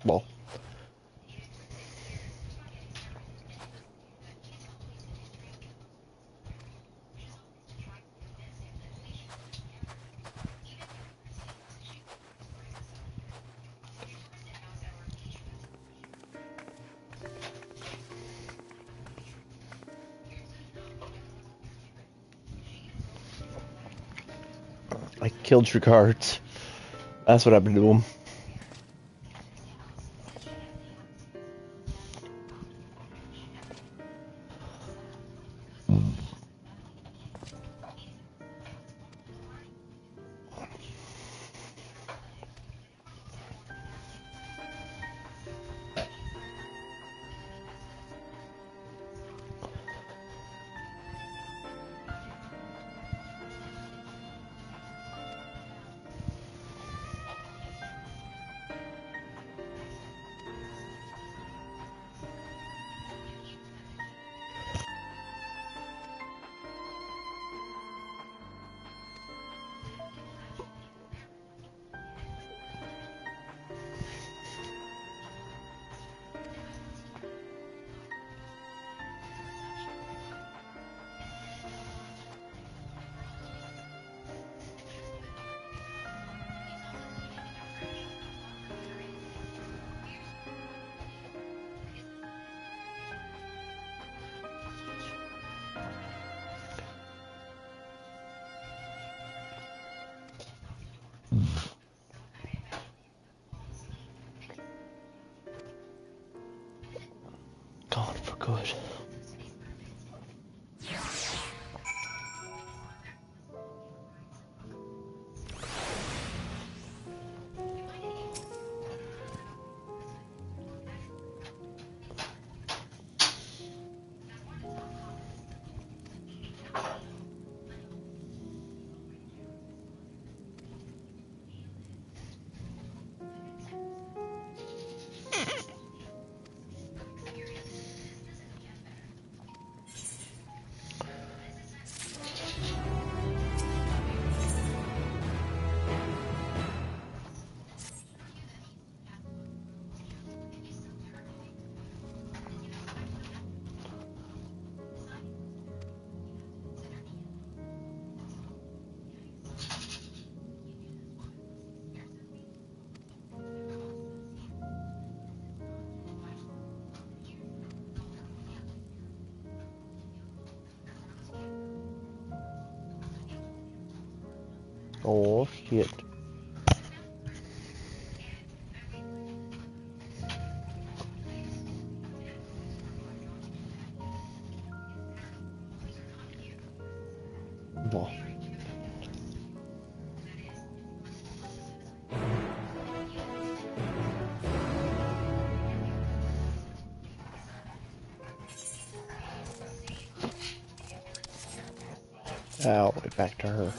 Well. I killed your cards. That's what happened to him. Gone for good. Oh shit. Well. All the way back to her.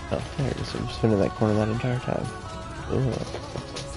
Oh, there it is. I'm just been in that corner that entire time. Ugh.